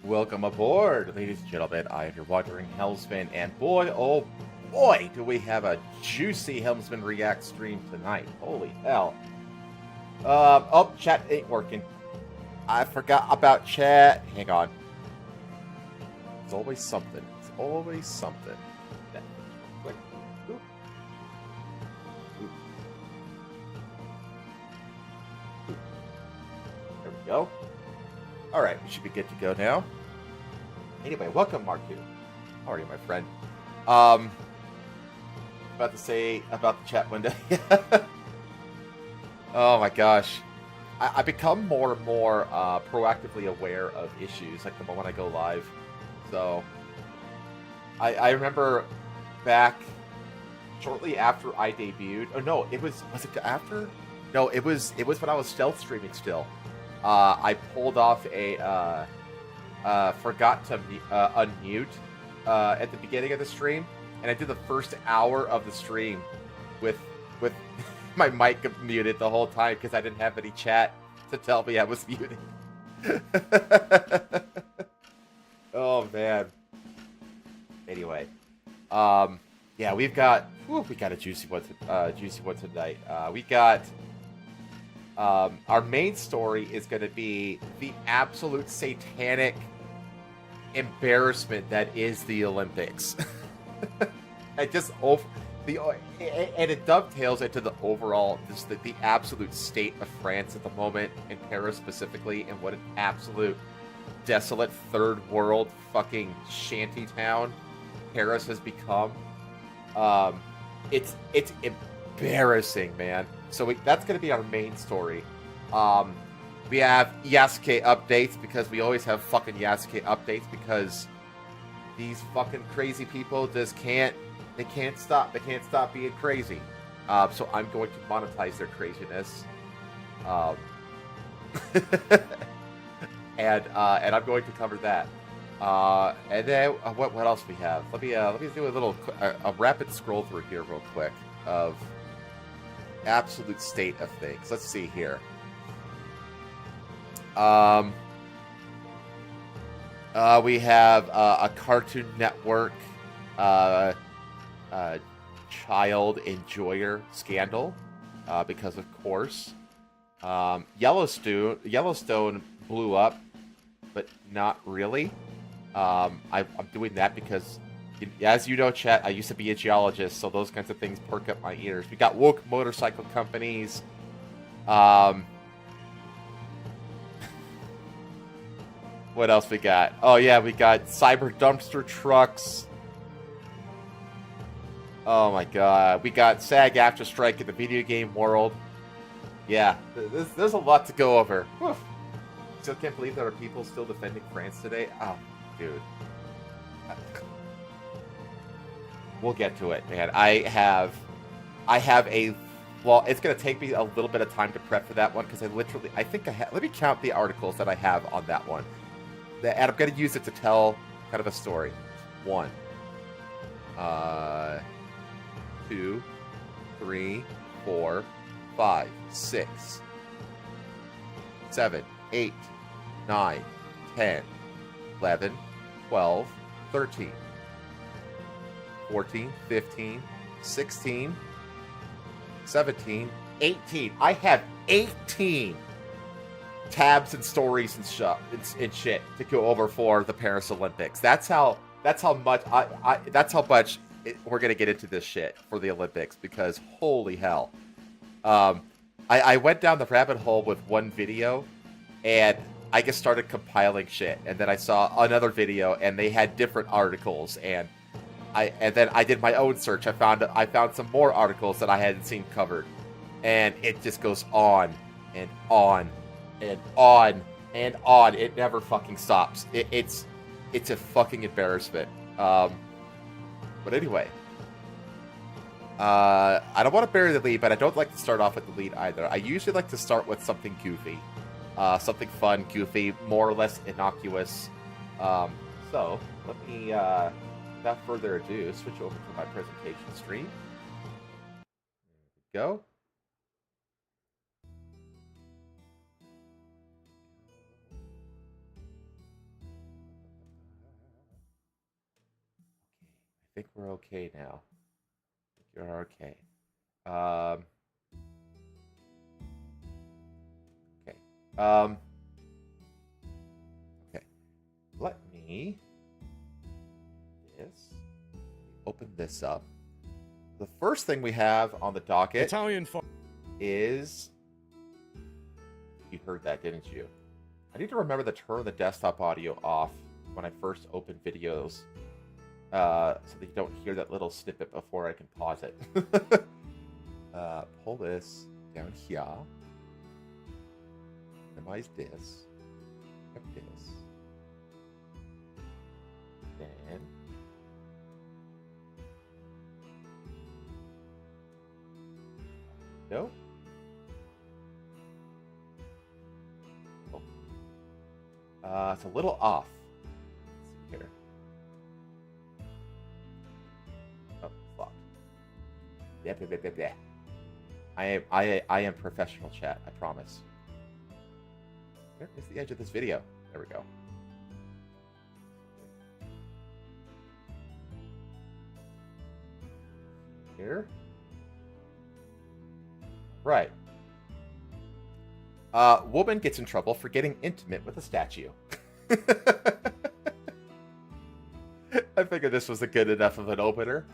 Welcome aboard, ladies and gentlemen. I am your wandering Helmsman, and boy, oh boy, do we have a juicy Helmsman React stream tonight. Holy hell. Oh, chat ain't working. I forgot about chat. Hang on. It's always something. It's always something. Click. Oop. Oop. Oop. There we go. Alright, we should be good to go now. Anyway, welcome, Marku. How are you, my friend? About to say about the chat window. Oh my gosh. I become more and more proactively aware of issues, like the moment I go live. So, I remember back shortly after I debuted. Oh no, was it after? No, it was when I was stealth streaming still. I pulled off a forgot to unmute at the beginning of the stream, and I did the first hour of the stream with my mic muted the whole time because I didn't have any chat to tell me I was muted. Oh man. Anyway, yeah, we got a juicy one tonight. We got. Our main story is going to be the absolute satanic embarrassment that is the Olympics. And it dovetails into the overall, the absolute state of France at the moment, and Paris specifically, and what an absolute desolate third world fucking shanty town Paris has become. It's embarrassing, man. So that's going to be our main story. We have Yasuke updates because we always have fucking Yasuke updates because these fucking crazy people just can't stop. They can't stop being crazy. So I'm going to monetize their craziness. And I'm going to cover that. And then what else we have? Let me do a rapid scroll through here real quick of absolute state of things. Let's see here. We have a Cartoon Network child enjoyer scandal, because of course. Yellowstone blew up, but not really. I'm doing that because, as you know, chat, I used to be a geologist, so those kinds of things perk up my ears. We got woke motorcycle companies. What else we got? Oh yeah, we got cyber dumpster trucks. Oh my god. We got SAG after strike in the video game world. Yeah, there's a lot to go over. Whew. Still can't believe there are people still defending France today. Oh, dude. We'll get to it, man. I have a... Well, it's going to take me a little bit of time to prep for that one, because I think I have... Let me count the articles that I have on that one. And I'm going to use it to tell kind of a story. 1, 2, 3, 4, 5, 6, 7, 8, 9, 10, 11, 12, 13, 14, 15, 16, 17, 18. I have 18 tabs and stories and shit to go over for the Paris Olympics. That's how much we're gonna get into this shit for the Olympics, because holy hell. I went down the rabbit hole with one video, and I just started compiling shit, and then I saw another video, and they had different articles, and then I did my own search. I found some more articles that I hadn't seen covered, and it just goes on and on and on and on. It never fucking stops. It's a fucking embarrassment. But anyway, I don't want to bury the lead, but I don't like to start off with the lead either. I usually like to start with something goofy, something fun, goofy, more or less innocuous. So let me. Without further ado, switch over to my presentation stream. There we go. think we're okay now. You're okay. Okay. Okay. Let me open this up. The first thing we have on the docket is... You heard that, didn't you? I need to remember to turn the desktop audio off when I first open videos, so that you don't hear that little snippet before I can pause it. Pull this down here. Minimize this. Grab this. Then... No? Oh. It's a little off. Let's see here. Oh, fuck. Yeah, blah, blah, blah, blah. I am professional, chat. I promise. Where is the edge of this video? There we go. Here. Right. Woman gets in trouble for getting intimate with a statue. I figured this was a good enough of an opener.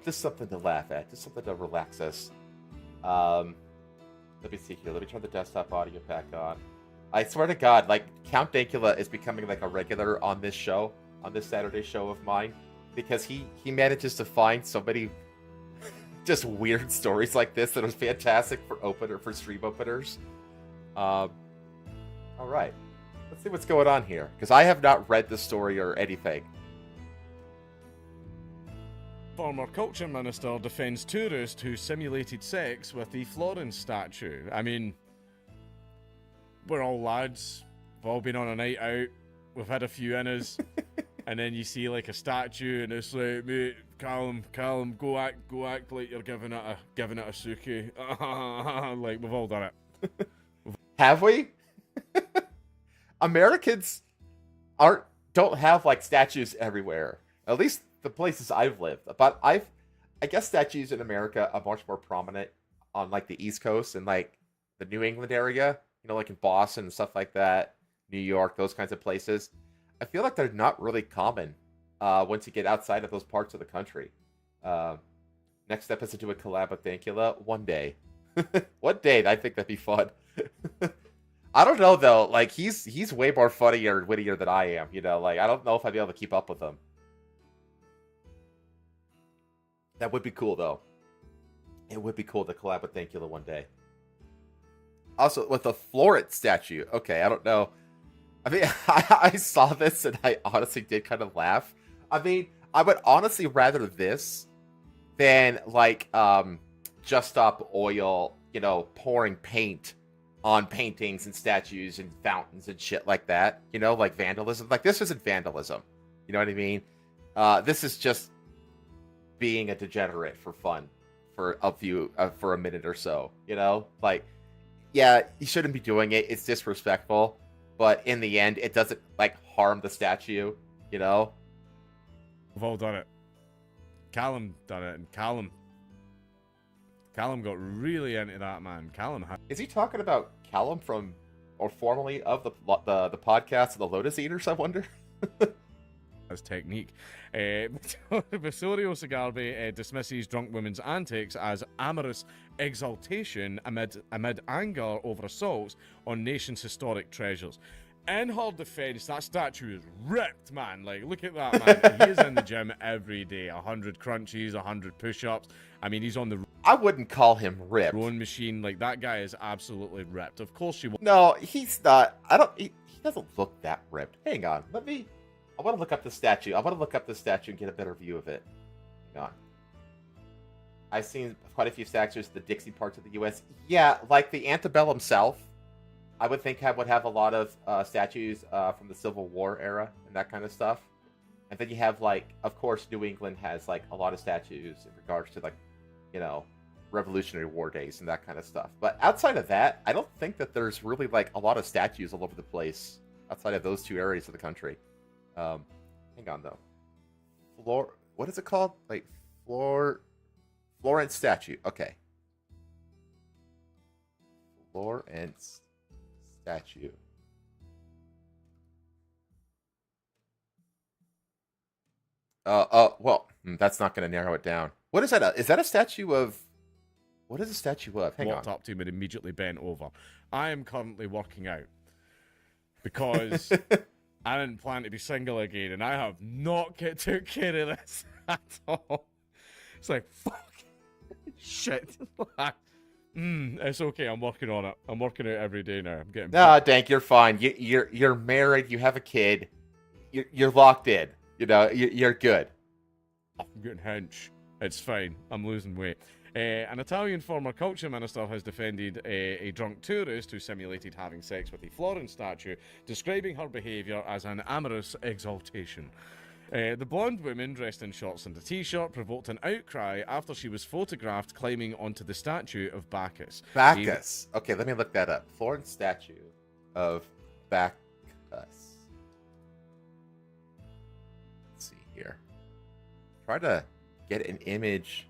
Just something to laugh at. Just something to relax us. Let me see here. Let me turn the desktop audio back on. I swear to God, like, Count Dankula is becoming like a regular on this show, on this Saturday show of mine, because he manages to find so many just weird stories like this that are fantastic for stream openers. All right, let's see what's going on here, because I have not read the story or anything. Former culture minister defends tourist who simulated sex with the Florence statue. I mean, we're all lads. We've all been on a night out. We've had a few inners. And then you see like a statue and it's like, mate, Callum, go act like you're giving it a suki. Like, we've all done it. Have we? Americans don't have like statues everywhere. At least the places I've lived. But I guess statues in America are much more prominent on like the East Coast and like the New England area, you know, like in Boston and stuff like that, New York, those kinds of places. I feel like they're not really common once you get outside of those parts of the country. Next step is to do a collab with Dankula one day. One day, I think that'd be fun. I don't know though. Like he's way more funnier and wittier than I am. You know, like I don't know if I'd be able to keep up with him. That would be cool though. It would be cool to collab with Dankula one day. Also with the Florence statue. Okay, I don't know. I mean, I saw this and I honestly did kind of laugh. I mean, I would honestly rather this than like Just Stop Oil, you know, pouring paint on paintings and statues and fountains and shit like that. You know, like vandalism. Like this isn't vandalism. You know what I mean? This is just being a degenerate for fun for a minute or so. You know, like yeah, you shouldn't be doing it. It's disrespectful. But in the end, it doesn't, like, harm the statue, you know? We've all done it. Callum done it, and Callum got really into that, man. Is he talking about Callum from, or formerly of the podcast of the Lotus Eaters, I wonder? As technique. Basilio Sigarbi dismisses drunk women's antics as amorous exaltation amid anger over assaults on nation's historic treasures. In her defense, that statue is ripped, man. Like, look at that, man. He is in the gym every day. 100 crunches, 100 push-ups. I mean, he's on the... I wouldn't call him ripped. ...rowing machine. Like, that guy is absolutely ripped. Of course she won't. No, he's not. He doesn't look that ripped. Hang on. I want to look up the statue. I want to look up the statue and get a better view of it. Hang on. I've seen quite a few statues in the Dixie parts of the U.S. Yeah, like the antebellum South, I would think would have a lot of statues from the Civil War era and that kind of stuff. And then you have, like, of course, New England has, like, a lot of statues in regards to, like, you know, Revolutionary War days and that kind of stuff. But outside of that, I don't think that there's really, like, a lot of statues all over the place outside of those two areas of the country. Hang on, though. what is it called? Like Florence statue. Okay. Florence statue. Well, that's not going to narrow it down. What is that? Is that a statue of? What is a statue of? Hang on. Walked up to him and immediately bent over. I am currently working out because I didn't plan to be single again, and I have not took care of this at all. It's like, fuck, shit. It's okay. I'm working on it. I'm working out every day now. I'm getting. Nah, Dank, you're fine. You're married. You have a kid. You're locked in. You know, you're good. I'm getting hench. It's fine. I'm losing weight. An Italian former culture minister has defended a drunk tourist who simulated having sex with a Florence statue, describing her behaviour as an amorous exaltation. The blonde woman, dressed in shorts and a t-shirt, provoked an outcry after she was photographed climbing onto the statue of Bacchus. Bacchus. Okay, let me look that up. Florence statue of Bacchus. Let's see here. Try to get an image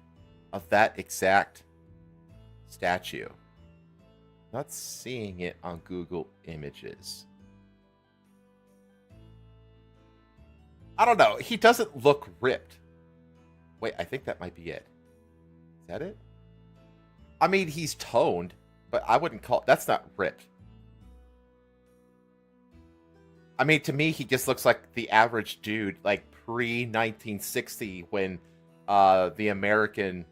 of that exact statue. Not seeing it on Google Images. I don't know. He doesn't look ripped. Wait, I think that might be it. Is that it? I mean, he's toned, but I wouldn't call... That's not ripped. I mean, to me, he just looks like the average dude, like pre-1960, when the American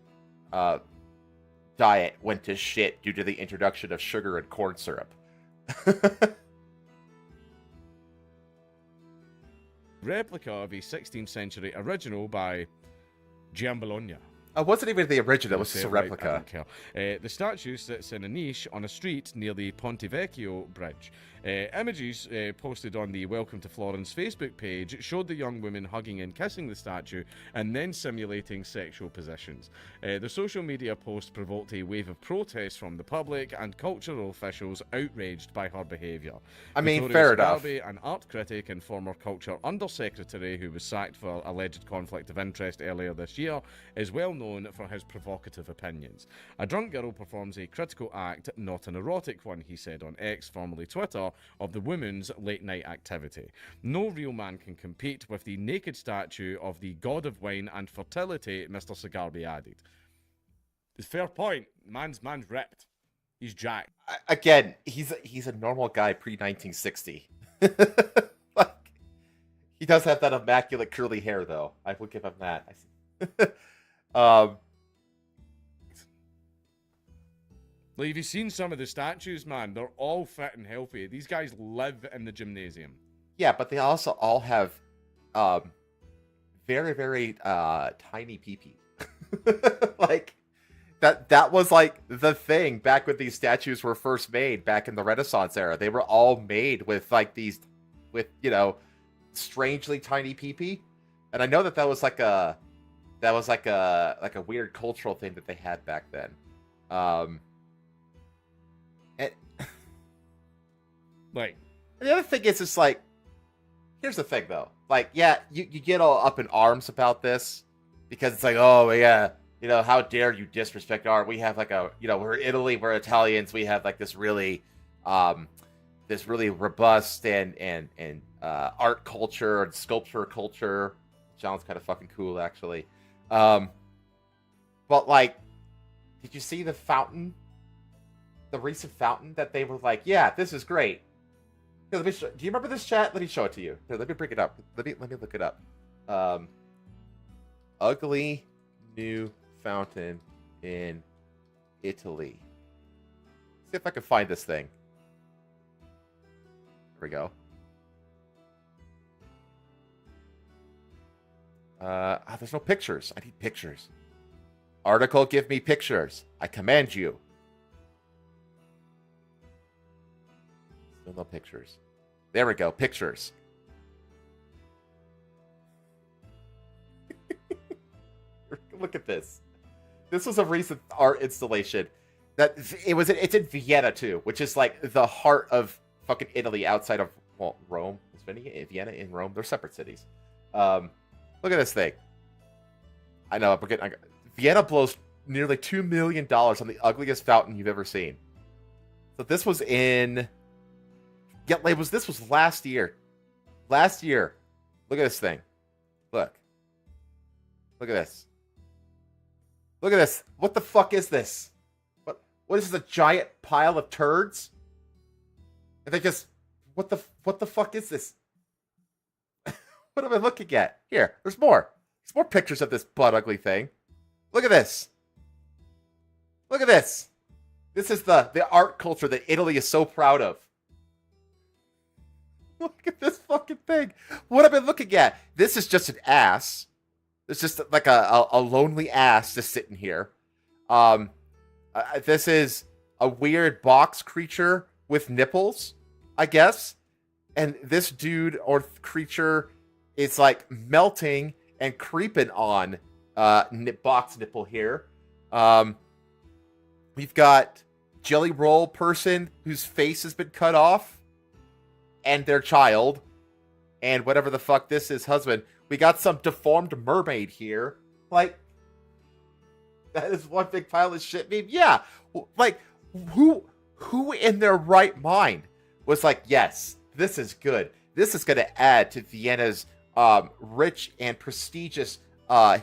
diet went to shit due to the introduction of sugar and corn syrup. Replica of a 16th century original by Giambologna. It wasn't even the original, it was just a replica. I don't care. The statue sits in a niche on a street near the Ponte Vecchio Bridge. Images posted on the Welcome to Florence Facebook page showed the young woman hugging and kissing the statue and then simulating sexual positions. The social media post provoked a wave of protests from the public and cultural officials outraged by her behaviour. I mean, fair enough. An art critic and former culture undersecretary who was sacked for alleged conflict of interest earlier this year, is well known for his provocative opinions. A drunk girl performs a critical act, not an erotic one, he said on X, formerly Twitter, of the women's late-night activity. No real man can compete with the naked statue of the god of wine and fertility, Mr. Cigarbi added. It's fair point. Man's ripped. He's jacked. Again, he's a normal guy pre-1960. Like, he does have that immaculate curly hair, though. I will give him that. Like, have you seen some of the statues, man? They're all fit and healthy. These guys live in the gymnasium. Yeah, but they also all have very, very tiny pee-pee. Like, that was like the thing back when these statues were first made back in the Renaissance era. They were all made with like these, with, you know, strangely tiny pee-pee. And I know that was like a weird cultural thing that they had back then. And like, the other thing is, it's like, here's the thing though. Like, yeah, you get all up in arms about this because it's like, oh yeah, you know, how dare you disrespect art? We have like a, you know, we're Italy, we're Italians, we have like this really robust and art culture and sculpture culture. Sounds kind of fucking cool, actually. But like, did you see the fountain? The recent fountain that they were like, yeah, this is great. Here, do you remember this chat? Let me show it to you. Here, let me bring it up. Let me look it up. Ugly new fountain in Italy. See if I can find this thing. Here we go. There's no pictures. I need pictures. Article, give me pictures. I command you. Still no pictures. There we go. Pictures. Look at this. This was a recent art installation. It's in Vienna too, which is like the heart of fucking Italy outside of, well, Rome. Is Vienna in Rome? They're separate cities. Look at this thing. I know. Vienna blows nearly $2 million on the ugliest fountain you've ever seen. So this was in... Yeah, this was last year. Last year. Look at this thing. Look. Look at this. Look at this. What the fuck is this? What is this, a giant pile of turds? And they just... What the fuck is this? What am I looking at? Here, there's more. There's more pictures of this butt ugly thing. Look at this. Look at this. This is the art culture that Italy is so proud of. Look at this fucking thing. What am I looking at? This is just an ass. It's just like a lonely ass just sitting here. This is a weird box creature with nipples, I guess. And this dude or creature is like melting and creeping on box nipple here. We've got jelly roll person whose face has been cut off, and their child, and whatever the fuck this is, husband. We got some deformed mermaid here. Like, that is one big pile of shit meme. Yeah, like who in their right mind was like, yes, this is good. This is going to add to Vienna's rich and prestigious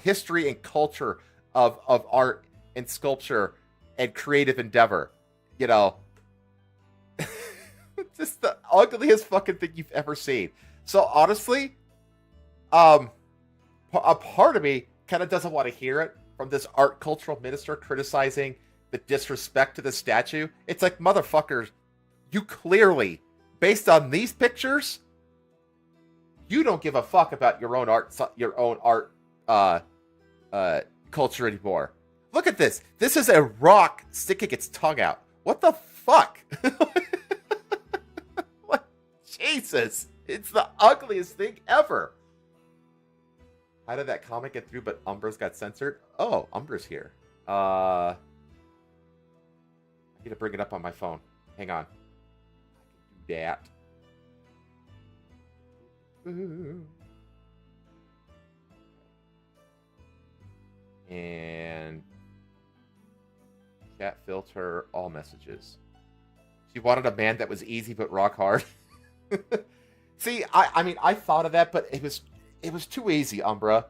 history and culture of art and sculpture and creative endeavor. You know, just the ugliest fucking thing you've ever seen. So honestly, a part of me kind of doesn't want to hear it from this art cultural minister criticizing the disrespect to the statue. It's like, motherfuckers, you clearly, based on these pictures, you don't give a fuck about your own art culture anymore. Look at this. This is a rock sticking its tongue out. What the fuck? What? Jesus. It's the ugliest thing ever. How did that comment get through but Umbra's got censored? Oh, Umbra's here. I need to bring it up on my phone. Hang on. I can do that. Ooh. And chat filter all messages. She wanted a man that was easy but rock hard. See, I mean, I thought of that, but it was too easy, Umbra.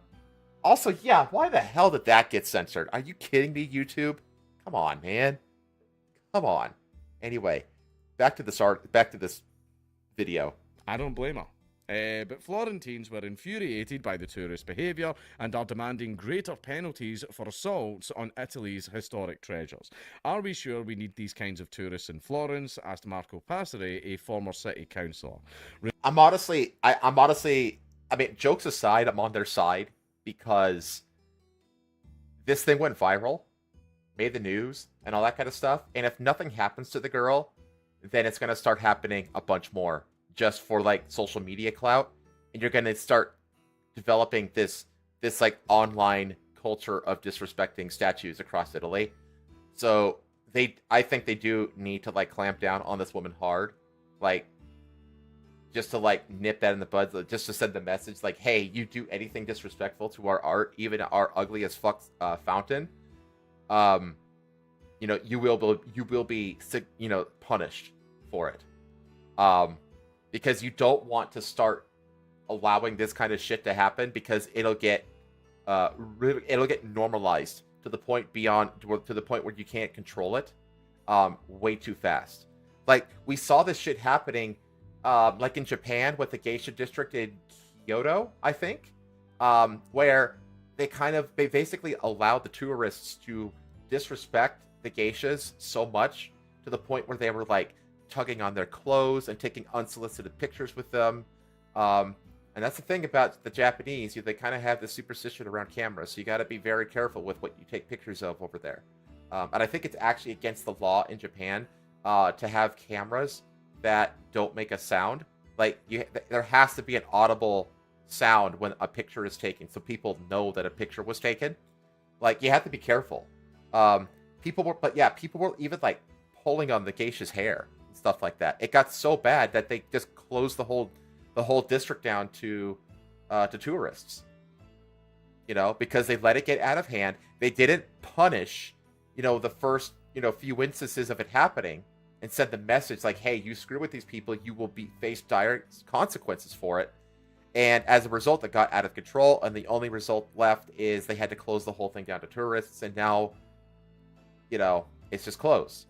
Also, yeah, why the hell did that get censored? Are you kidding me, YouTube? Come on, man. Come on. Anyway, back to this video. I don't blame her. But Florentines were infuriated by the tourist behaviour and are demanding greater penalties for assaults on Italy's historic treasures. Are we sure we need these kinds of tourists in Florence? Asked Marco Passeri, a former city councillor. I'm honestly, I mean, jokes aside, I'm on their side because this thing went viral, made the news, and all that kind of stuff. And if nothing happens to the girl, then it's going to start happening a bunch more. Just for like social media clout, and you're gonna start developing this like online culture of disrespecting statues across Italy. So I think they do need to like clamp down on this woman hard, like just to like nip that in the bud, just to send the message like, hey, you do anything disrespectful to our art, even our ugly as fuck fountain, you know, you will be punished for it. Because you don't want to start allowing this kind of shit to happen, because it'll get normalized to the point where you can't control it way too fast. Like, we saw this shit happening like in Japan with the geisha district in Kyoto, I think, where they basically allowed the tourists to disrespect the geishas so much to the point where they were like tugging on their clothes and taking unsolicited pictures with them. And that's the thing about the Japanese. They kind of have this superstition around cameras, so you got to be very careful with what you take pictures of over there. And I think it's actually against the law in Japan to have cameras that don't make a sound. Like, there has to be an audible sound when a picture is taken, so people know that a picture was taken. Like, you have to be careful. People were even like pulling on the geisha's hair. Stuff like that. It got so bad that they just closed the whole district down to tourists. because they let it get out of hand. They didn't punish, the first, few instances of it happening and send the message like, hey, you screw with these people, you will face dire consequences for it. And as a result, it got out of control, and the only result left is they had to close the whole thing down to tourists, and now, it's just closed.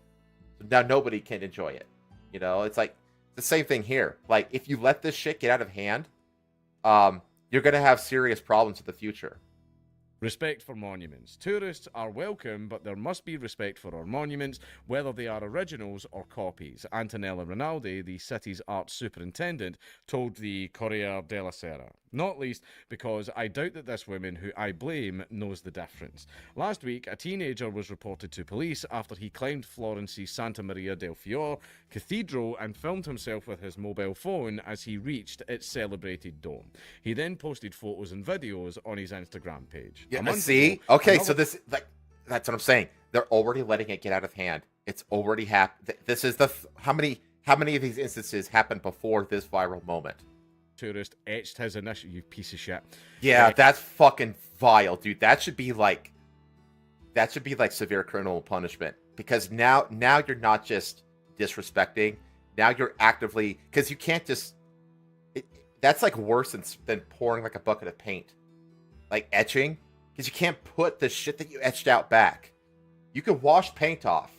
So now nobody can enjoy it. It's like the same thing here. Like, if you let this shit get out of hand, you're going to have serious problems in the future. Respect for monuments. Tourists are welcome, but there must be respect for our monuments, whether they are originals or copies. Antonella Rinaldi, the city's art superintendent, told the Corriere della Sera. Not least because I doubt that this woman, who I blame, knows the difference. Last week, a teenager was reported to police after he climbed Florence's Santa Maria del Fiore Cathedral and filmed himself with his mobile phone as he reached its celebrated dome. He then posted photos and videos on his Instagram page. Yeah, see? Okay, so this, that's what I'm saying. They're already letting it get out of hand. It's already happened. This is how many of these instances happened before this viral moment? Tourist etched his initial, you piece of shit. Yeah, that's fucking vile, dude. That should be like severe criminal punishment, because now you're not just disrespecting. Now you're actively, because you can't just. That's like worse than pouring like a bucket of paint, like etching, because you can't put the shit that you etched out back. You can wash paint off,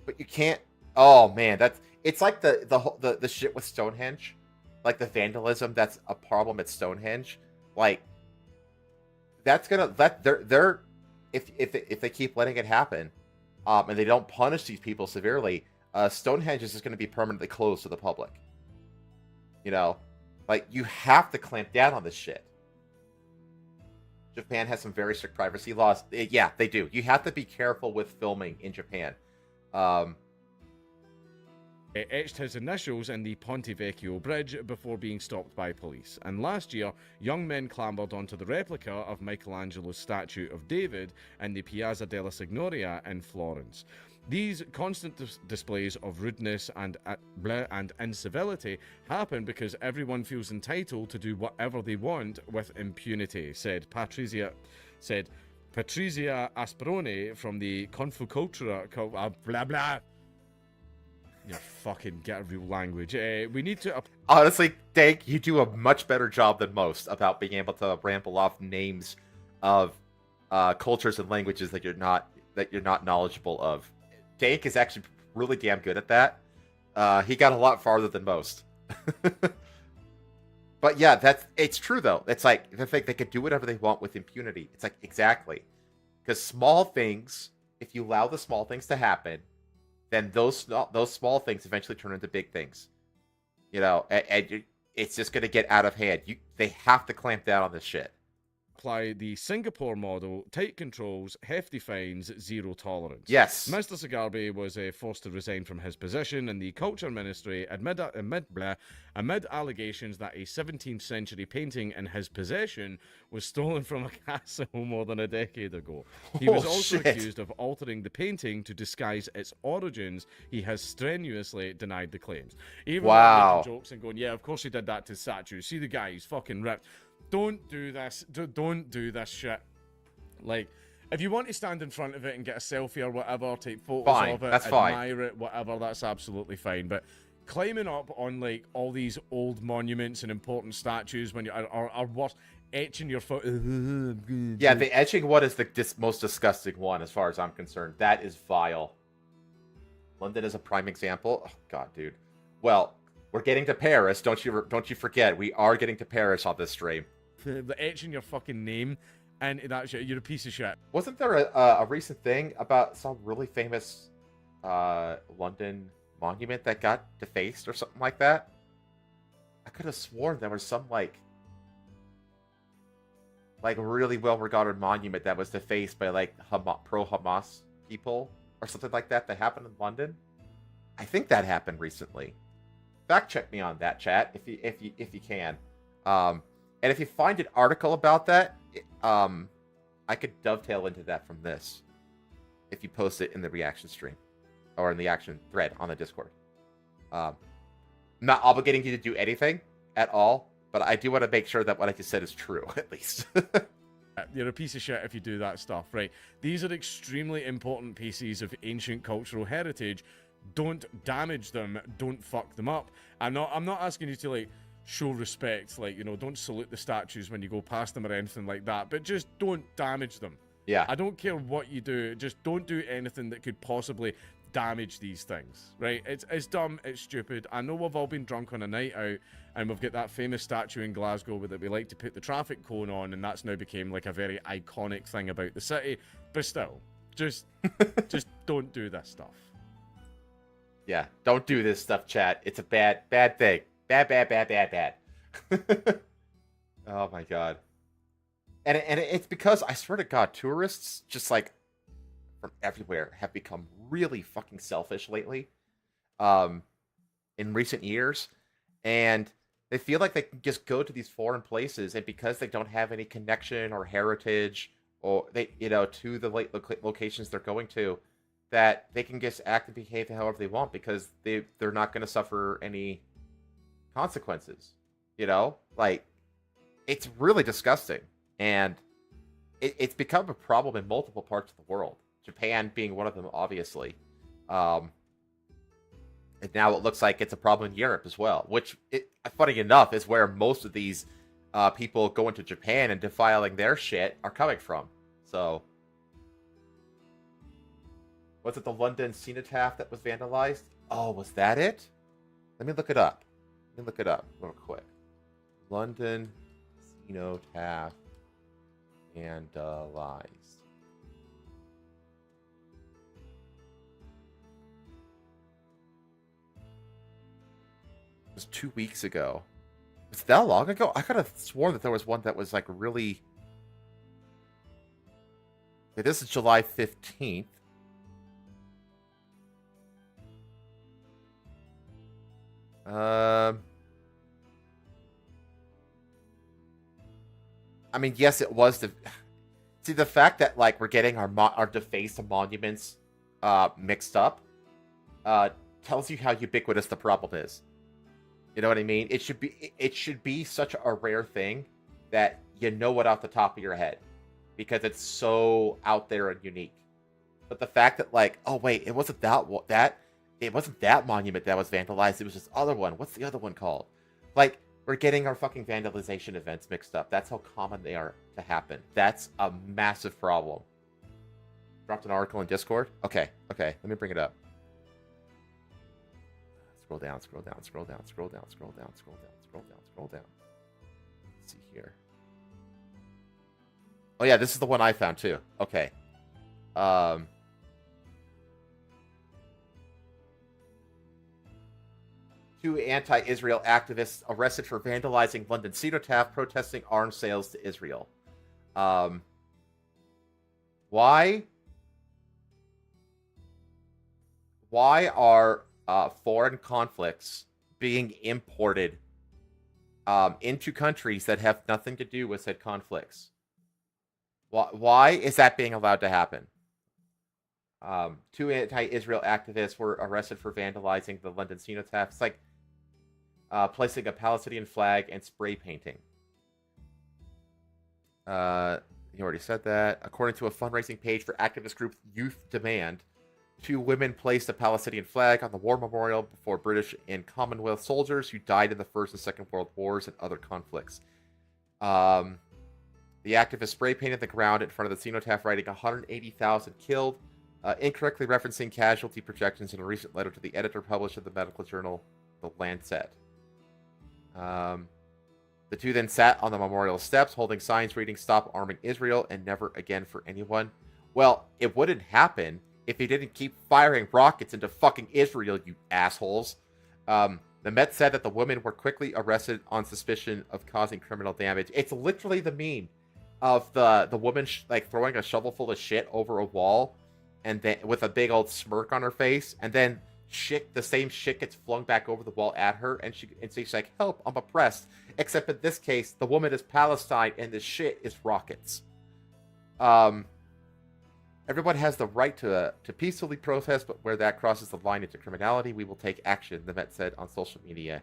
but you can't. Oh man, it's like the shit with Stonehenge. Like the vandalism that's a problem at Stonehenge, like that's gonna let if they keep letting it happen, and they don't punish these people severely, Stonehenge is just gonna be permanently closed to the public. Like you have to clamp down on this shit. Japan has some very strict privacy laws. Yeah, they do. You have to be careful with filming in Japan. Etched his initials in the Ponte Vecchio Bridge before being stopped by police. And last year, young men clambered onto the replica of Michelangelo's statue of David in the Piazza della Signoria in Florence. These constant displays of rudeness and incivility happen because everyone feels entitled to do whatever they want with impunity, said Patrizia Asprone from the Confucultura, blah blah. You fucking get a real language. We need to. Honestly, Dank, you do a much better job than most about being able to ramble off names of cultures and languages that you're not knowledgeable of. Dank is actually really damn good at that. He got a lot farther than most. But yeah, it's true though. It's like they think they could do whatever they want with impunity. It's like exactly, because small things, if you allow the small things to happen, then those small things eventually turn into big things, and it's just going to get out of hand. They have to clamp down on this shit. Apply the Singapore model: tight controls, hefty fines, zero tolerance. Yes. Mr. Sigarbi was forced to resign from his position in the Culture Ministry amid allegations that a 17th century painting in his possession was stolen from a castle more than a decade ago. He was also accused of altering the painting to disguise its origins. He has strenuously denied the claims. Even making jokes and going, yeah, of course he did that to statues. See the guy, he's fucking ripped. Don't do this. Don't do this shit. Like, if you want to stand in front of it and get a selfie or whatever, take photos of it, admire it, whatever, that's absolutely fine. But climbing up on, like, all these old monuments and important statues when you are worse, etching your foot. Yeah, the etching one is the most disgusting one as far as I'm concerned. That is vile. London is a prime example. Oh, God, dude. Well, we're getting to Paris. Don't you forget. We are getting to Paris on this stream. The etching your fucking name and that shit, you're a piece of shit. Wasn't there a recent thing about some really famous London monument that got defaced or something like that? I could have sworn there was some like really well-regarded monument that was defaced by like pro-Hamas people or something like that happened in London. I think that happened recently. Fact check me on that, chat, if you can. And if you find an article about that, I could dovetail into that from this. If you post it in the reaction stream or in the action thread on the Discord. I'm not obligating you to do anything at all. But I do want to make sure that what I just said is true, at least. You're a piece of shit if you do that stuff, right? These are extremely important pieces of ancient cultural heritage. Don't damage them. Don't fuck them up. I'm not asking you to, like, show respect. Like, you know, don't salute the statues when you go past them or anything like that. But just don't damage them. Yeah. I don't care what you do. Just don't do anything that could possibly damage these things, right? It's dumb, it's stupid. I know we've all been drunk on a night out, and we've got that famous statue in Glasgow that we like to put the traffic cone on, and that's now became like a very iconic thing about the city. But still, just don't do this stuff. Yeah, don't do this stuff, chat. It's a bad thing. Bad. Oh my god. And it's because, I swear to God, tourists just like from everywhere have become really fucking selfish lately. In recent years, and they feel like they can just go to these foreign places, and because they don't have any connection or heritage, or they, you know, to the locations they're going to, that they can just act and behave however they want because they're not going to suffer any consequences. You know, like, it's really disgusting, and it's become a problem in multiple parts of the world. Japan being one of them, obviously. And now it looks like it's a problem in Europe as well, which, funny enough, is where most of these people going to Japan and defiling their shit are coming from. So, was it the London cenotaph that was vandalized? Oh, was that it? Let me look it up. Real quick. London cenotaph vandalized. It was 2 weeks ago. Was it that long ago? I could have sworn that there was one that was like really... Okay, this is July 15th. I mean, yes, it was the... See, the fact that, like, we're getting our defaced monuments mixed up tells you how ubiquitous the problem is. You know what I mean? It should be such a rare thing that you know it off the top of your head because it's so out there and unique. But the fact that, like, oh wait, it wasn't that monument that was vandalized. It was this other one. What's the other one called? Like, we're getting our fucking vandalization events mixed up. That's how common they are to happen. That's a massive problem. Dropped an article in Discord. Okay. Let me bring it up. Scroll down. Let's see here. Oh yeah, this is the one I found too. Okay. Two anti-Israel activists arrested for vandalizing London cenotaph, protesting arms sales to Israel. Why are foreign conflicts being imported into countries that have nothing to do with said conflicts? Why is that being allowed to happen? Two anti-Israel activists were arrested for vandalizing the London cenotaph. It's like placing a Palestinian flag and spray painting. You already said that. According to a fundraising page for activist group Youth Demand, two women placed a Palestinian flag on the war memorial before British and Commonwealth soldiers who died in the First and Second World Wars and other conflicts. The activists spray painted the ground in front of the cenotaph, writing 180,000 killed, incorrectly referencing casualty projections in a recent letter to the editor published in the medical journal The Lancet. The two then sat on the memorial steps, holding signs reading "Stop arming Israel" and "Never again for anyone." Well, it wouldn't happen if they didn't keep firing rockets into fucking Israel, you assholes. The Met said that the women were quickly arrested on suspicion of causing criminal damage. It's literally the meme of the woman like throwing a shovel full of shit over a wall, and then with a big old smirk on her face, and then the same shit gets flung back over the wall at her, and she's like, "Help, I'm oppressed." Except in this case, the woman is Palestine, and the shit is rockets. Everyone has the right to peacefully protest, but where that crosses the line into criminality, we will take action, the Met said on social media.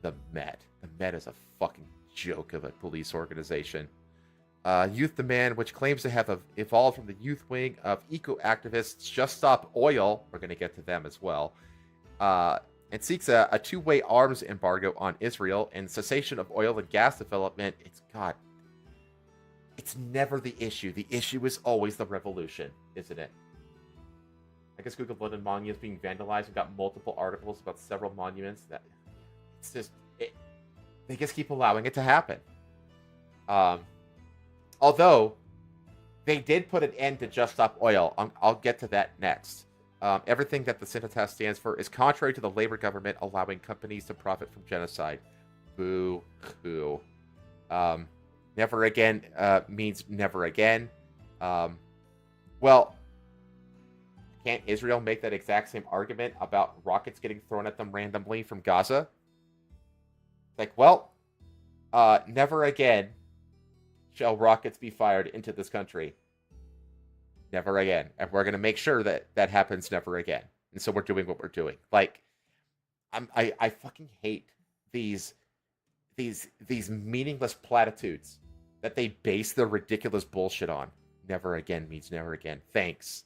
The Met is a fucking joke of a police organization. Youth Demand, which claims to have evolved from the youth wing of eco-activists Just Stop Oil, we're going to get to them as well, and seeks a two-way arms embargo on Israel and cessation of oil and gas development. It's never the issue. The issue is always the revolution, isn't it? I guess Google London monuments being vandalized. We've got multiple articles about several monuments. They just keep allowing it to happen. Although, they did put an end to Just Stop Oil. I'll get to that next. Everything that the Cinetaf stands for is contrary to the Labor government allowing companies to profit from genocide. Boo-hoo. Never again means never again. Well, can't Israel make that exact same argument about rockets getting thrown at them randomly from Gaza? Like, well, never again shall rockets be fired into this country. Never again. And we're going to make sure that that happens never again. And so we're doing what we're doing. Like, I fucking hate these meaningless platitudes that they base their ridiculous bullshit on. Never again means never again. Thanks.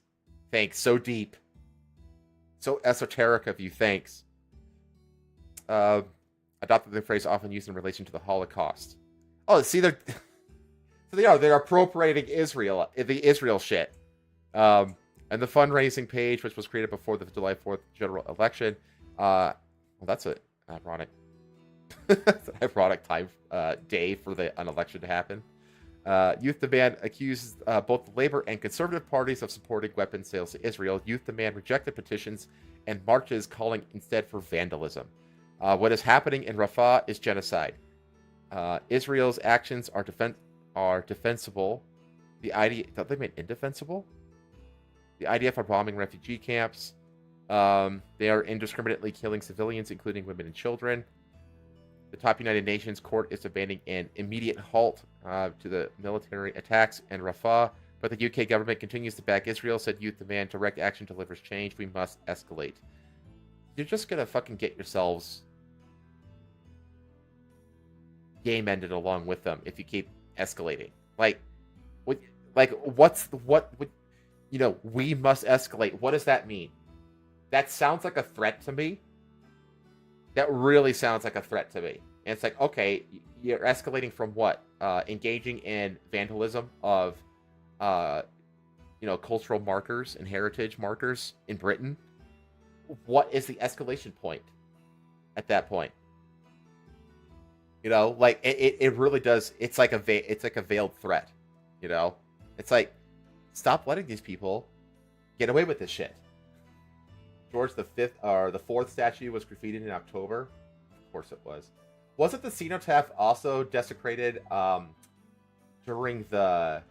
So deep. So esoteric of you. Thanks. Adopted the phrase often used in relation to the Holocaust. Oh, see, they're appropriating Israel, the Israel shit. And the fundraising page, which was created before the July 4th general election. Well, that's an ironic time day for an election to happen. Youth Demand accuses both the Labor and Conservative parties of supporting weapons sales to Israel. Youth Demand rejected petitions and marches calling instead for vandalism. What is happening in Rafah is genocide. Israel's actions are defensible. Don't they mean indefensible? The IDF are bombing refugee camps. They are indiscriminately killing civilians, including women and children. The top United Nations court is demanding an immediate halt to the military attacks in Rafah, but the UK government continues to back Israel, said Youth Demand. Direct action delivers change. We must escalate. You're just going to fucking get yourselves game-ended along with them if you keep escalating. We must escalate. What does that mean? That sounds like a threat to me. That really sounds like a threat to me. And it's like, okay, you're escalating from what? Engaging in vandalism of, cultural markers and heritage markers in Britain. What is the escalation point at that point? It really does. It's like a veiled threat. It's like, stop letting these people get away with this shit. George the Fourth statue was graffitied in October. Of course it was. Wasn't the cenotaph also desecrated during there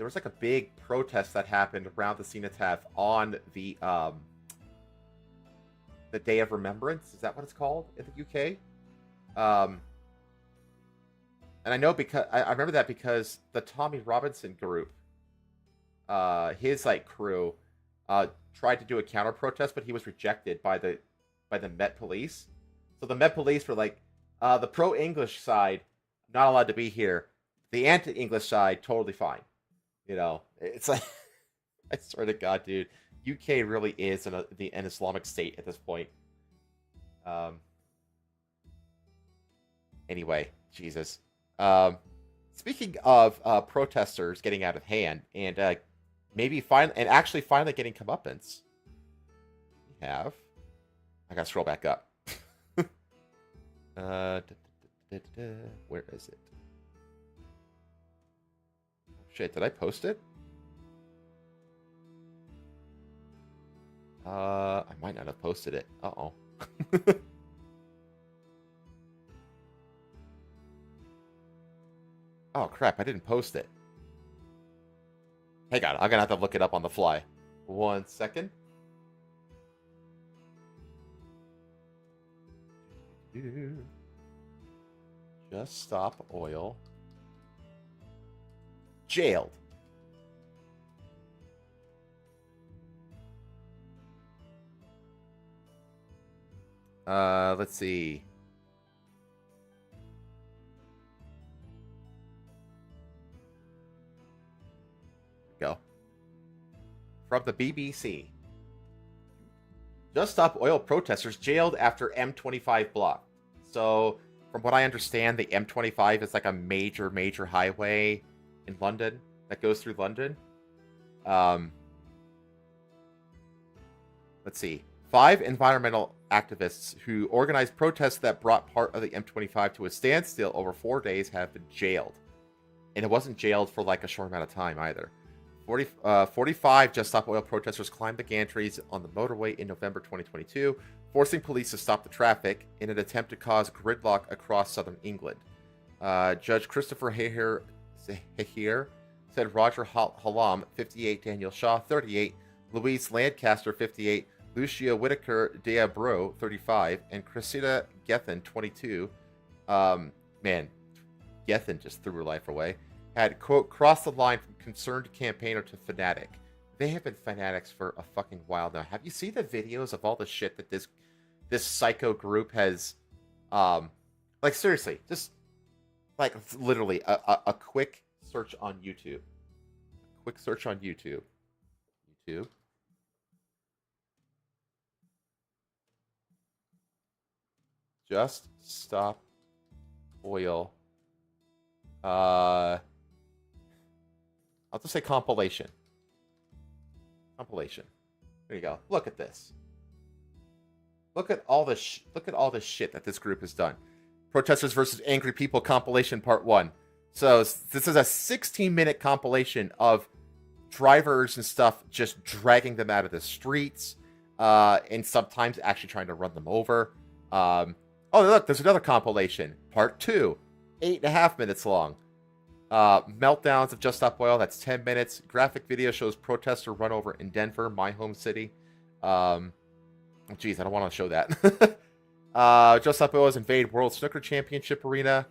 was like a big protest that happened around the cenotaph on the Day of Remembrance? Is that what it's called in the UK? And I know because I remember that because the Tommy Robinson group, his crew, tried to do a counter protest, but he was rejected by the Met Police. So the Met Police were like, the pro-English side not allowed to be here. The anti-English side totally fine. It's like, I swear to God, dude, UK really is an Islamic state at this point. Anyway, Jesus. Speaking of protesters getting out of hand and finally getting comeuppance, we have. I gotta scroll back up. Where is it? Shit, did I post it? I might not have posted it. Uh-oh. Oh, crap, I didn't post it. Hang on, I'm gonna have to look it up on the fly. 1 second. Just Stop Oil. Jailed. Let's see. go. From the BBC. Just Stop Oil protesters jailed after M25 blocked. So, from what I understand, the M25 is like a major highway in London that goes through London. Let's see. 5 environmental activists who organized protests that brought part of the M25 to a standstill over 4 days have been jailed. And it wasn't jailed for like a short amount of time either. 45 Just Stop Oil protesters climbed the gantries on the motorway in November 2022, forcing police to stop the traffic in an attempt to cause gridlock across southern England. Judge Christopher Haher said Roger Hallam, 58, Daniel Shaw, 38, Louise Lancaster, 58, Lucia Whitaker Deabro, 35, and Cressida Gethin, 22. Man, Gethin just threw her life away. Had, quote, crossed the line from concerned campaigner to fanatic. They have been fanatics for a fucking while now. Have you seen the videos of all the shit that this psycho group has, like, seriously, just, like, literally, a quick search on YouTube. Quick search on YouTube. YouTube. Just Stop Oil. I'll just say compilation. Compilation. There you go. Look at this. Look at all this. Look at all this shit that this group has done. Protesters versus Angry People compilation part 1. So this is a 16-minute compilation of drivers and stuff just dragging them out of the streets, and sometimes actually trying to run them over. Oh, look, there's another compilation, part 2, 8.5 minutes long. Meltdowns of Just Stop Oil, that's 10 minutes. Graphic video shows protester run over in Denver, my home city. Geez, I don't want to show that. Just Stop Oil's invade World Snooker Championship arena.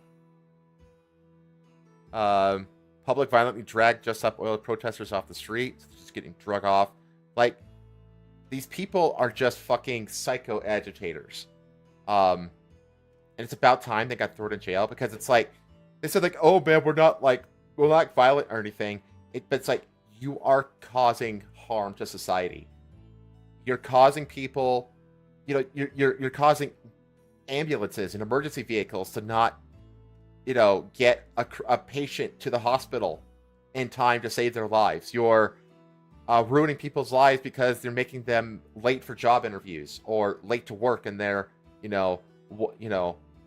Public violently dragged Just Stop Oil protesters off the street, just getting drug off. Like, these people are just fucking psycho agitators. And it's about time they got thrown in jail, because it's like, they said like, oh man, we're not violent or anything. But it's like, you are causing harm to society. You're causing people, you're causing ambulances and emergency vehicles to not, get a patient to the hospital in time to save their lives. You're ruining people's lives because they're making them late for job interviews or late to work, and they're,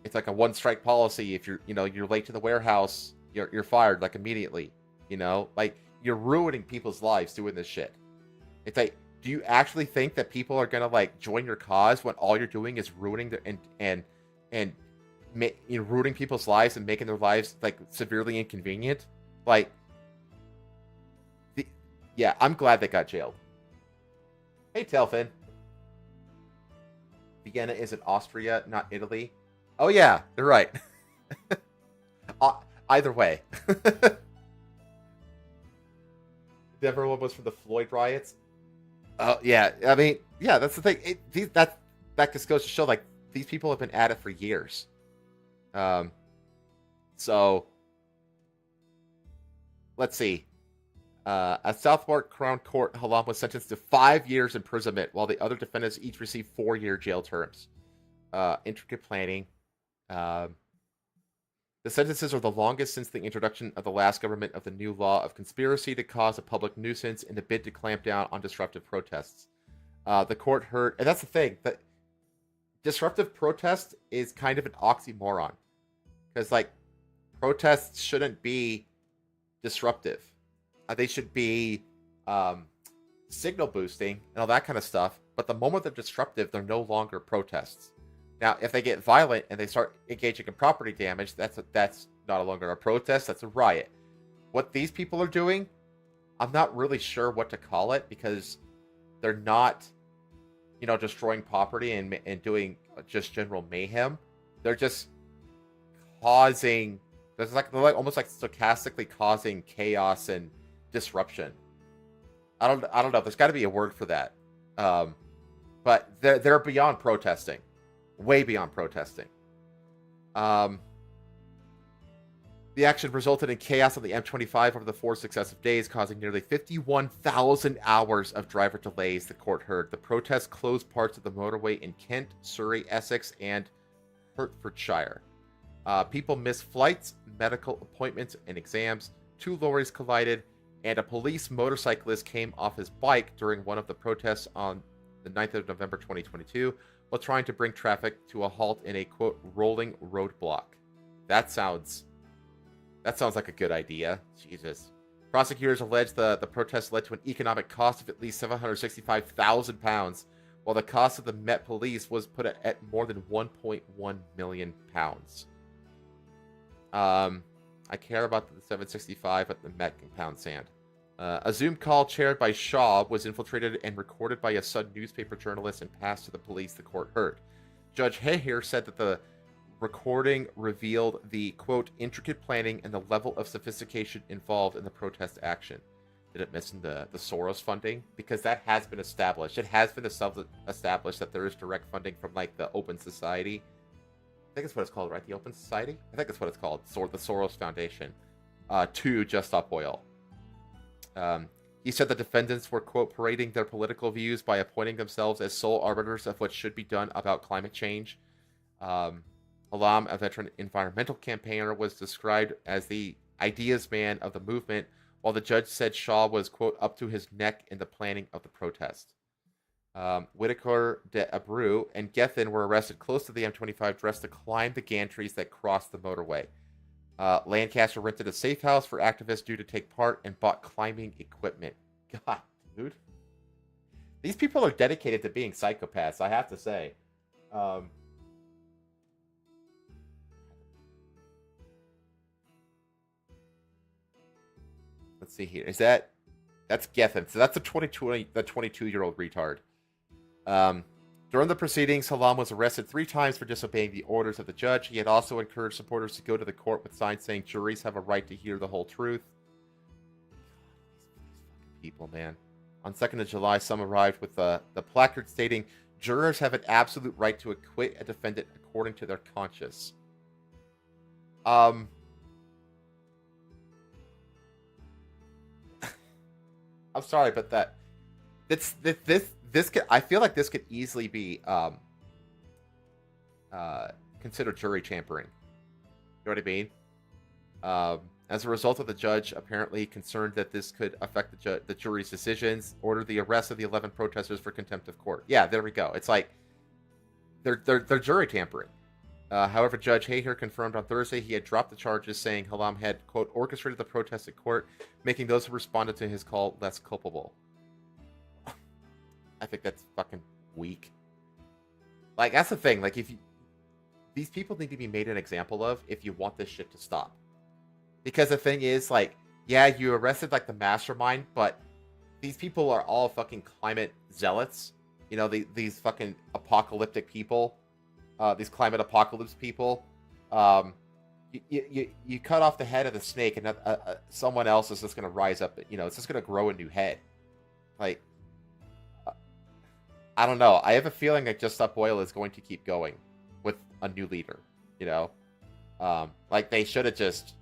it's like a one-strike policy. If you're late to the warehouse, you're fired like immediately. Like, you're ruining people's lives doing this shit. It's like, do you actually think that people are gonna like join your cause when all you're doing is ruining ruining people's lives and making their lives like severely inconvenient? Like, yeah, I'm glad they got jailed. Hey, Telfin. Vienna is in Austria, not Italy. Oh yeah, you're right. Either way. Denver one was from the Floyd riots. Oh yeah, I mean, yeah, that's the thing. That just goes to show, like, these people have been at it for years. So let's see. At Southwark Crown Court, Hallam was sentenced to 5 years imprisonment, while the other defendants each received 4-year jail terms. Intricate planning. The sentences are the longest since the introduction of the last government of the new law of conspiracy to cause a public nuisance in the bid to clamp down on disruptive protests. The court heard, and that's the thing, that disruptive protest is kind of an oxymoron. Because, like, protests shouldn't be disruptive. They should be signal boosting and all that kind of stuff. But the moment they're disruptive, they're no longer protests. Now, if they get violent and they start engaging in property damage, that's no longer a protest. That's a riot. What these people are doing, I'm not really sure what to call it, because they're not, destroying property and doing just general mayhem. They're just causing. They're almost like stochastically causing chaos and disruption. I don't know. There's got to be a word for that. But they're beyond protesting. Way beyond protesting. The The action resulted in chaos on the M25 over the 4 successive days, causing nearly 51,000 hours of driver delays, the court heard. The protests closed parts of the motorway in Kent, Surrey, Essex, and Hertfordshire. People missed flights, medical appointments, and exams. 2 lorries collided, and a police motorcyclist came off his bike during one of the protests on the 9th of November 2022 while trying to bring traffic to a halt in a, quote, rolling roadblock. That sounds like a good idea. Jesus. Prosecutors allege the protests led to an economic cost of at least £765,000, while the cost of the Met Police was put at more than £1.1 million. I care about the 765 at the Met can pound sand. A Zoom call chaired by Shaw was infiltrated and recorded by a Sun newspaper journalist and passed to the police, the court heard. Judge Hayher said that the recording revealed the, quote, intricate planning and the level of sophistication involved in the protest action. Did it mention the Soros funding? Because that has been established. It has been established that there is direct funding from, like, the Open Society. I think that's what it's called, right? The Open Society? I think that's what it's called. The Soros Foundation. To Just Stop Oil. He said the defendants were, quote, parading their political views by appointing themselves as sole arbiters of what should be done about climate change. Alam, a veteran environmental campaigner, was described as the ideas man of the movement, while the judge said Shaw was, quote, up to his neck in the planning of the protest. Whitaker, de Abreu, and Gethin were arrested close to the M25 dressed to climb the gantries that crossed the motorway. Lancaster rented a safe house for activists due to take part and bought climbing equipment. God, dude. These people are dedicated to being psychopaths, I have to say. Let's see here. That's Gethin. So that's the 22-year-old retard. During the proceedings, Halam was arrested 3 times for disobeying the orders of the judge. He had also encouraged supporters to go to the court with signs saying juries have a right to hear the whole truth. These people, man. On 2nd of July, some arrived with the placard stating, jurors have an absolute right to acquit a defendant according to their conscience. I'm sorry, but this could, I feel like this could easily be considered jury tampering. You know what I mean? As a result of the judge apparently concerned that this could affect the jury's decisions, ordered the arrest of the 11 protesters for contempt of court. Yeah, there we go. It's like they're jury tampering. However, Judge Hayher confirmed on Thursday he had dropped the charges, saying Halam had, quote, orchestrated the protest at court, making those who responded to his call less culpable. I think that's fucking weak. Like, that's the thing. Like, these people need to be made an example of if you want this shit to stop. Because the thing is, like, yeah, you arrested, like, the mastermind, but these people are all fucking climate zealots. You know, these fucking apocalyptic people. These climate apocalypse people. You cut off the head of the snake and someone else is just going to rise up. You know, it's just going to grow a new head. Like, I don't know. I have a feeling that Just Stop Oil is going to keep going with a new leader, you know? Like, they should have just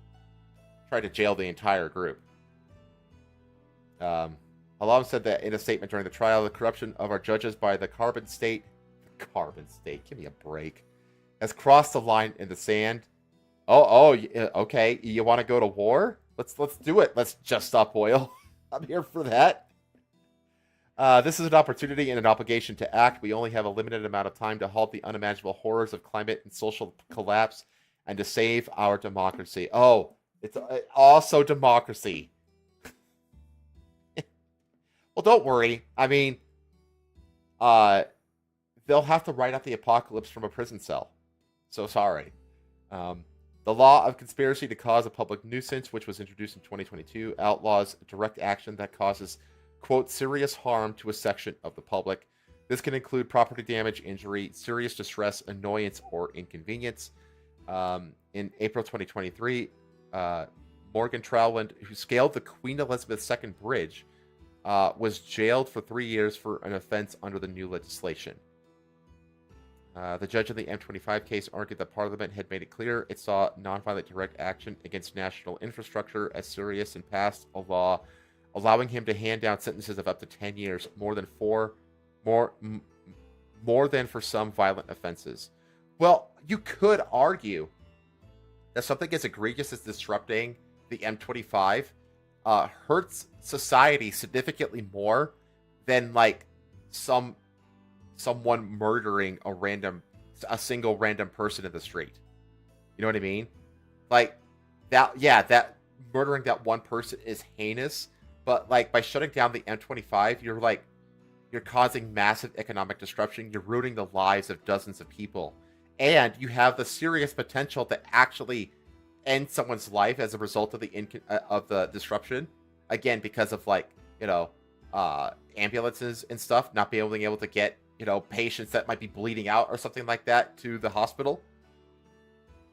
tried to jail the entire group. Halam said that in a statement during the trial, the corruption of our judges by the carbon state, give me a break, has crossed the line in the sand. Okay, you want to go to war? Let's do it. Let's Just Stop Oil. I'm here for that. This is an opportunity and an obligation to act. We only have a limited amount of time to halt the unimaginable horrors of climate and social collapse and to save our democracy. Oh, it's also democracy. Well, don't worry. I mean, they'll have to write out the apocalypse from a prison cell. So sorry. The law of conspiracy to cause a public nuisance, which was introduced in 2022, outlaws direct action that causes, quote, serious harm to a section of the public. This can include property damage, injury, serious distress, annoyance, or inconvenience. In April 2023, Morgan Trowland, who scaled the Queen Elizabeth II Bridge, was jailed for 3 years for an offense under the new legislation. The judge in the M25 case argued that Parliament had made it clear it saw nonviolent direct action against national infrastructure as serious and passed a law allowing him to hand down sentences of up to 10 years, more than for some violent offenses. Well, you could argue that something as egregious as disrupting the M25 hurts society significantly more than like someone murdering a single random person in the street. You know what I mean? Like that murdering that one person is heinous, but like by shutting down the M25, you're causing massive economic disruption. You're ruining the lives of dozens of people, and you have the serious potential to actually end someone's life as a result of the disruption. Again, because of ambulances and stuff not being able to get patients that might be bleeding out or something like that to the hospital.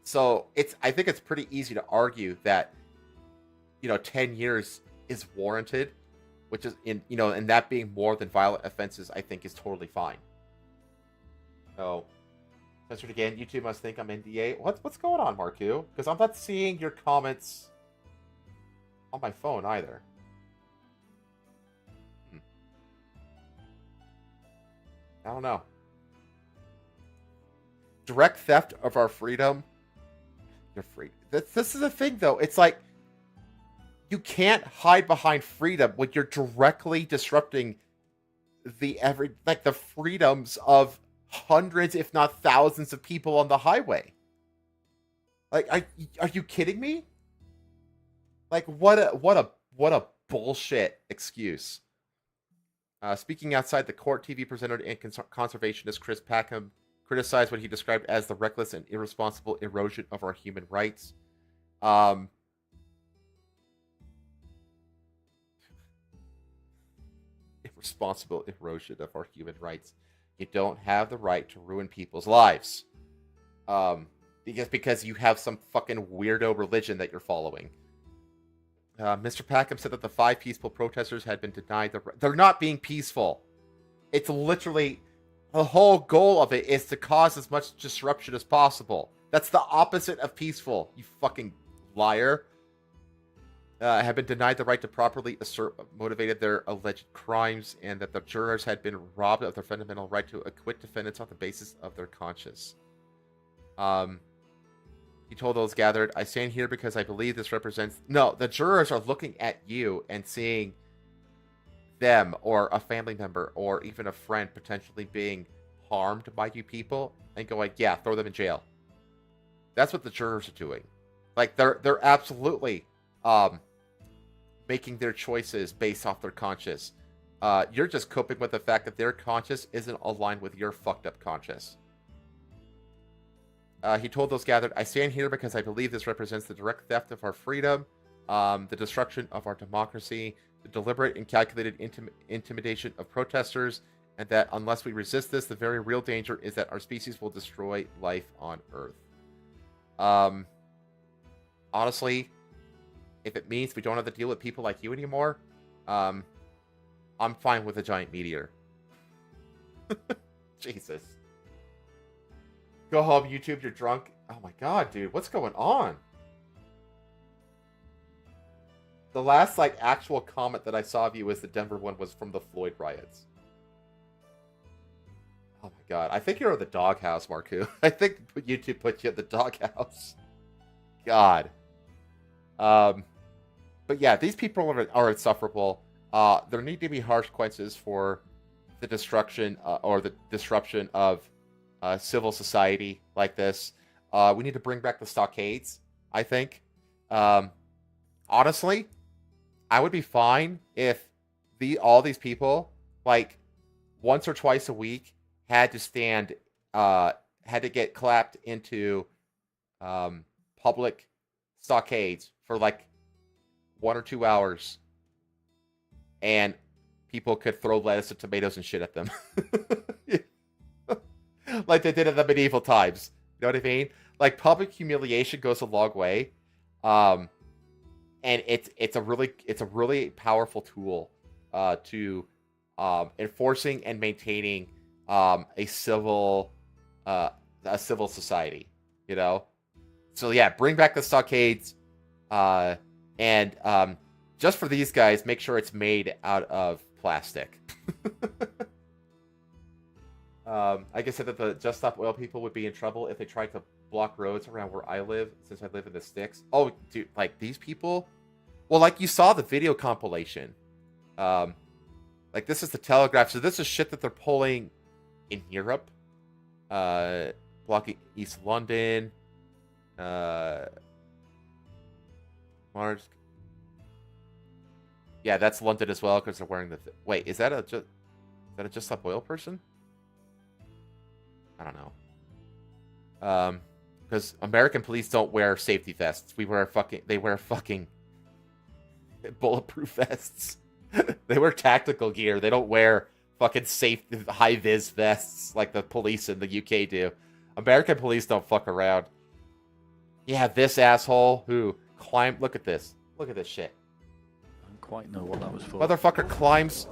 So I think it's pretty easy to argue that 10 years is warranted, which is and that being more than violent offenses, I think is totally fine. So, censored again. YouTube must think I'm NDA. What's going on, Marku? Because I'm not seeing your comments on my phone either. I don't know. Direct theft of our freedom. You're free. This is the thing, though. It's like you can't hide behind freedom when you're directly disrupting the freedoms of hundreds, if not thousands, of people on the highway. Like, are you kidding me? Like, what a bullshit excuse. Speaking outside the court, TV presenter and conservationist Chris Packham criticized what he described as the reckless and irresponsible erosion of our human rights. Irresponsible erosion of our human rights. You don't have the right to ruin people's lives. Because you have some fucking weirdo religion that you're following. Mr. Packham said that the 5 peaceful protesters had been denied they're not being peaceful. It's literally the whole goal of it is to cause as much disruption as possible. That's the opposite of peaceful, you fucking liar. Have been denied the right to properly assert motivated their alleged crimes, and that the jurors had been robbed of their fundamental right to acquit defendants on the basis of their conscience. He told those gathered, I stand here because I believe this represents... No, the jurors are looking at you and seeing them or a family member or even a friend potentially being harmed by you people and going, yeah, throw them in jail. That's what the jurors are doing. Like, they're absolutely making their choices based off their conscience. You're just coping with the fact that their conscience isn't aligned with your fucked up conscience. He told those gathered, I stand here because I believe this represents the direct theft of our freedom, the destruction of our democracy, the deliberate and calculated intimidation of protesters, and that unless we resist this, the very real danger is that our species will destroy life on Earth. Honestly, if it means we don't have to deal with people like you anymore, I'm fine with a giant meteor. Jesus. Go home, YouTube, you're drunk. Oh my god, dude, what's going on? The last, actual comment that I saw of you was the Denver one was from the Floyd riots. Oh my god, I think you're in the doghouse, Marku. I think YouTube put you in the doghouse. God. But yeah, these people are insufferable. There need to be harsh consequences for the destruction or the disruption of civil society like this. We need to bring back the stockades, I think. Honestly, I would be fine if all these people, once or twice a week, had to get clapped into public stockades for 1 or 2 hours, and people could throw lettuce and tomatoes and shit at them. Like they did in the medieval times. You know what I mean? Public humiliation goes a long way. And it's a really powerful tool to enforcing and maintaining a civil a civil society, you know? So yeah, bring back the stockades, and just for these guys, make sure it's made out of plastic. I guess that the Just Stop Oil people would be in trouble if they tried to block roads around where I live, since I live in the sticks. Oh, dude, like these people? Well, like you saw the video compilation. Like this is the Telegraph, so this is shit that they're pulling in Europe. Blocking East London. Mars. Yeah, that's London as well because they're wearing the. Wait, is that a Just Stop Oil person? I don't know. Because American police don't wear safety vests. They wear fucking bulletproof vests. They wear tactical gear. They don't wear fucking safe high vis vests like the police in the UK do. American police don't fuck around. Yeah, this asshole who climbed. Look at this. Look at this shit. I don't quite know what that was for. Motherfucker climbs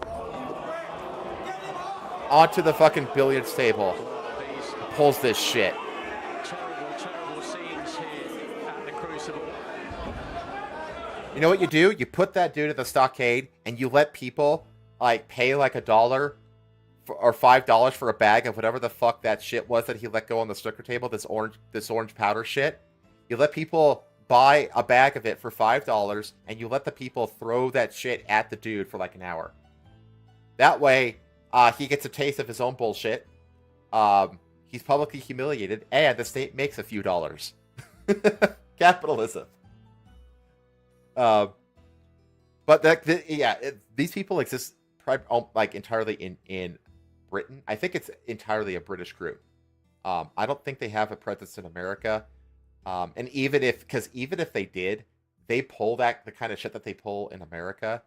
onto the fucking billiards table. Pulls this shit. Terrible scenes here at the Crucible. You know what you do? You put that dude at the stockade and you let people like pay like $1 or $5 for a bag of whatever the fuck that shit was that he let go on the snooker table. This orange powder shit. You let people buy a bag of it for $5 and you let the people throw that shit at the dude for like an hour. That way, he gets a taste of his own bullshit. He's publicly humiliated, and the state makes a few dollars. Capitalism. But these people exist like entirely in Britain. I think it's entirely a British group. I don't think they have a presence in America. And even if they did, they pull the kind of shit that they pull in America.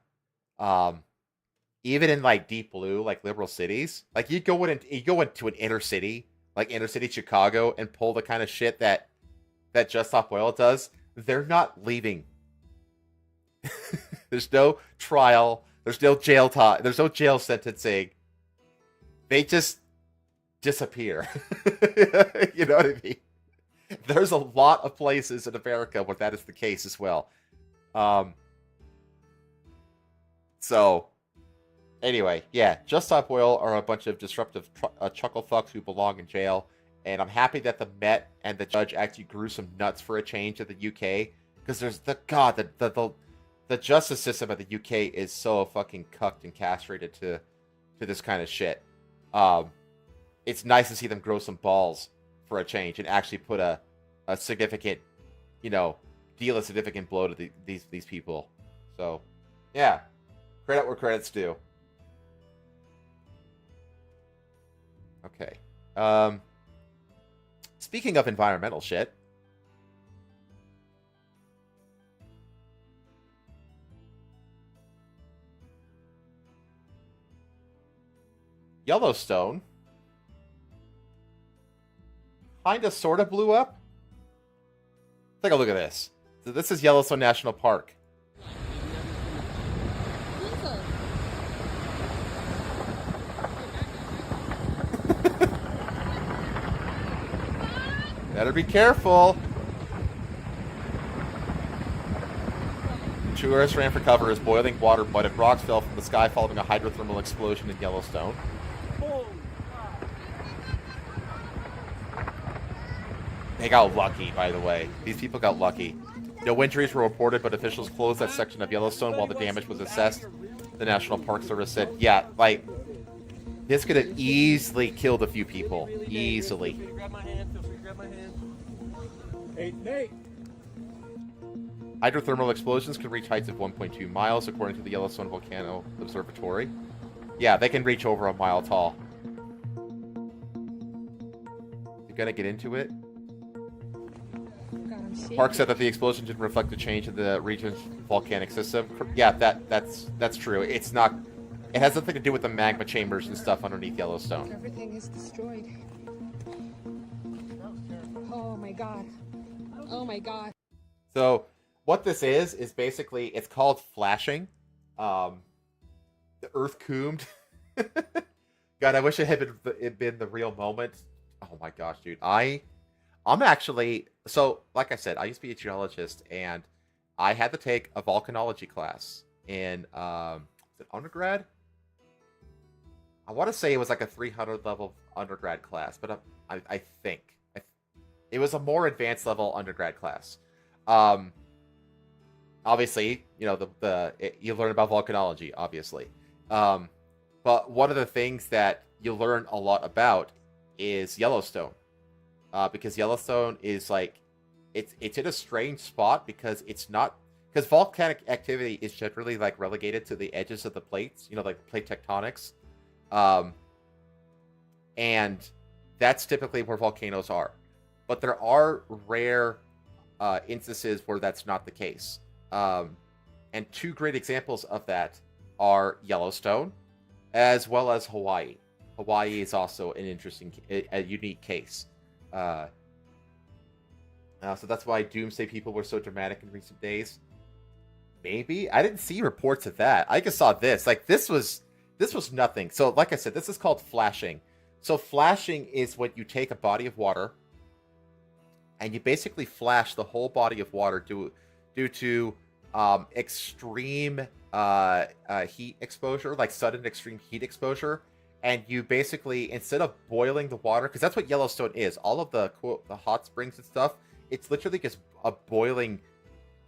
Even in like deep blue, like liberal cities, like you go into an inner city, like inner city Chicago, and pull the kind of shit that Just Stop Oil does. They're not leaving. There's no trial. There's no jail time. There's no jail sentencing. They just disappear. You know what I mean? There's a lot of places in America where that is the case as well. So, anyway, yeah, Just Stop Oil are a bunch of disruptive chuckle fucks who belong in jail. And I'm happy that the Met and the judge actually grew some nuts for a change in the UK. Because there's the justice system of the UK is so fucking cucked and castrated to this kind of shit. It's nice to see them grow some balls for a change and actually put a significant, deal a significant blow to these people. So, yeah, credit where credit's due. Okay. Speaking of environmental shit. Yellowstone kinda sorta blew up. Take a look at this. So this is Yellowstone National Park. Better be careful. Tourists ran for cover as boiling water mud rocks fell from the sky following a hydrothermal explosion in Yellowstone. They got lucky, by the way. These people got lucky. No injuries were reported, but officials closed that section of Yellowstone while the damage was assessed. The National Park Service said, yeah, like, this could have easily killed a few people. Easily. Hydrothermal explosions can reach heights of 1.2 miles, according to the Yellowstone Volcano Observatory. Yeah, they can reach over a mile tall. You gotta get into it. Park said that the explosion didn't reflect a change in the region's volcanic system. Yeah, that's true. It's not. It has nothing to do with the magma chambers and stuff underneath Yellowstone. Everything is destroyed. Oh my god. Oh my god. So what this is basically it's called flashing. The Earth coomed. God, I wish it had been the real moment Oh my gosh, dude. I'm actually, so like I said, I used to be a geologist, and I had to take a volcanology class in is it undergrad? I want to say it was like a 300 level undergrad class, but I think it was a more advanced level undergrad class. Um, Obviously, you know you learn about volcanology, obviously. But one of the things that you learn a lot about is Yellowstone, because Yellowstone is like it's in a strange spot because it's not because volcanic activity is generally like relegated to the edges of the plates, you know, like plate tectonics, um, and that's typically where volcanoes are. But there are rare instances where that's not the case. And two great examples of that are Yellowstone, as well as Hawaii. Hawaii is also an interesting, a unique case. So that's why doomsday people were so dramatic in recent days. Maybe I didn't see reports of that. I just saw this. Like this was nothing. So like I said, this is called flashing. So flashing is when you take a body of water and you basically flash the whole body of water due to extreme heat exposure, like sudden extreme heat exposure. And you basically, instead of boiling the water, because that's what Yellowstone is, all of the hot springs and stuff, it's literally just a boiling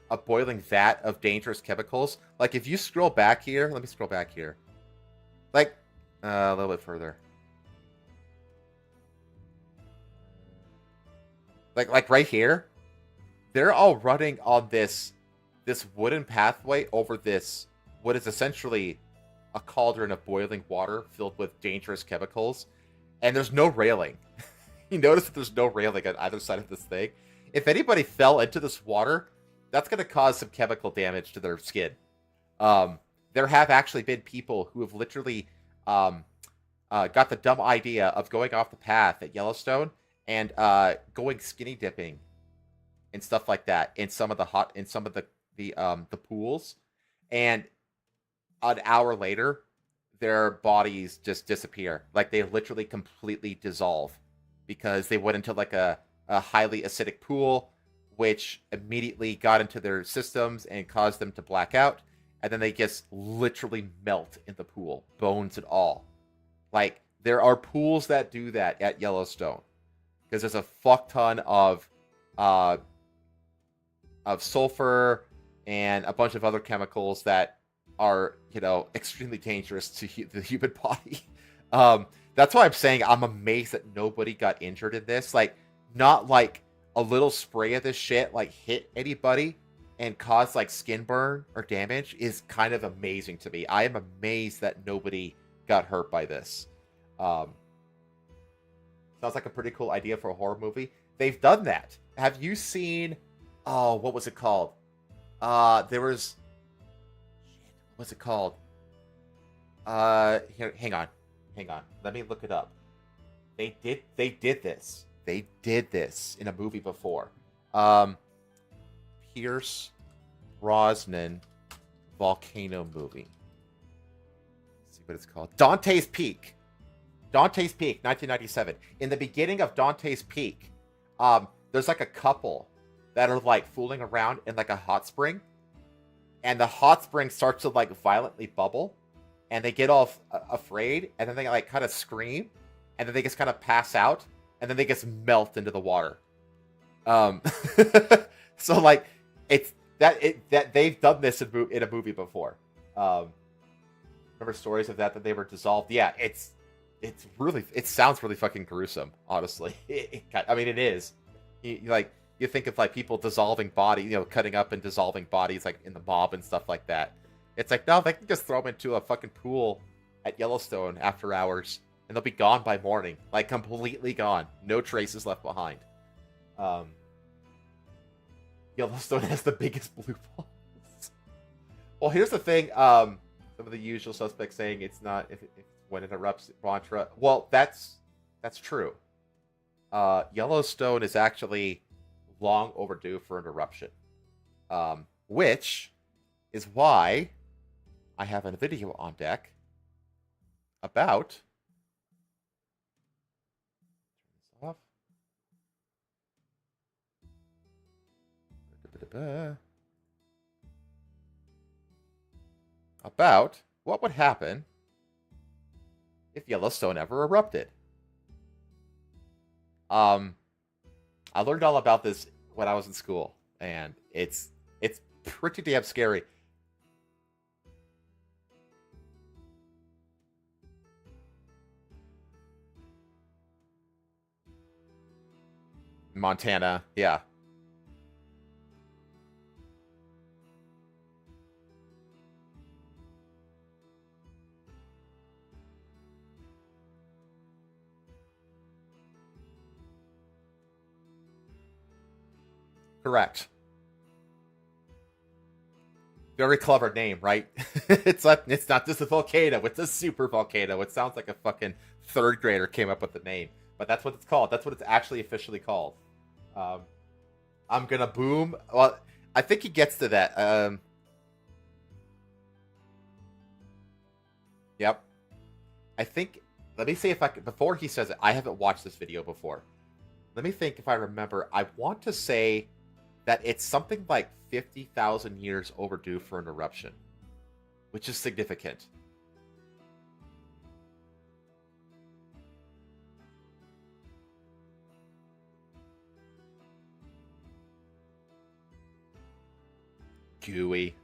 vat of dangerous chemicals. Like if you scroll back here, let me scroll back here, like a little bit further, like right here, they're all running on this wooden pathway over this what is essentially a cauldron of boiling water filled with dangerous chemicals, and there's no railing. You notice that there's no railing on either side of this thing. If anybody fell into this water, that's going to cause some chemical damage to their skin. There have actually been people who have literally got the dumb idea of going off the path at Yellowstone and going skinny dipping and stuff like that in some of the pools, and an hour later, their bodies just disappear. Like they literally completely dissolve because they went into like a highly acidic pool, which immediately got into their systems and caused them to black out. And then they just literally melt in the pool, bones and all. Like there are pools that do that at Yellowstone because there's a fuck ton of sulfur and a bunch of other chemicals that are, you know, extremely dangerous to the human body. That's why I'm saying I'm amazed that nobody got injured in this. Like, not like a little spray of this shit like hit anybody and caused like skin burn or damage is kind of amazing to me. I am amazed that nobody got hurt by this. Sounds like a pretty cool idea for a horror movie. They've done that. Have you seen? Oh, what was it called? There was. What's it called? Here, hang on. Let me look it up. They did this. They did this in a movie before. Pierce Brosnan volcano movie. Let's see what it's called. Dante's Peak. Dante's Peak, 1997. In the beginning of Dante's Peak, there's like a couple that are like fooling around in like a hot spring. And the hot spring starts to like violently bubble, and they get all afraid, and then they like kind of scream, and then they just kind of pass out, and then they just melt into the water. So like it's that they've done this in a movie before. Remember stories of that they were dissolved? Yeah, it sounds really fucking gruesome, honestly. I mean, it is. You think of like people dissolving bodies, you know, cutting up and dissolving bodies like in the mob and stuff like that. It's like, no, they can just throw them into a fucking pool at Yellowstone after hours and they'll be gone by morning. Like completely gone. No traces left behind. Yellowstone has the biggest blue balls. Well, here's the thing. Some of the usual suspects saying it's not if when it erupts mantra. Well, that's true. Yellowstone is actually long overdue for an eruption, which is why I have a video on deck about About what would happen if Yellowstone ever erupted. I learned all about this when I was in school, and it's pretty damn scary. Montana, yeah. Correct. Very clever name, right? It's not just a volcano, it's a super volcano. It sounds like a fucking third grader came up with the name. But that's what it's called. That's what it's actually officially called. I'm gonna boom. Well, I think he gets to that. Yep. I think. Let me see if I can. Before he says it, I haven't watched this video before. Let me think if I remember. I want to say that it's something like 50,000 years overdue for an eruption, which is significant. Gooey.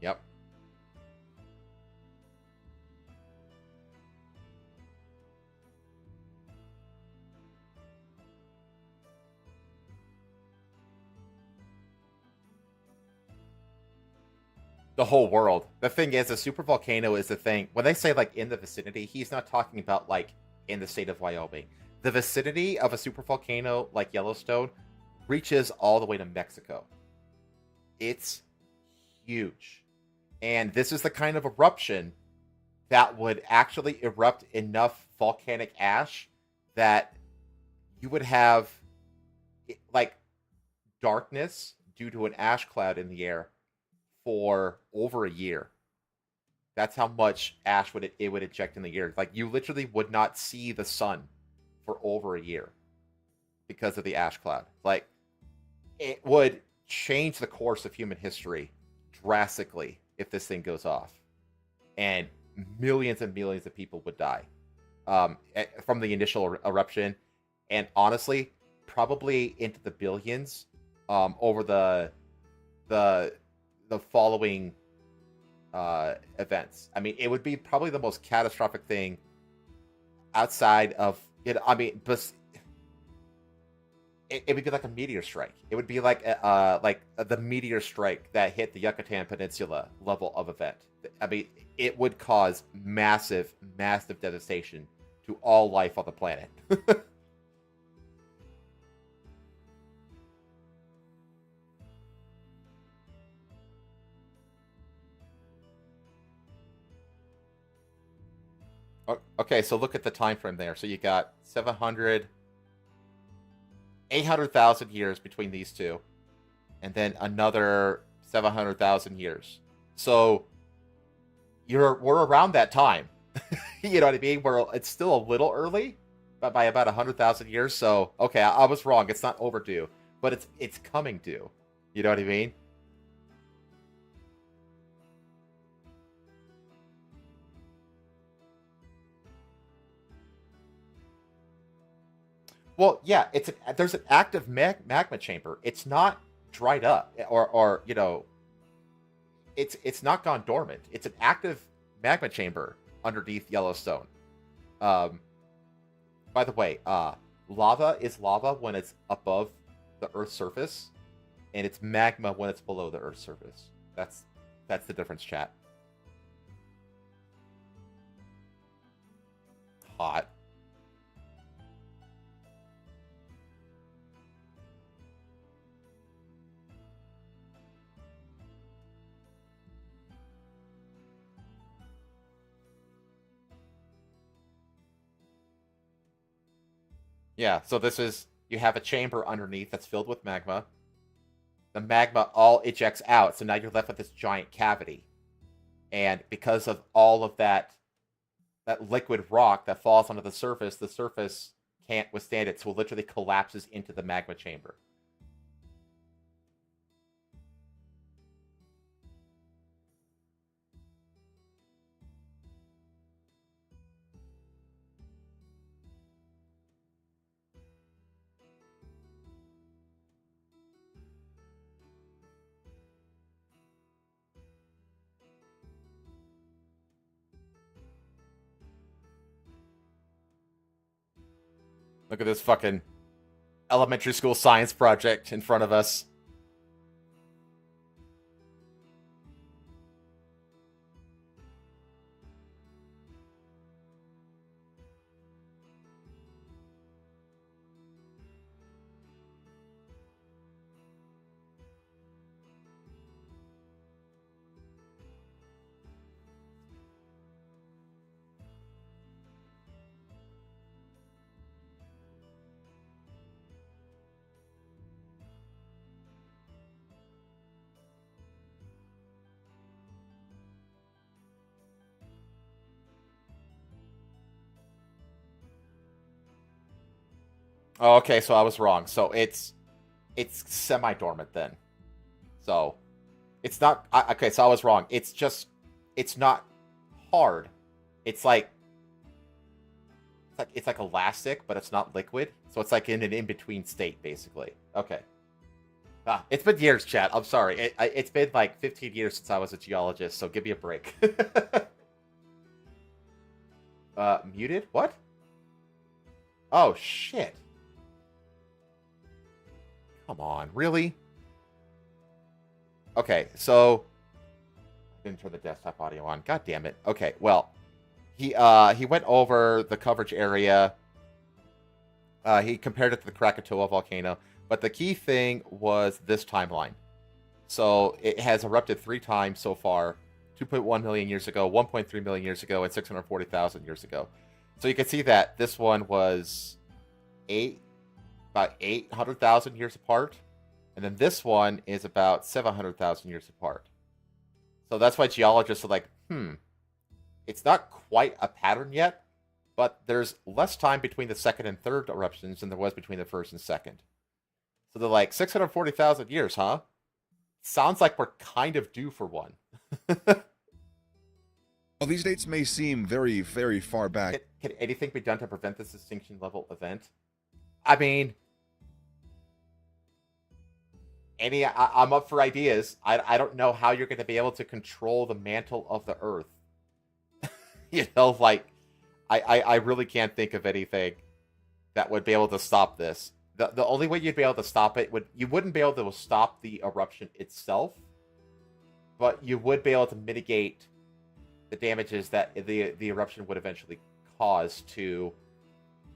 Yep. The whole world. The thing is, a supervolcano is the thing. When they say, like, in the vicinity, he's not talking about, like, in the state of Wyoming. The vicinity of a supervolcano like Yellowstone reaches all the way to Mexico. It's huge. And this is the kind of eruption that would actually erupt enough volcanic ash that you would have, like, darkness due to an ash cloud in the air for over a year. That's how much ash it would eject in the air. Like, you literally would not see the sun for over a year because of the ash cloud. Like, it would change the course of human history drastically if this thing goes off, and millions and millions of people would die from the initial eruption, and honestly, probably into the billions over the following events. I mean, it would be probably the most catastrophic thing outside of it. I mean, but it would be like a meteor strike. It would be like the meteor strike that hit the Yucatan Peninsula level of event. I mean, it would cause massive, massive devastation to all life on the planet. Okay, so look at the time frame there. So you got 800,000 years between these two, and then another 700,000 years. So we're around that time. You know what I mean? It's still a little early, but by about 100,000 years. So okay, I was wrong. It's not overdue, but it's coming due. You know what I mean? Well, yeah, there's an active magma chamber. It's not dried up, or it's not gone dormant. It's an active magma chamber underneath Yellowstone. By the way, lava is lava when it's above the Earth's surface, and it's magma when it's below the Earth's surface. That's the difference, chat. Hot. Yeah, so you have a chamber underneath that's filled with magma, the magma all ejects out, so now you're left with this giant cavity. And because of all of that liquid rock that falls onto the surface can't withstand it, so it literally collapses into the magma chamber. Look at this fucking elementary school science project in front of us. Oh, okay, so I was wrong. So it's semi-dormant then. So it's not okay, so I was wrong. It's not hard. It's like elastic, but it's not liquid. So it's like in an in-between state, basically. Okay. It's been years, chat. I'm sorry. It's been like 15 years since I was a geologist, so give me a break. Muted? What? Oh, shit. Come on, really? Okay, so I didn't turn the desktop audio on. God damn it. Okay, well, he went over the coverage area. He compared it to the Krakatoa volcano, but the key thing was this timeline. So it has erupted 3 times so far: 2.1 million years ago, 1.3 million years ago, and 640,000 years ago. So you can see that this one was about 800,000 years apart, and then this one is about 700,000 years apart. So that's why geologists are like, it's not quite a pattern yet, but there's less time between the second and third eruptions than there was between the first and second. So they're like, 640,000 years, huh? Sounds like we're kind of due for one. Well, these dates may seem very, very far back. Can anything be done to prevent this extinction level event? I mean, I'm up for ideas. I don't know how you're going to be able to control the mantle of the Earth. Like, I really can't think of anything that would be able to stop this. The only way you'd be able to stop it you wouldn't be able to stop the eruption itself, but you would be able to mitigate the damages that the eruption would eventually cause to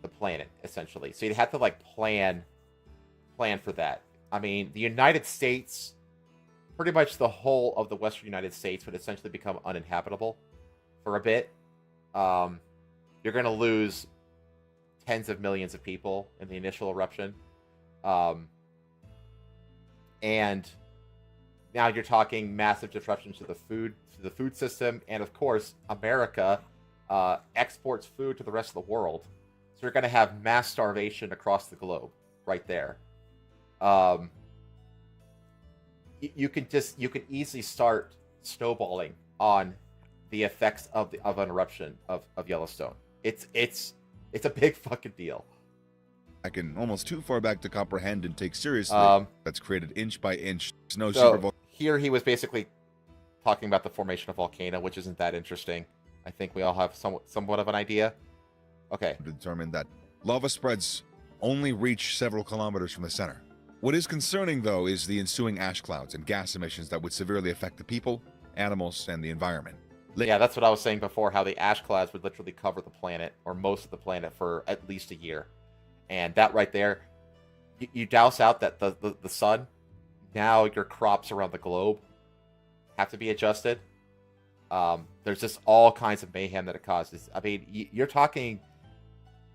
the planet, essentially. So you'd have to like plan for that. I mean, the United States, pretty much the whole of the western United States would essentially become uninhabitable for a bit. You're going to lose tens of millions of people in the initial eruption. And now you're talking massive disruptions to the food system, and of course, America exports food to the rest of the world. So you're going to have mass starvation across the globe right there. You can easily start snowballing on the effects of an eruption of Yellowstone. It's a big fucking deal. I can almost too far back to comprehend and take seriously. That's created inch by inch. Here he was basically talking about the formation of volcano, which isn't that interesting. I think we all have somewhat of an idea. Okay. Determined that lava spreads only reach several kilometers from the center. What is concerning, though, is the ensuing ash clouds and gas emissions that would severely affect the people, animals, and the environment. Yeah, that's what I was saying before, how the ash clouds would literally cover the planet, or most of the planet, for at least a year. And that right there, you douse out that the sun, now your crops around the globe have to be adjusted. There's just all kinds of mayhem that it causes. I mean, you're talking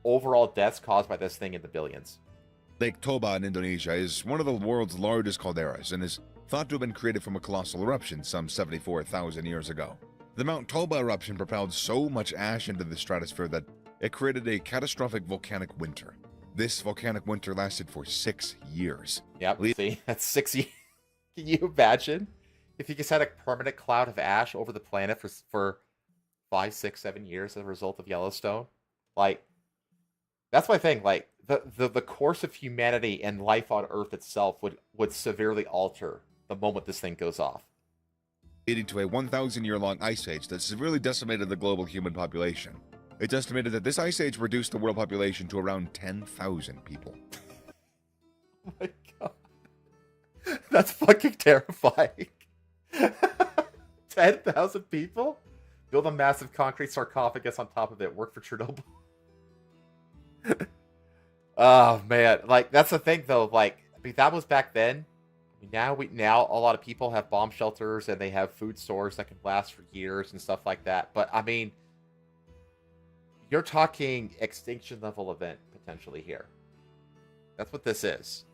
overall deaths caused by this thing in the billions. Lake Toba in Indonesia is one of the world's largest calderas and is thought to have been created from a colossal eruption some 74,000 years ago. The Mount Toba eruption propelled so much ash into the stratosphere that it created a catastrophic volcanic winter. This volcanic winter lasted for 6 years. Yep, see, that's 6 years. Can you imagine if you just had a permanent cloud of ash over the planet for 5, 6, 7 years as a result of Yellowstone? Like, that's my thing. Like, the course of humanity and life on Earth itself would severely alter the moment this thing goes off. Leading to a 1,000-year-long ice age that severely decimated the global human population. It's estimated that this ice age reduced the world population to around 10,000 people. Oh my god. That's fucking terrifying. 10,000 people? Build a massive concrete sarcophagus on top of it. Work for Chernobyl. Oh man, like that's the thing though. Like, I mean, that was back then. Now a lot of people have bomb shelters and they have food stores that can last for years and stuff like that. But I mean, you're talking extinction level event potentially here. That's what this is.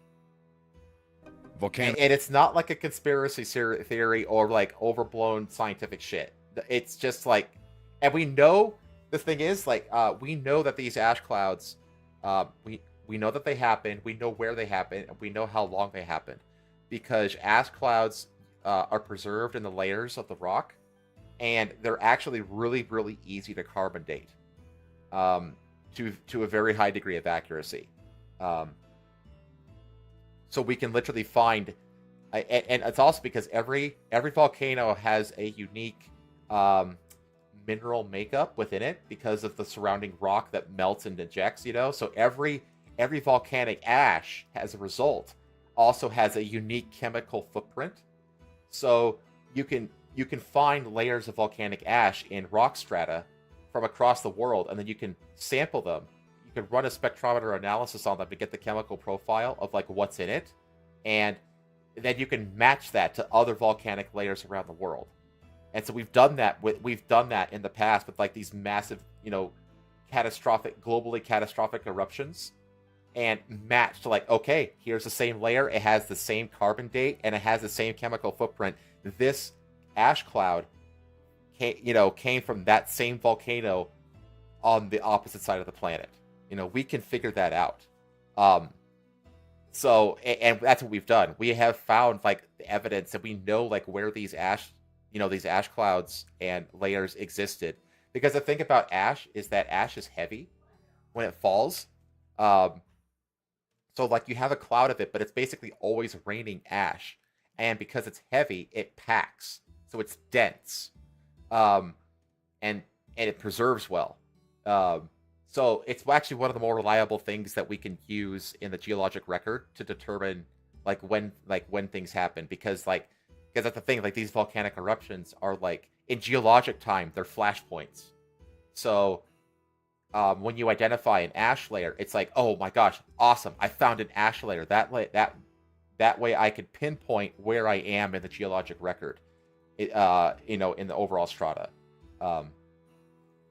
Volcano. And it's not like a conspiracy theory or like overblown scientific shit. It's just like, and we know the thing is like, we know that these ash clouds, we know that they happen. We know where they happen, and we know how long they happen, because ash clouds are preserved in the layers of the rock, and they're actually really, really easy to carbon date, to a very high degree of accuracy. So we can literally find, and it's also because every volcano has a unique mineral makeup within it because of the surrounding rock that melts and ejects, you know. So every volcanic ash, as a result, also has a unique chemical footprint. So you can find layers of volcanic ash in rock strata from across the world, and then you can sample them. You can run a spectrometer analysis on them to get the chemical profile of like what's in it, and then you can match that to other volcanic layers around the world. And so we've done that in the past with like these massive, you know, globally catastrophic eruptions, and matched to like, okay, here's the same layer, it has the same carbon date, and it has the same chemical footprint. This ash cloud came from that same volcano on the opposite side of the planet. You know, we can figure that out. So, and that's what we've done. We have found like the evidence that we know like where these ash clouds and layers existed. Because the thing about ash is that ash is heavy when it falls. So like you have a cloud of it, but it's basically always raining ash. And because it's heavy, it packs. So it's dense. And it preserves well. So it's actually one of the more reliable things that we can use in the geologic record to determine when things happen. Because that's the thing, like these volcanic eruptions are like, in geologic time, they're flashpoints. So when you identify an ash layer, it's like, oh my gosh, awesome, I found an ash layer. That way I could pinpoint where I am in the geologic record, in the overall strata.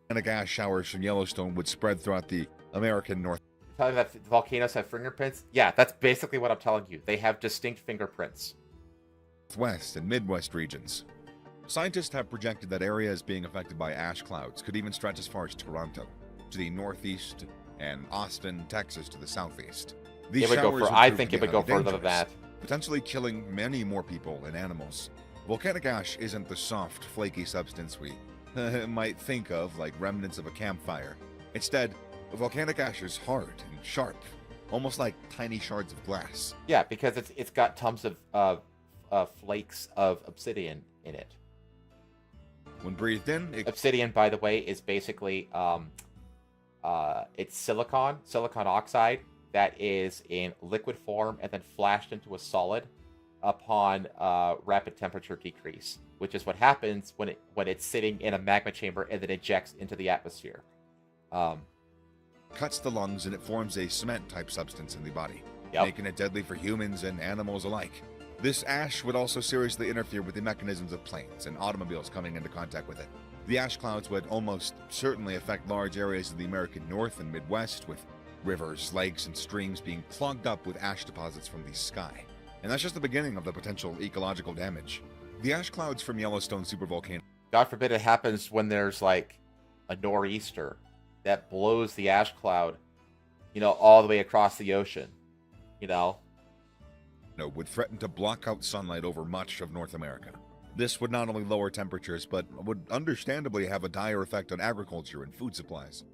Volcanic ash showers from Yellowstone would spread throughout the American North. Telling that volcanoes have fingerprints? Yeah, that's basically what I'm telling you. They have distinct fingerprints. West and Midwest regions. Scientists have projected that areas being affected by ash clouds could even stretch as far as Toronto to the northeast and Austin, Texas to the southeast. These I think it would go further than that. Potentially killing many more people and animals. Volcanic ash isn't the soft, flaky substance we might think of like remnants of a campfire. Instead, volcanic ash is hard and sharp, almost like tiny shards of glass. Yeah, because it's got tons of flakes of obsidian in it. When breathed in, obsidian, by the way, is basically it's silicon oxide that is in liquid form and then flashed into a solid upon rapid temperature decrease, which is what happens when it's sitting in a magma chamber and then ejects into the atmosphere. Cuts the lungs and it forms a cement-type substance in the body, yep, making it deadly for humans and animals alike. This ash would also seriously interfere with the mechanisms of planes and automobiles coming into contact with it. The ash clouds would almost certainly affect large areas of the American North and Midwest, with rivers, lakes, and streams being clogged up with ash deposits from the sky. And that's just the beginning of the potential ecological damage. The ash clouds from Yellowstone supervolcano. God forbid it happens when there's like a nor'easter that blows the ash cloud, all the way across the ocean, would threaten to block out sunlight over much of North America. This would not only lower temperatures, but would understandably have a dire effect on agriculture and food supplies.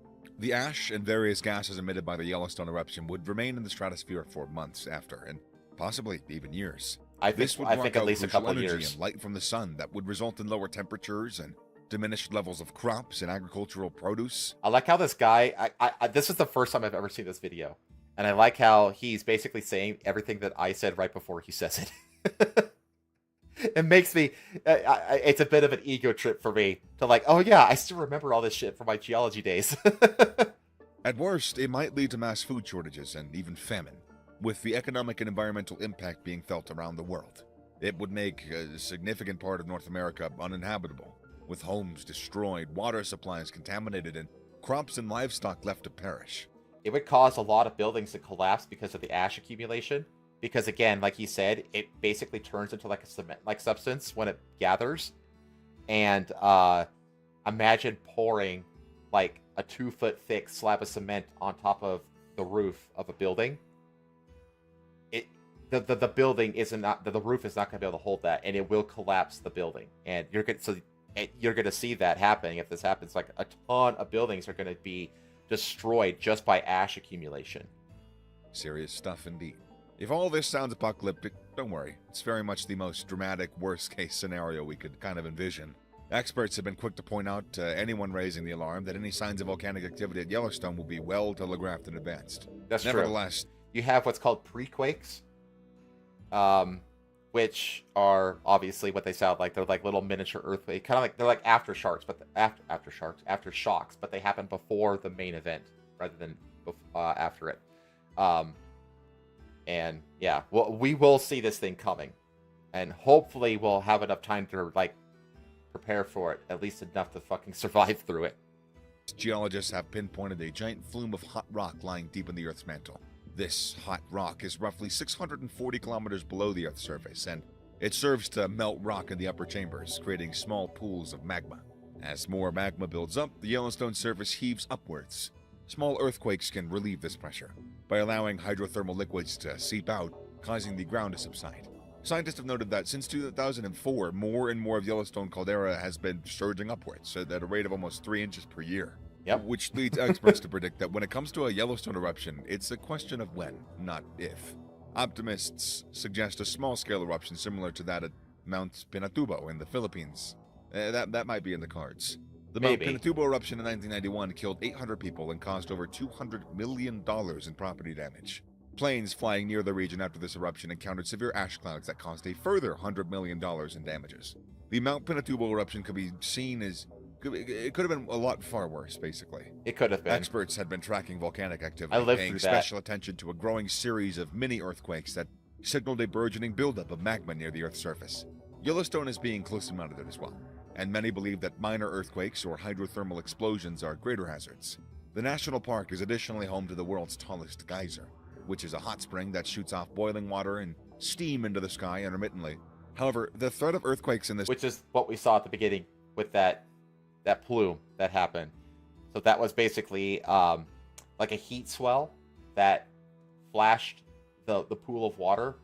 The ash and various gases emitted by the Yellowstone eruption would remain in the stratosphere for months after, and possibly even years. I think at least a couple of energy years. and light from the sun that would result in lower temperatures and diminished levels of crops and agricultural produce. I like how this guy, this is the first time I've ever seen this video. And I like how he's basically saying everything that I said right before he says it. It makes me, it's a bit of an ego trip for me to like, oh yeah, I still remember all this shit from my geology days. At worst, it might lead to mass food shortages and even famine, with the economic and environmental impact being felt around the world. It would make a significant part of North America uninhabitable, with homes destroyed, water supplies contaminated, and crops and livestock left to perish. It would cause a lot of buildings to collapse because of the ash accumulation. Because again, like he said, it basically turns into like a cement-like substance when it gathers. And imagine pouring like a 2-foot thick slab of cement on top of the roof of a building. The building the roof is not going to be able to hold that, and it will collapse the building. And you're going to see that happening if this happens. Like a ton of buildings are going to be destroyed just by ash accumulation. Serious stuff indeed. If all this sounds apocalyptic, don't worry. It's very much the most dramatic, worst-case scenario we could kind of envision. Experts have been quick to point out to anyone raising the alarm that any signs of volcanic activity at Yellowstone will be well telegraphed in advance. That's Nevertheless, true. You have what's called pre-quakes, which are obviously what they sound like. They're like little miniature earthquakes, kind of like they're like aftershocks, but they happen before the main event rather than after it. And yeah, we will see this thing coming, and hopefully we'll have enough time to like prepare for it, at least enough to fucking survive through it. Geologists have pinpointed a giant flume of hot rock lying deep in the Earth's mantle. This hot rock is roughly 640 kilometers below the Earth's surface, and it serves to melt rock in the upper chambers, creating small pools of magma. As more magma builds up, the Yellowstone surface heaves upwards. Small earthquakes can relieve this pressure by allowing hydrothermal liquids to seep out, causing the ground to subside. Scientists have noted that since 2004, more and more of Yellowstone caldera has been surging upwards at a rate of almost 3 inches per year. Yep. Which leads experts to predict that when it comes to a Yellowstone eruption, it's a question of when, not if. Optimists suggest a small-scale eruption similar to that at Mount Pinatubo in the Philippines. That might be in the cards. The Mount Pinatubo eruption in 1991 killed 800 people and caused over $200 million in property damage. Planes flying near the region after this eruption encountered severe ash clouds that caused a further $100 million in damages. The Mount Pinatubo eruption could be seen as... It could have been a lot far worse, basically. It could have been. Experts had been tracking volcanic activity, paying special attention to a growing series of mini-earthquakes that signaled a burgeoning buildup of magma near the Earth's surface. Yellowstone is being closely monitored as well, and many believe that minor earthquakes or hydrothermal explosions are greater hazards. The national park is additionally home to the world's tallest geyser, which is a hot spring that shoots off boiling water and steam into the sky intermittently. However, the threat of earthquakes in this... Which is what we saw at the beginning with that plume that happened. So that was basically like a heat swell that flashed the pool of water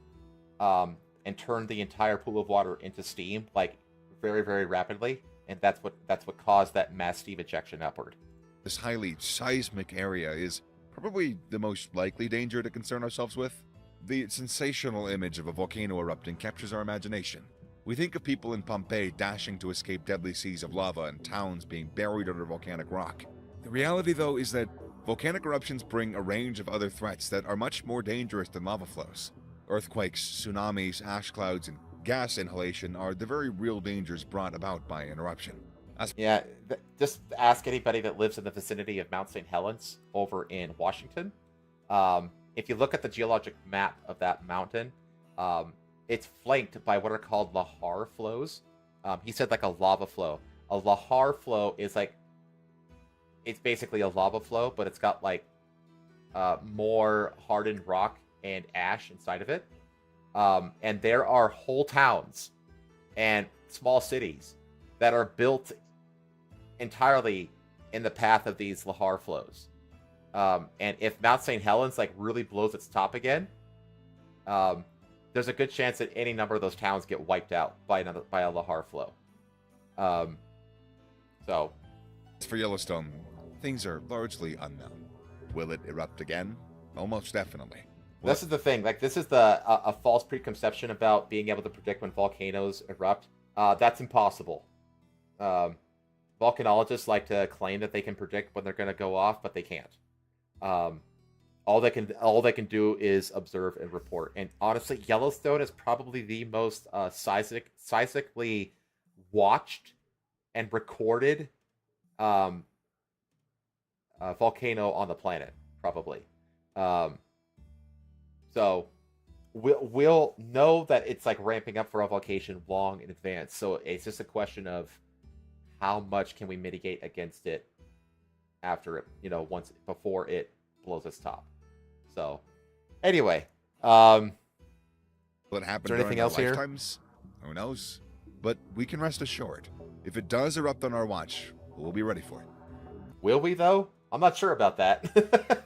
and turned the entire pool of water into steam, like very, very rapidly. And that's what caused that mass steam ejection upward. This highly seismic area is probably the most likely danger to concern ourselves with. The sensational image of a volcano erupting captures our imagination. We think of people in Pompeii dashing to escape deadly seas of lava and towns being buried under volcanic rock. The reality, though, is that volcanic eruptions bring a range of other threats that are much more dangerous than lava flows. Earthquakes, tsunamis, ash clouds, and gas inhalation are the very real dangers brought about by an eruption. Just ask anybody that lives in the vicinity of Mount St. Helens over in Washington. If you look at the geologic map of that mountain, it's flanked by what are called lahar flows. He said like a lava flow. A lahar flow is like, it's basically a lava flow, but it's got like more hardened rock and ash inside of it. And there are whole towns and small cities that are built entirely in the path of these lahar flows. And if Mount St. Helens like really blows its top again, there's a good chance that any number of those towns get wiped out by a lahar flow. So, As for Yellowstone, things are largely unknown. Will it erupt again? Almost definitely. this is the thing. Like, this is a false preconception about being able to predict when volcanoes erupt. That's impossible. Volcanologists like to claim that they can predict when they're going to go off, but they can't. All they can do is observe and report. And honestly, Yellowstone is probably the most seismically watched and recorded volcano on the planet, probably. So we'll know that it's like ramping up for a volcano long in advance. So it's just a question of how much can we mitigate against it after it, before it blows its top. So anyway, will it happen is there anything during our else here? lifetimes? Who knows? But we can rest assured, if it does erupt on our watch, we'll be ready for it. Will we, though? I'm not sure about that.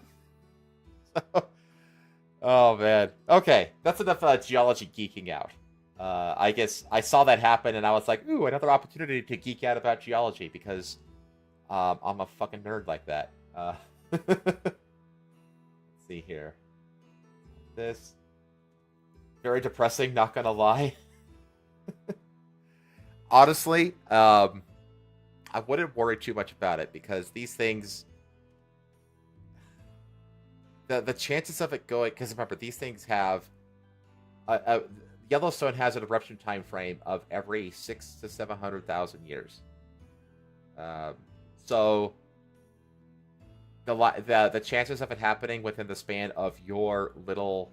Oh, man. Okay, that's enough geology geeking out. I guess I saw that happen, and I was like, ooh, another opportunity to geek out about geology, because I'm a fucking nerd like that. Let's see here. This. Very depressing, not gonna lie. Honestly, I wouldn't worry too much about it, because these things, the chances of it going, because remember, these things have Yellowstone has an eruption time frame of every 600,000 to 700,000 years. So the chances of it happening within the span of your little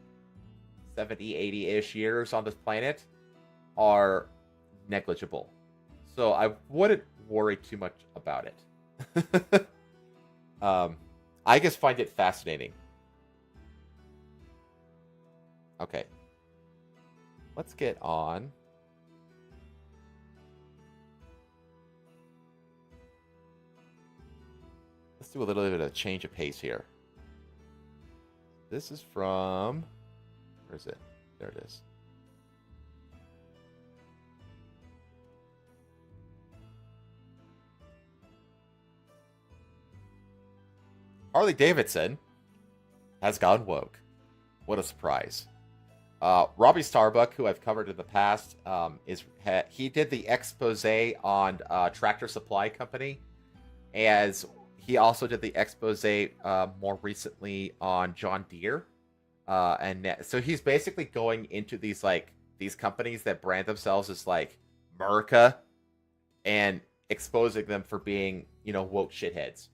70, 80-ish years on this planet are negligible. So I wouldn't worry too much about it. I just find it fascinating. Okay. Let's get on. Let's do a little bit of a change of pace here. This is from... Where is it? There it is. Harley Davidson has gone woke. What a surprise. Robbie Starbuck, who I've covered in the past, he did the expose on Tractor Supply Company, as he also did the expose more recently on John Deere, and so he's basically going into these companies that brand themselves as like America, and exposing them for being woke shitheads.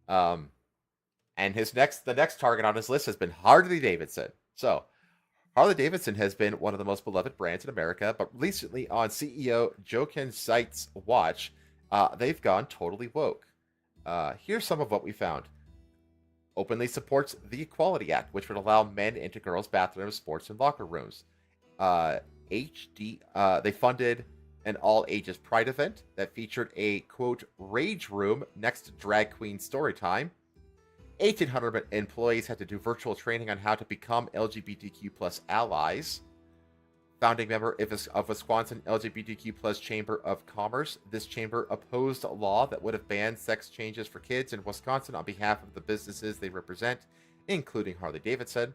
And the next target on his list has been Harley Davidson. So Harley Davidson has been one of the most beloved brands in America, but recently on CEO Jochen Zeitz watch, they've gone totally woke. Here's some of what we found. Openly supports the Equality Act, which would allow men into girls' bathrooms, sports, and locker rooms. They funded an all-ages Pride event that featured a, quote, rage room next to drag queen story time. 1,800 employees had to do virtual training on how to become LGBTQ plus allies. Founding member of Wisconsin LGBTQ plus Chamber of Commerce, this chamber opposed a law that would have banned sex changes for kids in Wisconsin on behalf of the businesses they represent, including Harley Davidson.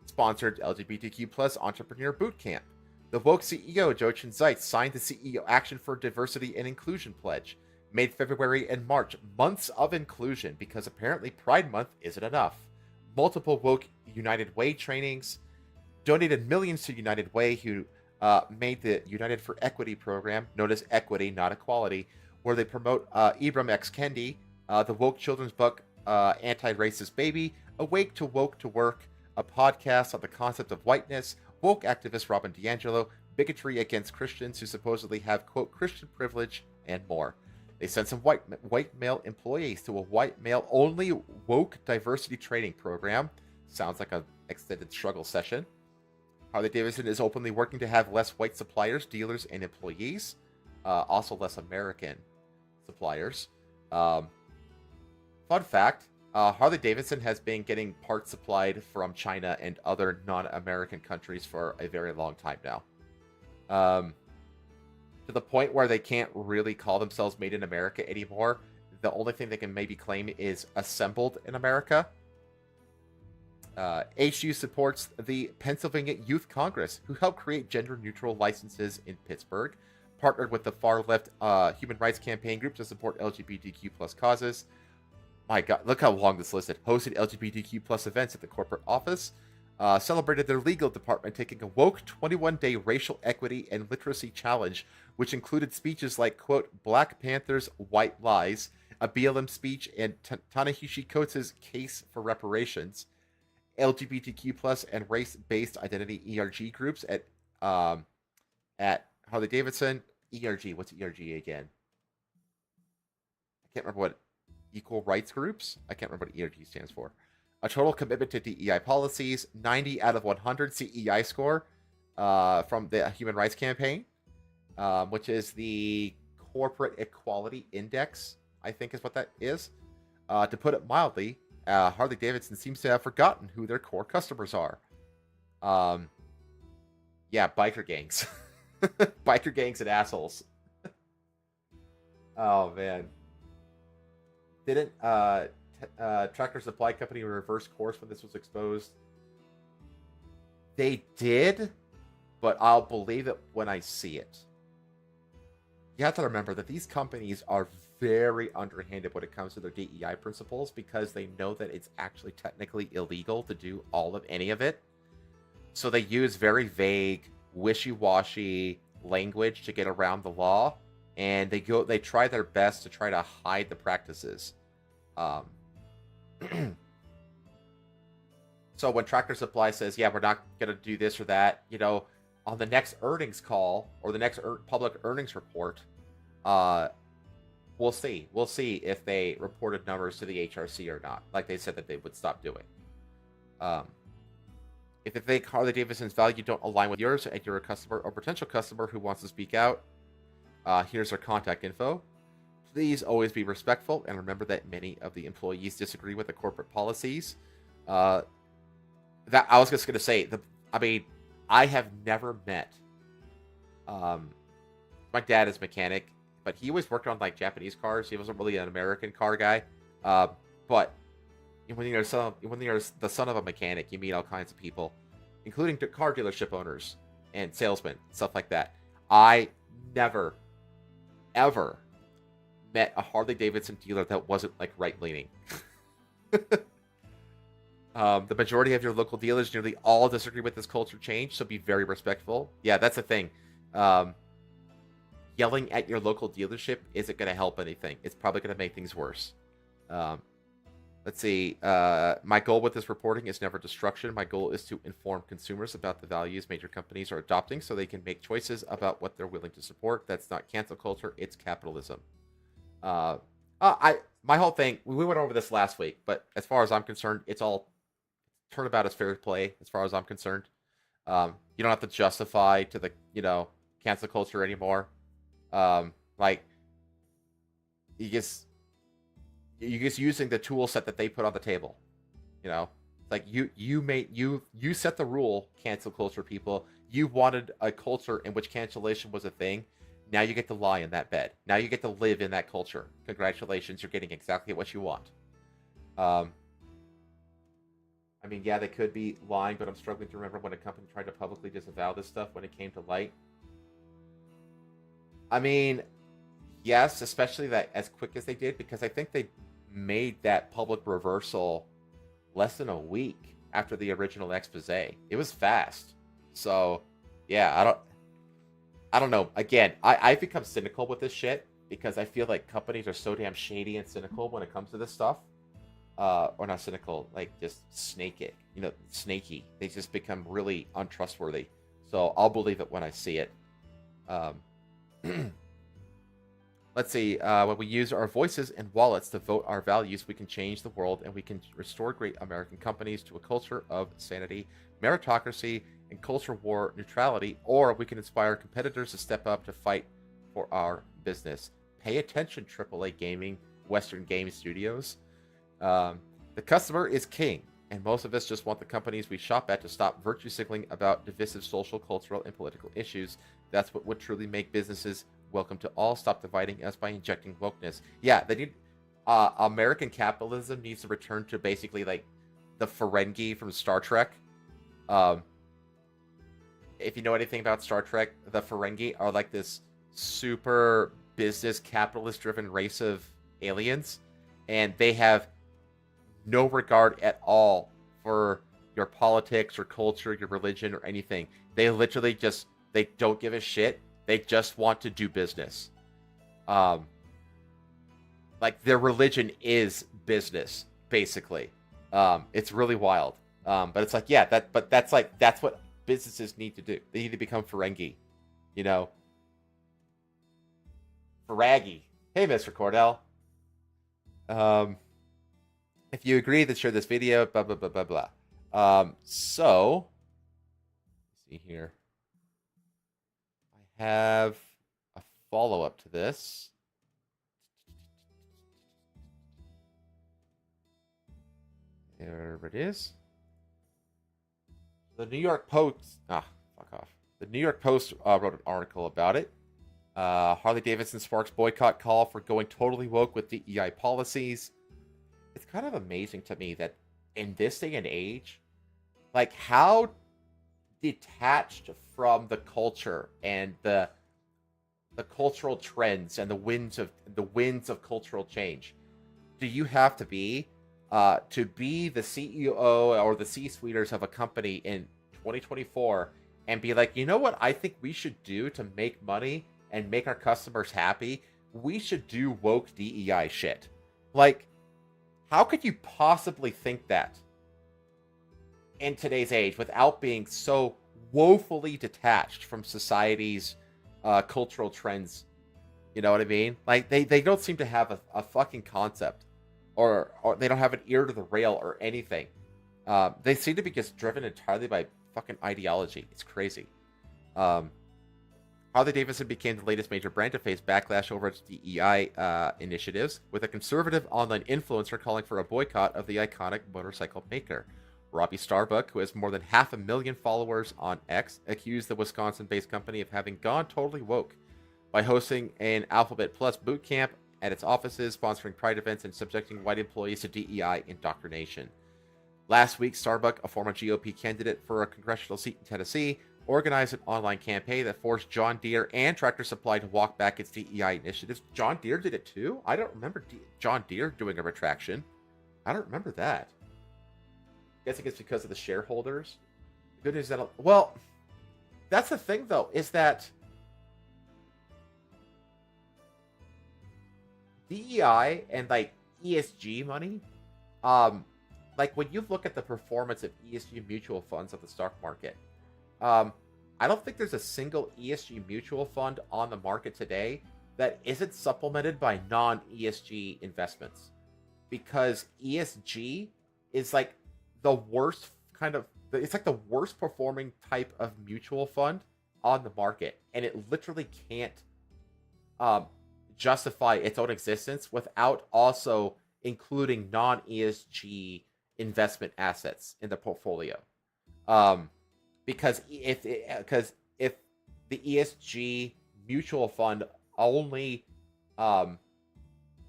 Sponsored LGBTQ plus Entrepreneur Bootcamp. The woke CEO, Jochen Zeitz, signed the CEO Action for Diversity and Inclusion Pledge. Made February and March months of inclusion, because apparently Pride Month isn't enough. Multiple woke United Way trainings. Donated millions to United Way, who made the United for Equity program, known as Equity, not Equality, where they promote Ibram X. Kendi, the woke children's book, Anti-Racist Baby, Awake to Woke to Work, a podcast on the concept of whiteness, woke activist Robin DiAngelo, bigotry against Christians who supposedly have, quote, Christian privilege, and more. They sent some white male employees to a white male only woke diversity training program. Sounds like an extended struggle session. Harley Davidson is openly working to have less white suppliers, dealers, and employees. Also less American suppliers. Fun fact, Harley Davidson has been getting parts supplied from China and other non-American countries for a very long time now. To the point where they can't really call themselves made in America anymore. The only thing they can maybe claim is assembled in America. HU supports the Pennsylvania Youth Congress, who helped create gender-neutral licenses in Pittsburgh, partnered with the far-left human rights campaign group to support LGBTQ plus causes. My God, look how long this listed. Hosted LGBTQ plus events at the corporate office. Celebrated their legal department taking a woke 21-day racial equity and literacy challenge, which included speeches like, quote, Black Panther's White Lies, a BLM speech, and Ta-Nehisi Coates' case for reparations. LGBTQ plus and race-based identity ERG groups at Harley Davidson. ERG, what's ERG again? I can't remember what. Equal rights groups? I can't remember what ERG stands for. A total commitment to DEI policies, 90 out of 100 CEI score from the Human Rights Campaign, which is the Corporate Equality Index, I think is what that is. To put it mildly, Harley Davidson seems to have forgotten who their core customers are. Yeah, biker gangs. Biker gangs and assholes. Oh, man. Didn't Tractor Supply Company reverse course when this was exposed? They did, but I'll believe it when I see it. You have to remember that these companies are very underhanded when it comes to their DEI principles because they know that it's actually technically illegal to do all of any of it. So they use very vague, wishy-washy language to get around the law, and they try their best to try to hide the practices. So when Tractor Supply says, yeah, we're not going to do this or that, you know, on the next earnings call or the next public earnings report, we'll see. We'll see if they reported numbers to the HRC or not, like they said that they would stop doing. If they think Harley Davidson's value don't align with yours and you're a customer or potential customer who wants to speak out, here's our contact info. Please always be respectful and remember that many of the employees disagree with the corporate policies. That I was just going to say, I have never met. My dad is a mechanic, but he always worked on like Japanese cars. He wasn't really an American car guy. But when you're the son of a mechanic, you meet all kinds of people, including car dealership owners and salesmen, stuff like that. I never, ever met a Harley Davidson dealer that wasn't like right-leaning. The majority of your local dealers nearly all disagree with this culture change, so be very respectful. Yeah, that's the thing. Yelling at your local dealership isn't going to help anything. It's probably going to make things worse. Let's see. My goal with this reporting is never destruction. My goal is to inform consumers about the values major companies are adopting so they can make choices about what they're willing to support. That's not cancel culture. It's capitalism. My whole thing, we went over this last week, but as far as I'm concerned, it's all turnabout is fair play as far as I'm concerned. You don't have to justify to the, cancel culture anymore. Like you just using the tool set that they put on the table. Like you set the rule, cancel culture people. You wanted a culture in which cancellation was a thing. Now you get to lie in that bed. Now you get to live in that culture. Congratulations, you're getting exactly what you want. Yeah, they could be lying, but I'm struggling to remember when a company tried to publicly disavow this stuff when it came to light. Yes, especially that as quick as they did, because I think they made that public reversal less than a week after the original expose. It was fast. So, yeah, I don't know. Again, I've become cynical with this shit because I feel like companies are so damn shady and cynical when it comes to this stuff. Or not cynical, like just snaky. They just become really untrustworthy. So I'll believe it when I see it. let's see. When we use our voices and wallets to vote our values, we can change the world, and we can restore great American companies to a culture of sanity, meritocracy, and culture war neutrality, or we can inspire competitors to step up to fight for our business. Pay attention, AAA Gaming, Western Game Studios. The customer is king, and most of us just want the companies we shop at to stop virtue signaling about divisive social, cultural, and political issues. That's what would truly make businesses welcome to all. Stop dividing us by injecting wokeness. Yeah, they need American capitalism needs to return to basically like the Ferengi from Star Trek. If you know anything about Star Trek, the Ferengi are like this super business capitalist driven race of aliens, and they have no regard at all for your politics or culture, your religion, or anything. They literally just, they don't give a shit. They just want to do business. Like their religion is business, basically. It's really wild. But it's like, yeah, that's what businesses need to do. They need to become Ferengi, you know. Ferraggy. Hey, Mr. Cordell. If you agree, then share this video, blah, blah, blah, blah, blah. So, let's see here. I have a follow-up to this. There it is. The New York Post... fuck off. The New York Post wrote an article about it. Harley Davidson sparks boycott call for going totally woke with DEI policies. It's kind of amazing to me that in this day and age, like how detached from the culture and the cultural trends and the winds of cultural change do you have to be the CEO or the C-suiters of a company in 2024 and be like, you know what I think we should do to make money and make our customers happy? We should do woke DEI shit. Like, how could you possibly think that in today's age without being so woefully detached from society's cultural trends? You know what I mean? Like, they don't seem to have a fucking concept. Or they don't have an ear to the rail or anything. They seem to be just driven entirely by fucking ideology. It's crazy. Harley Davidson became the latest major brand to face backlash over its DEI initiatives, with a conservative online influencer calling for a boycott of the iconic motorcycle maker. Robbie Starbuck, who has more than 500,000 followers on X, accused the Wisconsin-based company of having gone totally woke by hosting an Alphabet Plus boot camp at its offices, sponsoring pride events, and subjecting white employees to DEI indoctrination. Last week, Starbuck, a former GOP candidate for a congressional seat in Tennessee, organized an online campaign that forced John Deere and Tractor Supply to walk back its DEI initiatives. John Deere did it too? I don't remember John Deere doing a retraction. I don't remember that. I guess it's because of the shareholders. Good news that... Well, that's the thing, though, is that DEI and, like, ESG money, like, when you look at the performance of ESG mutual funds of the stock market, I don't think there's a single ESG mutual fund on the market today that isn't supplemented by non-ESG investments. Because ESG is like the worst it's like the worst performing type of mutual fund on the market. And it literally can't justify its own existence without also including non-ESG investment assets in the portfolio. Because if the ESG mutual fund only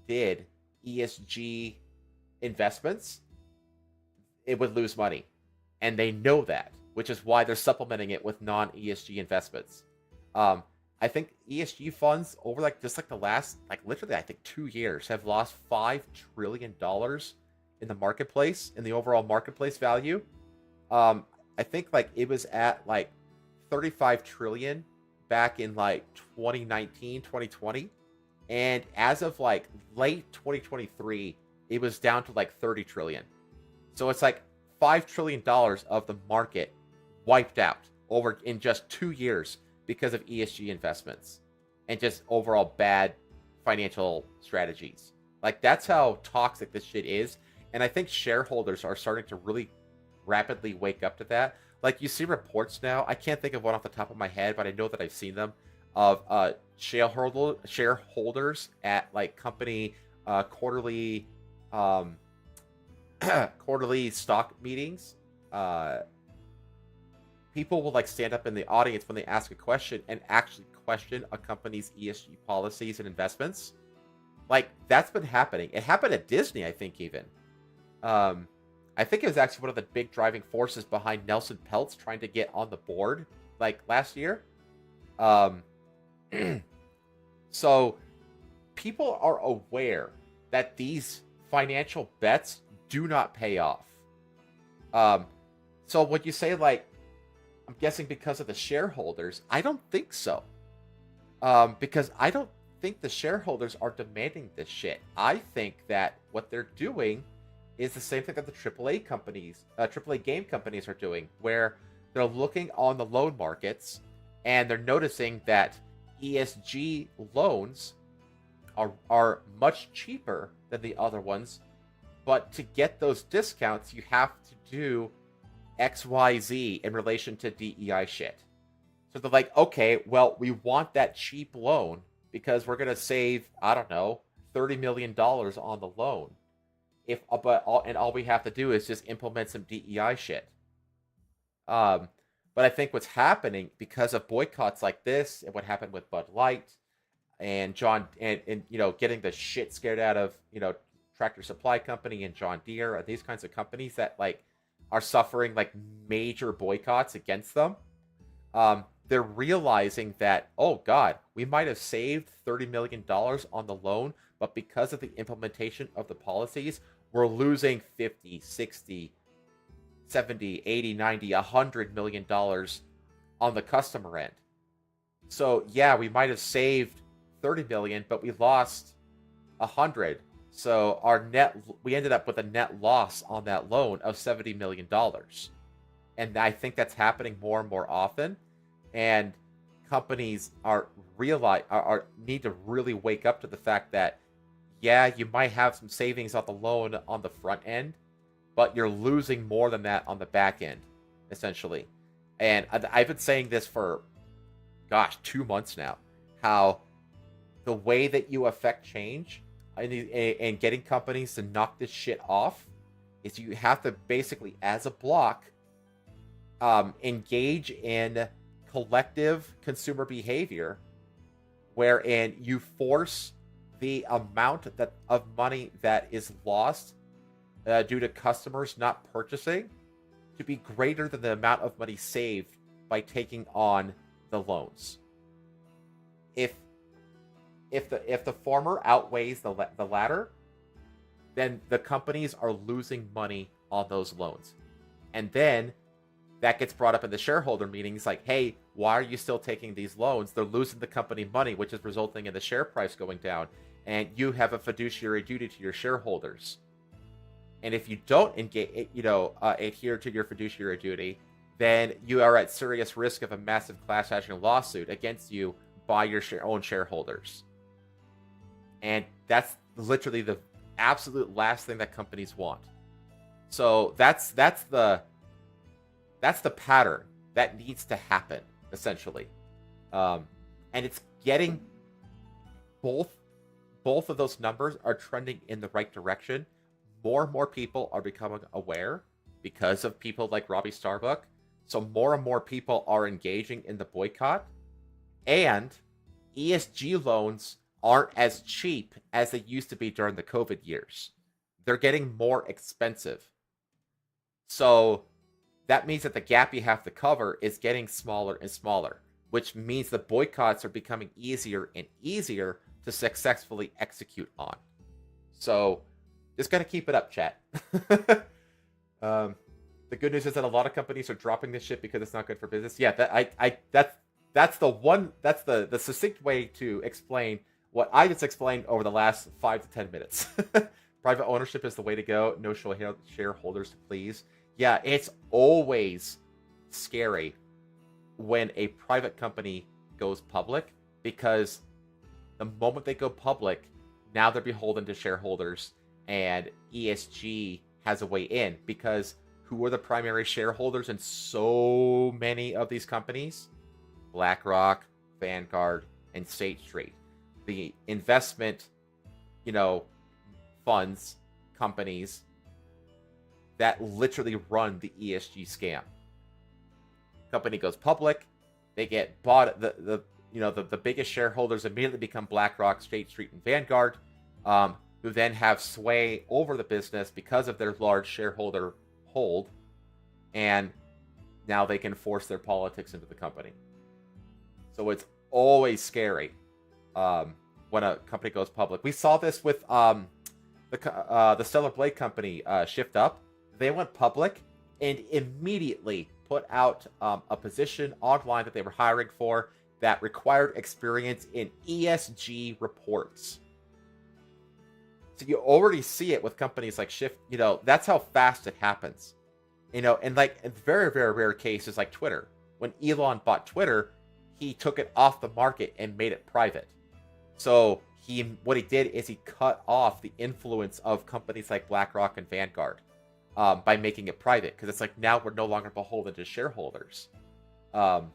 did ESG investments, it would lose money. And they know that, which is why they're supplementing it with non-ESG investments. I think ESG funds over the last, literally, I think 2 years have lost $5 trillion in the marketplace, in the overall marketplace value. I think it was at 35 trillion back in 2019, 2020. And as of late 2023, it was down to 30 trillion. So it's $5 trillion of the market wiped out in just 2 years because of ESG investments and just overall bad financial strategies. Like, that's how toxic this shit is. And I think shareholders are starting to really rapidly wake up to that. Like, you see reports now, I can't think of one off the top of my head, but I know that I've seen them, of shareholders at, like, company quarterly quarterly stock meetings. People will, like, stand up in the audience when they ask a question and actually question a company's ESG policies and investments. Like, that's been happening. It happened at Disney, I think, even. I think it was actually one of the big driving forces behind Nelson Peltz trying to get on the board, like, last year. So people are aware that these financial bets do not pay off. So when you say, like, I'm guessing because of the shareholders, I don't think so. Because I don't think the shareholders are demanding this shit. I think that what they're doing is the same thing that the AAA companies, AAA game companies are doing, where they're looking on the loan markets and they're noticing that ESG loans are much cheaper than the other ones, but to get those discounts, you have to do XYZ in relation to DEI shit. So they're like, okay, well, we want that cheap loan because we're going to save, I don't know, $30 million on the loan. All we have to do is just implement some DEI shit. But I think what's happening because of boycotts like this and what happened with Bud Light and getting the shit scared out of, Tractor Supply Company and John Deere and these kinds of companies that, like, are suffering, like, major boycotts against them. They're realizing that, oh God, we might have saved $30 million on the loan, but because of the implementation of the policies, we're losing 50, 60, 70, 80, 90, $100 million on the customer end. So yeah, we might have saved 30 million, but we lost 100. So we ended up with a net loss on that loan of $70 million. And I think that's happening more and more often. And companies need to really wake up to the fact that, yeah, you might have some savings on the loan on the front end, but you're losing more than that on the back end, essentially. And I've been saying this for, 2 months now, how the way that you affect change and getting companies to knock this shit off is you have to basically, as a block, engage in collective consumer behavior wherein you force the amount of money that is lost due to customers not purchasing to be greater than the amount of money saved by taking on the loans. If the former outweighs the latter, then the companies are losing money on those loans. And then that gets brought up in the shareholder meetings, like, hey, why are you still taking these loans? They're losing the company money, which is resulting in the share price going down. And you have a fiduciary duty to your shareholders. And if you don't adhere to your fiduciary duty, then you are at serious risk of a massive class action lawsuit against you by your own shareholders. And that's literally the absolute last thing that companies want. So that's the pattern that needs to happen, essentially. And it's getting both of those numbers are trending in the right direction. More and more people are becoming aware because of people like Robbie Starbuck. So more and more people are engaging in the boycott. And ESG loans aren't as cheap as they used to be during the COVID years. They're getting more expensive. So that means that the gap you have to cover is getting smaller and smaller, which means the boycotts are becoming easier and easier to successfully execute on. So just gotta keep it up, chat. The good news is that a lot of companies are dropping this shit because it's not good for business. Yeah, that's the succinct way to explain what I just explained over the last 5 to 10 minutes. Private ownership is the way to go. No shareholders to please. Yeah, it's always scary when a private company goes public because The moment they go public, now they're beholden to shareholders, and ESG has a way in, because who are the primary shareholders in so many of these companies? BlackRock, Vanguard, and State Street. The investment, funds, companies that literally run the ESG scam. Company goes public, they get bought. The biggest shareholders immediately become BlackRock, State Street, and Vanguard, who then have sway over the business because of their large shareholder hold, and now they can force their politics into the company. So it's always scary when a company goes public. We saw this with the Stellar Blade company, Shift Up. They went public and immediately put out a position online that they were hiring for that required experience in ESG reports. So you already see it with companies like Shift. That's how fast it happens. And like in very, very rare cases like Twitter. When Elon bought Twitter, he took it off the market and made it private. So what he did is he cut off the influence of companies like BlackRock and Vanguard by making it private, because it's like now we're no longer beholden to shareholders. And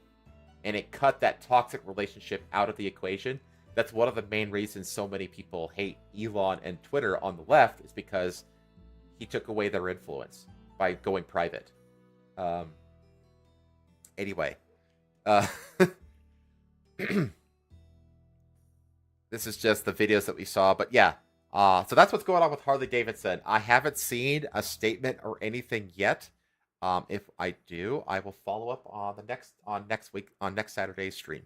it cut that toxic relationship out of the equation. That's one of the main reasons so many people hate Elon and Twitter on the left, is because he took away their influence by going private. Anyway. This is just the videos that we saw, but yeah. So that's what's going on with Harley Davidson. I haven't seen a statement or anything yet. If I do, I will follow up on next Saturday's stream.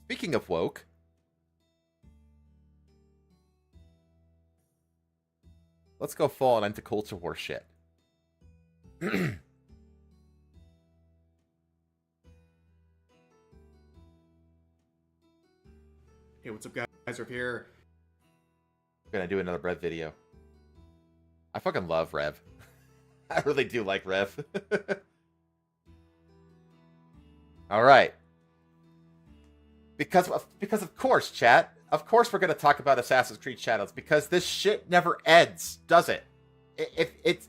Speaking of woke, let's go full on into culture war shit. Hey, what's up, guys? Rev here. I'm gonna do another Rev video. I fucking love Rev. I really do like Rev. All right. Because of course, chat. Of course, we're gonna talk about Assassin's Creed Shadows, because this shit never ends, does it? It's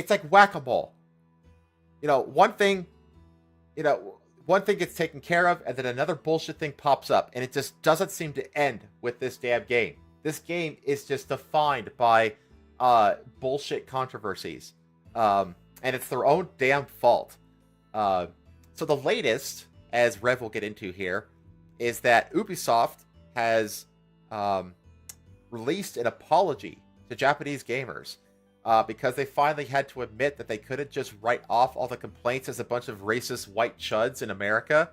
like whack-a-mole. One thing gets taken care of, and then another bullshit thing pops up, and it just doesn't seem to end with this damn game. This game is just defined by bullshit controversies, and it's their own damn fault. So the latest, as Rev will get into here, is that Ubisoft has released an apology to Japanese gamers because they finally had to admit that they couldn't just write off all the complaints as a bunch of racist white chuds in America.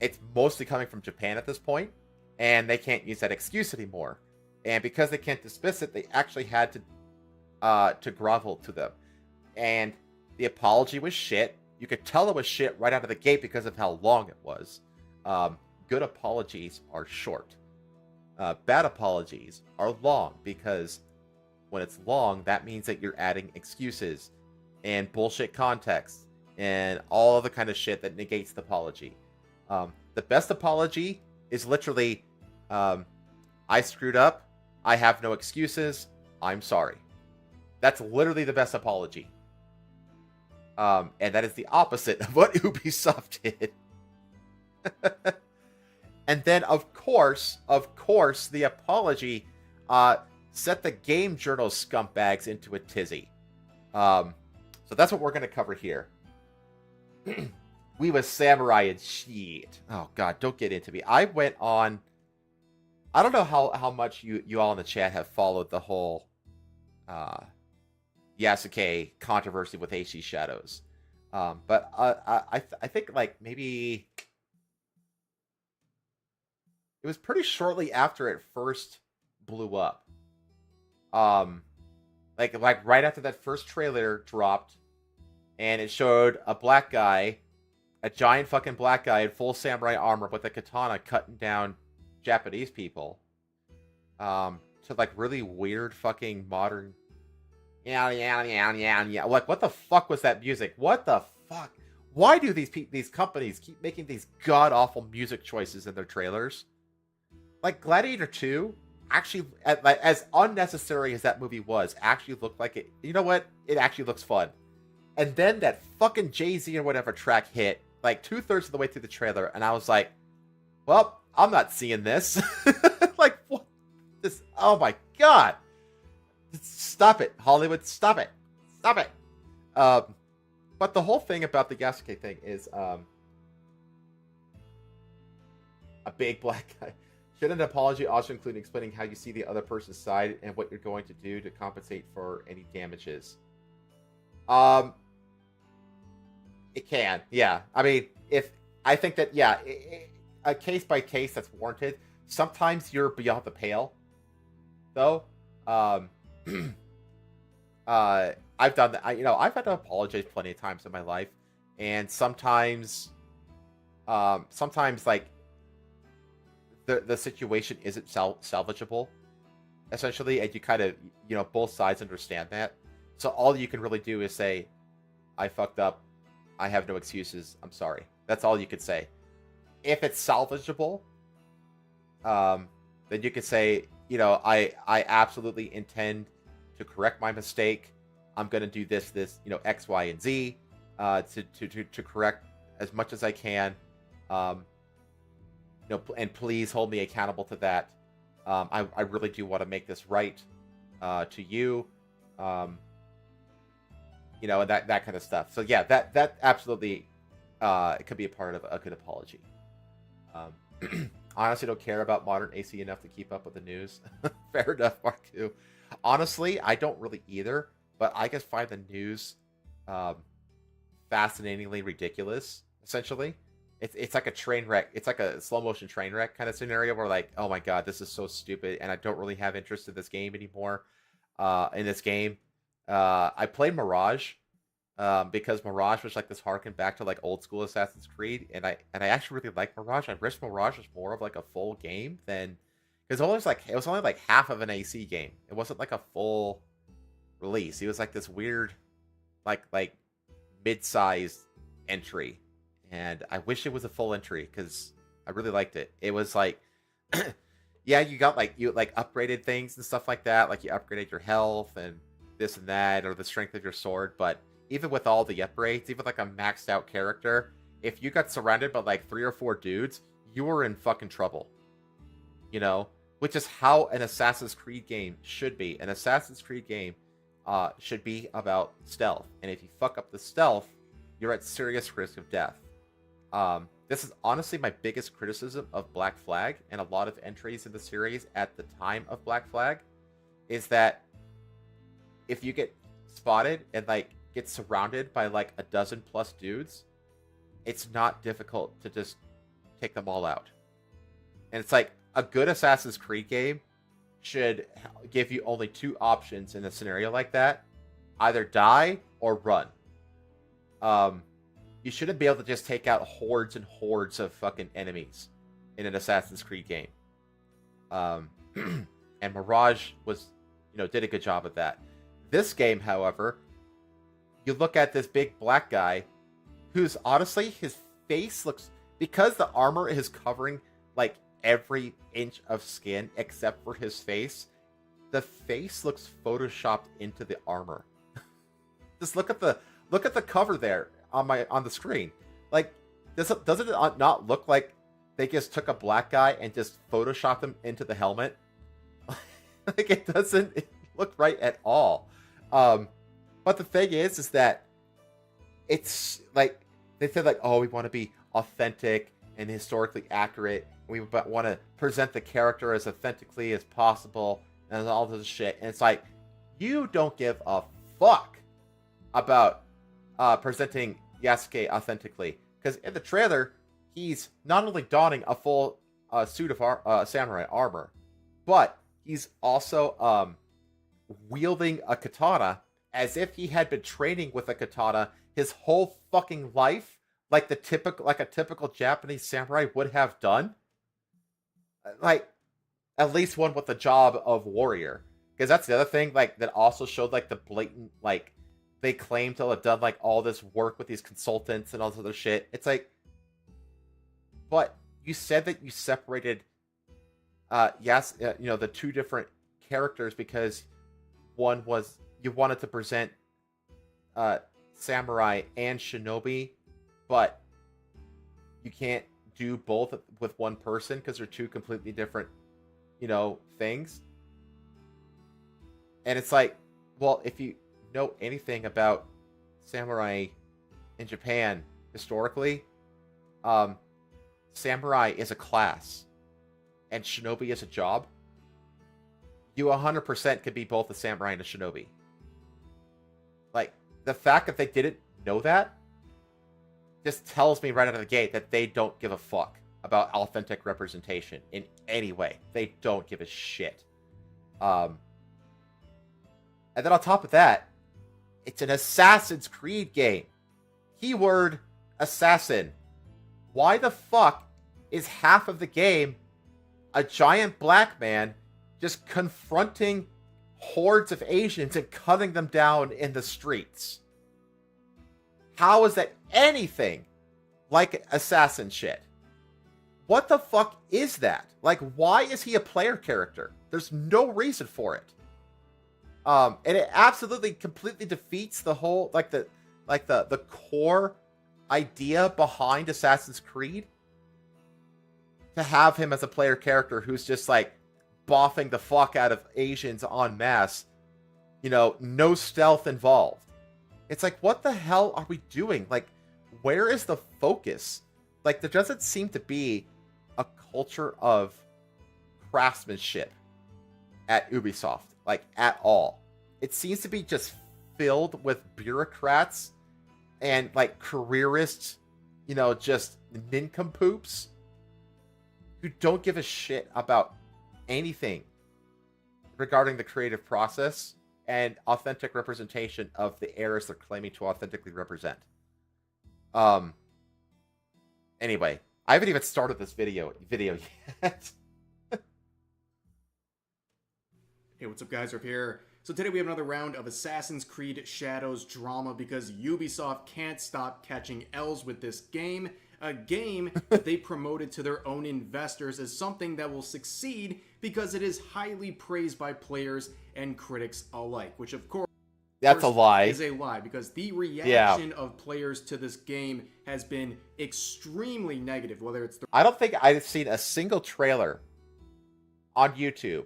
It's mostly coming from Japan at this point, and they can't use that excuse anymore. And because they can't dismiss it, they actually had to grovel to them. And the apology was shit. You could tell it was shit right out of the gate because of how long it was. Good apologies are short. Bad apologies are long, because when it's long, that means that you're adding excuses and bullshit context and all the kind of shit that negates the apology. The best apology is literally, I screwed up. I have no excuses. I'm sorry. That's literally the best apology. And that is the opposite of what Ubisoft did. And then, of course, the apology set the game journal scumbags into a tizzy. So that's what we're going to cover here. We was samurai and shit. Oh, God, don't get into me. I went on... I don't know how much you all in the chat have followed the whole Yasuke controversy with AC Shadows. But I think, like, maybe... It was pretty shortly after it first blew up. Like right after that first trailer dropped, and it showed a black guy, a giant fucking black guy in full samurai armor with a katana cutting down Japanese people. To like really weird fucking modern. Yeah. Like, what the fuck was that music? What the fuck? why do these companies keep making these god awful music choices in their trailers? Like Gladiator 2, actually, as unnecessary as that movie was, actually looked like it. You know what? It actually looks fun. And then that fucking Jay-Z or whatever track hit like 2/3 of the way through the trailer, and I was like, well, I'm not seeing this. Like, what? This? Oh my god! Stop it, Hollywood! Stop it! Stop it! But the whole thing about the Yasuke thing is, a big black guy. Should an apology also include explaining how you see the other person's side and what you're going to do to compensate for any damages? It can, yeah. I mean, I think that, yeah, a case by case that's warranted. Sometimes you're beyond the pale, though. I've done that. I've had to apologize plenty of times in my life, and sometimes like the situation isn't salvageable, essentially, and you kind of, both sides understand that. So all you can really do is say, I fucked up. I have no excuses. I'm sorry. That's all you could say. If it's salvageable, then you could say, I absolutely intend to correct my mistake. I'm going to do this, X, Y, and Z, to correct as much as I can. And please hold me accountable to that. I really do want to make this right to you. And that kind of stuff. So yeah, that absolutely it could be a part of a good apology. I honestly don't care about modern AC enough to keep up with the news. Fair enough, Mark II. Honestly, I don't really either, but I just find the news fascinatingly ridiculous, essentially. It's like a train wreck. It's like a slow motion train wreck kind of scenario where, like, oh my god, this is so stupid, and I don't really have interest in this game anymore. In this game, I played Mirage because Mirage was like this harken back to like old school Assassin's Creed, and I actually really like Mirage. I wish Mirage was more of like a full game than, because it was only like half of an AC game. It wasn't like a full release. It was like this weird, like mid-sized entry. And I wish it was a full entry because I really liked it. It was like, yeah, you got you upgraded things and stuff like that. Like you upgraded your health and this and that, or the strength of your sword. But even with all the upgrades, even like a maxed out character, if you got surrounded by like 3 or 4 dudes, you were in fucking trouble. Which is how an Assassin's Creed game should be. An Assassin's Creed game should be about stealth. And if you fuck up the stealth, you're at serious risk of death. This is honestly my biggest criticism of Black Flag and a lot of entries in the series at the time of Black Flag, is that if you get spotted and get surrounded by like a dozen plus dudes, it's not difficult to just take them all out. And it's like a good Assassin's Creed game should give you only 2 options in a scenario like that: either die or run. You shouldn't be able to just take out hordes and hordes of fucking enemies in an Assassin's Creed game. And Mirage did a good job of that. This game, however, you look at this big black guy who's honestly, his face looks, because the armor is covering like every inch of skin except for his face, the face looks photoshopped into the armor. Just look at the cover there on the screen. Like, doesn't it not look like they just took a black guy and just photoshopped him into the helmet? Like, it doesn't look right at all. But the thing is that it's like they said, like, oh, we want to be authentic and historically accurate. We want to present the character as authentically as possible and all this shit. And it's like, you don't give a fuck about presenting Yasuke authentically, because in the trailer he's not only donning a full suit of samurai armor, but he's also wielding a katana as if he had been training with a katana his whole fucking life, like a typical Japanese samurai would have done. Like, at least one with the job of warrior, because that's the other thing that also showed the blatant they claim to have done like all this work with these consultants and all this other shit. It's like, but you said that you separated, the two different characters because one was you wanted to present samurai and shinobi, but you can't do both with one person because they're two completely different, things. And it's like, well, if you know anything about samurai in Japan historically, samurai is a class and shinobi is a job. You 100% could be both a samurai and a shinobi. Like, the fact that they didn't know that just tells me right out of the gate that they don't give a fuck about authentic representation in any way. They don't give a shit. And then on top of that, it's an Assassin's Creed game. Keyword assassin. Why the fuck is half of the game a giant black man just confronting hordes of Asians and cutting them down in the streets? How is that anything like assassin shit? What the fuck is that? Like, why is he a player character? There's no reason for it. And it absolutely completely defeats the whole, the core idea behind Assassin's Creed. To have him as a player character who's just like boffing the fuck out of Asians en masse, no stealth involved. It's like, what the hell are we doing? Like, where is the focus? Like, there doesn't seem to be a culture of craftsmanship at Ubisoft, like, at all. It seems to be just filled with bureaucrats and, like, careerists, just nincompoops who don't give a shit about anything regarding the creative process and authentic representation of the eras they're claiming to authentically represent. Anyway, I haven't even started this video yet. Hey, what's up, guys? We're here. So today we have another round of Assassin's Creed Shadows drama because Ubisoft can't stop catching L's with this game. A game that they promoted to their own investors as something that will succeed because it is highly praised by players and critics alike, which of course that's a lie. Is a lie because the reaction of players to this game has been extremely negative. Whether it's I don't think I've seen a single trailer on YouTube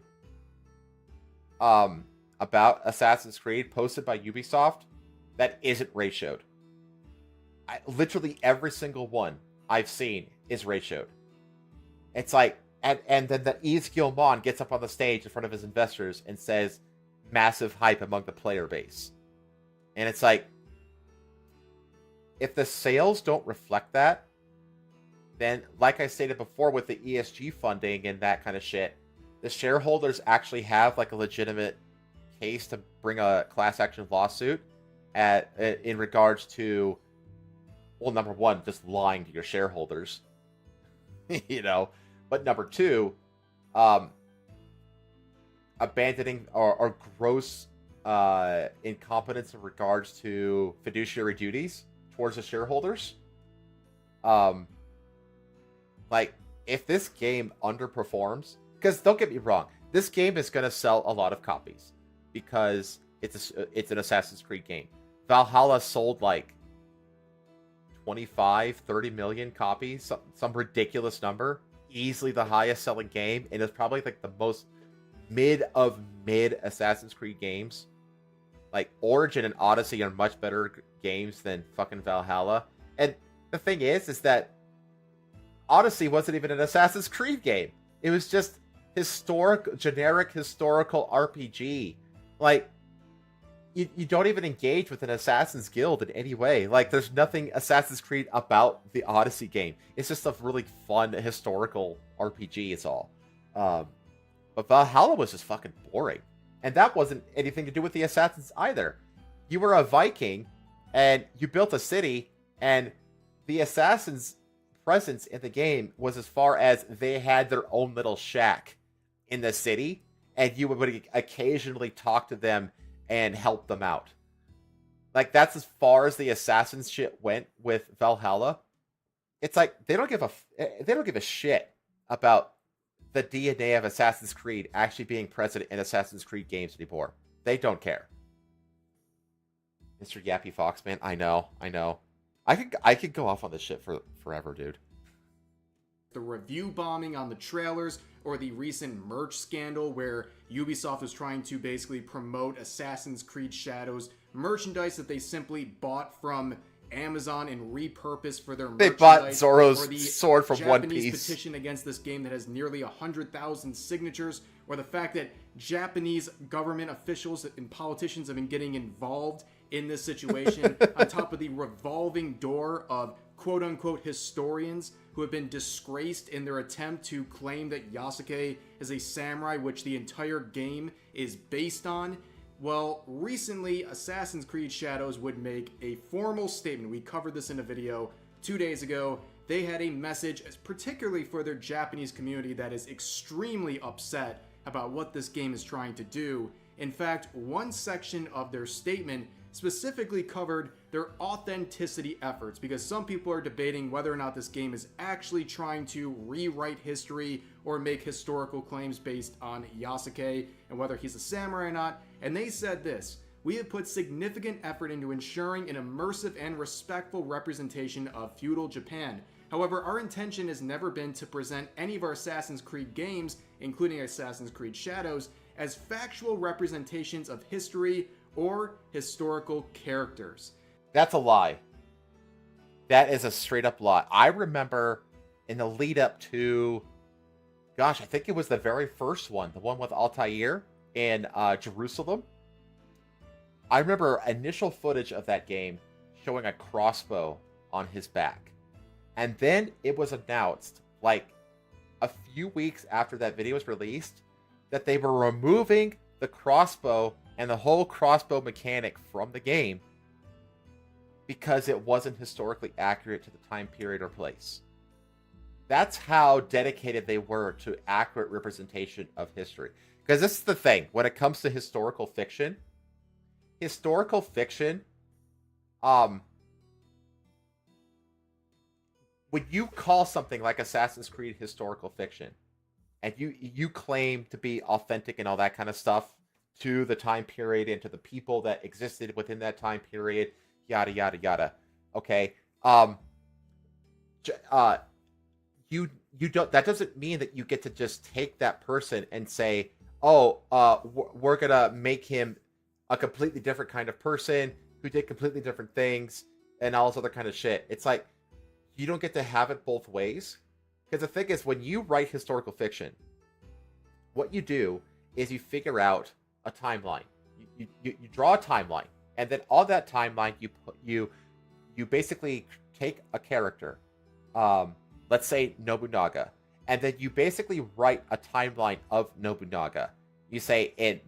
about Assassin's Creed posted by Ubisoft that isn't ratioed. Literally every single one I've seen is ratioed. It's like, and then the Yves Guillemot gets up on the stage in front of his investors and says, massive hype among the player base. And it's like, if the sales don't reflect that, then, like I stated before with the ESG funding and that kind of shit, the shareholders actually have like a legitimate case to bring a class action lawsuit in regards to, well, number one, just lying to your shareholders, but number two, abandoning or gross incompetence in regards to fiduciary duties towards the shareholders. Like, if this game underperforms, because don't get me wrong, this game is going to sell a lot of copies because it's an Assassin's Creed game. Valhalla sold like 30 million copies, some ridiculous number, easily the highest selling game, and it's probably like the most mid Assassin's Creed games. Like, Origin and Odyssey are much better games than fucking Valhalla. And the thing is that Odyssey wasn't even an Assassin's Creed game. It was just generic historical RPG. Like, you don't even engage with an Assassin's Guild in any way. Like, there's nothing Assassin's Creed about the Odyssey game. It's just a really fun historical RPG is all. But Valhalla was just fucking boring. And that wasn't anything to do with the Assassins either. You were a Viking, and you built a city, and the Assassins' presence in the game was as far as they had their own little shack in the city, and you would occasionally talk to them and help them out. Like, that's as far as the Assassin's shit went with Valhalla. It's like, they don't give a shit about the DNA of Assassin's Creed actually being present in Assassin's Creed games anymore. They don't care. Mr. Yappy Fox, man, I know. I could go off on this shit for forever, dude. The review bombing on the trailers, or the recent merch scandal where Ubisoft was trying to basically promote Assassin's Creed Shadows merchandise that they simply bought from Amazon and repurposed for their They merchandise. bought Zoro's or the sword from One Japanese Piece. petition against this game that has nearly 100,000 signatures, or the fact that Japanese government officials and politicians have been getting involved in this situation, on top of the revolving door of quote-unquote historians who have been disgraced in their attempt to claim that Yasuke is a samurai, which the entire game is based on. Well, recently, Assassin's Creed Shadows would make a formal statement. We covered this in a video 2 days ago. They had a message, particularly for their Japanese community, that is extremely upset about what this game is trying to do. In fact, one section of their statement specifically covered their authenticity efforts, because some people are debating whether or not this game is actually trying to rewrite history or make historical claims based on Yasuke and whether he's a samurai or not. And they said this: "We have put significant effort into ensuring an immersive and respectful representation of feudal Japan. However, our intention has never been to present any of our Assassin's Creed games, including Assassin's Creed Shadows, as factual representations of history or historical characters." That's a lie. That is a straight up lie. I remember in the lead up to, gosh, I think it was the very first one, the one with Altair in Jerusalem. I remember initial footage of that game showing a crossbow on his back. And then it was announced, like a few weeks after that video was released, that they were removing the crossbow and the whole crossbow mechanic from the game because it wasn't historically accurate to the time period or place. That's how dedicated they were to accurate representation of history. Because this is the thing, when it comes to historical fiction, when you call something like Assassin's Creed historical fiction, and you claim to be authentic and all that kind of stuff to the time period and to the people that existed within that time period, yada yada yada. Okay, you don't. That doesn't mean that you get to just take that person and say, oh, we're gonna make him a completely different kind of person who did completely different things and all this other kind of shit. It's like, you don't get to have it both ways. Because the thing is, when you write historical fiction, what you do is you figure out a timeline. You draw a timeline, and then on that timeline, you basically take a character, let's say Nobunaga, and then you basically write a timeline of Nobunaga. You say,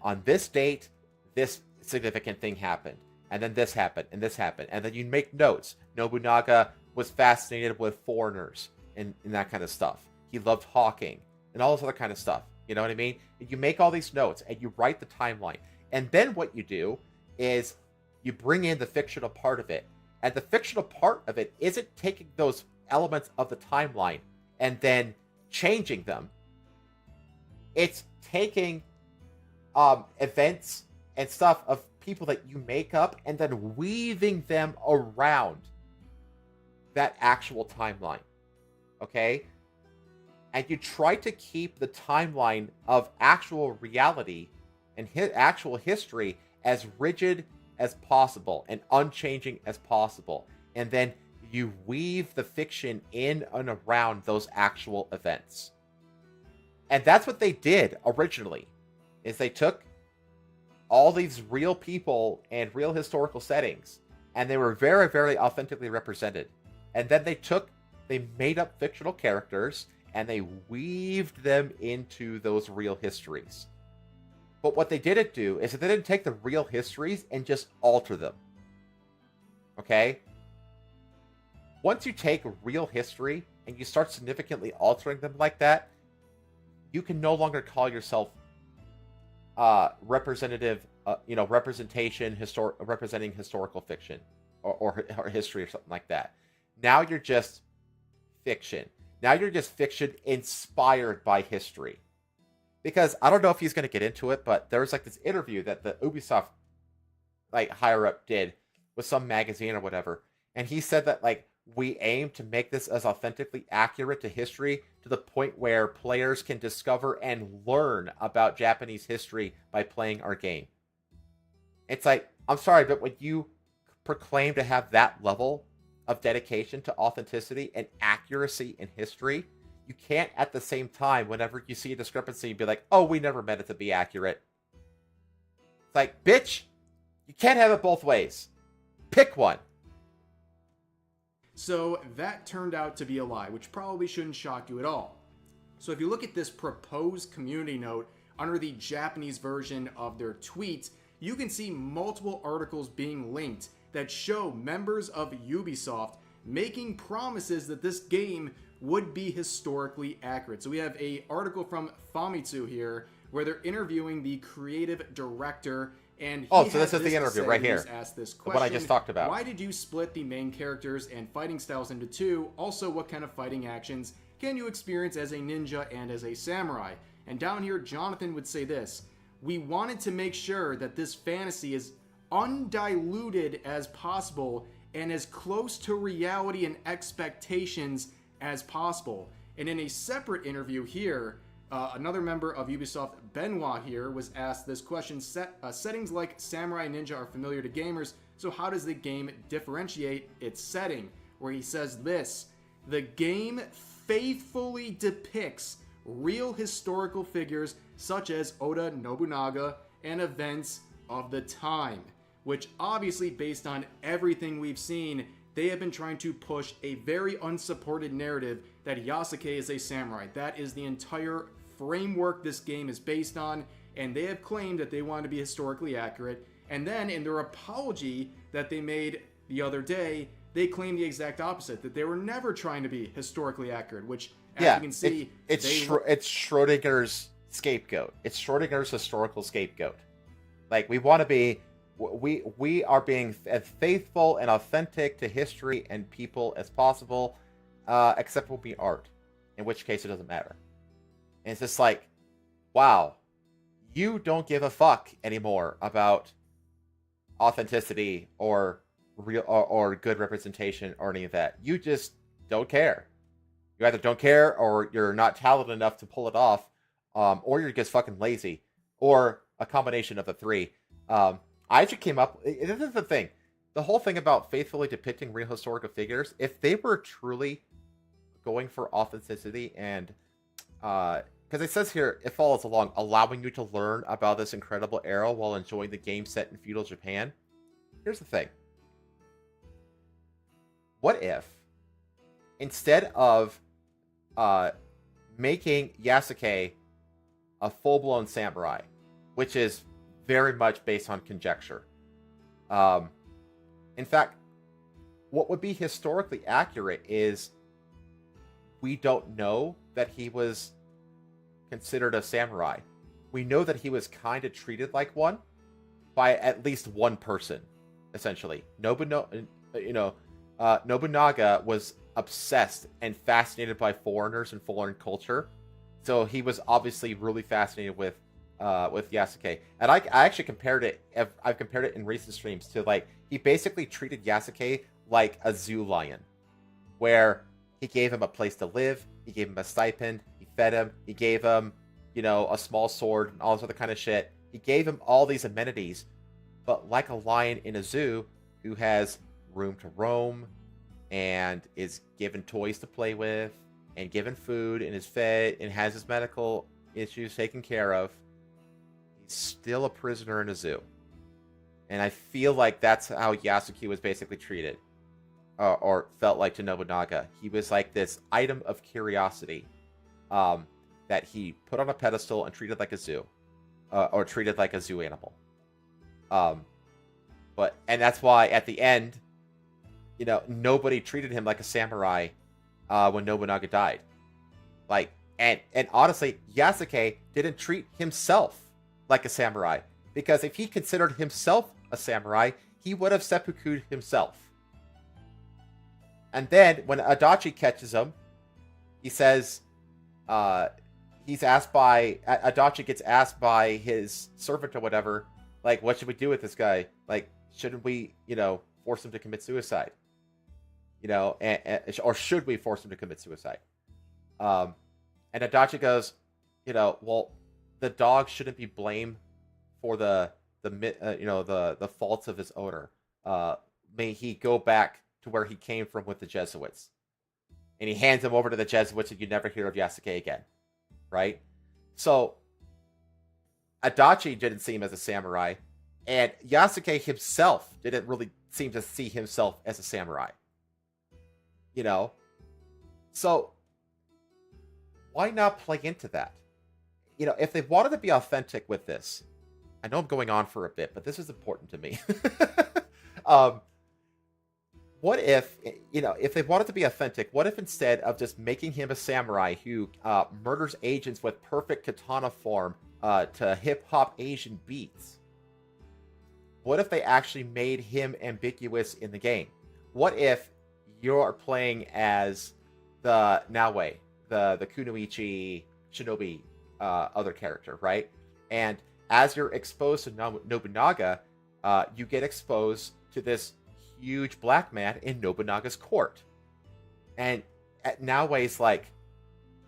on this date, this significant thing happened, and then this happened, and this happened, and then you make notes. Nobunaga was fascinated with foreigners and that kind of stuff. He loved hawking and all this other kind of stuff. You know what I mean? And you make all these notes and you write the timeline. And then what you do is you bring in the fictional part of it. And the fictional part of it isn't taking those elements of the timeline and then changing them. It's taking events and stuff of people that you make up and then weaving them around that actual timeline. Okay? And you try to keep the timeline of actual reality and actual history as rigid as possible and unchanging as possible. And then you weave the fiction in and around those actual events. And that's what they did originally, is they took all these real people and real historical settings, and they were very, very authentically represented. And then they made up fictional characters, and they weaved them into those real histories. But what they didn't do is that they didn't take the real histories and just alter them. Okay? Once you take real history and you start significantly altering them like that, you can no longer call yourself representative representation, representing historical fiction or history or something like that. Now you're just fiction. Now you're just fiction inspired by history. Because I don't know if he's going to get into it, but there was like this interview that the Ubisoft like higher up did with some magazine or whatever, and he said that like we aim to make this as authentically accurate to history to the point where players can discover and learn about Japanese history by playing our game. It's like, I'm sorry, but when you proclaim to have that level of dedication to authenticity and accuracy in history, you can't at the same time, whenever you see a discrepancy, be like, oh, we never meant it to be accurate. It's like, bitch, you can't have it both ways. Pick one. So that turned out to be a lie, which probably shouldn't shock you at all. So if you look at this proposed community note under the Japanese version of their tweet, you can see multiple articles being linked that show members of Ubisoft making promises that this game would be historically accurate. So we have an article from Famitsu here where they're interviewing the creative director, and so this is the interview right here. Asked this question, what I just talked about. Why did you split the main characters and fighting styles into two? Also, what kind of fighting actions can you experience as a ninja and as a samurai? And down here, Jonathan would say this: we wanted to make sure that this fantasy is undiluted as possible and as close to reality and expectations as possible. And in a separate interview here, another member of Ubisoft, Benoit here, was asked this question: settings like Samurai Ninja are familiar to gamers, so how does the game differentiate its setting? Where he says this: the game faithfully depicts real historical figures such as Oda Nobunaga and events of the time, which obviously, based on everything we've seen, they have been trying to push a very unsupported narrative that Yasuke is a samurai. That is the entire framework this game is based on, and they have claimed that they want to be historically accurate. And then in their apology that they made the other day, they claim the exact opposite, that they were never trying to be historically accurate, which, as you can see, it's Schrodinger's scapegoat. It's Schrodinger's historical scapegoat. Like, we want to be, we are being as faithful and authentic to history and people as possible, except we'll be art, in which case it doesn't matter. And it's just like, wow, you don't give a fuck anymore about authenticity or real or good representation or any of that. You just don't care. You either don't care, or you're not talented enough to pull it off, or you're just fucking lazy, or a combination of the three. I actually came up. This is the thing. The whole thing about faithfully depicting real historical figures, if they were truly going for authenticity and, because it says here, it follows along, allowing you to learn about this incredible era while enjoying the game set in feudal Japan. Here's the thing. What if, instead of making Yasuke a full-blown samurai, which is very much based on conjecture. In fact, what would be historically accurate is we don't know that he was considered a samurai. We know that he was kind of treated like one by at least one person, essentially. Nobunaga was obsessed and fascinated by foreigners and foreign culture, so he was obviously really fascinated with Yasuke. And I actually compared it. I've compared it in recent streams to, like, he basically treated Yasuke like a zoo lion, where he gave him a place to live, he gave him a stipend, he fed him, he gave him, a small sword and all this other kind of shit. He gave him all these amenities, but like a lion in a zoo who has room to roam and is given toys to play with and given food and is fed and has his medical issues taken care of, he's still a prisoner in a zoo. And I feel like that's how Yasuke was basically treated, or felt like to Nobunaga. He was like this item of curiosity that he put on a pedestal and treated like a zoo, or treated like a zoo animal. And that's why at the end, nobody treated him like a samurai when Nobunaga died. And honestly, Yasuke didn't treat himself like a samurai. Because if he considered himself a samurai, he would have seppuku'd himself. And then when Adachi catches him, he says, Adachi gets asked by his servant or whatever, like, what should we do with this guy? Like, shouldn't we, force him to commit suicide? Or should we force him to commit suicide? And Adachi goes, well, the dog shouldn't be blamed for the faults of his owner. May he go back to where he came from with the Jesuits. And he hands him over to the Jesuits, and you never hear of Yasuke again. Right? So, Adachi didn't see him as a samurai, and Yasuke himself didn't really seem to see himself as a samurai. So, why not play into that? If they wanted to be authentic with this, I know I'm going on for a bit, but this is important to me. What if, if they wanted to be authentic, what if instead of just making him a samurai who murders agents with perfect katana form to hip-hop Asian beats, what if they actually made him ambiguous in the game? What if you're playing as the Naoe, the Kunoichi shinobi other character, right? And as you're exposed to Nobunaga, you get exposed to this huge black man in Nobunaga's court. And Naoe's like,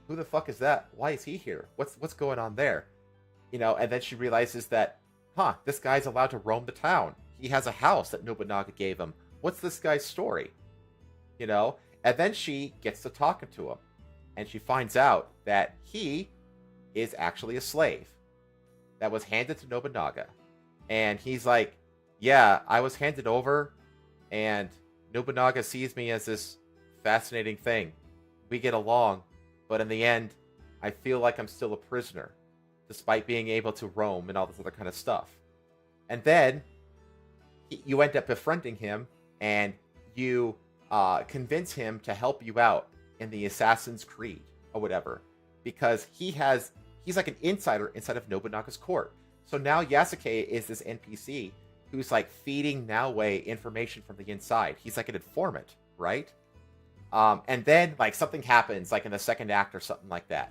who the fuck is that? Why is he here? What's going on there? And then she realizes that, this guy's allowed to roam the town. He has a house that Nobunaga gave him. What's this guy's story? And then she gets to talking to him. And she finds out that he is actually a slave that was handed to Nobunaga. And he's like, yeah, I was handed over, and Nobunaga sees me as this fascinating thing. We get along, but in the end, I feel like I'm still a prisoner, despite being able to roam and all this other kind of stuff. And then you end up befriending him, and you convince him to help you out in the Assassin's Creed or whatever, because he's like an insider inside of Nobunaga's court. So now Yasuke is this NPC who's like feeding Naoe information from the inside. He's like an informant, right? And then like something happens like in the second act or something like that.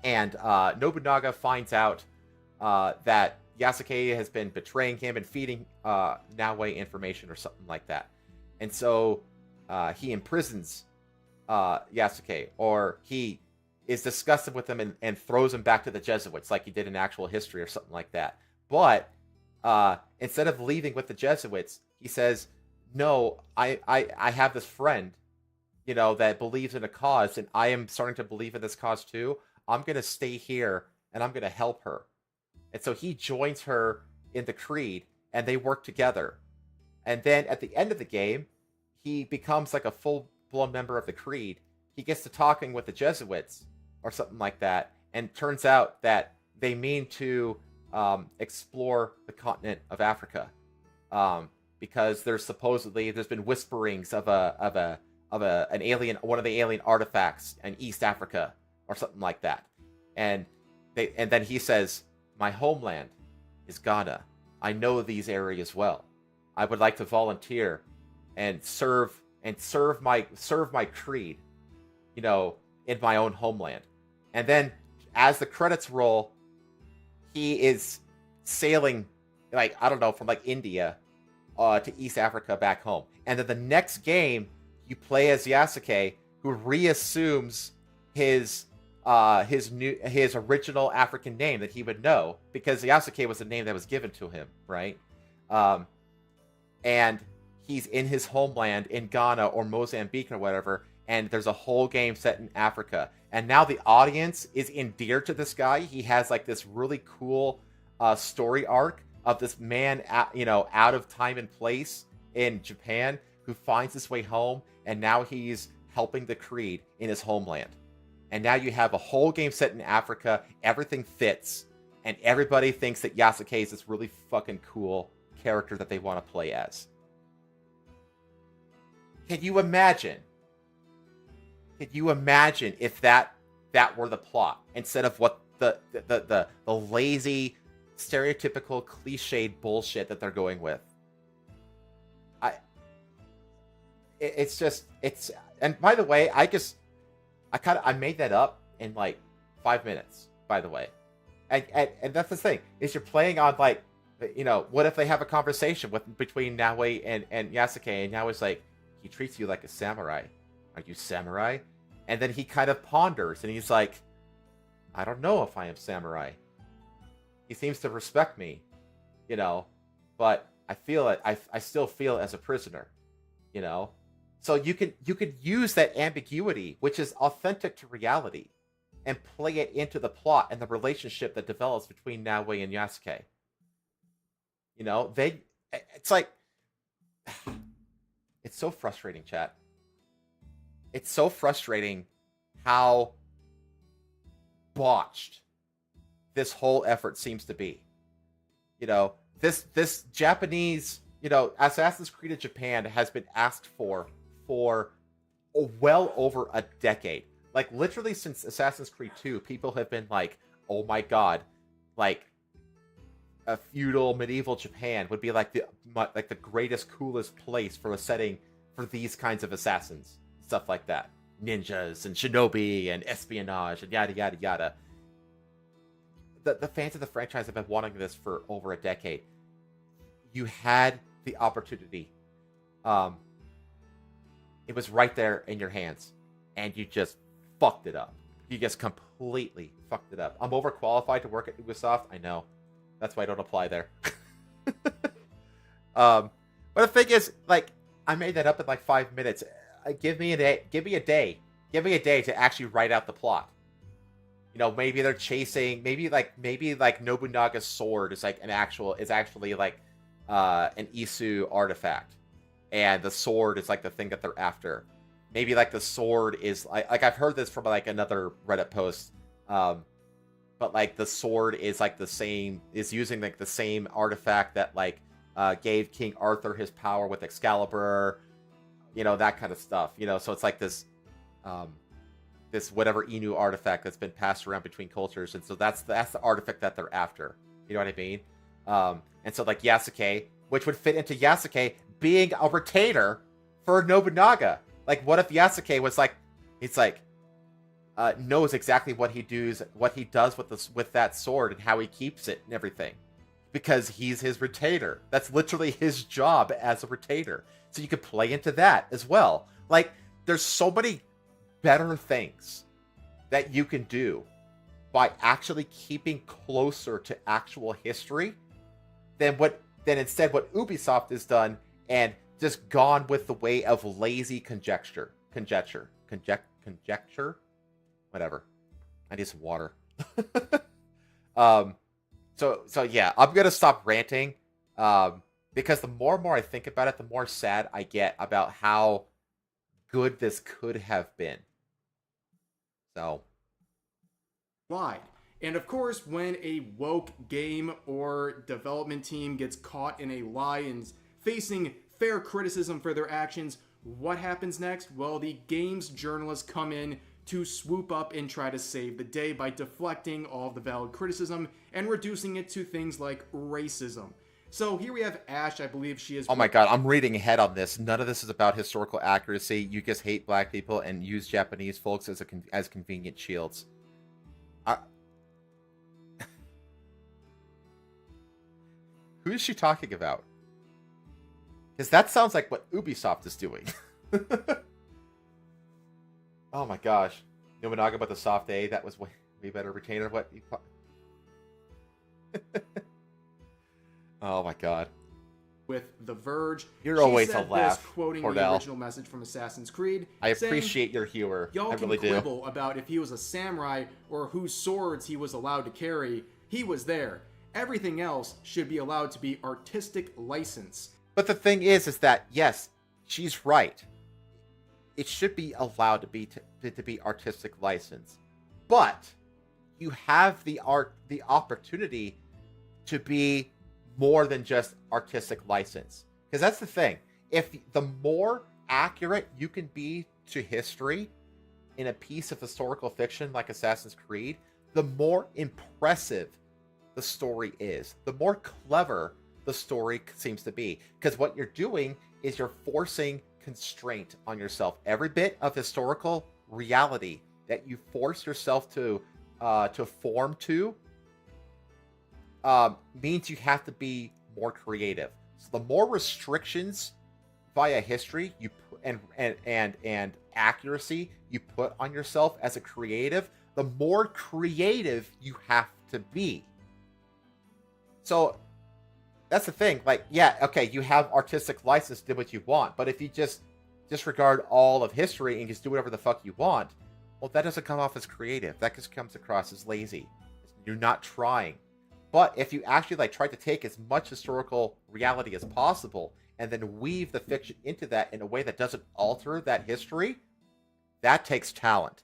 And Nobunaga finds out that Yasuke has been betraying him and feeding Naoe information or something like that. And so he imprisons Yasuke, or he is disgusted with him and throws him back to the Jesuits like he did in actual history or something like that. But instead of leaving with the Jesuits, he says, no, I have this friend, that believes in a cause, and I am starting to believe in this cause too. I'm going to stay here, and I'm going to help her. And so he joins her in the Creed, and they work together. And then at the end of the game, he becomes like a full-blown member of the Creed. He gets to talking with the Jesuits, or something like that, and turns out that they mean to explore the continent of Africa, because there's been whisperings of an alien, one of the alien artifacts in East Africa or something like that. And then he says, my homeland is Ghana. I know these areas well. I would like to volunteer and serve my creed, in my own homeland. And then as the credits roll, he is sailing, from India to East Africa back home. And then the next game, you play as Yasuke, who reassumes his original African name that he would know, because Yasuke was the name that was given to him, right? And he's in his homeland in Ghana or Mozambique or whatever, and there's a whole game set in Africa. And now the audience is endeared to this guy. He has like this really cool story arc of this man, out of time and place in Japan, who finds his way home, and now he's helping the Creed in his homeland. And now you have a whole game set in Africa. Everything fits, and everybody thinks that Yasuke is this really fucking cool character that they want to play as. Can you imagine? Could you imagine if that were the plot, instead of what the lazy stereotypical cliched bullshit that they're going with. It's and by the way, I made that up in like 5 minutes, by the way. And that's the thing, is you're playing on like, you know, what if they have a conversation between Naue and Yasuke, and Naue's like, he treats you like a samurai. Are you samurai? And then he kind of ponders and he's like, I don't know if I am samurai. He seems to respect me, you know, but I feel it. I still feel as a prisoner, you know. So you could use that ambiguity, which is authentic to reality, and play it into the plot and the relationship that develops between Naue and Yasuke. You know, it's like, it's so frustrating, chat. It's so frustrating how botched this whole effort seems to be. You know, this Japanese, you know, Assassin's Creed in Japan has been asked for well over a decade. Like, literally since Assassin's Creed 2, people have been like, oh my god, like, a feudal medieval Japan would be like the greatest, coolest place for a setting for these kinds of assassins. Stuff like that. Ninjas and shinobi and espionage and yada yada yada. The fans of the franchise have been wanting this for over a decade. You had the opportunity. It was right there in your hands, and you just fucked it up. You just completely fucked it up. I'm overqualified to work at Ubisoft. I know. That's why I don't apply there. But the thing is, like, I made that up in like 5 minutes. Give me a day. Give me a day. Give me a day to actually write out the plot. You know, maybe they're chasing. Maybe like Nobunaga's sword is like actually like an Isu artifact, and the sword is like the thing that they're after. Maybe like the sword is like I've heard this from like another Reddit post, but like the sword is like is using like the same artifact that like gave King Arthur his power with Excalibur, you know, that kind of stuff. You know, so it's like this whatever Inu artifact that's been passed around between cultures, and so that's the artifact that they're after. You know what I mean? And so like Yasuke, which would fit into Yasuke being a retainer for Nobunaga. Like, what if Yasuke was like, it's like, knows exactly what he does with that sword and how he keeps it and everything, because he's his retainer. That's literally his job as a retainer. So you could play into that as well. Like, there's so many better things that you can do by actually keeping closer to actual history than instead what Ubisoft has done and just gone with the way of lazy conjecture, whatever. I need some water. So yeah, I'm gonna stop ranting, because the more and more I think about it, the more sad I get about how good this could have been. So, Lied. And of course, when a woke game or development team gets caught in a lie and facing fair criticism for their actions, what happens next? Well, the game's journalists come in to swoop up and try to save the day by deflecting all of the valid criticism and reducing it to things like racism. So here we have Ash. I believe she is... Oh my god, I'm reading ahead on this. None of this is about historical accuracy. You just hate black people and use Japanese folks as convenient shields. Who is she talking about? Because that sounds like what Ubisoft is doing. Oh my gosh. Nobunaga about the soft A, that was way better retainer. What? Oh my god. With The Verge. You're always a laugh, quoting Cordell. the original message from Assassin's Creed. I appreciate your humor. Y'all I really can do. quibble about if he was a samurai or whose swords he was allowed to carry. He was there. Everything else should be allowed to be artistic license. But the thing is that yes, she's right. It should be allowed to be artistic license, but you have the opportunity to be more than just artistic license. Because that's the thing. If the more accurate you can be to history in a piece of historical fiction like Assassin's Creed, the more impressive the story is, the more clever the story seems to be. Because what you're doing is you're forcing constraint on yourself. Every bit of historical reality that you force yourself to form to means you have to be more creative. So the more restrictions via history you put, and accuracy you put on yourself as a creative, the more creative you have to be. So that's the thing. Like, yeah, okay, you have artistic license, do what you want, but if you just disregard all of history and just do whatever the fuck you want, well, that doesn't come off as creative. That just comes across as lazy. You're not trying. But if you actually like try to take as much historical reality as possible and then weave the fiction into that in a way that doesn't alter that history, that takes talent.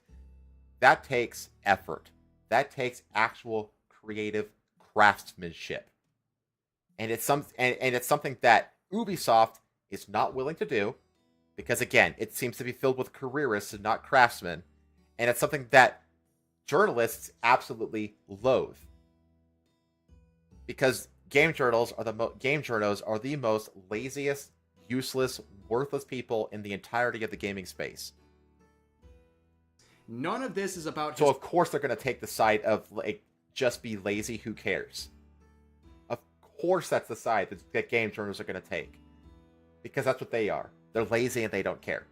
That takes effort. That takes actual creative craftsmanship. And it's something that Ubisoft is not willing to do, because again, it seems to be filled with careerists and not craftsmen, and it's something that journalists absolutely loathe. Because game journals are the most laziest, useless, worthless people in the entirety of the gaming space. None of this is about. So of course they're going to take the side of like just be lazy. Who cares? Of course that's the side that game journals are going to take, because that's what they are. They're lazy and they don't care.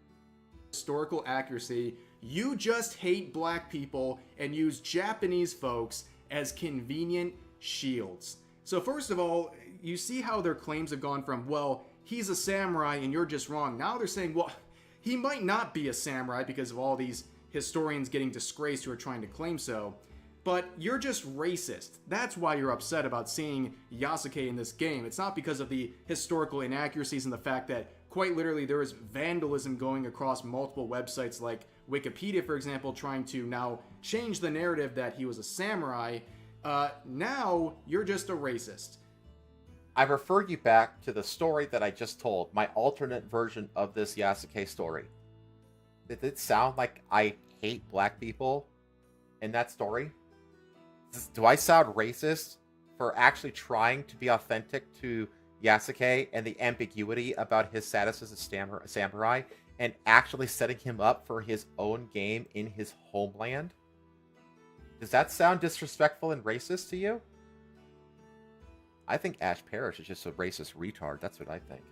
Historical accuracy. You just hate black people and use Japanese folks as convenient shields. So first of all, you see how their claims have gone from, well, he's a samurai and you're just wrong. Now they're saying, well, he might not be a samurai because of all these historians getting disgraced who are trying to claim so. But you're just racist. That's why you're upset about seeing Yasuke in this game. It's not because of the historical inaccuracies and the fact that, quite literally, there is vandalism going across multiple websites like Wikipedia, for example, trying to now change the narrative that he was a samurai. Now you're just a racist. I refer you back to the story that I just told, my alternate version of this Yasuke story. Did it sound like I hate black people in that story? Do I sound racist for actually trying to be authentic to Yasuke and the ambiguity about his status as a samurai and actually setting him up for his own game in his homeland? Does that sound disrespectful and racist to you? I think Ash Parrish is just a racist retard. That's what I think.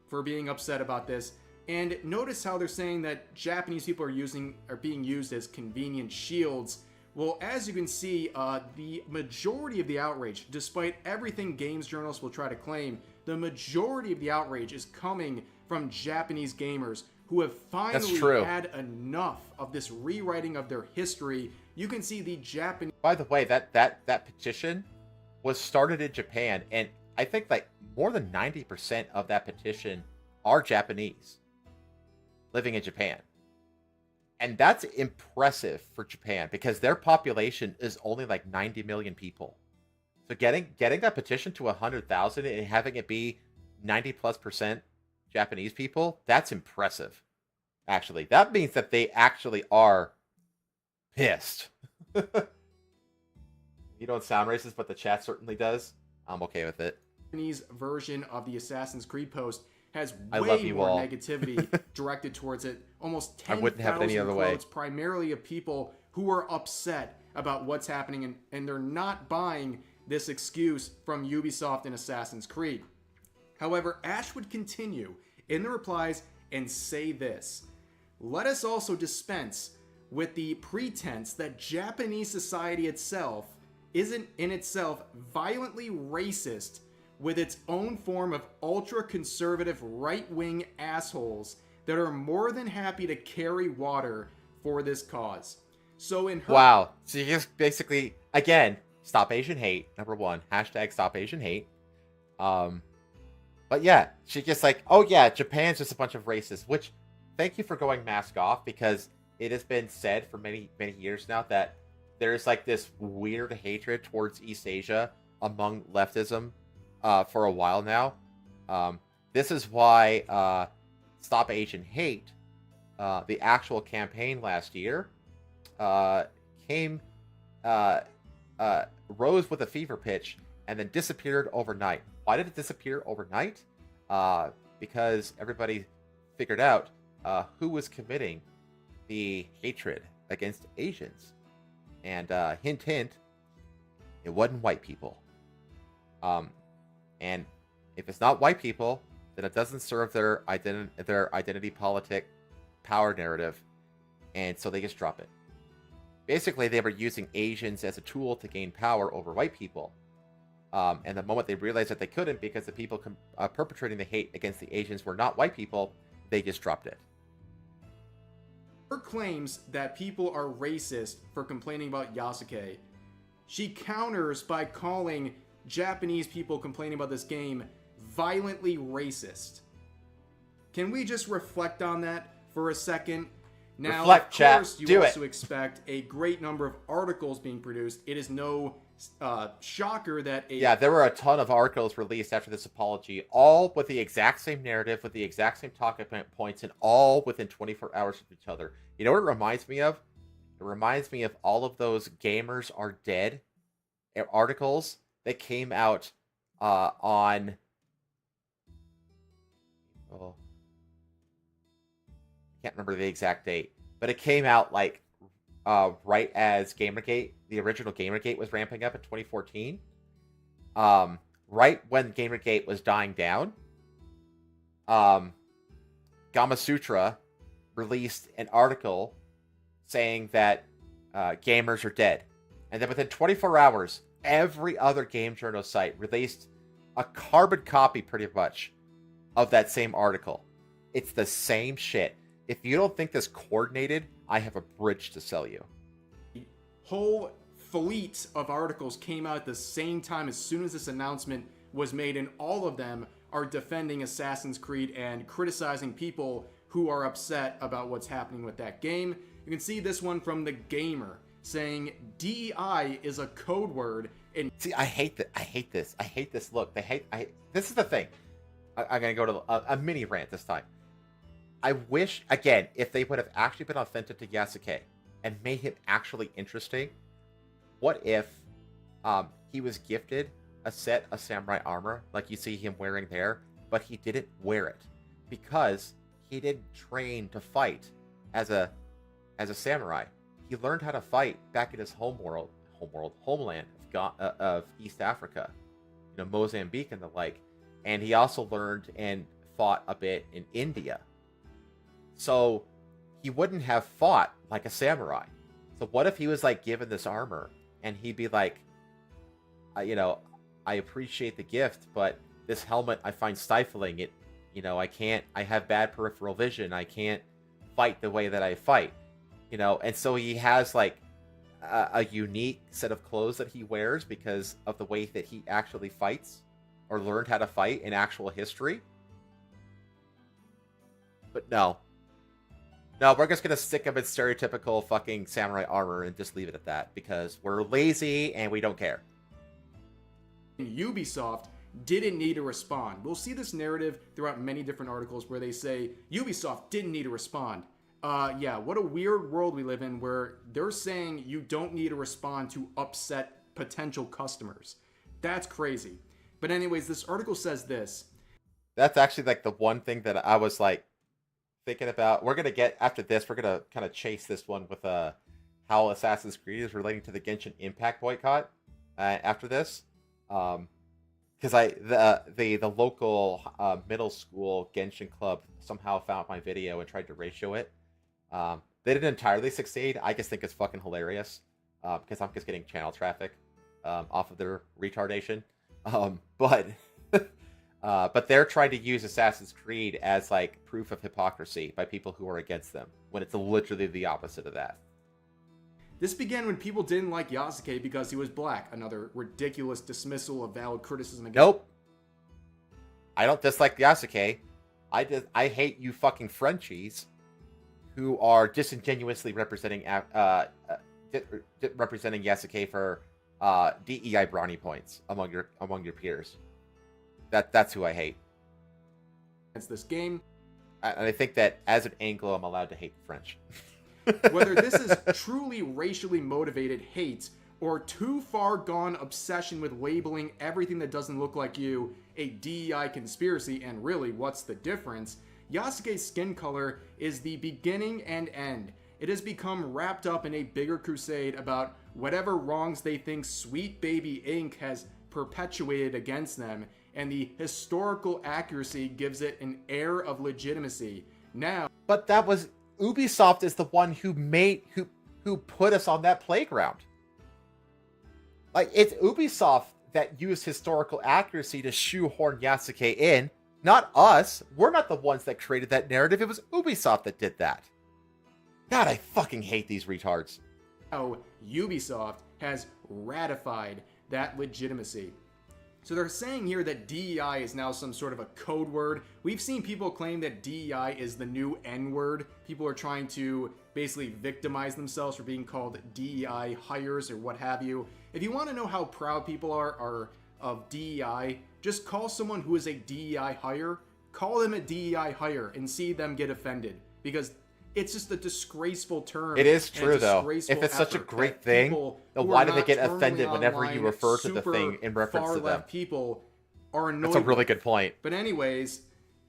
For being upset about this. And notice how they're saying that Japanese people are being used as convenient shields. Well, as you can see, the majority of the outrage, despite everything games journalists will try to claim, the majority of the outrage is coming from Japanese gamers who have finally had enough of this rewriting of their history. You can see the Japanese... By the way, that petition was started in Japan, and I think like more than 90% of that petition are Japanese living in Japan. And that's impressive for Japan because their population is only like 90 million people. So getting that petition to 100,000 and having it be 90+% Japanese people, that's impressive. Actually, that means that they actually are pissed. You don't sound racist, but the chat certainly does. I'm okay with it. Japanese version of the Assassin's Creed post has way more negativity directed towards it. Almost 10,000 quotes, primarily of people who are upset about what's happening, and they're not buying this excuse from Ubisoft and Assassin's Creed. However, Ash would continue in the replies and say this: let us also dispense with the pretense that Japanese society itself isn't in itself violently racist with its own form of ultra-conservative right-wing assholes that are more than happy to carry water for this cause. So in her... Wow. So you just basically, again, stop Asian hate, number one. Hashtag stop Asian hate. But yeah, she just like, oh yeah, Japan's just a bunch of racists, which, thank you for going mask off, because it has been said for many, many years now that there's like this weird hatred towards East Asia among leftism for a while now. This is why Stop Asian Hate, the actual campaign last year, came rose with a fever pitch and then disappeared overnight. Why did it disappear overnight? Because everybody figured out who was committing the hatred against Asians. And hint, hint, it wasn't white people. And if it's not white people, then it doesn't serve their identity politic power narrative, and so they just drop it. Basically, they were using Asians as a tool to gain power over white people. And the moment they realized that they couldn't, because the people perpetrating the hate against the Asians were not white people, they just dropped it. Her claims that people are racist for complaining about Yasuke. She counters by calling Japanese people complaining about this game violently racist. Can we just reflect on that for a second? Now, reflect, of course, chat. you also expect a great number of articles being produced. It is no shocker that Yeah, there were a ton of articles released after this apology, all with the exact same narrative, with the exact same talking points, and all within 24 hours of each other. You know what it reminds me of? It reminds me of all of those gamers are dead articles that came out on... Oh, I can't remember the exact date, but it came out like right as Gamergate, the original Gamergate, was ramping up in 2014. Right when Gamergate was dying down, Gamasutra released an article saying that gamers are dead. And then within 24 hours, every other game journal site released a carbon copy, pretty much, of that same article. It's the same shit. If you don't think this coordinated, I have a bridge to sell you. Whole fleet of articles came out at the same time as soon as this announcement was made, and all of them are defending Assassin's Creed and criticizing people who are upset about what's happening with that game. You can see this one from The Gamer saying DEI is a code word. And see, I hate that. I hate this. I hate this look. This is the thing. I'm going to go to a mini rant this time. I wish, again, if they would have actually been authentic to Yasuke and made him actually interesting. What if he was gifted a set of samurai armor like you see him wearing there, but he didn't wear it because he didn't train to fight as a samurai. He learned how to fight back in his homeland of East Africa, Mozambique and the like. And he also learned and fought a bit in India. So he wouldn't have fought like a samurai. So what if he was like given this armor and he'd be like, I appreciate the gift, but this helmet I find stifling. I have bad peripheral vision. I can't fight the way that I fight, and so he has like a unique set of clothes that he wears because of the way that he actually fights or learned how to fight in actual history. But no, we're just going to stick him in stereotypical fucking samurai armor and just leave it at that because we're lazy and we don't care. Ubisoft didn't need to respond. We'll see this narrative throughout many different articles where they say Ubisoft didn't need to respond. Yeah, what a weird world we live in where they're saying you don't need to respond to upset potential customers. That's crazy. But anyways, this article says this. That's actually like the one thing that I was like thinking about. We're going to get, after this, we're going to kind of chase this one with how Assassin's Creed is relating to the Genshin Impact boycott after this. Because the local middle school Genshin club somehow found my video and tried to ratio it. They didn't entirely succeed. I just think it's fucking hilarious because I'm just getting channel traffic off of their retardation. But they're trying to use Assassin's Creed as like proof of hypocrisy by people who are against them when it's literally the opposite of that. This began when people didn't like Yasuke because he was black. Another ridiculous dismissal of valid criticism against... Nope. I don't dislike Yasuke. I hate you fucking Frenchies who are disingenuously representing Yasuke for DEI brownie points among your peers. That's who I hate. It's this game. And I think that as an Anglo, I'm allowed to hate the French. Whether this is truly racially motivated hate or too far gone obsession with labeling everything that doesn't look like you a DEI conspiracy, and really, what's the difference? Yasuke's skin color is the beginning and end. It has become wrapped up in a bigger crusade about whatever wrongs they think Sweet Baby Inc. has perpetuated against them, and the historical accuracy gives it an air of legitimacy. Now, But that was Ubisoft is the one who put us on that playground. Like, it's Ubisoft that used historical accuracy to shoehorn Yasuke in, not us. We're not the ones that created that narrative. It was Ubisoft that did that. God, I fucking hate these retards. how Ubisoft has ratified that legitimacy. So they're saying here that DEI is now some sort of a code word. We've seen people claim that DEI is the new N-word. People are trying to basically victimize themselves for being called DEI hires or what have you. If you want to know how proud people are of DEI, just call someone who is a DEI hire, call them a DEI hire, and see them get offended. Because it's just a disgraceful term. It is and a true, though. disgraceful If it's such a effort great that thing, people then who why are do they not get terminally offended whenever you online, refer to the super thing in reference to them? far-left people are annoyed. That's a really with. good point. But anyways,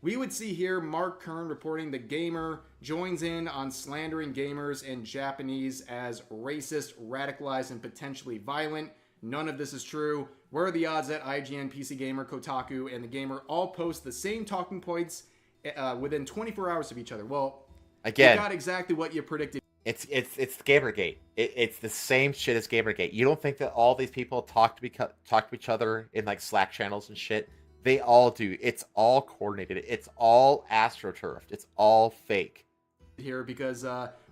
we would see here Mark Kern reporting the gamer joins in on slandering gamers in Japanese as racist, radicalized, and potentially violent. None of this is true. Where are the odds that IGN, PC Gamer, Kotaku, and the gamer all post the same talking points within 24 hours of each other? Well, Again, you got exactly what you predicted. It's Gamergate. It's the same shit as Gamergate. You don't think that all these people talk to each other in like Slack channels and shit? They all do. It's all coordinated. It's all astroturfed. It's all fake. Here because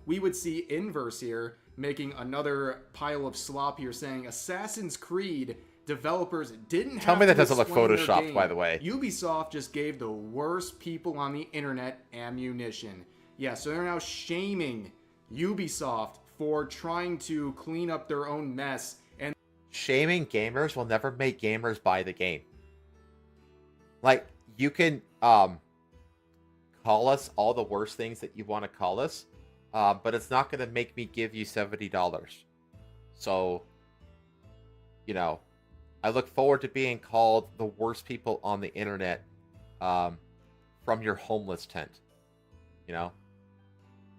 we would see Inverse here making another pile of slop here saying Assassin's Creed developers didn't Tell have me that to doesn't look explain their photoshopped, game. by the way. Ubisoft just gave the worst people on the internet ammunition. Yeah, so they're now shaming Ubisoft for trying to clean up their own mess, and Shaming gamers will never make gamers buy the game. Like, you can call us all the worst things that you want to call us, but it's not going to make me give you $70. So, you know, I look forward to being called the worst people on the internet from your homeless tent. You know?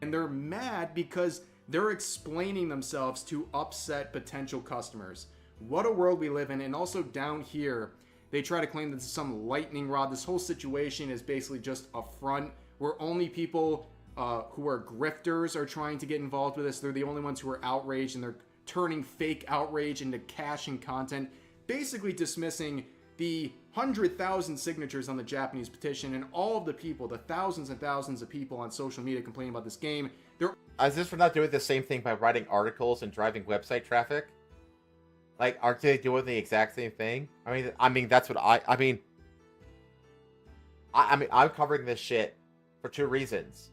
and they're mad because they're explaining themselves to upset potential customers. What a world we live in. And also down here, they try to claim that this is some lightning rod. This whole situation is basically just a front where only people who are grifters are trying to get involved with this. They're the only ones who are outraged, and they're turning fake outrage into cash and content, basically dismissing the 100,000 signatures on the Japanese petition and all of the people, the thousands and thousands of people on social media complaining about this game. They're As if we're not doing the same thing by writing articles and driving website traffic. Like, aren't they doing the exact same thing? I mean, that's what I mean, I'm covering this shit for two reasons.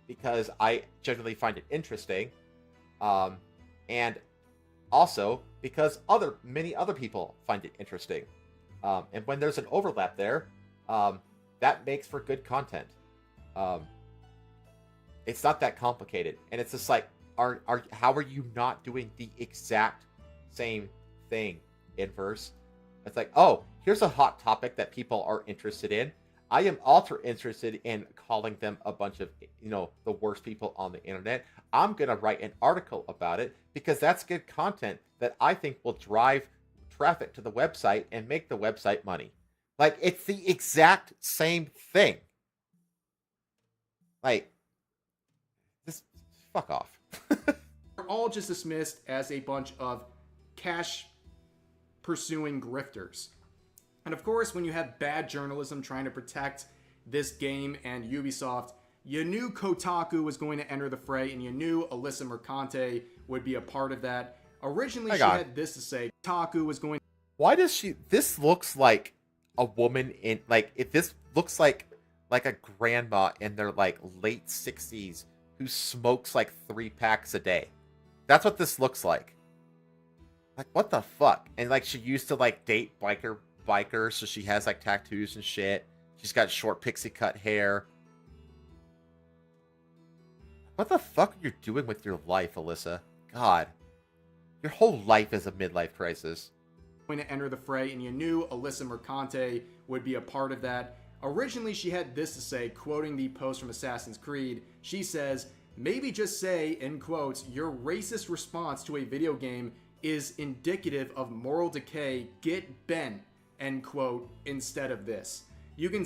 Because I generally find it interesting, and also because many other people find it interesting. And when there's an overlap there, that makes for good content. It's not that complicated, and it's just like, how are you not doing the exact same thing, Inverse? It's like, oh, here's a hot topic that people are interested in. I am also interested in calling them a bunch of, the worst people on the internet. I'm going to write an article about it because that's good content that I think will drive traffic to the website and make the website money. Like, it's the exact same thing. Like, just fuck off. They're all just dismissed as a bunch of cash pursuing grifters. And of course, when you have bad journalism trying to protect this game and Ubisoft, you knew Kotaku was going to enter the fray, and you knew Alyssa Mercante would be a part of that. Originally, she had this to say: Kotaku was going. Why does she? This looks like a woman in this looks like a grandma in their late 60s who smokes 3 packs a day. That's what this looks like. Like, what the fuck? And she used to date bikers, so she has tattoos and shit. She's got short pixie cut hair. What the fuck are you doing with your life, Alyssa? God. Your whole life is a midlife crisis. Going to enter the fray, and you knew Alyssa Mercante would be a part of that. Originally, she had this to say, quoting the post from Assassin's Creed. She says, "Maybe just say, in quotes, your racist response to a video game is indicative of moral decay. Get bent," end quote, instead of this. You can,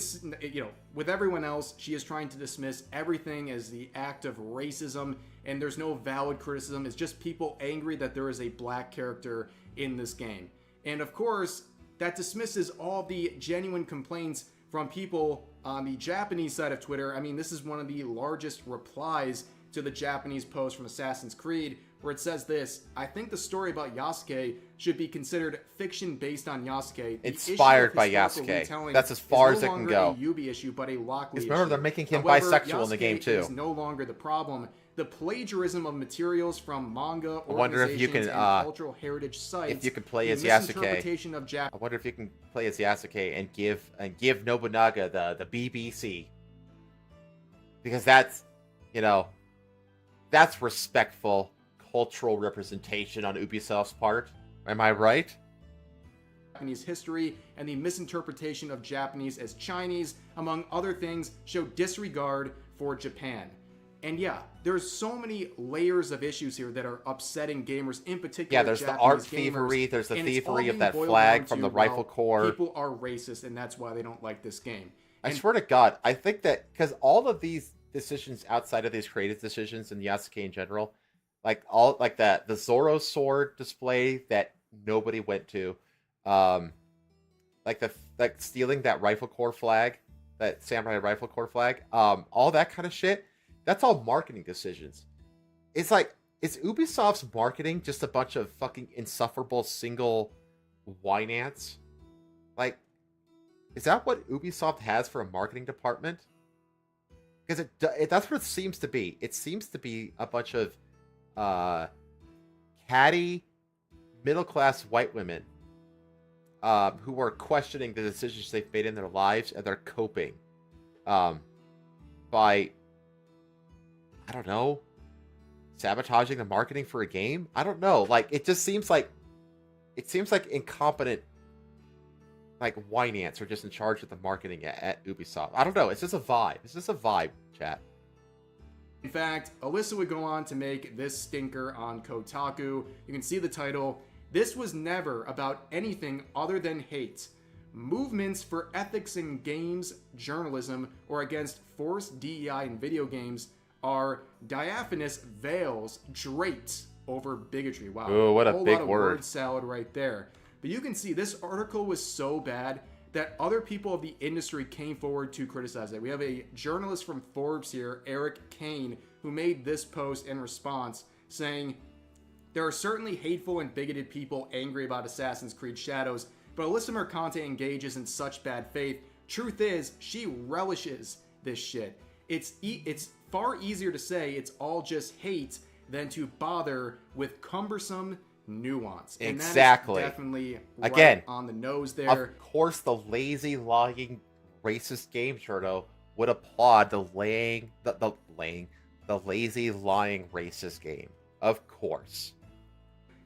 with everyone else, she is trying to dismiss everything as the act of racism, and there's no valid criticism. It's just people angry that there is a black character in this game. And of course, that dismisses all the genuine complaints from people on the Japanese side of Twitter. I mean, this is one of the largest replies to the Japanese post from Assassin's Creed, where it says this: "I think the story about Yasuke should be considered fiction based on Yasuke. The Inspired issue by of historical Yasuke. retelling That's as far is as no it can longer go. a Ubi issue, but a Lockley issue. Remember, they're making him However, bisexual in the game Yasuke too. is no longer the problem. The plagiarism of materials from manga, I wonder if you organizations, can, and cultural heritage sites. if you can play the as Yasuke. misinterpretation of I wonder if you can play as Yasuke and give Nobunaga the BBC, because that's that's respectful cultural representation on Ubisoft's part. Am I right? Japanese history and the misinterpretation of Japanese as Chinese, among other things, show disregard for Japan. And yeah, there's so many layers of issues here that are upsetting gamers, in particular. Yeah, there's Japanese the art gamers, thievery, there's the and it's all thievery of being that boiled flag down from to, the Rifle well, Corps. People are racist, and that's why they don't like this game. I And swear to God, I think that because all of these decisions outside of these creative decisions and Yasuke in general, like the Zoro sword display that nobody went to, like stealing that Rifle Corps flag, that Samurai Rifle Corps flag, all that kind of shit, that's all marketing decisions. It's like, is Ubisoft's marketing just a bunch of fucking insufferable single wine ants? Like, is that what Ubisoft has for a marketing department? Because that's what it seems to be. It seems to be a bunch of catty, middle-class white women who are questioning the decisions they've made in their lives, and they're coping by, I don't know, sabotaging the marketing for a game? I don't know. Like, it seems like incompetent, like, wine ants are just in charge of the marketing at Ubisoft. I don't know. It's just a vibe. It's just a vibe, chat. in fact, Alyssa would go on to make this stinker on Kotaku. You can see the title. "This was never about anything other than hate. Movements for ethics in games, journalism, or against forced DEI in video games are diaphanous veils draped over bigotry." Wow. Ooh, what a whole big lot of word salad right there. But you can see this article was so bad that other people of the industry came forward to criticize it. We have a journalist from Forbes here, Eric Kane, who made this post in response saying, "There are certainly hateful and bigoted people angry about Assassin's Creed Shadows, but Alyssa Mercante engages in such bad faith. Truth is, she relishes this shit. It's far easier to say it's all just hate than to bother with cumbersome nuance." And Exactly. that is definitely right Again, on the nose there. Of course, the lazy, lying, racist game Churdo would applaud the lazy, lying, racist game. Of course.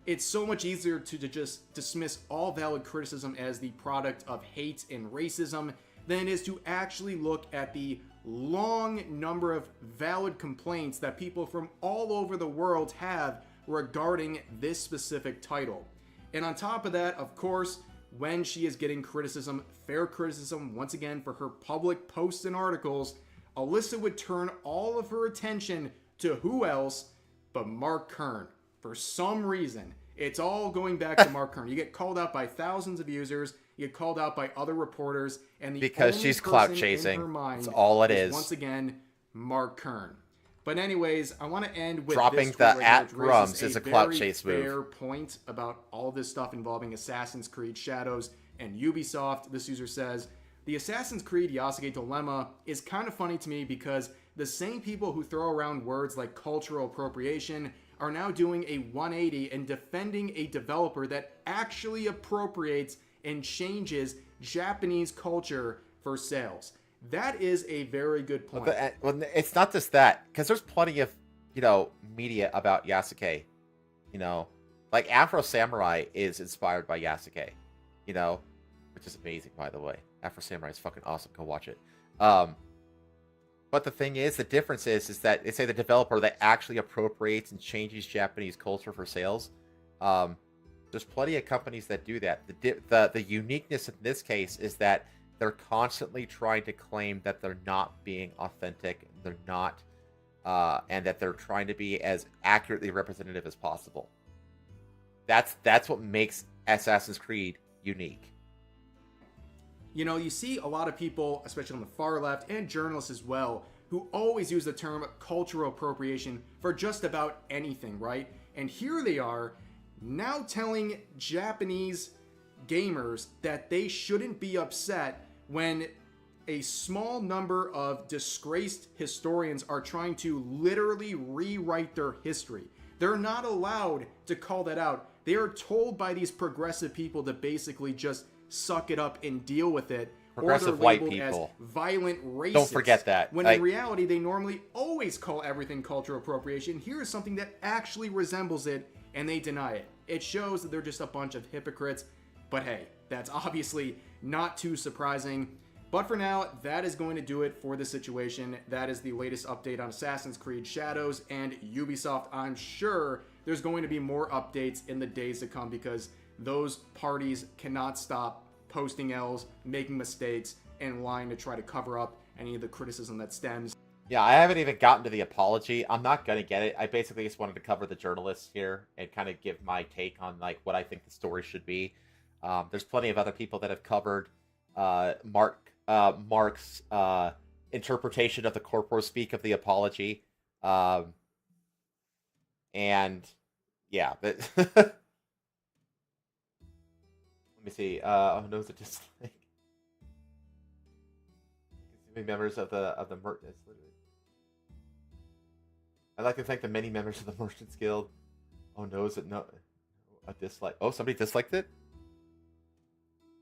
It's so much easier to just dismiss all valid criticism as the product of hate and racism than it is to actually look at the long number of valid complaints that people from all over the world have regarding this specific title. And on top of that, of course, when she is getting criticism, fair criticism, once again for her public posts and articles, Alyssa would turn all of her attention to who else but Mark Kern. For some reason, it's all going back to Mark Kern. You get called out by thousands of users, you get called out by other reporters, and the Because only she's clout person in chasing. her mind That's all it is. once again, Mark Kern. But anyways, I want to end with Dropping this the tweet right here, at which raises Grums is a clout very chase move. fair point about all this stuff involving Assassin's Creed Shadows and Ubisoft. This user says, "The Assassin's Creed Yasuke dilemma is kind of funny to me because the same people who throw around words like cultural appropriation are now doing a 180 and defending a developer that actually appropriates and changes Japanese culture for sales." That is a very good point. Well, it's not just that, because there's plenty of, media about Yasuke, Like, Afro Samurai is inspired by Yasuke, you know, which is amazing, by the way. Afro Samurai is fucking awesome. Go watch it. But the thing is, the difference is that it's, say, the developer that actually appropriates and changes Japanese culture for sales. There's plenty of companies that do that. The uniqueness in this case is that they're constantly trying to claim that they're not being authentic, they're not, and that they're trying to be as accurately representative as possible. That's what makes Assassin's Creed unique. You know, you see a lot of people, especially on the far left, and journalists as well, who always use the term cultural appropriation for just about anything, right? And here they are, now telling Japanese gamers that they shouldn't be upset when a small number of disgraced historians are trying to literally rewrite their history. They're not allowed to call that out. They are told by these progressive people to basically just suck it up and deal with it. Progressive or they're white labeled people. As violent racists. Don't forget that. When in reality, they normally always call everything cultural appropriation. Here is something that actually resembles it, and they deny it. It shows that they're just a bunch of hypocrites. But hey, that's obviously not too surprising. But for now, that is going to do it for the situation. That is the latest update on Assassin's Creed Shadows and Ubisoft. I'm sure there's going to be more updates in the days to come because those parties cannot stop posting L's, making mistakes, and lying to try to cover up any of the criticism that stems. Yeah, I haven't even gotten to the apology. I'm not going to get it. I basically just wanted to cover the journalists here and kind of give my take on like what I think the story should be. There's plenty of other people that have covered Mark's interpretation of the corporo speak of the apology. And yeah, but let me see. Oh, no, it's just like members of the merchants. I'd like to thank the many members of the Merchants Guild. Oh no, is it no a dislike? Oh, somebody disliked it.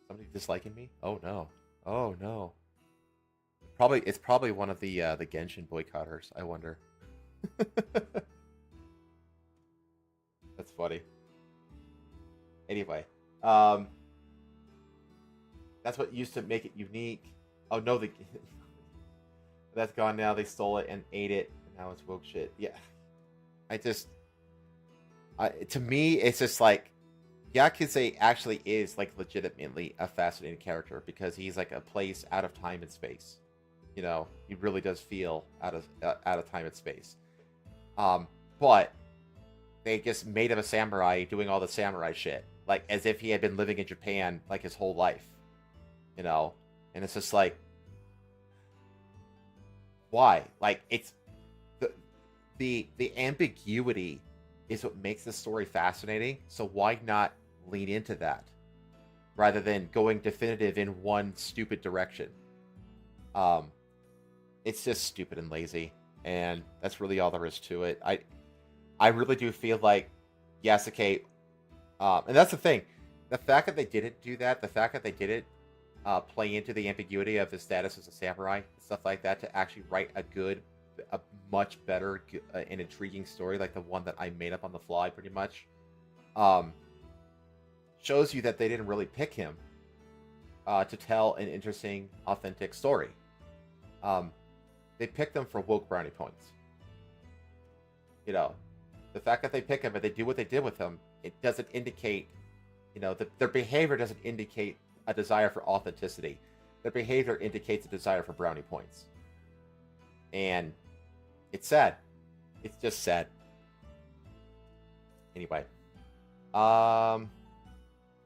Somebody disliking me? Oh no. Oh no. It's probably one of the Genshin boycotters. I wonder. That's funny. Anyway, that's what used to make it unique. Oh no, that's gone now. They stole it and ate it. And now it's woke shit. Yeah, to me, it's just like Yakuza actually is like legitimately a fascinating character because he's like a place out of time and space. You know, he really does feel out of time and space. But they just made him a samurai doing all the samurai shit, like as if he had been living in Japan like his whole life. You know, and it's just like, why? Like it's the ambiguity is what makes the story fascinating. So why not lean into that rather than going definitive in one stupid direction? It's just stupid and lazy, and that's really all there is to it. I really do feel like Yasuke, and that's the thing, the fact that they didn't do that, the fact that they didn't play into the ambiguity of his status as a samurai and stuff like that to actually write a much better and intriguing story like the one that I made up on the fly pretty much, shows you that they didn't really pick him to tell an interesting, authentic story. They picked him for woke brownie points. You know, the fact that they pick him and they do what they did with him, it doesn't indicate, you know, their behavior doesn't indicate a desire for authenticity. Their behavior indicates a desire for brownie points. And it's sad. It's just sad. Anyway. What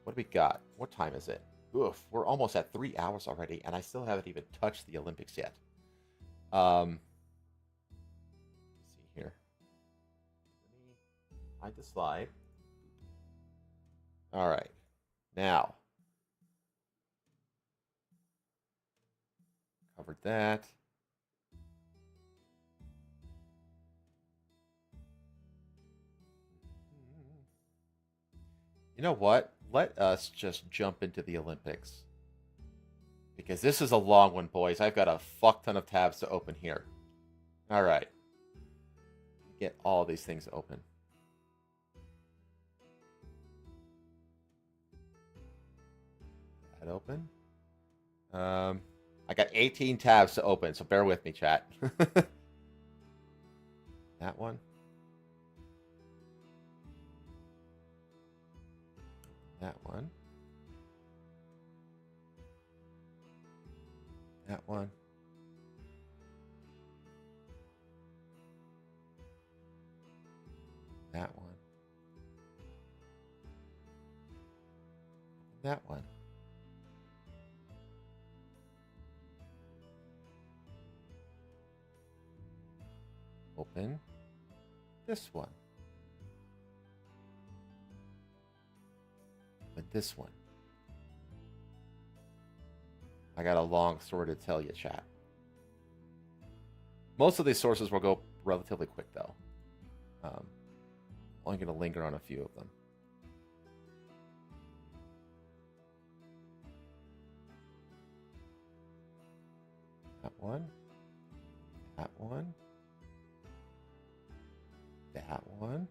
do we got? What time is it? Oof, we're almost at 3 hours already, and I still haven't even touched the Olympics yet. Let's see here. Let me hide the slide. All right. Now. Covered that. You know what? Let us just jump into the Olympics. Because this is a long one, boys. I've got a fuck ton of tabs to open here. All right. Get all these things open. that open. I got 18 tabs to open, so bear with me, chat. That one. That one. That one. That one. That one. Open this one. But this one. I got a long story to tell you, chat. Most of these sources will go relatively quick, though. Only going to linger on a few of them. That one. That one. That one.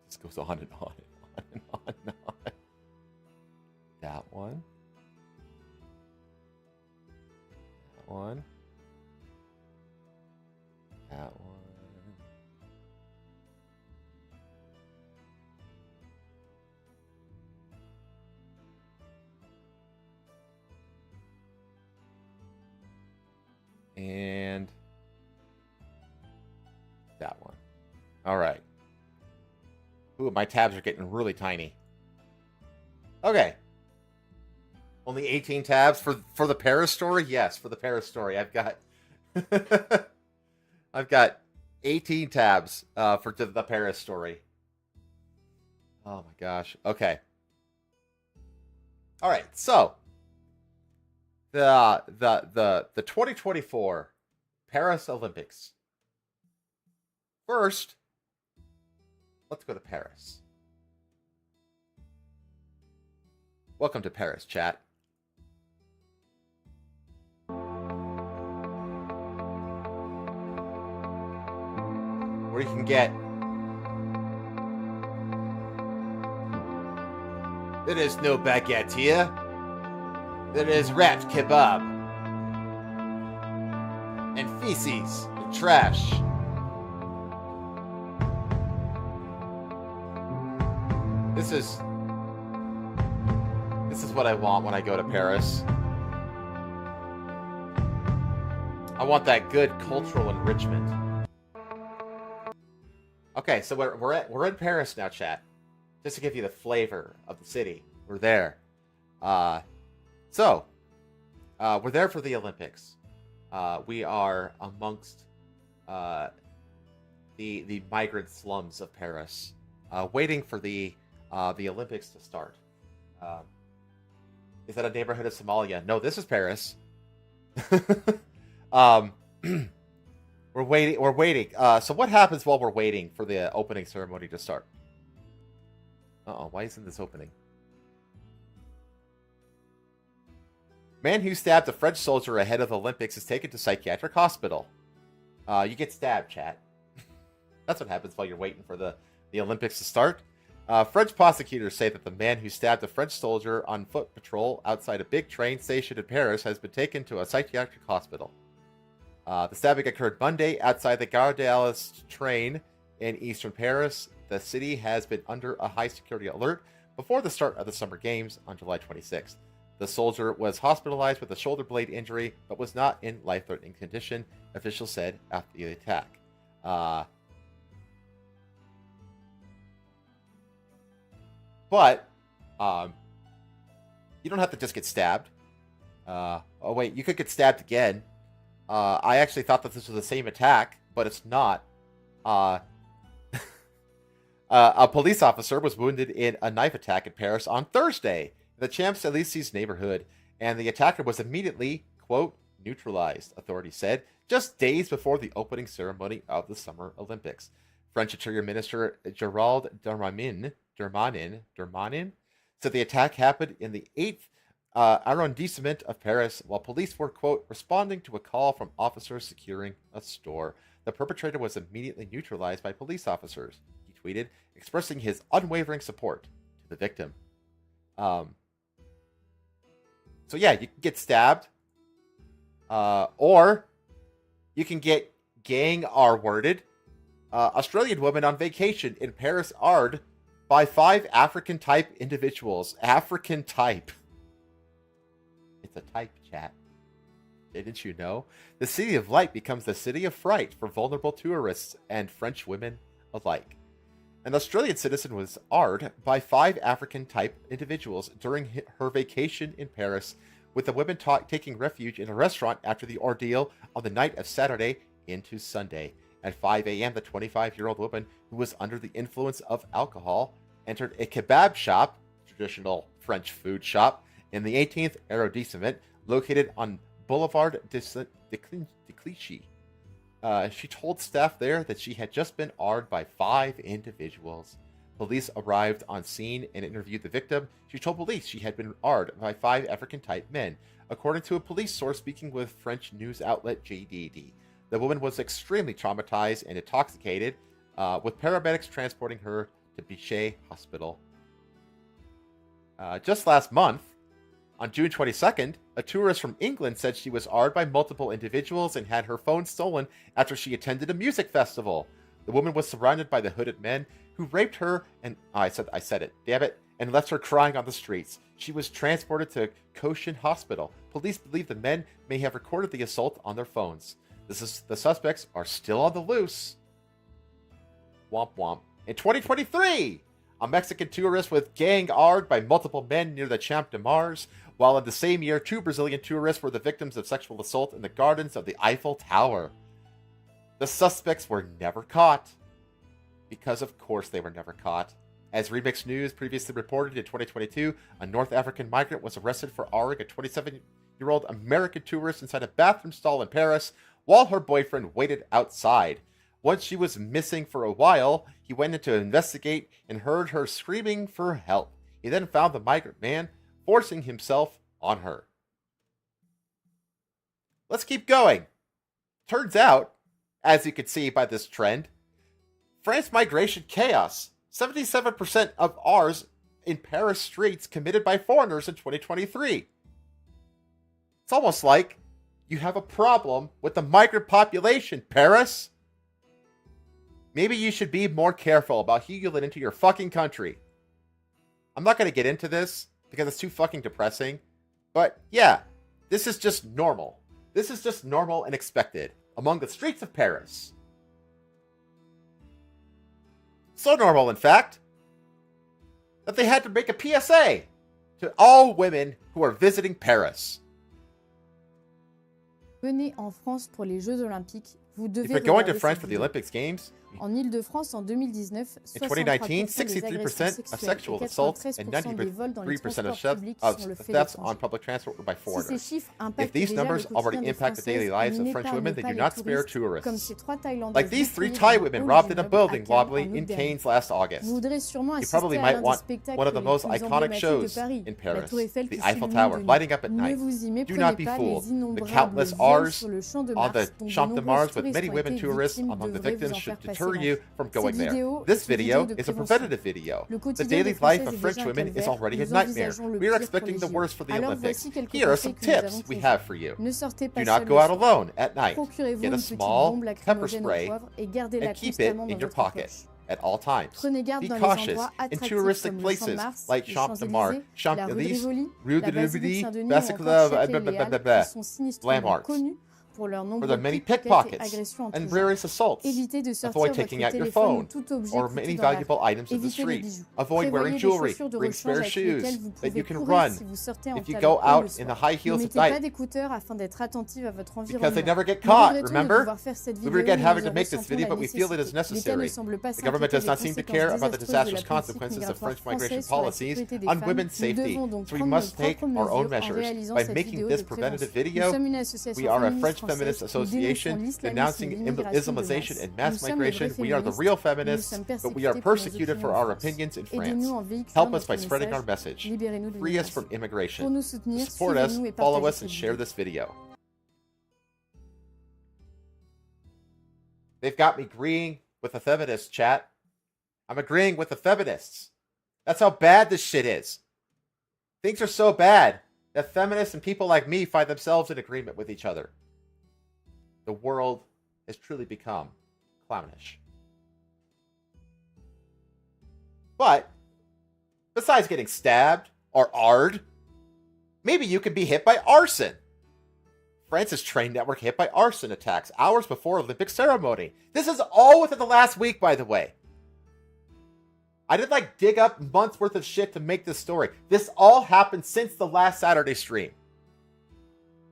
This goes on and on and on and on and on. That one. That one. That one. And that one. All right. Ooh, my tabs are getting really tiny. Okay. Only 18 tabs for the Paris story? Yes, for the Paris story. I've got I've got 18 tabs for the Paris story. Oh my gosh. Okay. All right. So, the 2024 Paris Olympics. First, let's go to Paris. Welcome to Paris, chat. Where you can get there is no baguette here. There is rat kebab and feces and trash. This is what I want when I go to Paris. I want that good cultural enrichment. Okay, so we're in Paris now, chat. Just to give you the flavor of the city, we're there. So we're there for the Olympics. We are amongst the migrant slums of Paris, waiting for the Olympics to start. Is that a neighborhood of Somalia? No, this is Paris. We're waiting. So what happens while we're waiting for the opening ceremony to start? Uh-oh, why isn't this opening? Man who stabbed a French soldier ahead of the Olympics is taken to psychiatric hospital. You get stabbed, chat. That's what happens while you're waiting for the Olympics to start. French prosecutors say that the man who stabbed a French soldier on foot patrol outside a big train station in Paris has been taken to a psychiatric hospital. The stabbing occurred Monday outside the Gare de Lyon train in eastern Paris. The city has been under a high security alert before the start of the Summer Games on July 26th. The soldier was hospitalized with a shoulder blade injury, but was not in life-threatening condition, officials said after the attack. But you don't have to just get stabbed. Oh wait, you could get stabbed again. I actually thought that this was the same attack, but it's not. A police officer was wounded in a knife attack in Paris on Thursday in the Champs-Élysées neighborhood, and the attacker was immediately, quote, neutralized, authorities said, just days before the opening ceremony of the Summer Olympics. French Interior Minister Gerald Darmanin said the attack happened in the 8th arrondissement of Paris while police were, quote, responding to a call from officers securing a store. The perpetrator was immediately neutralized by police officers, he tweeted, expressing his unwavering support to the victim. So yeah, you can get stabbed, or you can get gang R-worded. Australian woman on vacation in Paris Ard by 5 African-type individuals. African type. It's a type, chat. Didn't you know? The City of Light becomes the City of Fright for vulnerable tourists and French women alike. An Australian citizen was Ard by 5 African-type individuals during her vacation in Paris, with the women taking refuge in a restaurant after the ordeal on the night of Saturday into Sunday. At 5 a.m., the 25-year-old woman, who was under the influence of alcohol, entered a kebab shop, traditional French food shop, in the 18th arrondissement, located on Boulevard de Clichy. She told staff there that she had just been Ard by 5 individuals. Police arrived on scene and interviewed the victim. She told police she had been Ard by 5 African-type men, according to a police source speaking with French news outlet JDD. The woman was extremely traumatized and intoxicated, with paramedics transporting her to Bichat Hospital. Just last month, on June 22nd, a tourist from England said she was Ard by multiple individuals and had her phone stolen after she attended a music festival. The woman was surrounded by the hooded men who raped her and I said it, damn it, and left her crying on the streets. She was transported to Cochin Hospital. Police believe the men may have recorded the assault on their phones. The suspects are still on the loose. Womp womp. In 2023, a Mexican tourist was gang Ard by multiple men near the Champ de Mars, while in the same year, 2 Brazilian tourists were the victims of sexual assault in the gardens of the Eiffel Tower. The suspects were never caught. Because of course they were never caught. As Remix News previously reported in 2022, a North African migrant was arrested for Arding a 27-year-old American tourist inside a bathroom stall in Paris while her boyfriend waited outside. Once she was missing for a while, he went in to investigate and heard her screaming for help. He then found the migrant man forcing himself on her. Let's keep going. Turns out, as you can see by this trend, France migration chaos. 77% of Rs in Paris streets committed by foreigners in 2023. It's almost like you have a problem with the migrant population, Paris. Maybe you should be more careful about who you let into your fucking country. I'm not going to get into this because it's too fucking depressing. But yeah, this is just normal. This is just normal and expected among the streets of Paris. So normal, in fact, that they had to make a PSA to all women who are visiting Paris. Venez en France pour les Jeux Olympiques, vous devez If you're going to regarder France cette for the vidéo. Olympics Games, En Ile-de-France, en 2019, in 2019, 63% 63% of sexual assaults and 93% of thefts on public transport were by foreigners. If these numbers already impact the daily lives of French women, they do not spare tourists. Like these 3 Thai women robbed in a building lobby in Cannes last August. You probably might want one of the most iconic shows in Paris, the Eiffel Tower, lighting up at night. Do not be fooled. The countless R's on the Champ de Mars with many women tourists among the victims should deter you from going there. This video is a preventative video. The daily life of French women is already a nightmare. We are expecting the worst for the Olympics. Here are some tips we have for you. Do not go out alone at night. Get a small pepper spray and keep it in your pocket at all times. Be cautious in touristic places like Champ de Mars, Champs-Élysées, Rue de Rivoli, landmarks, where there are many pickpockets and various assaults. Avoid taking out your phone or many valuable items in the street. Avoid wearing jewelry. Bring spare shoes that you can run if you go out in the high heels at night. Because they never get caught, remember? We regret having to make this video, but we feel it is necessary. The government does not seem to care about the disastrous consequences of French migration policies on women's safety, so we must take our own measures. By making this preventative video, we are a French Feminist Association denouncing Islamization and mass migration. We are the real feminists, but we are persecuted for our opinions in France. Help us by spreading our message. Free us from immigration. To support us, follow us, and share this video. They've got me agreeing with the feminists, chat. I'm agreeing with the feminists. That's how bad this shit is. Things are so bad that feminists and people like me find themselves in agreement with each other. The world has truly become clownish. But, besides getting stabbed or AR'd, maybe you could be hit by arson. France's train network hit by arson attacks hours before Olympic ceremony. This is all within the last week, by the way. I did dig up months worth of shit to make this story. This all happened since the last Saturday stream.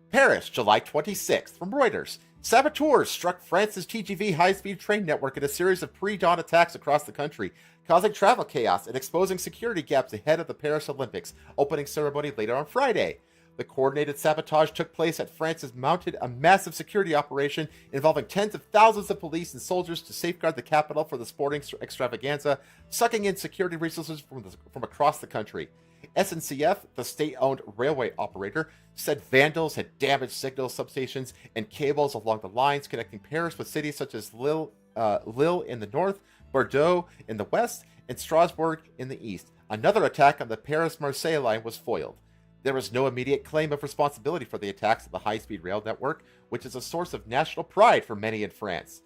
Paris, July 26th, from Reuters. Saboteurs struck France's TGV high-speed train network in a series of pre-dawn attacks across the country, causing travel chaos and exposing security gaps ahead of the Paris Olympics opening ceremony later on Friday. The coordinated sabotage took place at France's mounted a massive security operation involving tens of thousands of police and soldiers to safeguard the capital for the sporting extravaganza, sucking in security resources from across the country. SNCF, the state-owned railway operator, said vandals had damaged signal substations and cables along the lines connecting Paris with cities such as Lille in the north, Bordeaux in the west, and Strasbourg in the east. Another attack on the Paris-Marseille line was foiled. There was no immediate claim of responsibility for the attacks of the high-speed rail network, which is a source of national pride for many in France.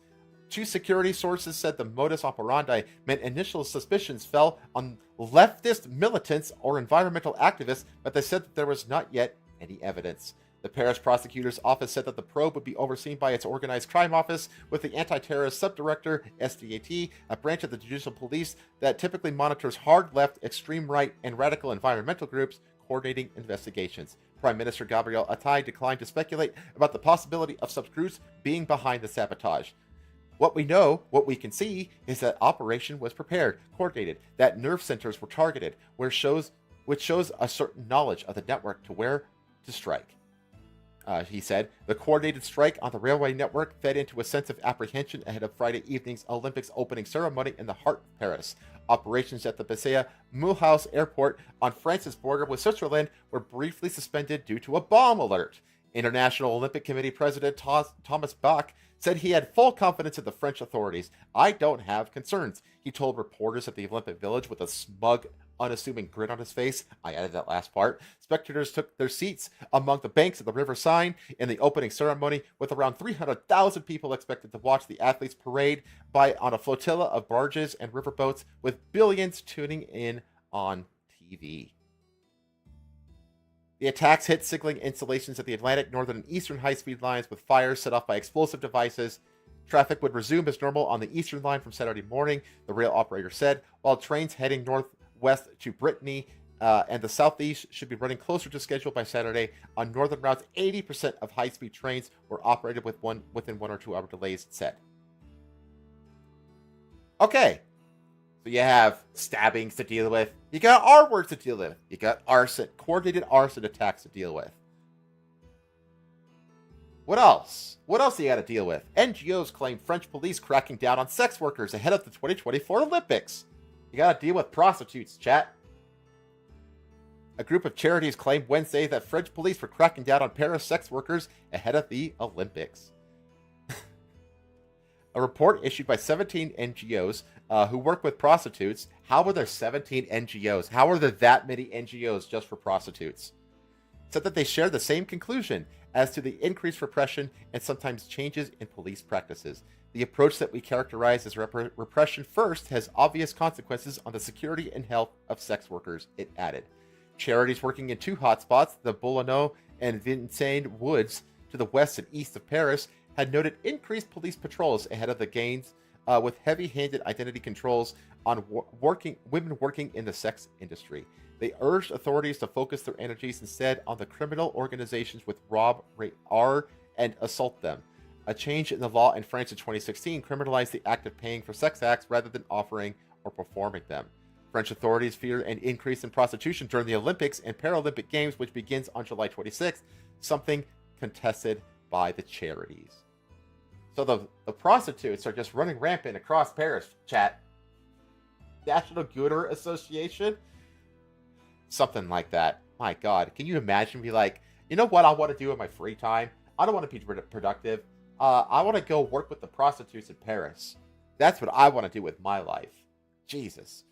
Two security sources said the modus operandi meant initial suspicions fell on leftist militants or environmental activists, but they said that there was not yet any evidence. The Paris prosecutor's office said that the probe would be overseen by its organized crime office, with the anti-terrorist subdirector, SDAT, a branch of the judicial police that typically monitors hard left, extreme right, and radical environmental groups, coordinating investigations. Prime Minister Gabriel Attal declined to speculate about the possibility of such groups being behind the sabotage. What we can see, is that operation was prepared, coordinated, that nerve centers were targeted, which shows a certain knowledge of the network to where to strike. He said, the coordinated strike on the railway network fed into a sense of apprehension ahead of Friday evening's Olympics opening ceremony in the heart of Paris. Operations at the Bessay Mulhouse Airport on France's border with Switzerland were briefly suspended due to a bomb alert. International Olympic Committee President Thomas Bach said he had full confidence in the French authorities. I don't have concerns, he told reporters at the Olympic Village with a smug, unassuming grin on his face. I added that last part. Spectators took their seats among the banks of the River Seine in the opening ceremony, with around 300,000 people expected to watch the athletes parade by on a flotilla of barges and riverboats, with billions tuning in on TV. The attacks hit signaling installations at the Atlantic, northern, and eastern high-speed lines with fires set off by explosive devices. Traffic would resume as normal on the eastern line from Saturday morning, the rail operator said, while trains heading northwest to Brittany and the southeast should be running closer to schedule by Saturday. On northern routes, 80% of high-speed trains were operated within 1 or 2 hour delays, it said. Okay. So you have stabbings to deal with. You got R words to deal with. You got arson, coordinated arson attacks to deal with. What else? What else do you got to deal with? NGOs claim French police cracking down on sex workers ahead of the 2024 Olympics. You got to deal with prostitutes, chat. A group of charities claimed Wednesday that French police were cracking down on Paris sex workers ahead of the Olympics. A report issued by 17 NGOs who work with prostitutes. How are there 17 NGOs? How are there that many NGOs just for prostitutes? Said that they share the same conclusion as to the increased repression and sometimes changes in police practices. The approach that we characterize as repression first has obvious consequences on the security and health of sex workers, it added. Charities working in 2 hotspots, the Boulonnais and Vincennes woods to the west and east of Paris, had noted increased police patrols ahead of the gains with heavy-handed identity controls on women working in the sex industry. They urged authorities to focus their energies instead on the criminal organizations which rob, rape, and assault them. A change in the law in France in 2016 criminalized the act of paying for sex acts rather than offering or performing them. French authorities fear an increase in prostitution during the Olympics and Paralympic Games, which begins on July 26th, something contested by the charities. So the prostitutes are just running rampant across Paris, chat. National Gutter Association? Something like that. My God, can you imagine be like, you know what I want to do in my free time? I don't want to be productive. I want to go work with the prostitutes in Paris. That's what I want to do with my life. Jesus.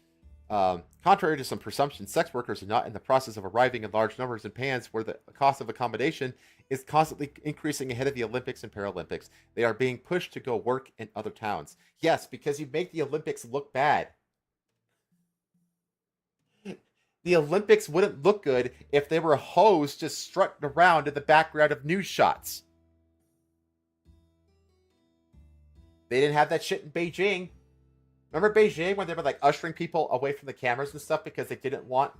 Contrary to some presumptions, sex workers are not in the process of arriving in large numbers in pans where the cost of accommodation is constantly increasing ahead of the Olympics and Paralympics. They are being pushed to go work in other towns. Yes, because you make the Olympics look bad. The Olympics wouldn't look good if they were hoes just strutting around in the background of news shots. They didn't have that shit in Beijing. Remember Beijing when they were like ushering people away from the cameras and stuff because they didn't want,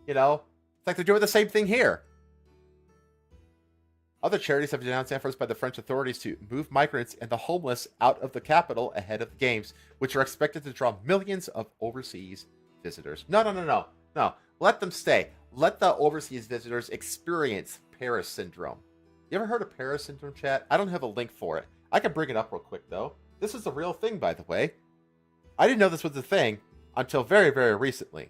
you know? It's like they're doing the same thing here. Other charities have denounced efforts by the French authorities to move migrants and the homeless out of the capital ahead of the games, which are expected to draw millions of overseas visitors. No. Let them stay. Let the overseas visitors experience Paris syndrome. You ever heard of Paris syndrome, chat? I don't have a link for it. I can bring it up real quick, though. This is a real thing, by the way. I didn't know this was a thing until very, very recently.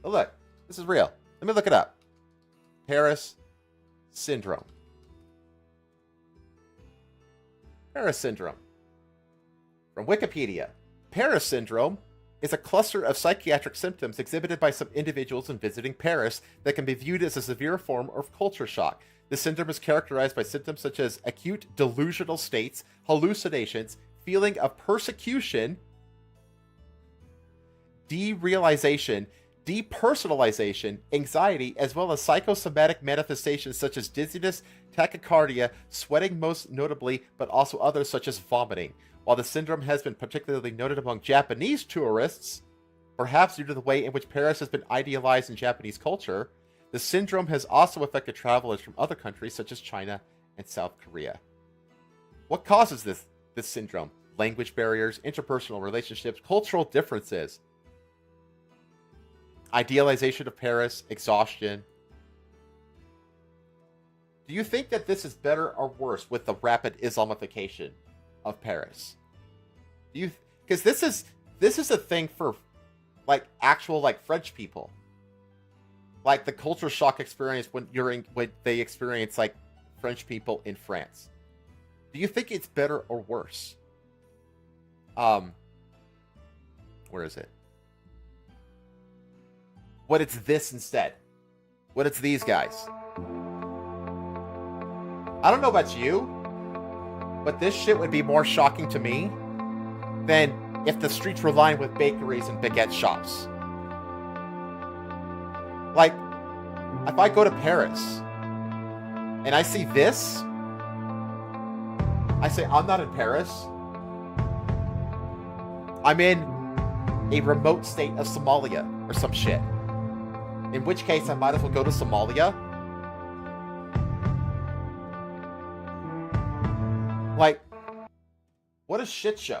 But look, this is real. Let me look it up. Paris syndrome. Paris syndrome. From Wikipedia. Paris syndrome is a cluster of psychiatric symptoms exhibited by some individuals in visiting Paris that can be viewed as a severe form of culture shock. The syndrome is characterized by symptoms such as acute delusional states, hallucinations, feeling of persecution, derealization, depersonalization, anxiety, as well as psychosomatic manifestations such as dizziness, tachycardia, sweating most notably, but also others such as vomiting. While the syndrome has been particularly noted among Japanese tourists, perhaps due to the way in which Paris has been idealized in Japanese culture, the syndrome has also affected travelers from other countries such as China and South Korea. What causes this syndrome? Language barriers, interpersonal relationships, cultural differences, idealization of Paris, exhaustion. Do you think that this is better or worse with the rapid Islamification of Paris? Because this is a thing for like actual like French people, like the culture shock experience when they experience like French people in France. Do you think it's better or worse? Where is it? What it's this instead? What it's these guys? I don't know about you, but this shit would be more shocking to me than if the streets were lined with bakeries and baguette shops. Like, if I go to Paris and I see this, I say, I'm not in Paris. I'm in a remote state of Somalia or some shit. In which case, I might as well go to Somalia. Like, what a shit show.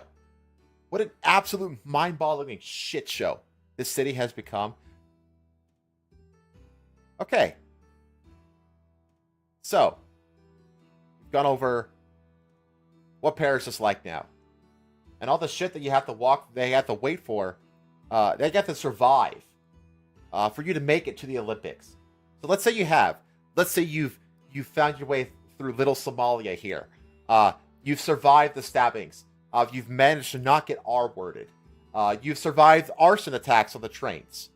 What an absolute mind-boggling shit show this city has become. Okay. So, we've gone over what Paris is like now. And all the shit that you have to they have to wait for, they have to survive for you to make it to the Olympics. So let's say you've found your way through little Somalia here. You've survived the stabbings. You've managed to not get R-worded. You've survived arson attacks on the trains.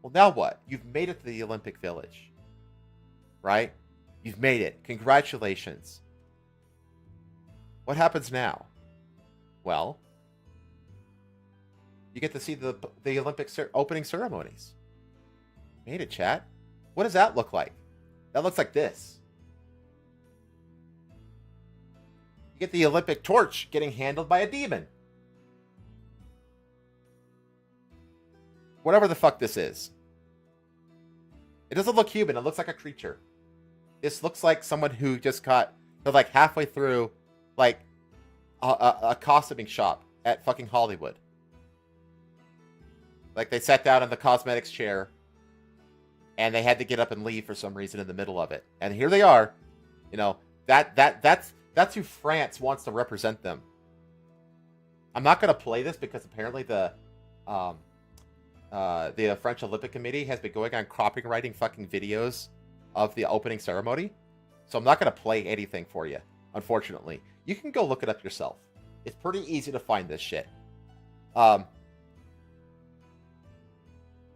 Well, now what? You've made it to the Olympic Village. Right? You've made it. Congratulations. What happens now? Well, you get to see the Olympic opening ceremonies. Made it, chat. What does that look like? That looks like this. You get the Olympic torch getting handled by a demon. Whatever the fuck this is. It doesn't look human. It looks like a creature. This looks like someone who just they're like halfway through like a costuming shop at fucking Hollywood. Like they sat down in the cosmetics chair and they had to get up and leave for some reason in the middle of it. And here they are. You know, that's who France wants to represent them. I'm not going to play this because apparently the French Olympic Committee has been going on copywriting fucking videos of the opening ceremony. So I'm not going to play anything for you, unfortunately. You can go look it up yourself. It's pretty easy to find this shit.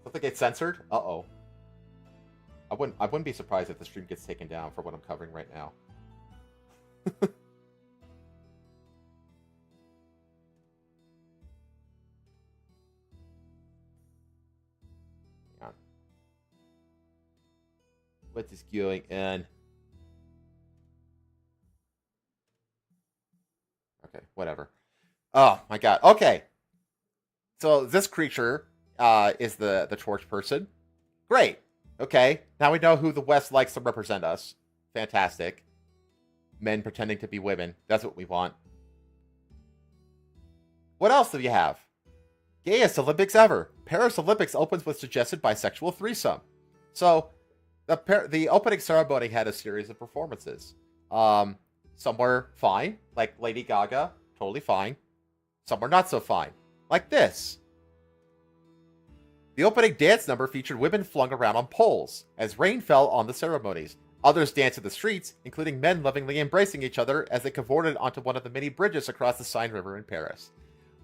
Something gets censored? Uh-oh. I wouldn't be surprised if the stream gets taken down for what I'm covering right now. Hang on. What is going on? Okay, whatever. Oh my god. Okay. So this creature is the torch person. Great. Okay. Now we know who the West likes to represent us. Fantastic. Men pretending to be women. That's what we want. What else do you have? Gayest Olympics ever. Paris Olympics opens with suggested bisexual threesome. So the opening ceremony had a series of performances. Some were fine, like Lady Gaga, totally fine. Some were not so fine, like this. The opening dance number featured women flung around on poles, as rain fell on the ceremonies. Others danced in the streets, including men lovingly embracing each other as they cavorted onto one of the many bridges across the Seine River in Paris.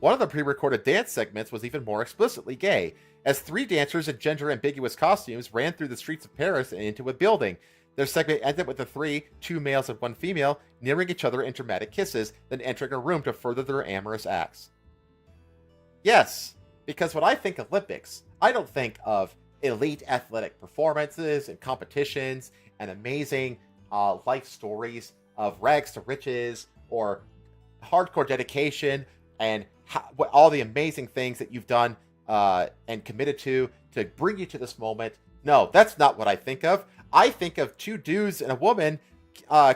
One of the pre-recorded dance segments was even more explicitly gay, as 3 dancers in gender-ambiguous costumes ran through the streets of Paris and into a building. Their segment ended with the 3, 2 males and 1 female, nearing each other in dramatic kisses, then entering a room to further their amorous acts. Yes, because when I think Olympics, I don't think of elite athletic performances and competitions and amazing life stories of rags to riches or hardcore dedication and all the amazing things that you've done and committed to bring you to this moment. No, that's not what I think of. I think of 2 dudes and a woman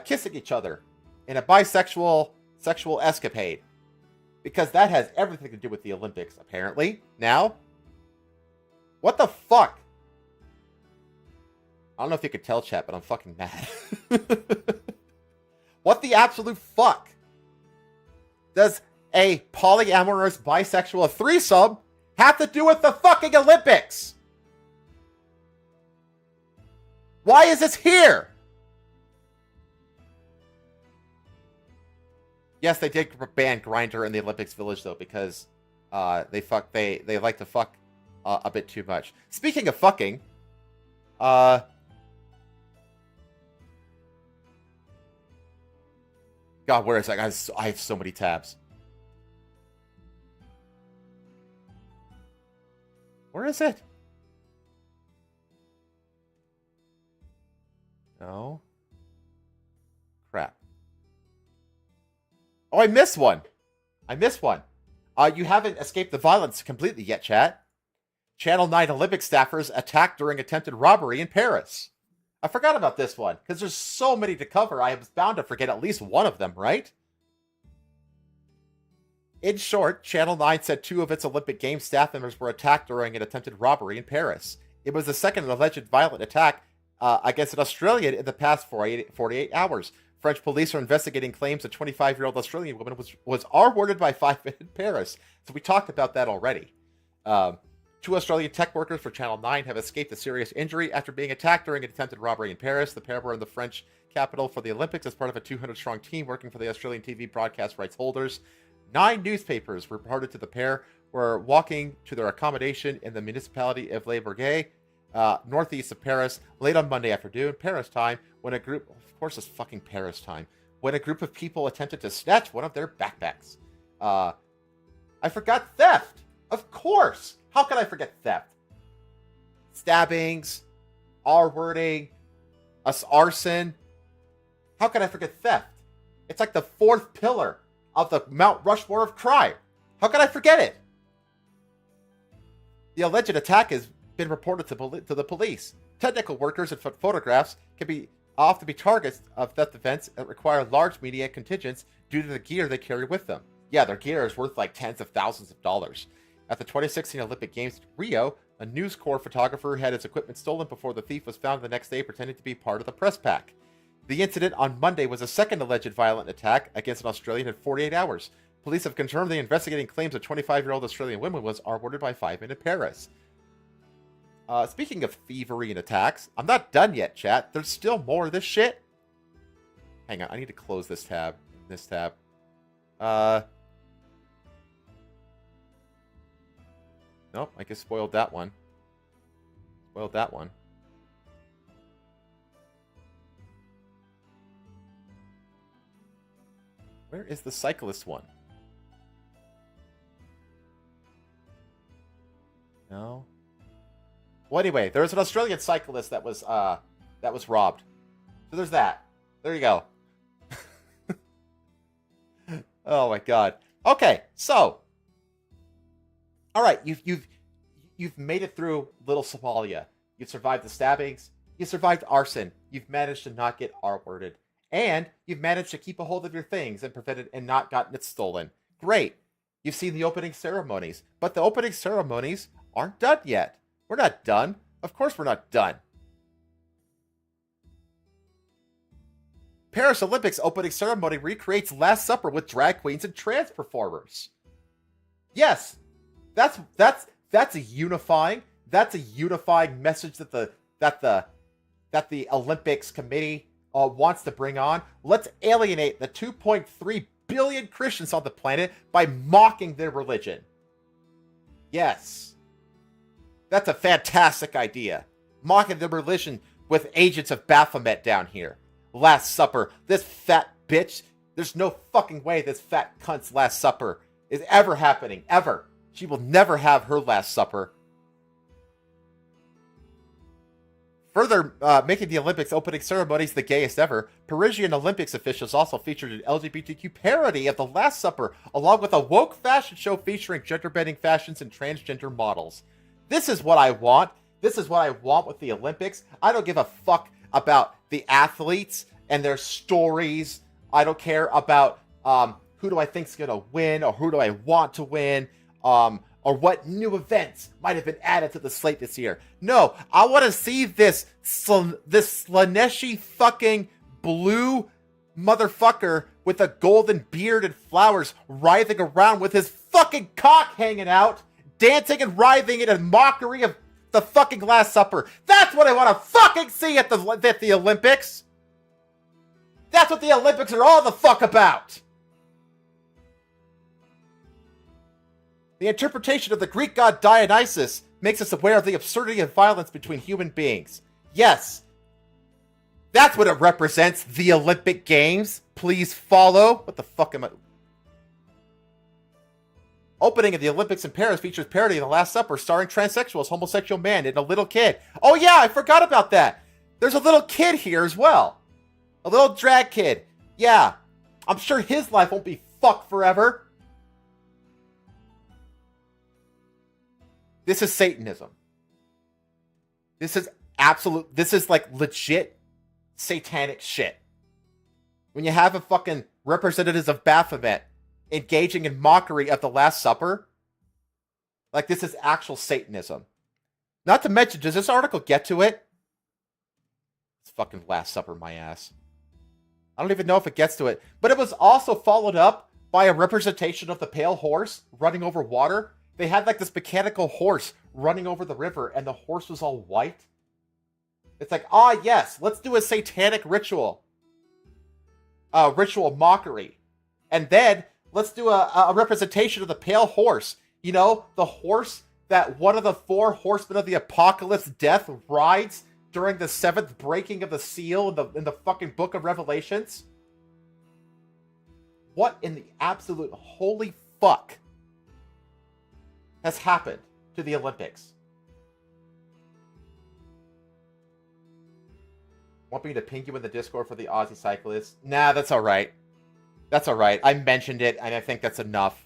kissing each other in a bisexual sexual escapade. Because that has everything to do with the Olympics, apparently. Now, what the fuck? I don't know if you could tell, chat, but I'm fucking mad. What the absolute fuck does a polyamorous bisexual threesome have to do with the fucking Olympics? Why is this here? Yes, they did ban Grindr in the Olympics Village, though, because they like to fuck a bit too much. Speaking of fucking, God, where is that? I have so many tabs. Where is it? No. Crap. Oh, I missed one. You haven't escaped the violence completely yet, chat. Channel 9 Olympic staffers attacked during attempted robbery in Paris. I forgot about this one, because there's so many to cover, I was bound to forget at least one of them, right? In short, Channel 9 said 2 of its Olympic Games staff members were attacked during an attempted robbery in Paris. It was the second alleged violent attack against an Australian in the past 48 hours. French police are investigating claims a 25-year-old Australian woman was R-worded by 5 men in Paris. So we talked about that already. 2 Australian tech workers for Channel 9 have escaped a serious injury after being attacked during an attempted robbery in Paris. The pair were in the French capital for the Olympics as part of a 200-strong team working for the Australian TV broadcast rights holders. 9 newspapers reported to the pair were walking to their accommodation in the municipality of Les Bourgades, northeast of Paris, late on Monday afternoon, Paris time, when a group, of course it's fucking Paris time, when a group of people attempted to snatch one of their backpacks. I forgot theft! Of course! How could I forget theft? Stabbings, R-wording, arson. How could I forget theft? It's like the 4th pillar of the Mount Rushmore of crime. How could I forget it? The alleged attack has been reported to the police. Technical workers and photographs can often be targets of theft events that require large media contingents due to the gear they carry with them. Yeah, their gear is worth like tens of thousands of dollars. At the 2016 Olympic Games in Rio, a News Corps photographer had his equipment stolen before the thief was found the next day pretending to be part of the press pack. The incident on Monday was a second alleged violent attack against an Australian in 48 hours. Police have confirmed the investigating claims a 25-year-old Australian woman was R-worded by 5 men in Paris. Speaking of thievery and attacks, I'm not done yet, chat. There's still more of this shit. Hang on, I need to close this tab. Nope, I just spoiled that one. Spoiled that one. Where is the cyclist one? No. Well, anyway, there was an Australian cyclist that was robbed. So there's that. There you go. Oh my god. Okay, so. All right, you've made it through Little Somalia. You've survived the stabbings. You survived arson. You've managed to not get R-worded. And you've managed to keep a hold of your things and prevent it and not gotten it stolen. Great. You've seen the opening ceremonies. But the opening ceremonies aren't done yet. We're not done. Of course we're not done. Paris Olympics opening ceremony recreates Last Supper with drag queens and trans performers. Yes. That's a unifying message that the Olympics committee wants to bring on. Let's alienate the 2.3 billion Christians on the planet by mocking their religion. Yes. That's a fantastic idea. Mocking their religion with agents of Baphomet down here. Last Supper. This fat bitch. There's no fucking way this fat cunt's Last Supper is ever happening. Ever. She will never have her Last Supper. Further, making the Olympics opening ceremonies the gayest ever, Parisian Olympics officials also featured an LGBTQ parody of the Last Supper, along with a woke fashion show featuring gender-bending fashions and transgender models. This is what I want. This is what I want with the Olympics. I don't give a fuck about the athletes and their stories. I don't care about who do I think's going to win or who do I want to win. Or what new events might have been added to the slate this year. No, I want to see this Slaneshi fucking blue motherfucker with a golden beard and flowers writhing around with his fucking cock hanging out, dancing and writhing in a mockery of the fucking Last Supper. That's what I want to fucking see at the Olympics. That's what the Olympics are all the fuck about. The interpretation of the Greek god Dionysus makes us aware of the absurdity of violence between human beings. Yes. That's what it represents, the Olympic Games. Please follow. What the fuck am I... Opening of the Olympics in Paris features parody of The Last Supper starring transsexuals, homosexual man, and a little kid. Oh yeah, I forgot about that. There's a little kid here as well. A little drag kid. Yeah. I'm sure his life won't be fucked forever. This is Satanism. This is like legit satanic shit. When you have a fucking representatives of Baphomet engaging in mockery of the Last Supper, like this is actual Satanism. Not to mention, does this article get to it? It's fucking Last Supper, my ass. I don't even know if it gets to it. But it was also followed up by a representation of the pale horse running over water. They had like this mechanical horse running over the river, and the horse was all white. It's like, yes, let's do a satanic ritual. Ritual mockery. And then let's do a representation of the pale horse. You know, the horse that one of the 4 horsemen of the apocalypse, death, rides during the 7th breaking of the seal in the fucking book of Revelations. What in the absolute holy fuck has happened to the Olympics? Want me to ping you in the Discord for the Aussie cyclists? Nah, that's alright. That's alright. I mentioned it, and I think that's enough.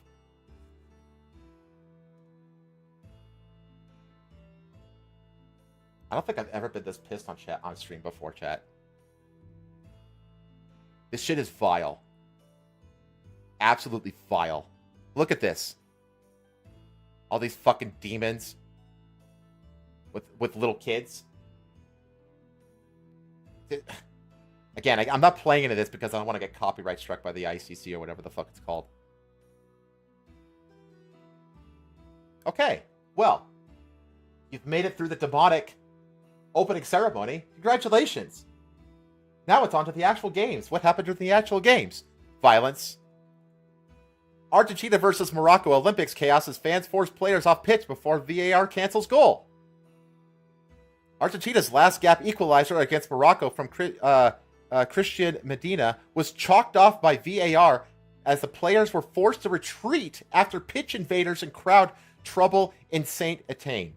I don't think I've ever been this pissed on stream before, chat. This shit is vile. Absolutely vile. Look at this. All these fucking demons with little kids. Again, I'm not playing into this because I don't want to get copyright struck by the ICC or whatever the fuck it's called. Okay, well, you've made it through the demonic opening ceremony. Congratulations. Now it's on to the actual games. What happened during the actual games? Violence. Argentina versus Morocco Olympics chaos as fans force players off pitch before VAR cancels goal. Argentina's last gap equalizer against Morocco from Christian Medina was chalked off by VAR as the players were forced to retreat after pitch invaders and crowd trouble in Saint Etienne.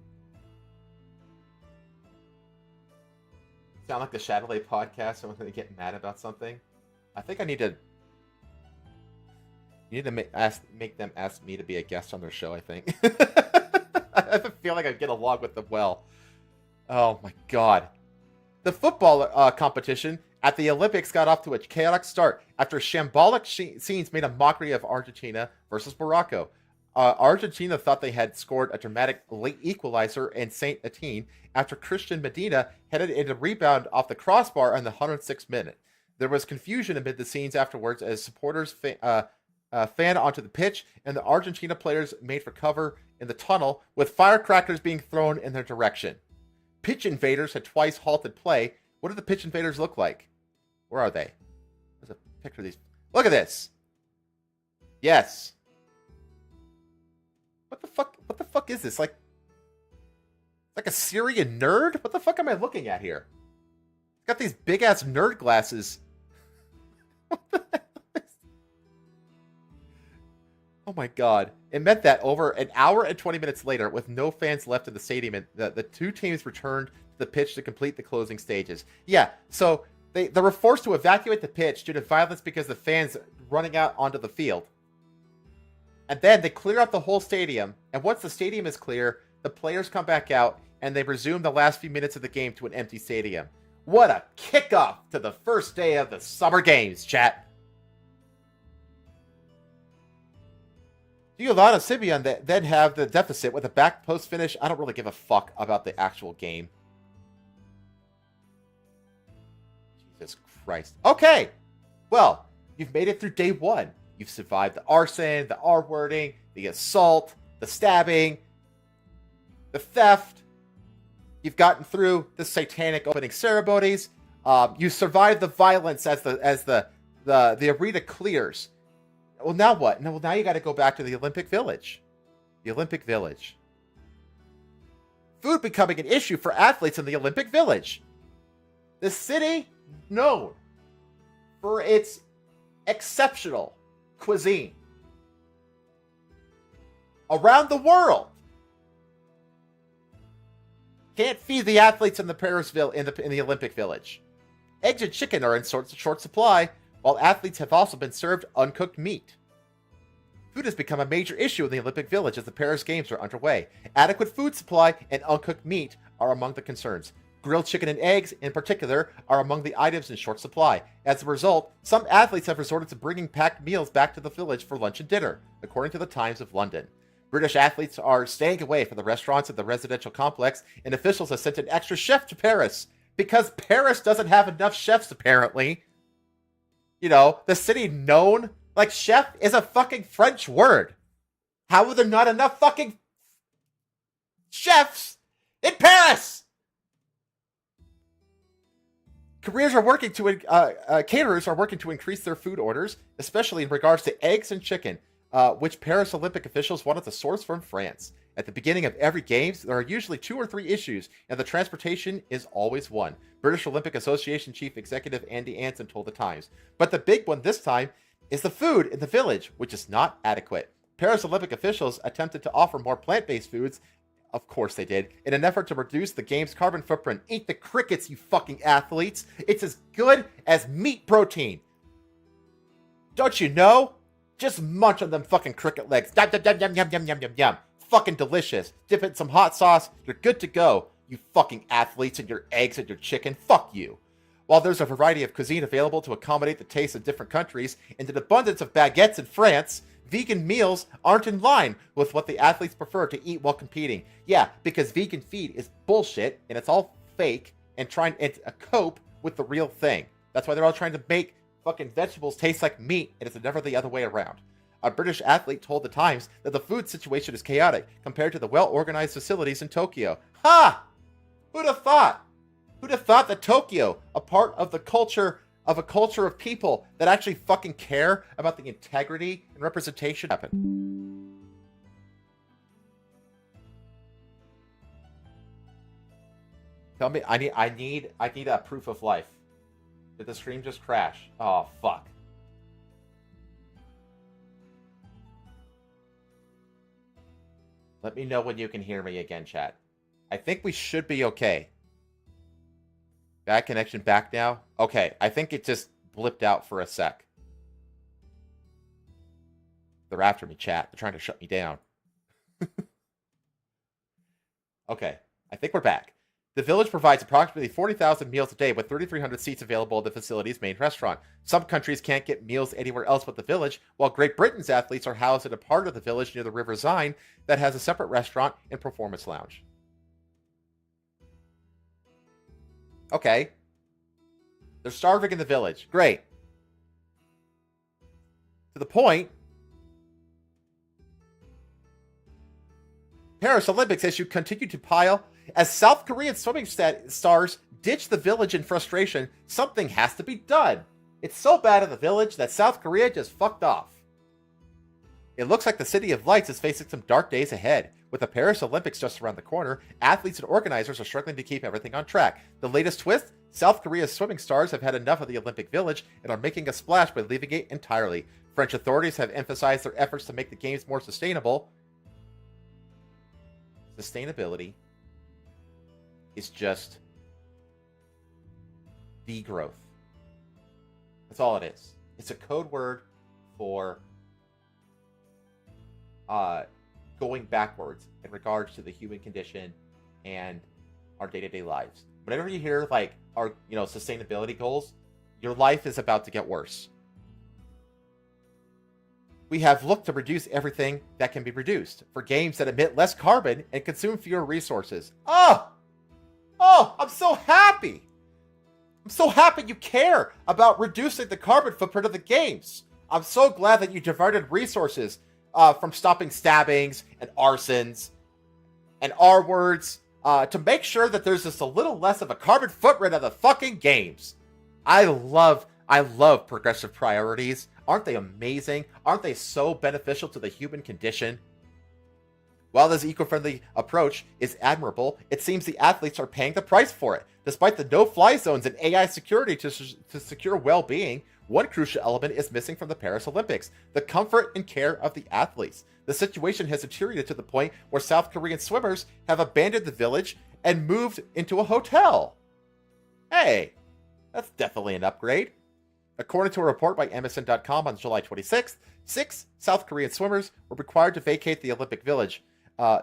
Sound like the Shadowley podcast? Someone's going to get mad about something? I think I need to... You need to make them ask me to be a guest on their show, I think. I feel like I get along with them well. Oh my god. The football competition at the Olympics got off to a chaotic start after shambolic scenes made a mockery of Argentina versus Morocco. Argentina thought they had scored a dramatic late equalizer in Saint Etienne after Christian Medina headed in a rebound off the crossbar in the 106th minute. There was confusion amid the scenes afterwards as supporters fan onto the pitch, and the Argentina players made for cover in the tunnel, with firecrackers being thrown in their direction. Pitch invaders had twice halted play. What do the pitch invaders look like? Where are they? There's a picture of these. Look at this. Yes. What the fuck? What the fuck is this? Like a Syrian nerd? What the fuck am I looking at here? It's got these big ass nerd glasses. What the hell is this? Oh my god. It meant that over an hour and 20 minutes later, with no fans left in the stadium, the two teams returned to the pitch to complete the closing stages. Yeah, so they were forced to evacuate the pitch due to violence because the fans running out onto the field. And then they clear out the whole stadium, and once the stadium is clear, the players come back out, and they resume the last few minutes of the game to an empty stadium. What a kickoff to the first day of the Summer Games, chat! Giovanna Simeon then have the deficit with a back post finish. I don't really give a fuck about the actual game. Jesus Christ. Okay! Well, you've made it through day one. You've survived the arson, the R-wording, the assault, the stabbing, the theft. You've gotten through the satanic opening ceremonies. You survived the violence as the arena clears. Well, now what? Well, now you got to go back to the Olympic Village. The Olympic Village. Food becoming an issue for athletes in the Olympic Village. The city known for its exceptional cuisine around the world can't feed the athletes in the Parisville in the Olympic Village. Eggs and chicken are in short supply, while athletes have also been served uncooked meat. Food has become a major issue in the Olympic Village as the Paris Games are underway. Adequate food supply and uncooked meat are among the concerns. Grilled chicken and eggs, in particular, are among the items in short supply. As a result, some athletes have resorted to bringing packed meals back to the village for lunch and dinner, according to the Times of London. British athletes are staying away from the restaurants at the residential complex, and officials have sent an extra chef to Paris, because Paris doesn't have enough chefs, apparently. You know, the city known, like, chef is a fucking French word. How are there not enough fucking chefs in Paris? Caterers are working to increase their food orders, especially in regards to eggs and chicken, which Paris Olympic officials wanted to source from France. At the beginning of every Games, there are usually 2 or 3 issues, and the transportation is always one. British Olympic Association Chief Executive Andy Anson told the Times. But the big one this time is the food in the village, which is not adequate. Paris Olympic officials attempted to offer more plant-based foods, of course they did, in an effort to reduce the game's carbon footprint. Eat the crickets, you fucking athletes. It's as good as meat protein. Don't you know? Just munch on them fucking cricket legs. Yum, yum, yum, yum, yum, yum, yum, yum, yum. Fucking delicious. Dip it in some hot sauce. You're good to go. You fucking athletes and your eggs and your chicken. Fuck you. While there's a variety of cuisine available to accommodate the tastes of different countries and an abundance of baguettes in France, vegan meals aren't in line with what the athletes prefer to eat while competing. Yeah, because vegan feed is bullshit and it's all fake and trying to cope with the real thing. That's why they're all trying to make fucking vegetables taste like meat, and it's never the other way around. A British athlete told the Times that the food situation is chaotic compared to the well-organized facilities in Tokyo. Ha! Who'd have thought? Who'd have thought that Tokyo, a part of the culture of a culture of people that actually fucking care about the integrity and representation, happen? Tell me, I need a proof of life. Did the stream just crash? Oh, fuck. Let me know when you can hear me again, chat. I think we should be okay. Bad connection back now? Okay, I think it just blipped out for a sec. They're after me, chat. They're trying to shut me down. Okay, I think we're back. The village provides approximately 40,000 meals a day with 3,300 seats available at the facility's main restaurant. Some countries can't get meals anywhere else but the village, while Great Britain's athletes are housed in a part of the village near the River Zine that has a separate restaurant and performance lounge. Okay. They're starving in the village. Great. To the point, Paris Olympics issue continue to pile. As South Korean swimming stars ditch the village in frustration, something has to be done. It's so bad in the village that South Korea just fucked off. It looks like the City of Lights is facing some dark days ahead. With the Paris Olympics just around the corner, athletes and organizers are struggling to keep everything on track. The latest twist? South Korea's swimming stars have had enough of the Olympic Village and are making a splash by leaving it entirely. French authorities have emphasized their efforts to make the games more sustainable. Sustainability is just degrowth. That's all it is. It's a code word for going backwards in regards to the human condition and our day-to-day lives. Whenever you hear like our sustainability goals, your life is about to get worse. We have looked to reduce everything that can be reduced for games that emit less carbon and consume fewer resources. Oh, I'm so happy. I'm so happy you care about reducing the carbon footprint of the games. I'm so glad that you diverted resources from stopping stabbings and arsons and R words to make sure that there's just a little less of a carbon footprint of the fucking games. I love progressive priorities. Aren't they amazing? Aren't they so beneficial to the human condition? While this eco-friendly approach is admirable, it seems the athletes are paying the price for it. Despite the no-fly zones and AI security to secure well-being, one crucial element is missing from the Paris Olympics: the comfort and care of the athletes. The situation has deteriorated to the point where South Korean swimmers have abandoned the village and moved into a hotel. Hey, that's definitely an upgrade. According to a report by MSN.com on July 26th, 6 South Korean swimmers were required to vacate the Olympic Village.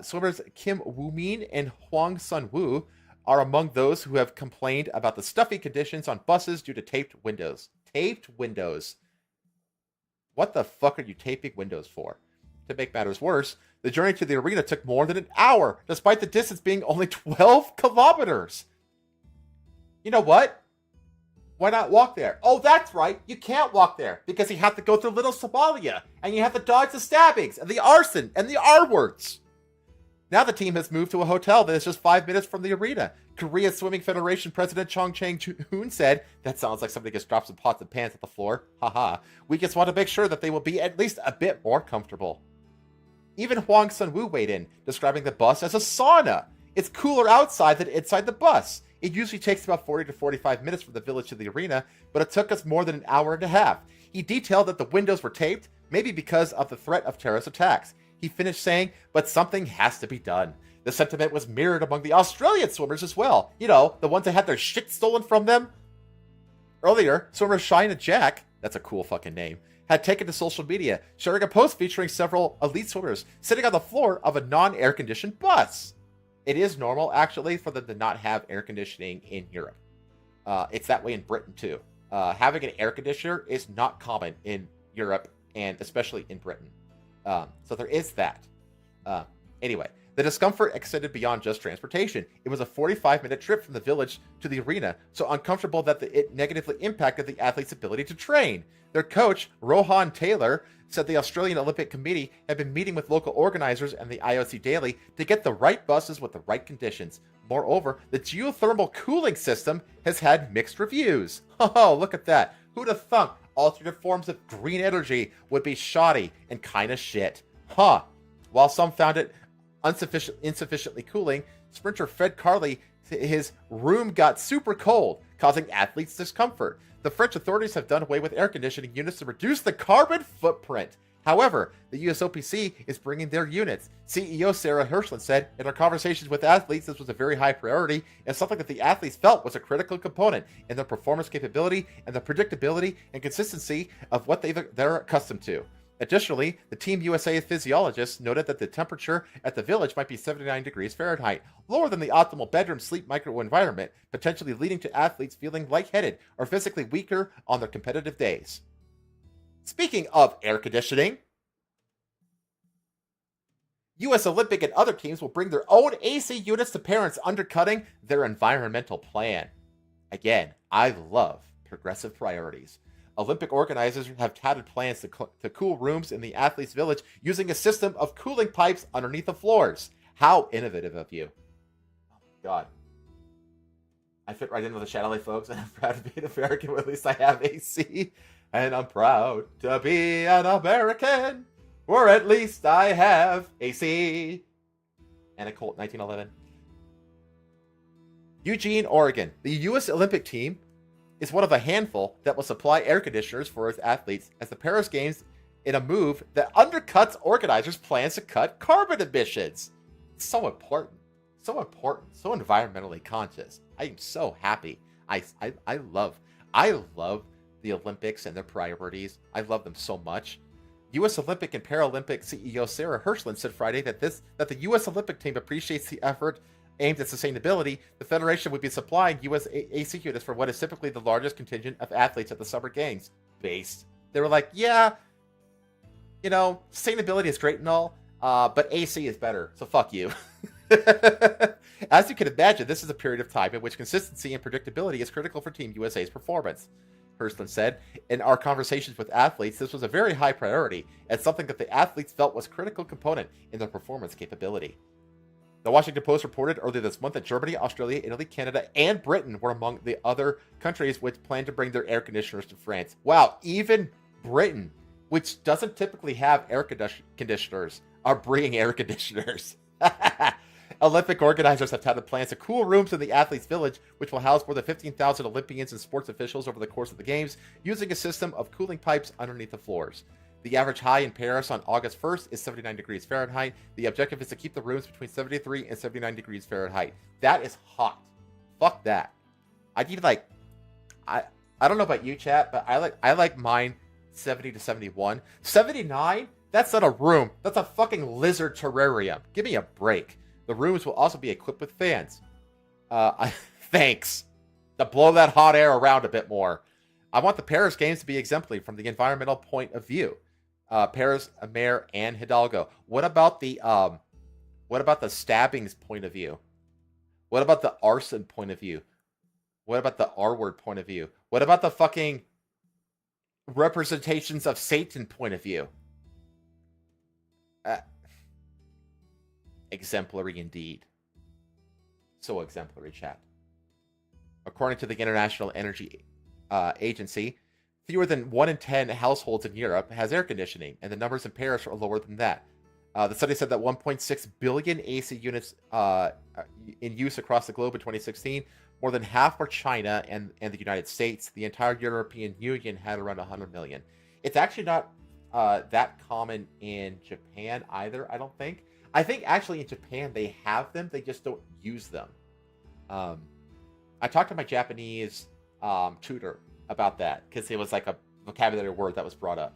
Swimmers Kim Woo-min and Hwang Sun-woo are among those who have complained about the stuffy conditions on buses due to taped windows. Taped windows. What the fuck are you taping windows for? To make matters worse, the journey to the arena took more than an hour, despite the distance being only 12 kilometers. You know what? Why not walk there? Oh, that's right. You can't walk there because you have to go through Little Somalia and you have to dodge the stabbings and the arson and the R words. Now the team has moved to a hotel that is just 5 minutes from the arena. Korea Swimming Federation President Chong Chang-hoon said, "That sounds like somebody just dropped some pots and pans at the floor. Haha. We just want to make sure that they will be at least a bit more comfortable." Even Hwang Sun-woo weighed in, describing the bus as a sauna. It's cooler outside than inside the bus. It usually takes about 40 to 45 minutes from the village to the arena, but it took us more than an hour and a half. He detailed that the windows were taped, maybe because of the threat of terrorist attacks. He finished saying, "But something has to be done." The sentiment was mirrored among the Australian swimmers as well. You know, the ones that had their shit stolen from them. Earlier, swimmer Shina Jack, that's a cool fucking name, had taken to social media, sharing a post featuring several elite swimmers sitting on the floor of a non-air conditioned bus. It is normal, actually, for them to not have air conditioning in Europe. It's that way in Britain, too. Having an air conditioner is not common in Europe, and especially in Britain. So there is that. Anyway, the discomfort extended beyond just transportation. It was a 45-minute trip from the village to the arena, so uncomfortable that it negatively impacted the athletes' ability to train. Their coach, Rohan Taylor, said the Australian Olympic Committee had been meeting with local organizers and the IOC daily to get the right buses with the right conditions. Moreover, the geothermal cooling system has had mixed reviews. Oh, look at that. Who'd have thunk alternate forms of green energy would be shoddy and kinda shit? Huh. While some found it insufficiently cooling, sprinter Fred Harley his room got super cold, causing athletes discomfort. The French authorities have done away with air conditioning units to reduce the carbon footprint. However, the USOPC is bringing their units. CEO Sarah Hirschland said, in our conversations with athletes, this was a very high priority and something that the athletes felt was a critical component in their performance capability and the predictability and consistency of what they're accustomed to. Additionally, the Team USA physiologists noted that the temperature at the village might be 79 degrees Fahrenheit, lower than the optimal bedroom sleep microenvironment, potentially leading to athletes feeling lightheaded or physically weaker on their competitive days. Speaking of air conditioning, U.S. Olympic and other teams will bring their own AC units to parents, undercutting their environmental plan. Again, I love progressive priorities. Olympic organizers have touted plans to cool rooms in the athletes' village using a system of cooling pipes underneath the floors. How innovative of you. Oh my God. I fit right in with the Shadowley folks, and I'm proud to be an American. At least I have AC. And I'm proud to be an American, or at least I have AC. And a Colt 1911. Eugene, Oregon. The U.S. Olympic team is one of a handful that will supply air conditioners for its athletes as the Paris Games, in a move that undercuts organizers' plans to cut carbon emissions. It's so important. So important. So environmentally conscious. I am so happy. I love the Olympics and their priorities. I love them so much. U.S. Olympic and Paralympic CEO Sarah Hirschland said Friday that the U.S. Olympic team appreciates the effort aimed at sustainability. The federation would be supplying U.S. AC units for what is typically the largest contingent of athletes at the Summer Games. Based. They were like, yeah, sustainability is great and all, but AC is better, so fuck you. As you can imagine, this is a period of time in which consistency and predictability is critical for Team USA's performance. Hirschland said, in our conversations with athletes, this was a very high priority and something that the athletes felt was a critical component in their performance capability. The Washington Post reported earlier this month that Germany, Australia, Italy, Canada, and Britain were among the other countries which plan to bring their air conditioners to France. Wow, even Britain, which doesn't typically have air conditioners, are bringing air conditioners. Olympic organizers have touted plans to cool rooms in the athletes' village, which will house more than 15,000 Olympians and sports officials over the course of the Games, using a system of cooling pipes underneath the floors. The average high in Paris on August 1st is 79 degrees Fahrenheit. The objective is to keep the rooms between 73 and 79 degrees Fahrenheit. That is hot. Fuck that. I need I don't know about you, chat, but I like mine 70 to 71. 79? That's not a room. That's a fucking lizard terrarium. Give me a break. The rooms will also be equipped with fans. Thanks. To blow that hot air around a bit more. I want the Paris Games to be exemplary from the environmental point of view. Paris, Mayor, and Hidalgo. What about the stabbings point of view? What about the arson point of view? What about the R-word point of view? What about the fucking representations of Satan point of view? Exemplary indeed. So exemplary, chat. According to the International Energy Agency, fewer than 1 in 10 households in Europe has air conditioning, and the numbers in Paris are lower than that. The study said that 1.6 billion AC units in use across the globe in 2016, more than half were China and the United States. The entire European Union had around 100 million. It's actually not that common in Japan either, I don't think. I think actually in Japan they have them, they just don't use them. I talked to my Japanese tutor about that because it was like a vocabulary word that was brought up,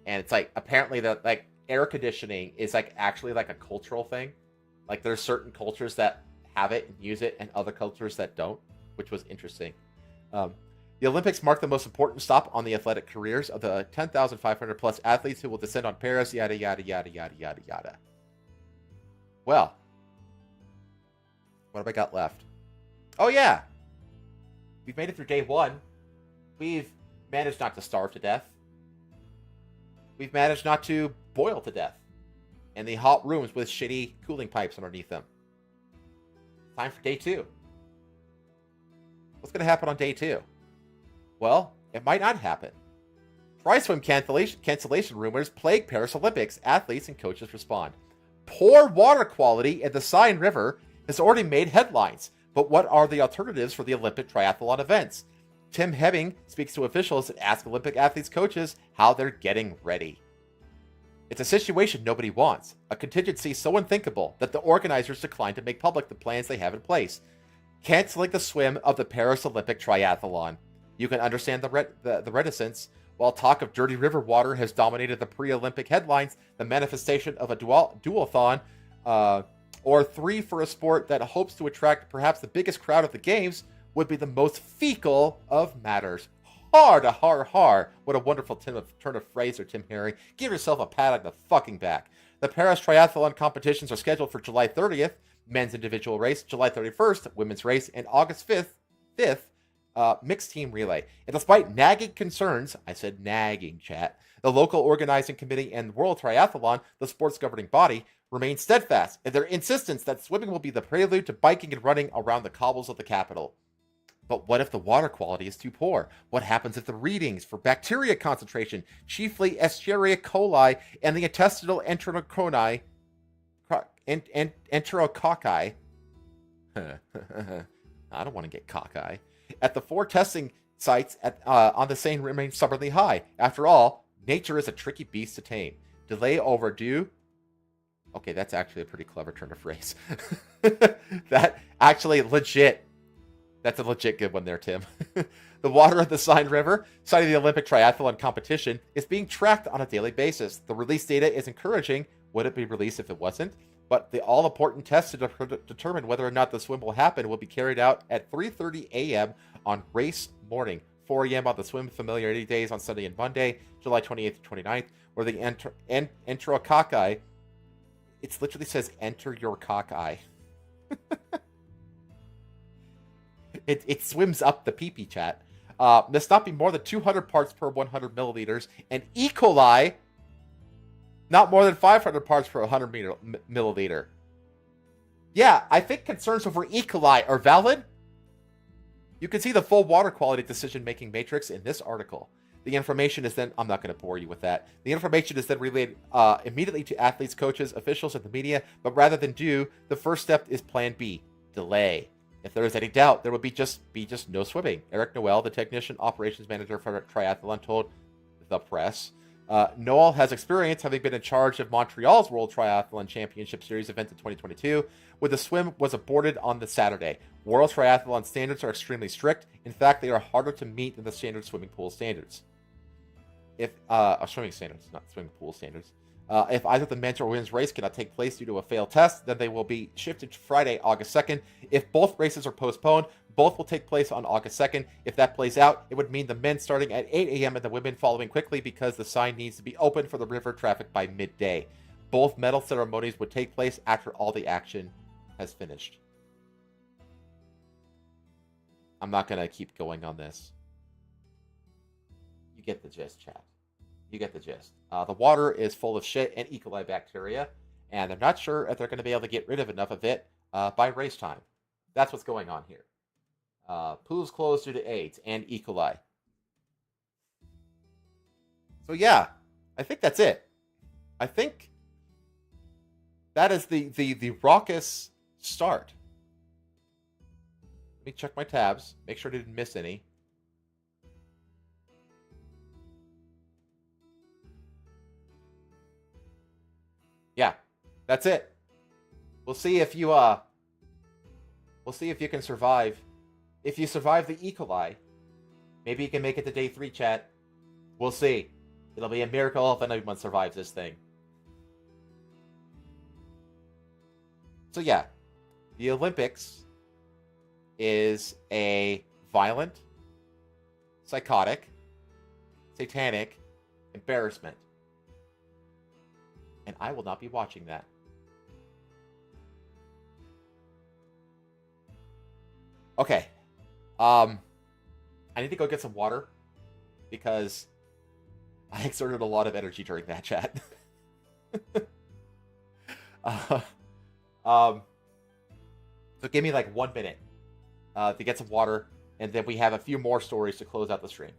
and it's like apparently that like air conditioning is like actually like a cultural thing. Like there's certain cultures that have it and use it, and other cultures that don't, which was interesting. The Olympics mark the most important stop on the athletic careers of the 10,500 plus athletes who will descend on Paris. Yada yada yada yada yada yada. Well, what have I got left? Oh yeah, we've made it through day one. We've managed not to starve to death. We've managed not to boil to death in the hot rooms with shitty cooling pipes underneath them. Time for day two. What's going to happen on day two? Well, it might not happen. Prize swim cancellation rumors plague Paris Olympics. Athletes and coaches respond. Poor water quality in the Seine River has already made headlines, But what are the alternatives for the Olympic triathlon events? Tim Hemming speaks to officials and asks Olympic athletes' coaches how they're getting ready. It's a situation nobody wants, a contingency so unthinkable that the organizers decline to make public the plans they have in place. Canceling the swim of the Paris Olympic triathlon. You can understand the reticence. While talk of dirty river water has dominated the pre-Olympic headlines, the manifestation of a duathlon, or 3 for a sport that hopes to attract perhaps the biggest crowd of the games, would be the most fecal of matters. Har. What a wonderful turn of phrase there, Tim Herring. Give yourself a pat on the fucking back. The Paris triathlon competitions are scheduled for July 30th, men's individual race, July 31st, women's race, and August 5th, mixed team relay. And despite nagging concerns, I said nagging, chat, the local organizing committee and World Triathlon, the sport's governing body, remain steadfast in their insistence that swimming will be the prelude to biking and running around the cobbles of the capital. But what if the water quality is too poor? What happens if the readings for bacteria concentration, chiefly Escherichia coli and the intestinal enterococci, I don't want to get cockeye, at the 4 testing sites on the Seine remain stubbornly high? After all, nature is a tricky beast to tame. Delay overdue. Okay, that's actually a pretty clever turn of phrase. That actually legit. That's a legit good one there, Tim. The water of the Seine River, site of the Olympic triathlon competition, is being tracked on a daily basis. The release data is encouraging. Would it be released if it wasn't? But the all-important test to determine whether or not the swim will happen will be carried out at 3:30 a.m. on race morning, 4 a.m. on the swim familiarity days on Sunday and Monday, July 28th to 29th, where the enterococci, it literally says enter your cockeye. It swims up the pee-pee, chat. Must not be more than 200 parts per 100 milliliters, and E. coli, not more than 500 parts per 100 milliliter. Yeah, I think concerns over E. coli are valid. You can see the full water quality decision-making matrix in this article. The information is then, I'm not going to bore you with that. The information is then relayed immediately to athletes, coaches, officials, and the media, but rather than do, the first step is plan B, delay. If there is any doubt, there will be just no swimming. Eric Noel, the technician operations manager for triathlon, told the press. Noel has experience having been in charge of Montreal's World Triathlon Championship Series event in 2022, where the swim was aborted on the Saturday. World Triathlon standards are extremely strict. In fact, they are harder to meet than the standard swimming pool standards. Swimming standards, not swimming pool standards. If either the men's or women's race cannot take place due to a failed test, then they will be shifted to Friday, August 2nd. If both races are postponed, both will take place on August 2nd. If that plays out, it would mean the men starting at 8 a.m. and the women following quickly because the sign needs to be open for the river traffic by midday. Both medal ceremonies would take place after all the action has finished. I'm not going to keep going on this. You get the gist, chat. You get the gist. The water is full of shit and E. coli bacteria, and they're not sure if they're going to be able to get rid of enough of it by race time. That's what's going on here. Pools closed due to AIDS and E. coli. So yeah, I think that's it. I think that is the raucous start. Let me check my tabs, make sure I didn't miss any. Yeah, that's it. We'll see if you can survive. If you survive the E. coli, maybe you can make it to day 3, chat. We'll see. It'll be a miracle if anyone survives this thing. So yeah, the Olympics is a violent, psychotic, satanic embarrassment. And I will not be watching that. Okay. I need to go get some water because I exerted a lot of energy during that chat. So give me like 1 minute to get some water, and then we have a few more stories to close out the stream.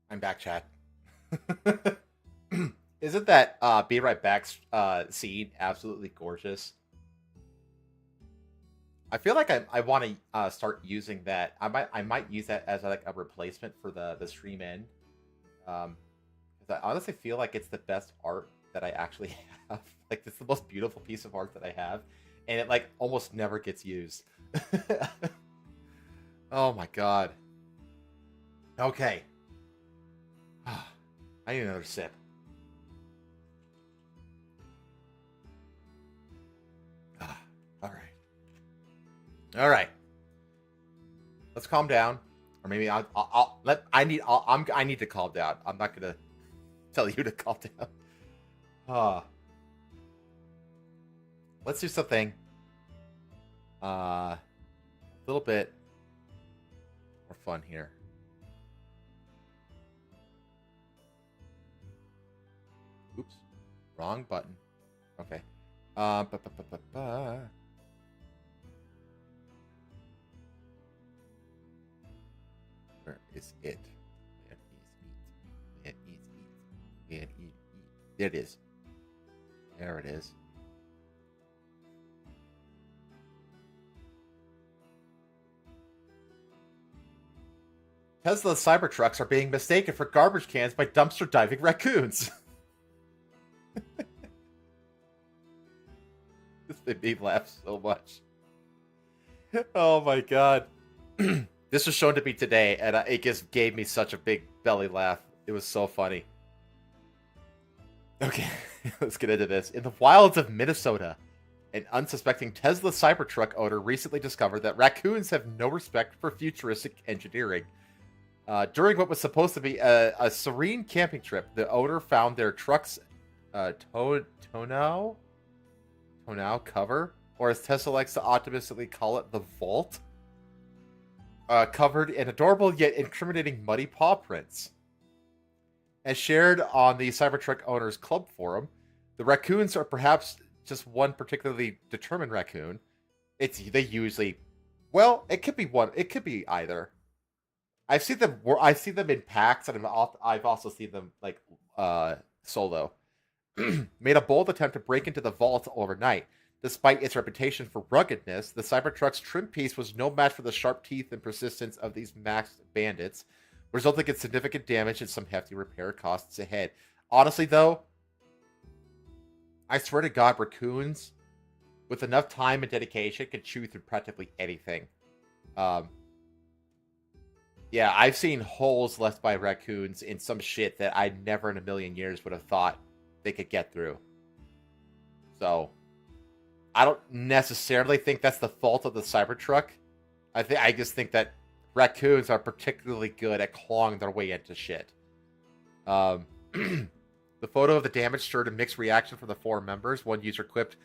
I'm back, chat. Isn't that Be Right Back's scene absolutely gorgeous? I feel like I want to start using that. I might use that as like a replacement for the stream end. Because I honestly feel like it's the best art that I actually have. Like, it's the most beautiful piece of art that I have, and it like almost never gets used. Oh my god. Okay. I need another sip. All right. Let's calm down, or maybe I need to calm down. I'm not gonna tell you to calm down. Let's do something a little bit more fun here. Oops, wrong button. Okay. Where is it? Where is meat? Where is meat? There it is. There it is. Tesla Cybertrucks are being mistaken for garbage cans by dumpster diving raccoons. This made me laugh so much. Oh my god. This was shown to me today, and it just gave me such a big belly laugh. It was so funny. Okay, let's get into this. In the wilds of Minnesota, an unsuspecting Tesla Cybertruck owner recently discovered that raccoons have no respect for futuristic engineering. During what was supposed to be a serene camping trip, the owner found their truck's tonneau cover, or as Tesla likes to optimistically call it, the vault, covered in adorable yet incriminating muddy paw prints. As shared on the Cybertruck owner's club forum, the raccoons are perhaps just one particularly determined raccoon. They usually, well, it could be one. It could be either. I've seen them in packs, and I've also seen them like solo. Made a bold attempt to break into the vault overnight. Despite its reputation for ruggedness, the Cybertruck's trim piece was no match for the sharp teeth and persistence of these masked bandits, resulting in significant damage and some hefty repair costs ahead. Honestly, though, I swear to God, raccoons, with enough time and dedication, can chew through practically anything. Yeah, I've seen holes left by raccoons in some shit that I never in a million years would have thought they could get through. So, I don't necessarily think that's the fault of the Cybertruck. I just think that raccoons are particularly good at clawing their way into shit. The photo of the damage stirred a mixed reaction from the forum members. One user quipped,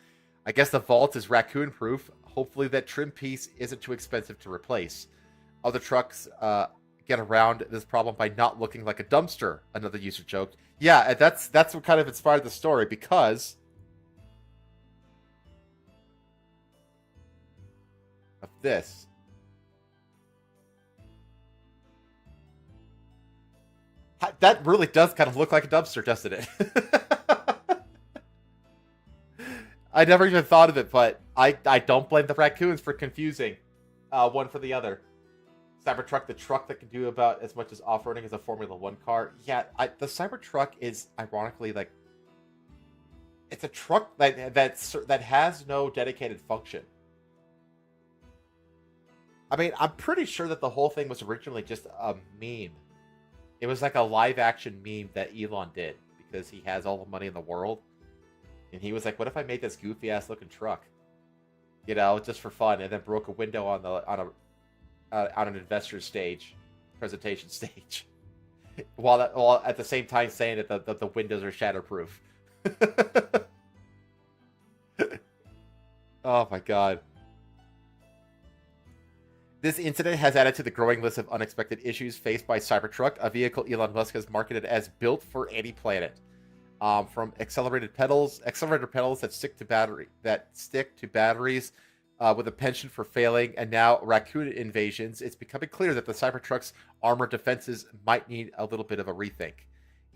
"I guess the vault is raccoon proof. Hopefully that trim piece isn't too expensive to replace." Other trucks get around this problem by not looking like a dumpster, another user joked. Yeah, and that's what kind of inspired the story, because of this. That really does kind of look like a dumpster, doesn't it? I never even thought of it, but I don't blame the raccoons for confusing one for the other. Cybertruck, the truck that can do about as much as off-roading as a Formula 1 car. Yeah, the Cybertruck is ironically like, it's a truck that has no dedicated function. I mean, I'm pretty sure that the whole thing was originally just a meme. It was like a live-action meme that Elon did because he has all the money in the world, and he was like, "What if I made this goofy-ass looking truck, you know, just for fun?" And then broke a window on an investor stage, presentation stage, while at the same time saying that the windows are shatterproof. Oh my god. This incident has added to the growing list of unexpected issues faced by Cybertruck, a vehicle Elon Musk has marketed as built for any planet. From accelerator pedals that stick to batteries, with a penchant for failing, and now raccoon invasions, it's becoming clear that the Cybertruck's armored defenses might need a little bit of a rethink.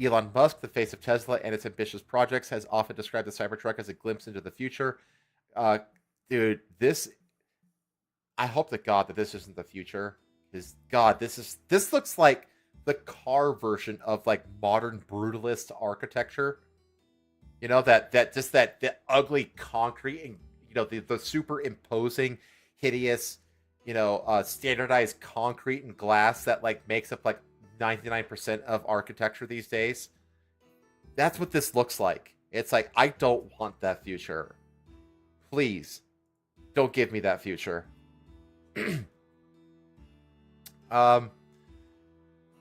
Elon Musk, the face of Tesla and its ambitious projects, has often described the Cybertruck as a glimpse into the future. Dude, I hope to God that this isn't the future. Because, God, this looks like the car version of, like, modern brutalist architecture. You know, that ugly concrete and, you know, the super imposing, hideous, you know, standardized concrete and glass that, like, makes up, like, 99% of architecture these days. That's what this looks like. It's like, I don't want that future. Please, don't give me that future.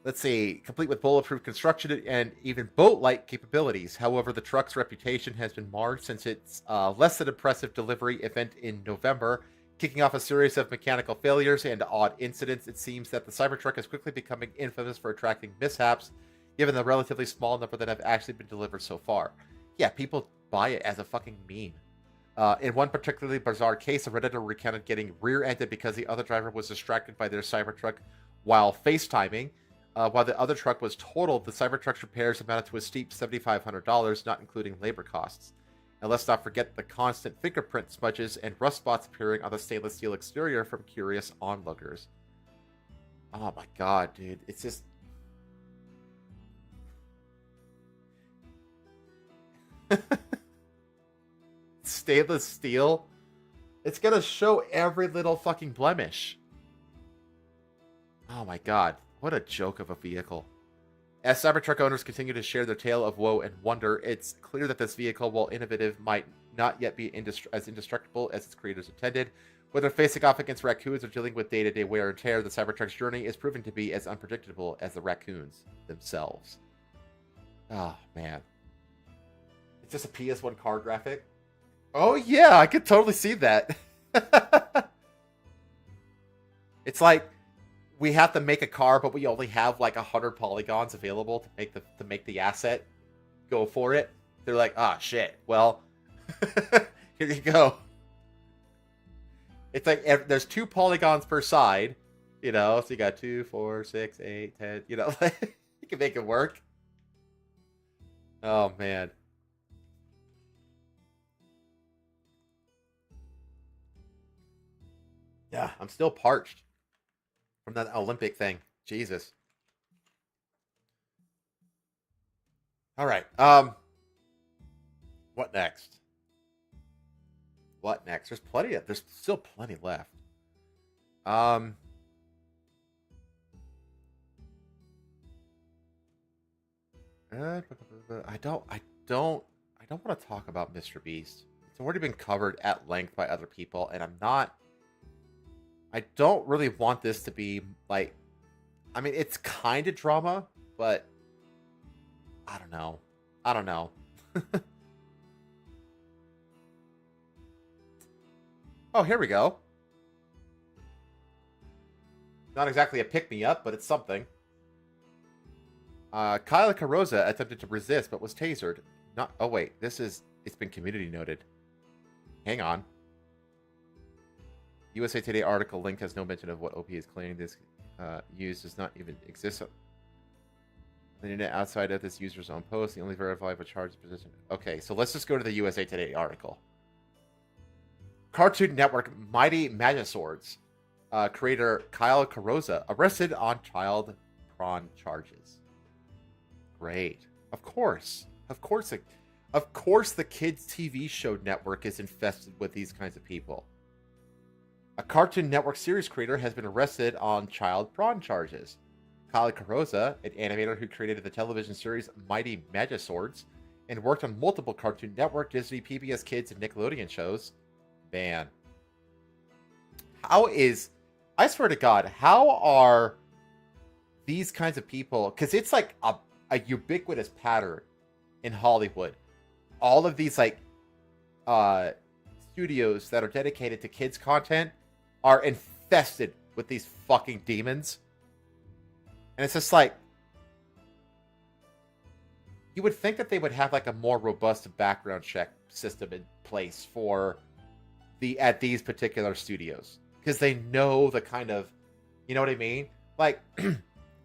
Let's see. Complete with bulletproof construction and even boat-like capabilities. However, the truck's reputation has been marred since its less than impressive delivery event in November, kicking off a series of mechanical failures and odd incidents. It seems that the Cybertruck is quickly becoming infamous for attracting mishaps, given the relatively small number that have actually been delivered so far. Yeah, people buy it as a fucking meme. In one particularly bizarre case, a Redditor recounted getting rear-ended because the other driver was distracted by their Cybertruck while FaceTiming. While the other truck was totaled, the Cybertruck's repairs amounted to a steep $7,500, not including labor costs. And let's not forget the constant fingerprint smudges and rust spots appearing on the stainless steel exterior from curious onlookers. Oh my god, dude. It's just... stainless steel. It's gonna show every little fucking blemish. Oh my god, what a joke of a vehicle. As Cybertruck owners continue to share their tale of woe and wonder, it's clear that this vehicle, while innovative, might not yet be as indestructible as its creators intended. Whether facing off against raccoons or dealing with day-to-day wear and tear, the Cybertruck's journey is proving to be as unpredictable as the raccoons themselves. Oh man. It's just a PS1 car graphic. Oh yeah, I could totally see that. It's like we have to make a car, but we only have like 100 polygons available to make the asset go for it. They're like, ah, shit. Well, here you go. It's like there's 2 polygons per side, you know. So you got 2, 4, 6, 8, 10. You know, you can make it work. Oh man. Yeah, I'm still parched from that Olympic thing. Jesus. All right. What next? What next? There's still plenty left. I don't want to talk about Mr. Beast. It's already been covered at length by other people, and I don't really want this to be like, I mean, it's kind of drama, but I don't know. I don't know. Oh, here we go. Not exactly a pick-me-up, but it's something. Kyle Carosa attempted to resist, but was tasered. Not. Oh, wait. It's been community noted. Hang on. USA Today article link has no mention of what OP is claiming this use does not even exist on the internet outside of this user's own post. The only verifiable charge is position. Okay, so let's just go to the USA Today article. Cartoon Network Mighty Magiswords creator Kyle Carosa arrested on child prawn charges. Great. Of course the kids TV show network is infested with these kinds of people. A Cartoon Network series creator has been arrested on child prawn charges. Kyle Carosa, an animator who created the television series Mighty Magiswords and worked on multiple Cartoon Network, Disney, PBS Kids, and Nickelodeon shows, banned. I swear to God, how are these kinds of people, because it's like a ubiquitous pattern in Hollywood. All of these like studios that are dedicated to kids content are infested with these fucking demons. And it's just like, you would think that they would have like a more robust background check system in place for at these particular studios, because they know the kind of, you know what I mean? Like,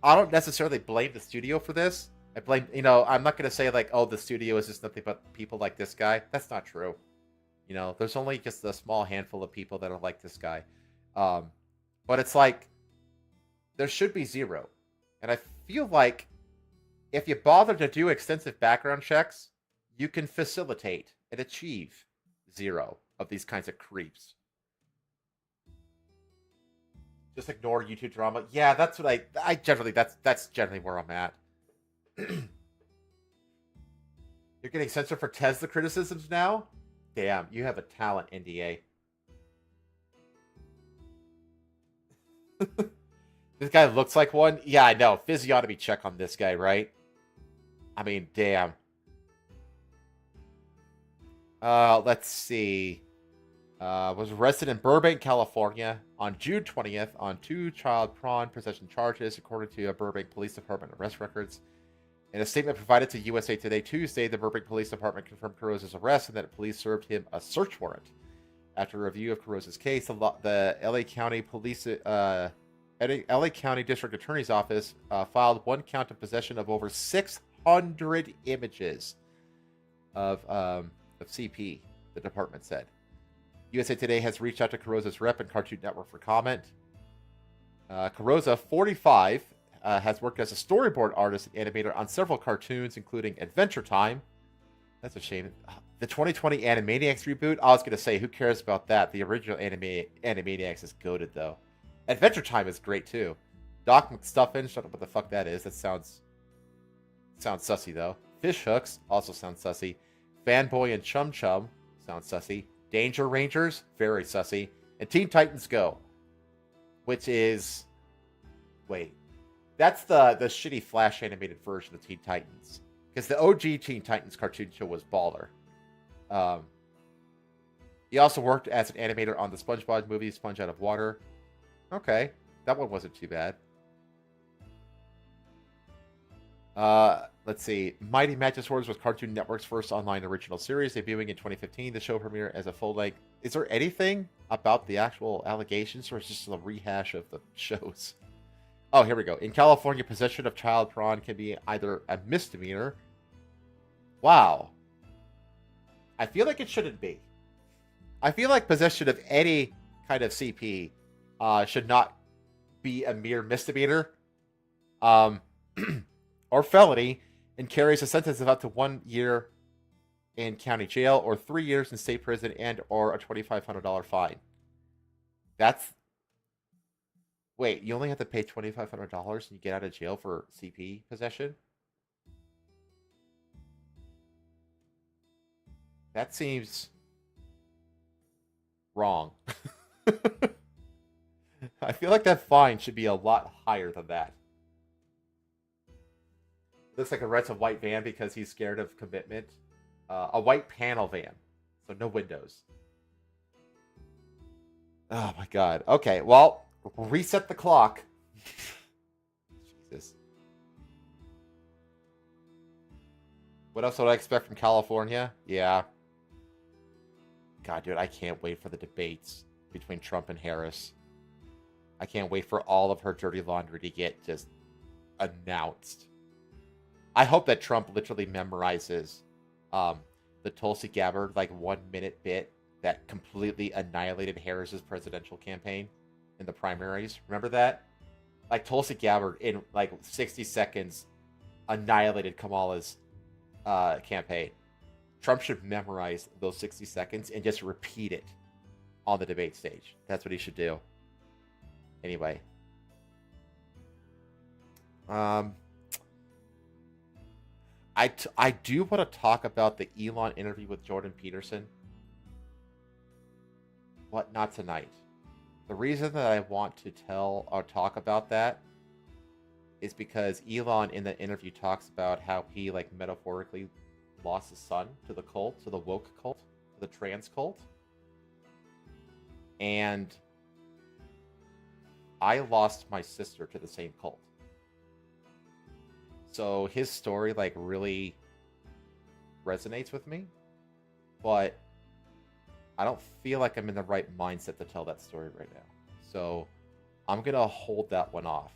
I don't necessarily blame the studio for this. I blame, I'm not going to say like, oh, the studio is just nothing but people like this guy. That's not true. There's only just a small handful of people that are like this guy. But it's like, there should be zero. And I feel like if you bother to do extensive background checks, you can facilitate and achieve zero of these kinds of creeps. Just ignore YouTube drama. Yeah, that's what I generally, that's generally where I'm at. You're getting censored for Tesla criticisms now? Damn, you have a talent, NDA. This guy looks like one? Yeah, I know. Physiognomy check on this guy, right? I mean, damn. Let's see. Was arrested in Burbank, California on June 20th on 2 child prawn possession charges, according to a Burbank Police Department arrest records. In a statement provided to USA Today Tuesday, the Burbank Police Department confirmed Carosa's arrest and that police served him a search warrant. After a review of Carosa's case, the LA County District Attorney's Office filed 1 count of possession of over 600 images of CP, the department said. USA Today has reached out to Carosa's rep and Cartoon Network for comment. Carosa, 45, has worked as a storyboard artist and animator on several cartoons, including Adventure Time. That's a shame. The 2020 Animaniacs reboot. I was going to say, who cares about that? The original Animaniacs is goated, though. Adventure Time is great, too. Doc McStuffin, shut up what the fuck that is. That sounds sussy, though. Fish Hooks also sounds sussy. Fanboy and Chum Chum sounds sussy. Danger Rangers, very sussy. And Teen Titans Go, which is... Wait. That's the shitty Flash animated version of Teen Titans. Because the OG Teen Titans cartoon show was baller. He also worked as an animator on the SpongeBob movie, Sponge Out of Water. Okay. That one wasn't too bad. Let's see. Mighty Magiswords was Cartoon Network's first online original series, debuting in 2015. The show premiered as a full-length... Is there anything about the actual allegations, or is it just a rehash of the shows? Oh, here we go. In California, possession of child prawn can be either a misdemeanor... Wow. I feel like it shouldn't be. I feel like possession of any kind of CP should not be a mere misdemeanor. Or felony, and carries a sentence of up to 1 year in county jail or 3 years in state prison and or a $2,500 fine. That's... Wait, you only have to pay $2,500 and you get out of jail for CP possession? That seems wrong. I feel like that fine should be a lot higher than that. looks like a red and white van because he's scared of commitment. A white panel van, so no windows. Oh my god. Okay, well, reset the clock. Jesus. What else would I expect from California? Yeah. God, dude, I can't wait for the debates between Trump and Harris. I can't wait for all of her dirty laundry to get just announced. I hope that Trump literally memorizes the Tulsi Gabbard, like, 1-minute bit that completely annihilated Harris's presidential campaign in the primaries. Remember that? Like, Tulsi Gabbard, in, like, 60 seconds, annihilated Kamala's campaign. Trump should memorize those 60 seconds and just repeat it on the debate stage. That's what he should do. Anyway. I do want to talk about the Elon interview with Jordan Peterson. What? Not tonight. The reason that I want to tell or talk about that is because Elon in the interview talks about how he, like, metaphorically lost his son to the cult, to the woke cult, to the trans cult. And I lost my sister to the same cult. So his story, like, really resonates with me, but I don't feel like I'm in the right mindset to tell that story right now. So I'm gonna hold that one off.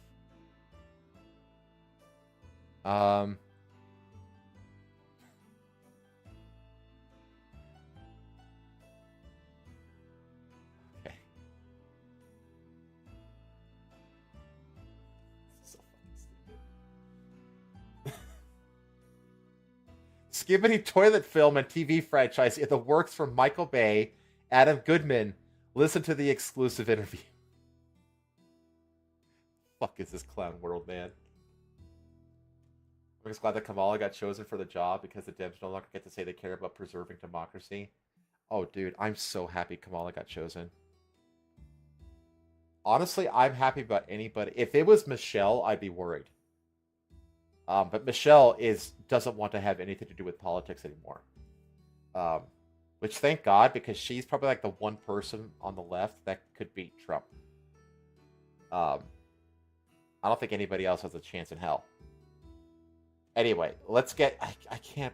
Okay. So fucking stupid. Skibidi toilet film and TV franchise in the works from Michael Bay, Adam Goodman. Listen to the exclusive interview. Fuck is this clown world, man? I'm just glad that Kamala got chosen for the job because the Dems no longer get to say they care about preserving democracy. Oh, dude, I'm so happy Kamala got chosen. Honestly, I'm happy about anybody. If it was Michelle, I'd be worried. But Michelle doesn't want to have anything to do with politics anymore. Which, thank God, because she's probably like the one person on the left that could beat Trump. I don't think anybody else has a chance in hell. Anyway, let's get... I can't...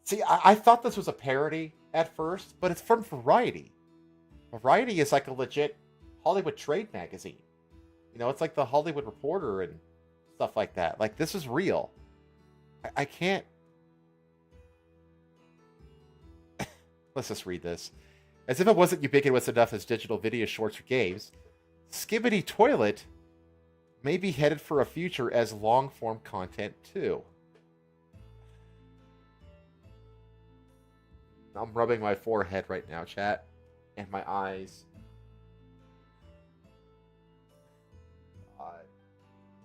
See, I thought this was a parody at first, but it's from Variety. Variety is like a legit Hollywood trade magazine. You know, it's like the Hollywood Reporter and stuff like that. Like, this is real. I can't... Let's just read this. As if it wasn't ubiquitous enough as digital video shorts or games, Skibidi Toilet may be headed for a future as long-form content, too. I'm rubbing my forehead right now, chat. And my eyes.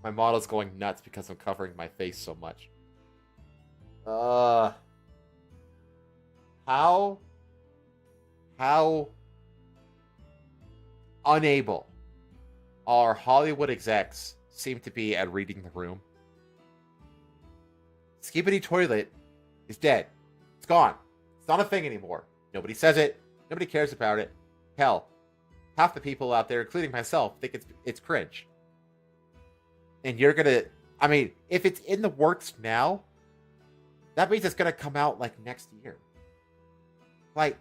My model's going nuts because I'm covering my face so much. How unable our Hollywood execs seem to be at reading the room. Skibidi Toilet is dead. It's gone. It's not a thing anymore. Nobody says it. Nobody cares about it. Hell, half the people out there, including myself, think it's cringe. And you're gonna... I mean, if it's in the works now, that means it's gonna come out, like, next year. Like,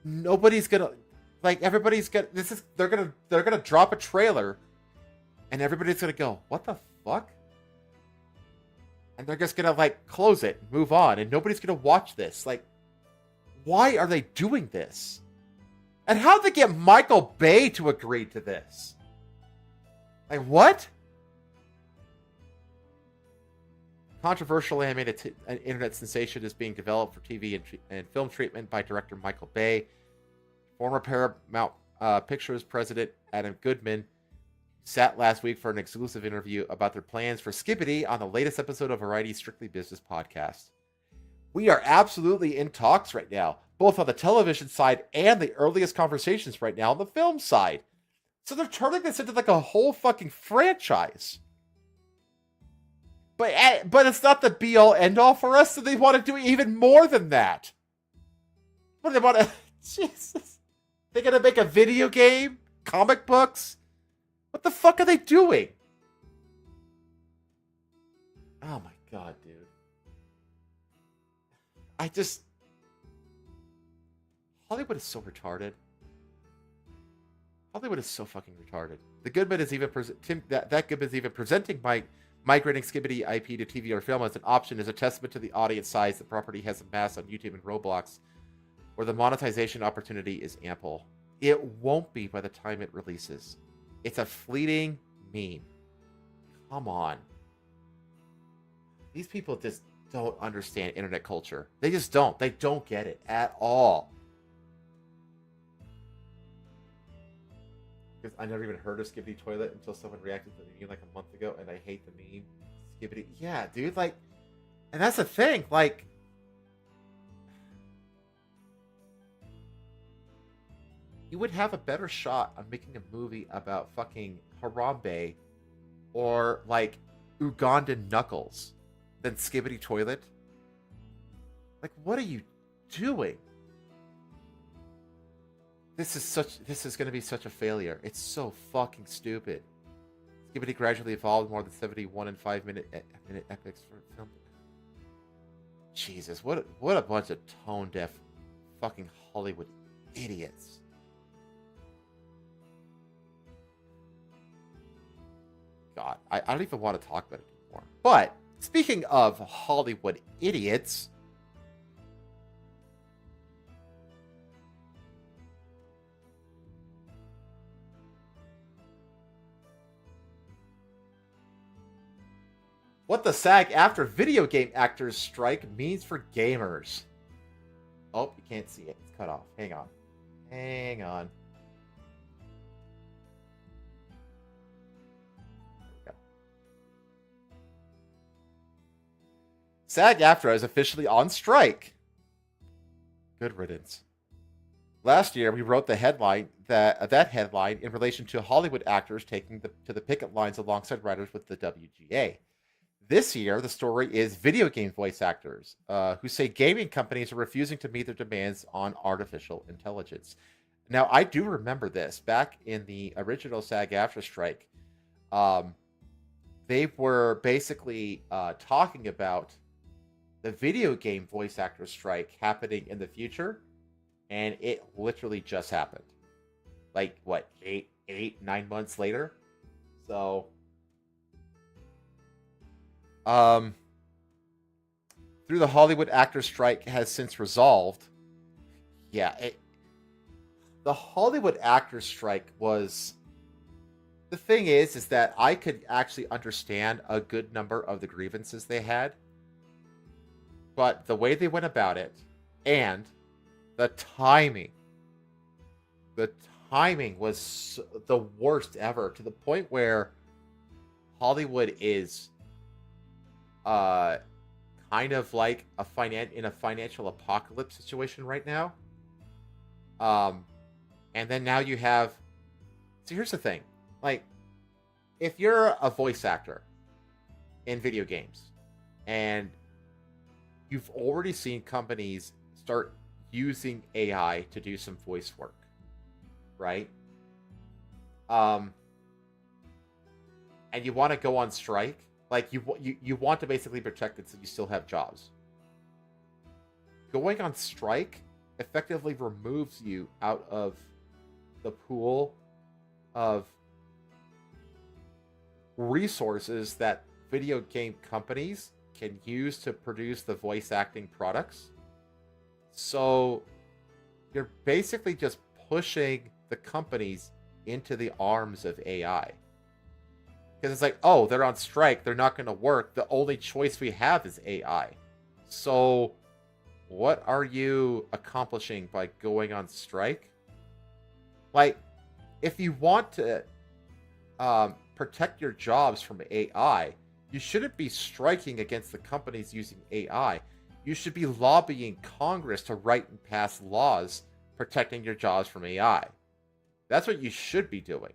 nobody's gonna... Like, everybody's gonna... They're gonna drop a trailer, and everybody's gonna go, what the fuck? And they're just gonna, like, close it, move on, and nobody's gonna watch this. Like, why are they doing this? And how'd they get Michael Bay to agree to this? Like, what? Controversial animated internet sensation is being developed for TV and film treatment by director Michael Bay. Former Paramount Pictures president Adam Goodman sat last week for an exclusive interview about their plans for Skibidi on the latest episode of Variety's Strictly Business podcast. We are absolutely in talks right now, both on the television side and the earliest conversations right now on the film side. So they're turning this into like a whole fucking franchise. but it's not the be all end all for us. So they want to do even more than that. What do they want to? Jesus, they're gonna make a video game, comic books. What the fuck are they doing? Oh my god, dude. Hollywood is so retarded. Hollywood is so fucking retarded. The Goodman is even that Goodman is even presenting migrating Skibidi IP to TV or film as an option is a testament to the audience size the property has amassed on YouTube and Roblox, where the monetization opportunity is ample. It won't be by the time it releases. It's a fleeting meme. Come on. These people just don't understand internet culture. They just don't. They don't get it at all. Because I never even heard of Skibidi Toilet until someone reacted to the meme like a month ago, and I hate the meme. Skibidi. Yeah, dude, like, and that's the thing, like, you would have a better shot on making a movie about fucking Harambe or, like, Ugandan Knuckles than Skibidi Toilet. Like, what are you doing? This is going to be such a failure. It's so fucking stupid. Skibidi gradually evolved more than 71 and 5 minute epics for film. Jesus, what a bunch of tone deaf fucking Hollywood idiots. God, I don't even want to talk about it anymore. But speaking of Hollywood idiots, what the SAG-AFTRA video game actors strike means for gamers. Oh, you can't see it. It's cut off. Hang on. Hang on. SAG-AFTRA is officially on strike. Good riddance. Last year, we wrote the headline that headline in relation to Hollywood actors taking to the picket lines alongside writers with the WGA. This year, the story is video game voice actors who say gaming companies are refusing to meet their demands on artificial intelligence. Now, I do remember this. Back in the original SAG-AFTRA strike, they were basically talking about the video game voice actor strike happening in the future, and it literally just happened. Like, what, 9 months later? So, through the Hollywood actor strike has since resolved. Yeah, the Hollywood actor strike was... The thing is that I could actually understand a good number of the grievances they had. But the way they went about it, and the timing was the worst ever, to the point where Hollywood is kind of like in a financial apocalypse situation right now. And then now you have... So here's the thing. Like, if you're a voice actor in video games, and you've already seen companies start using AI to do some voice work, right? And you want to go on strike, like you want to basically protect it so you still have jobs. Going on strike effectively removes you out of the pool of resources that video game companies can use to produce the voice acting products. So you're basically just pushing the companies into the arms of AI. Because it's like, oh, they're on strike, they're not going to work. The only choice we have is AI. So what are you accomplishing by going on strike? Like, if you want to protect your jobs from AI, you shouldn't be striking against the companies using AI. You should be lobbying Congress to write and pass laws protecting your jobs from AI. That's what you should be doing.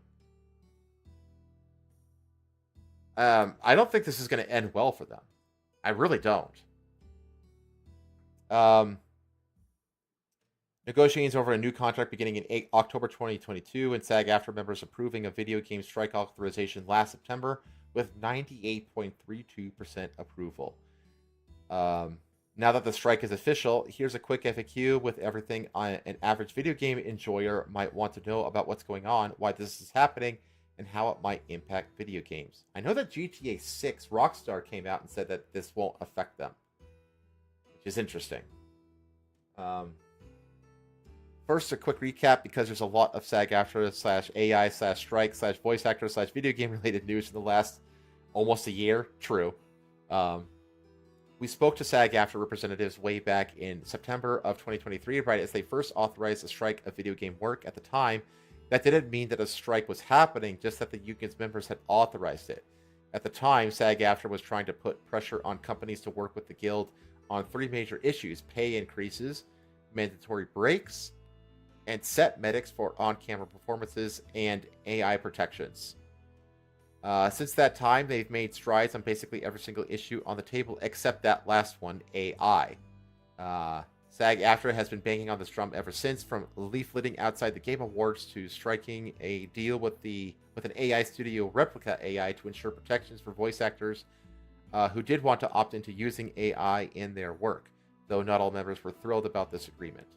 I don't think this is going to end well for them. I really don't. Negotiations over a new contract beginning in October 2022, and SAG-AFTRA members approving a video game strike authorization last September with 98.32% approval. Now that the strike is official, here's a quick FAQ with everything an average video game enjoyer might want to know about what's going on, why this is happening, and how it might impact video games. I know that GTA 6 Rockstar came out and said that this won't affect them, which is interesting. First, a quick recap, because there's a lot of SAG-AFTRA / AI / strike / voice actor / video game related news in the last almost a year. True. We spoke to SAG-AFTRA representatives way back in September of 2023, right as they first authorized a strike of video game work. At the time, that didn't mean that a strike was happening, just that the union's members had authorized it. At the time, SAG-AFTRA was trying to put pressure on companies to work with the guild on 3 major issues: pay increases, mandatory breaks, and set medics for on-camera performances, and AI protections. Since that time, they've made strides on basically every single issue on the table, except that last one, AI. SAG-AFTRA has been banging on this drum ever since, from leafleting outside the Game Awards to striking a deal with an AI studio, Replica AI, to ensure protections for voice actors who did want to opt into using AI in their work, though not all members were thrilled about this agreement.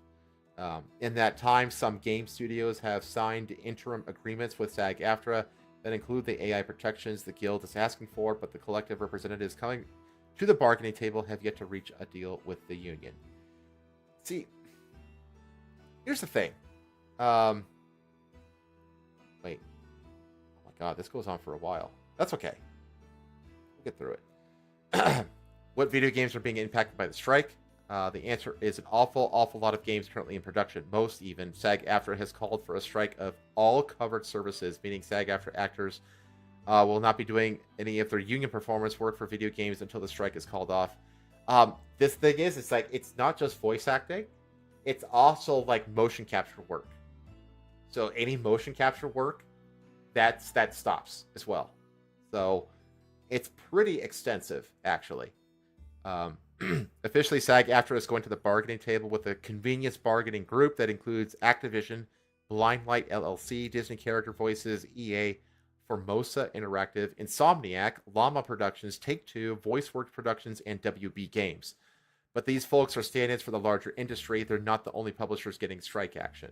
In that time, some game studios have signed interim agreements with SAG-AFTRA that include the AI protections the guild is asking for, but the collective representatives coming to the bargaining table have yet to reach a deal with the union. See, here's the thing. Wait. Oh my god, this goes on for a while. That's okay. We'll get through it. What video games are being impacted by the strike? The answer is an awful lot of games currently in production. Most even. SAG-AFTRA has called for a strike of all covered services, meaning SAG-AFTRA actors will not be doing any of their union performance work for video games until the strike is called off. This thing is, it's like, it's not just voice acting, it's also like motion capture work. So any motion capture work, that stops as well. So it's pretty extensive, actually. Officially, SAG-AFTRA is going to the bargaining table with a convenience bargaining group that includes Activision, Blindlight LLC, Disney Character Voices, EA, Formosa Interactive, Insomniac, Llama Productions, Take-Two, VoiceWorks Productions, and WB Games. But these folks are stand-ins for the larger industry. They're not the only publishers getting strike action.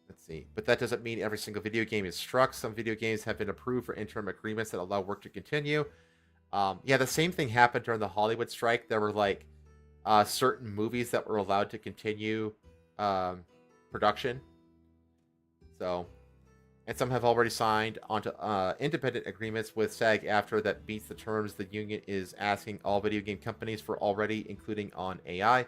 Let's see. But that doesn't mean every single video game is struck. Some video games have been approved for interim agreements that allow work to continue. Yeah, the same thing happened during the Hollywood strike. There were like certain movies that were allowed to continue production. So, and some have already signed onto independent agreements with SAG-AFTRA that meets the terms the union is asking all video game companies for already, including on AI.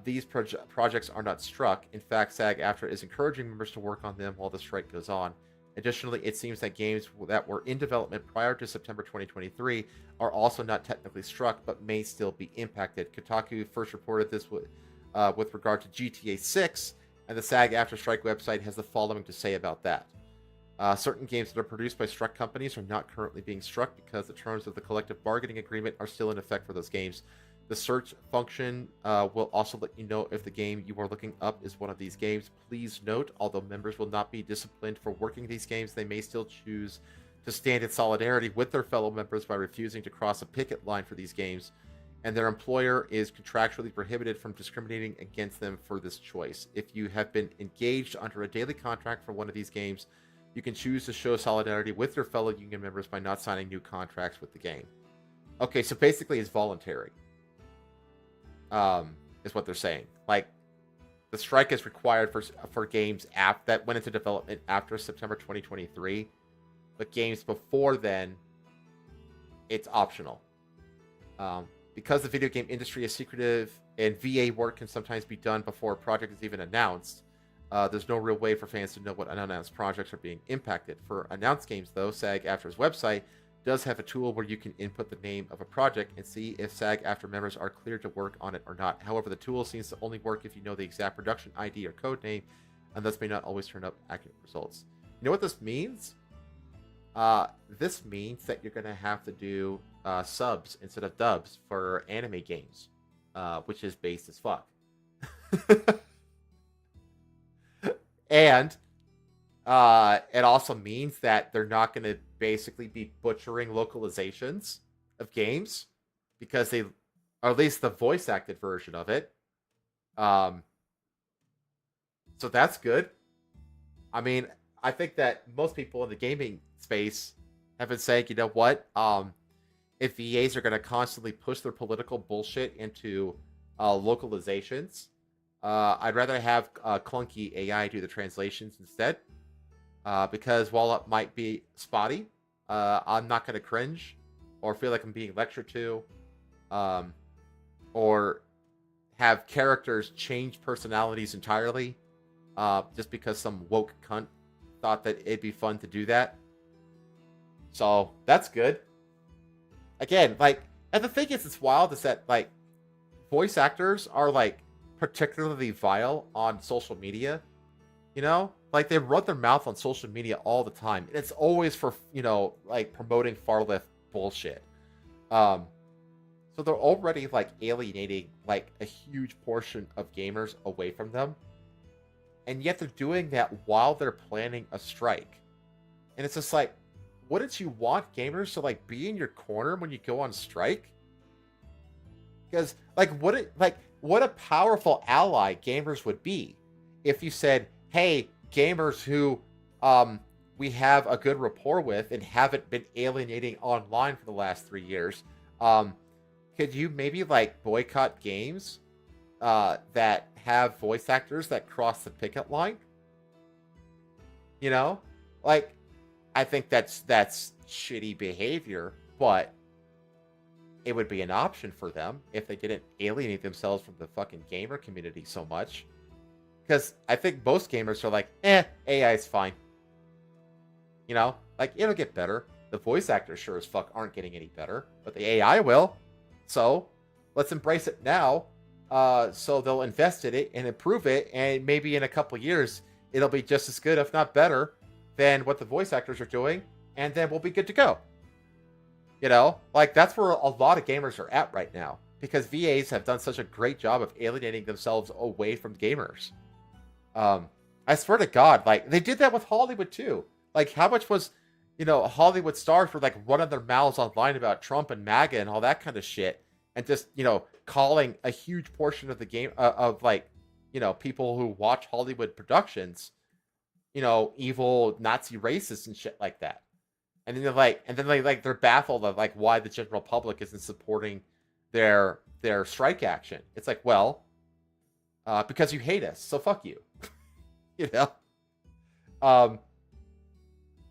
These projects are not struck. In fact, SAG-AFTRA is encouraging members to work on them while the strike goes on. Additionally, it seems that games that were in development prior to September 2023 are also not technically struck, but may still be impacted. Kotaku first reported this with regard to GTA 6, and the SAG-AFTRA strike website has the following to say about that. Certain games that are produced by struck companies are not currently being struck because the terms of the collective bargaining agreement are still in effect for those games. The search function will also let you know if the game you are looking up is one of these games. Please note, although members will not be disciplined for working these games, they may still choose to stand in solidarity with their fellow members by refusing to cross a picket line for these games, and their employer is contractually prohibited from discriminating against them for this choice. If you have been engaged under a daily contract for one of these games, you can choose to show solidarity with your fellow union members by not signing new contracts with the game. Okay, so basically it's voluntary. Is what they're saying. Like, the strike is required for games that went into development after September 2023, but games before then, it's optional. Because the video game industry is secretive and VA work can sometimes be done before a project is even announced, there's no real way for fans to know what unannounced projects are being impacted. For announced games, though, SAG-AFTRA's website does have a tool where you can input the name of a project and see if SAG-AFTRA members are cleared to work on it or not. However, the tool seems to only work if you know the exact production ID or code name, and thus may not always turn up accurate results. You know what this means? This means that you're gonna have to do subs instead of dubs for anime games, which is based as fuck. And it also means that they're not going to basically be butchering localizations of games because they, or at least the voice acted version of it. So that's good. I mean, I think that most people in the gaming space have been saying, you know what? If VAs are going to constantly push their political bullshit into localizations, I'd rather have clunky AI do the translations instead. Because while it might be spotty, I'm not going to cringe or feel like I'm being lectured to, or have characters change personalities entirely just because some woke cunt thought that it'd be fun to do that. So that's good. Again, like, and the thing is, it's wild is that, like, voice actors are, like, particularly vile on social media. You know, like, they run their mouth on social media all the time. And it's always for, you know, like, promoting far left bullshit. So they're already, like, alienating, like, a huge portion of gamers away from them. And yet they're doing that while they're planning a strike. And it's just like, wouldn't you want gamers to, like, be in your corner when you go on strike? Because, like, what a powerful ally gamers would be if you said, hey, gamers who we have a good rapport with and haven't been alienating online for the last 3 years, could you maybe, like, boycott games that have voice actors that cross the picket line? You know? Like, I think that's shitty behavior, but it would be an option for them if they didn't alienate themselves from the fucking gamer community so much. Because I think most gamers are like, AI is fine. You know? Like, it'll get better. The voice actors sure as fuck aren't getting any better, but the AI will. So, let's embrace it now. So they'll invest in it and improve it, and maybe in a couple years, it'll be just as good, if not better, than what the voice actors are doing, and then we'll be good to go. You know? Like, that's where a lot of gamers are at right now, because VAs have done such a great job of alienating themselves away from gamers. I swear to God, like, they did that with Hollywood too. Like, how much was, you know, Hollywood stars were, like, running their mouths online about Trump and MAGA and all that kind of shit, and just, you know, calling a huge portion of the game of, like, you know, people who watch Hollywood productions, you know, evil Nazi racists and shit like that. And then they're baffled of, like, why the general public isn't supporting their strike action. It's like, well, because you hate us, so fuck you. You know?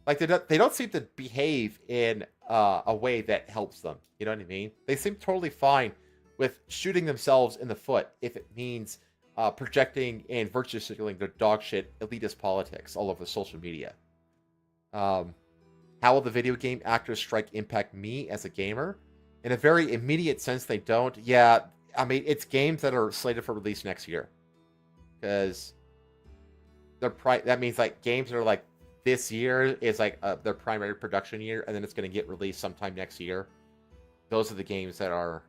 Like, they don't seem to behave in a way that helps them. You know what I mean? They seem totally fine with shooting themselves in the foot if it means projecting and virtue signaling their dog shit elitist politics all over social media. How will the video game actors strike impact me as a gamer? In a very immediate sense, they don't. Yeah, I mean, it's games that are slated for release next year. Because that means, like, games that are, like, this year is, like, their primary production year, and then it's going to get released sometime next year. Those are the games that are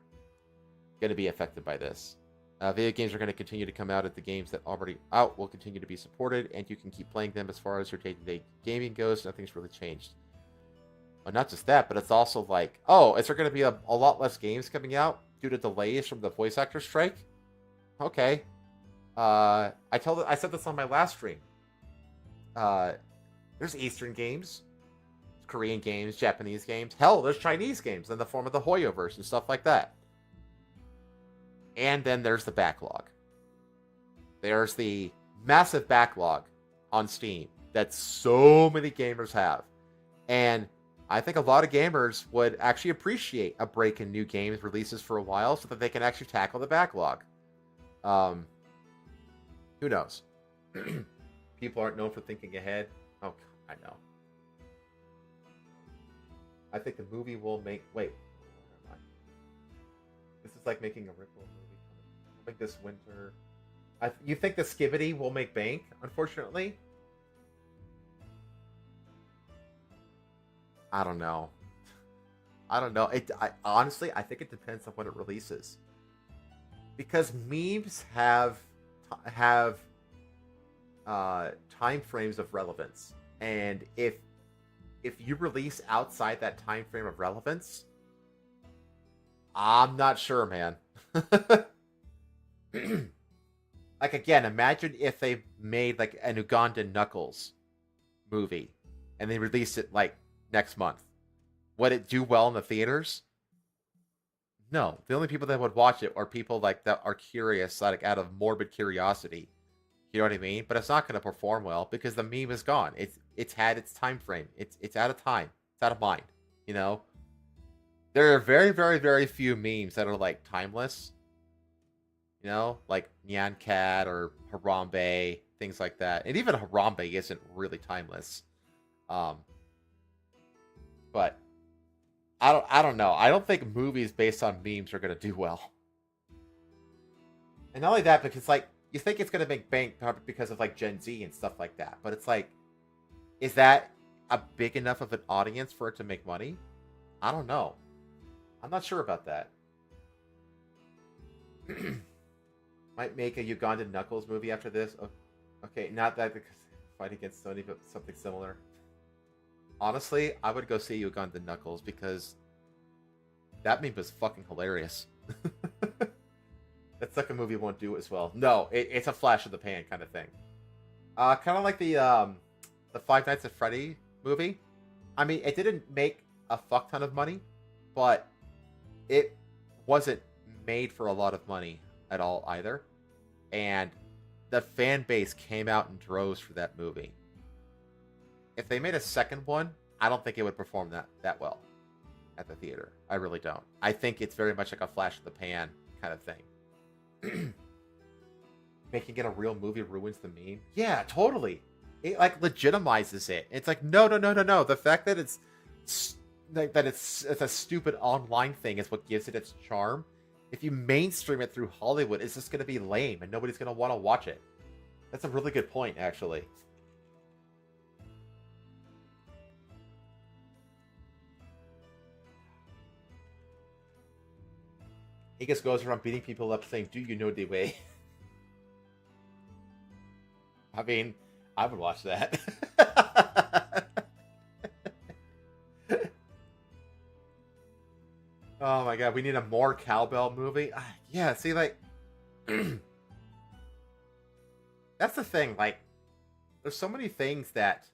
going to be affected by this. Video games are going to continue to come out at the games that already out will continue to be supported, and you can keep playing them as far as your day-to-day gaming goes. Nothing's really changed. Well, not just that, but it's also like, oh, is there going to be a lot less games coming out due to delays from the voice actor strike? Okay. I said this on my last stream. There's Eastern games, Korean games, Japanese games. Hell, there's Chinese games in the form of the Hoyoverse and stuff like that. And then there's the backlog. There's the massive backlog on Steam that so many gamers have. And I think a lot of gamers would actually appreciate a break in new games releases for a while so that they can actually tackle the backlog. Who knows? People aren't known for thinking ahead. Oh, I know. I think the movie will make... Wait. Never mind. This is like making a Ripple movie. I think this winter... You think the Skibidi will make bank, unfortunately? I don't know. I don't know. Honestly, I think it depends on when it releases. Because memes have time frames of relevance, and if you release outside that time frame of relevance, I'm not sure, man. Like, again, imagine if they made like an Ugandan Knuckles movie and they released it like next month. Would it do well in the theaters? No. The only people that would watch it are people like that are curious, like out of morbid curiosity. You know what I mean? But it's not going to perform well because the meme is gone. It's had its time frame. It's out of time. It's out of mind. You know? There are very, very, very few memes that are like timeless. You know, like Nyan Cat or Harambe, things like that. And even Harambe isn't really timeless. But I don't know. I don't think movies based on memes are gonna do well. And not only that, because like you think it's gonna make bank because of like Gen Z and stuff like that. But it's like, is that a big enough of an audience for it to make money? I don't know. I'm not sure about that. Might make a Ugandan Knuckles movie after this. Okay, not that because fight against Sony, but something similar. Honestly, I would go see Ugandan Knuckles because that meme was fucking hilarious. That second movie won't do as well. No, it's a flash of the pan kind of thing. Kind of like the Five Nights at Freddy movie. I mean, it didn't make a fuck ton of money, but it wasn't made for a lot of money at all either. And the fan base came out in droves for that movie. If they made a second one, I don't think it would perform that well at the theater. I really don't. I think it's very much like a flash of the pan kind of thing. Making it a real movie ruins the meme. Yeah, totally. It like legitimizes it. It's like no. The fact that it's a stupid online thing is what gives it its charm. If you mainstream it through Hollywood, it's just going to be lame and nobody's going to want to watch it. That's a really good point, actually. He just goes around beating people up saying, "Do you know the way?" I mean, I would watch that. Oh my god, we need a more cowbell movie. Yeah, see, like, that's the thing. Like, there's so many things that,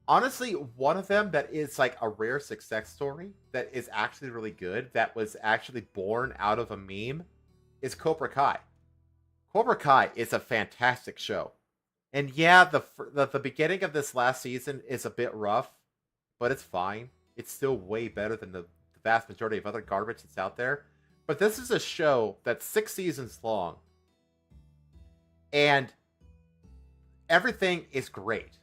honestly, one of them that is like a rare success story that is actually really good, that was actually born out of a meme, is Cobra Kai. Cobra Kai is a fantastic show. And yeah, the beginning of this last season is a bit rough, but it's fine. It's still way better than the vast majority of other garbage that's out there. But this is a show that's 6 seasons long. And everything is great.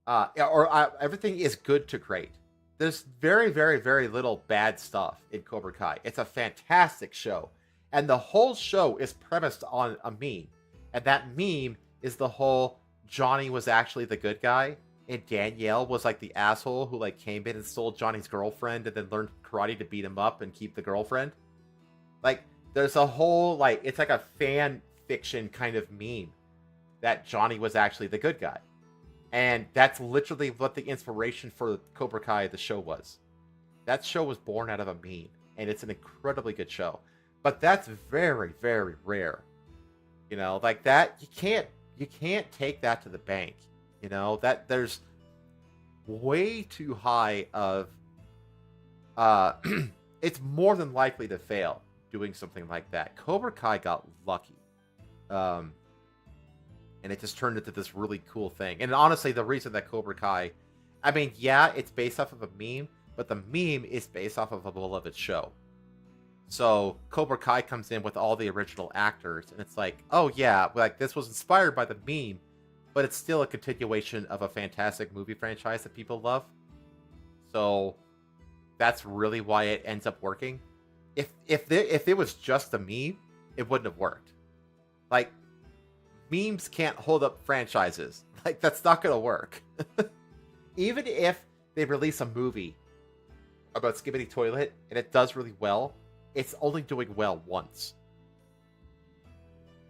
Everything is good to great. There's very, very, very little bad stuff in Cobra Kai. It's a fantastic show. And the whole show is premised on a meme. And that meme is the whole Johnny was actually the good guy. And Danielle was like the asshole who like came in and stole Johnny's girlfriend and then learned karate to beat him up and keep the girlfriend. Like, there's a whole, like, it's like a fan fiction kind of meme that Johnny was actually the good guy. And that's literally what the inspiration for Cobra Kai, the show, was. That show was born out of a meme, and it's an incredibly good show. But that's very, very rare. You know, like that, you can't take that to the bank. You know, that there's way too high of, it's more than likely to fail doing something like that. Cobra Kai got lucky. And it just turned into this really cool thing. And honestly, the reason that Cobra Kai, I mean, yeah, it's based off of a meme, but the meme is based off of a beloved show. So Cobra Kai comes in with all the original actors, and it's like, oh yeah, like this was inspired by the meme, but it's still a continuation of a fantastic movie franchise that people love. So that's really why it ends up working. If it was just a meme, it wouldn't have worked. Like, memes can't hold up franchises. Like, that's not going to work. Even if they release a movie about Skibidi Toilet and it does really well, it's only doing well once.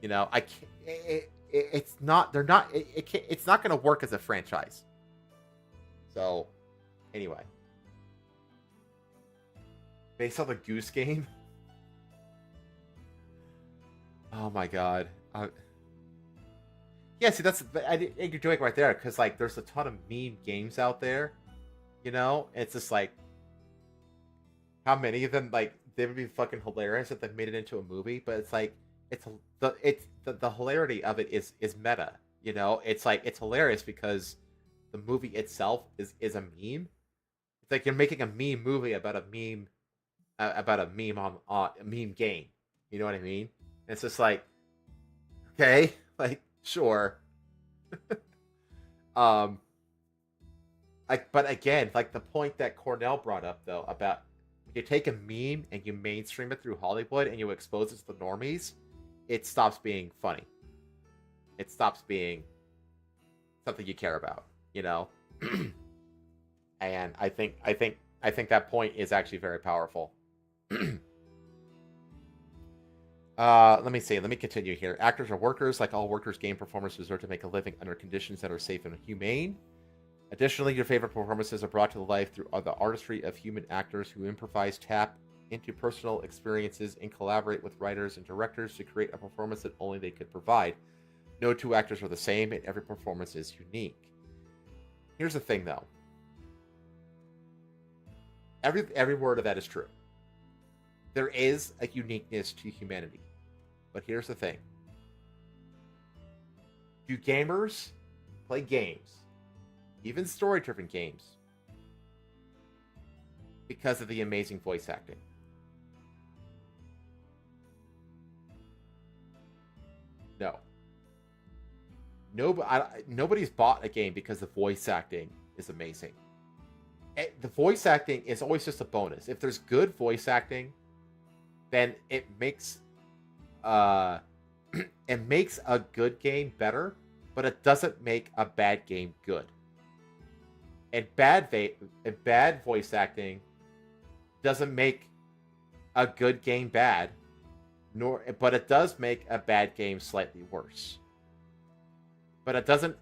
You know, I can't. It's not. They're not. It can't, it's not going to work as a franchise. So, anyway, based on the Goose Game. Oh my god. Yeah, see, that's you're doing it right there because like there's a ton of meme games out there. You know, it's just like how many of them like they would be fucking hilarious if they made it into a movie, but it's like. The hilarity of it is meta, you know. It's like it's hilarious because the movie itself is a meme. It's like you're making a meme movie about a meme on a meme game. You know what I mean? And it's just like, okay, like sure. Like, but again, like the point that Cornell brought up though about you take a meme and you mainstream it through Hollywood and you expose it to the normies. It stops being funny. It stops being something you care about, you know? And I think that point is actually very powerful. Let me see. Let me continue here. Actors are workers. Like all workers, game performers deserve to make a living under conditions that are safe and humane. Additionally, your favorite performances are brought to life through the artistry of human actors who improvise, tap into personal experiences, and collaborate with writers and directors to create a performance that only they could provide. No two actors are the same, and every performance is unique. Here's the thing, though. Every word of that is true. There is a uniqueness to humanity. But here's the thing. Do gamers play games, even story-driven games, because of the amazing voice acting? No. Nobody's bought a game because the voice acting is amazing. The voice acting is always just a bonus. If there's good voice acting, then it makes a good game better, but it doesn't make a bad game good. And bad voice acting doesn't make a good game bad, but it does make a bad game slightly worse. But it doesn't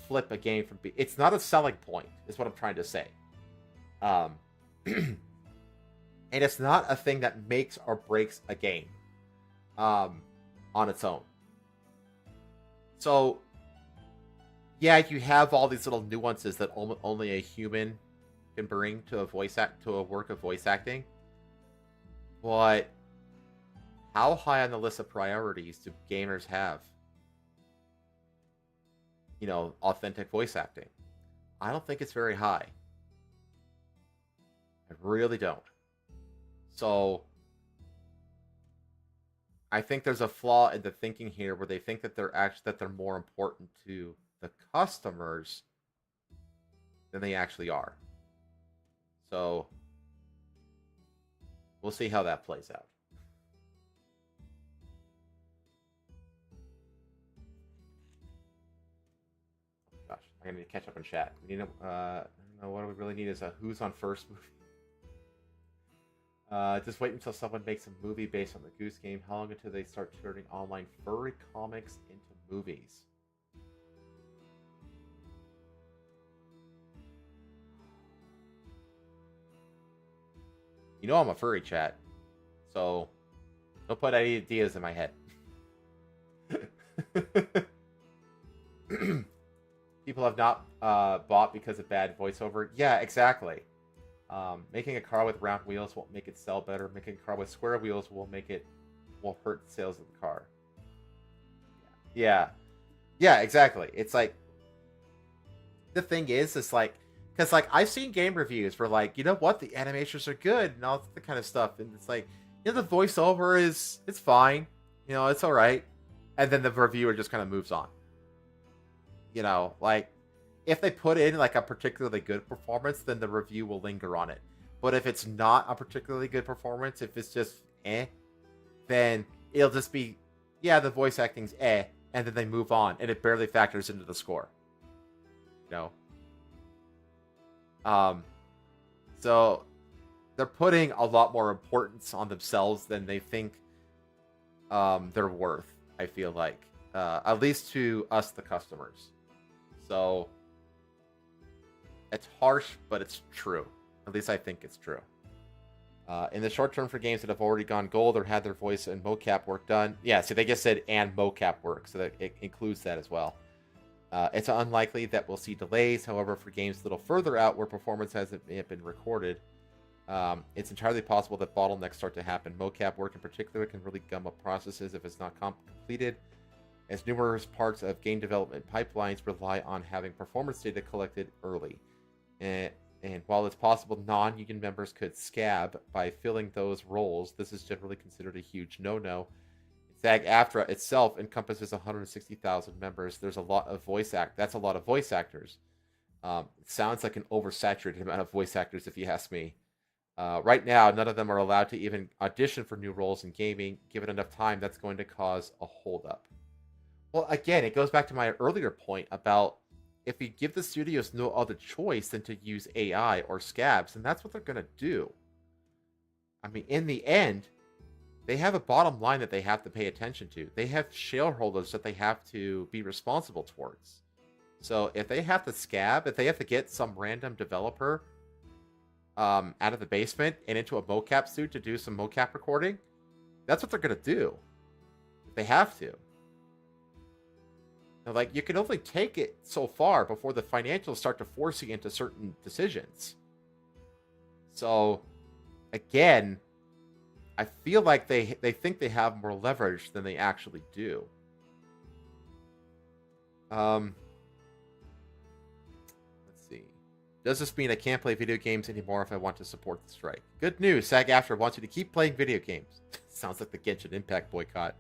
flip a game from it's not a selling point, is what I'm trying to say. And it's not a thing that makes or breaks a game on its own. So yeah, you have all these little nuances that only a human can bring to a work of voice acting. But how high on the list of priorities do gamers have? You know, authentic voice acting. I don't think it's very high. I really don't. So I think there's a flaw in the thinking here where they think that they're more important to the customers than they actually are. So we'll see how that plays out. Gosh, I need to catch up in chat. We need I don't know what we really need is a who's on first movie. Just wait until someone makes a movie based on the Goose Game. How long until they start turning online furry comics into movies? You know I'm a furry, chat. So don't put any ideas in my head. People have not bought because of bad voiceover. Yeah, exactly. Making a car with round wheels won't make it sell better. Making a car with square wheels will hurt sales of the car. Yeah, exactly. It's like the thing is, it's like because like I've seen game reviews where like you know what the animations are good and all that kind of stuff, and it's like you know the voiceover it's fine, you know it's all right, and then the reviewer just kind of moves on. You know, like. If they put in like a particularly good performance, then the review will linger on it. But if it's not a particularly good performance, if it's just then it'll just be, yeah, the voice acting's and then they move on, and it barely factors into the score. You know? So they're putting a lot more importance on themselves than they think they're worth, I feel like. At least to us, the customers. So it's harsh, but it's true. At least I think it's true. In the short term, for games that have already gone gold or had their voice and mocap work done. Yeah, see, they just said and mocap work, so that it includes that as well. It's unlikely that we'll see delays. However, for games a little further out where performance hasn't yet been recorded, it's entirely possible that bottlenecks start to happen. Mocap work in particular can really gum up processes if it's not completed, as numerous parts of game development pipelines rely on having performance data collected early. And while it's possible non-union members could scab by filling those roles, this is generally considered a huge no-no. SAG-AFTRA itself encompasses 160,000 members. There's a lot of That's a lot of voice actors. It sounds like an oversaturated amount of voice actors, if you ask me. Right now, none of them are allowed to even audition for new roles in gaming. Given enough time, that's going to cause a holdup. Well, again, it goes back to my earlier point about if you give the studios no other choice than to use AI or scabs, and that's what they're going to do. I mean, in the end, they have a bottom line that they have to pay attention to. They have shareholders that they have to be responsible towards. So if they have to scab, if they have to get some random developer out of the basement and into a mocap suit to do some mocap recording, that's what they're going to do. They have to. Like, you can only take it so far before the financials start to force you into certain decisions. So, again, I feel like they think they have more leverage than they actually do. Let's see. Does this mean I can't play video games anymore if I want to support the strike? Good news. SAG-AFTRA wants you to keep playing video games. Sounds like the Genshin Impact boycott.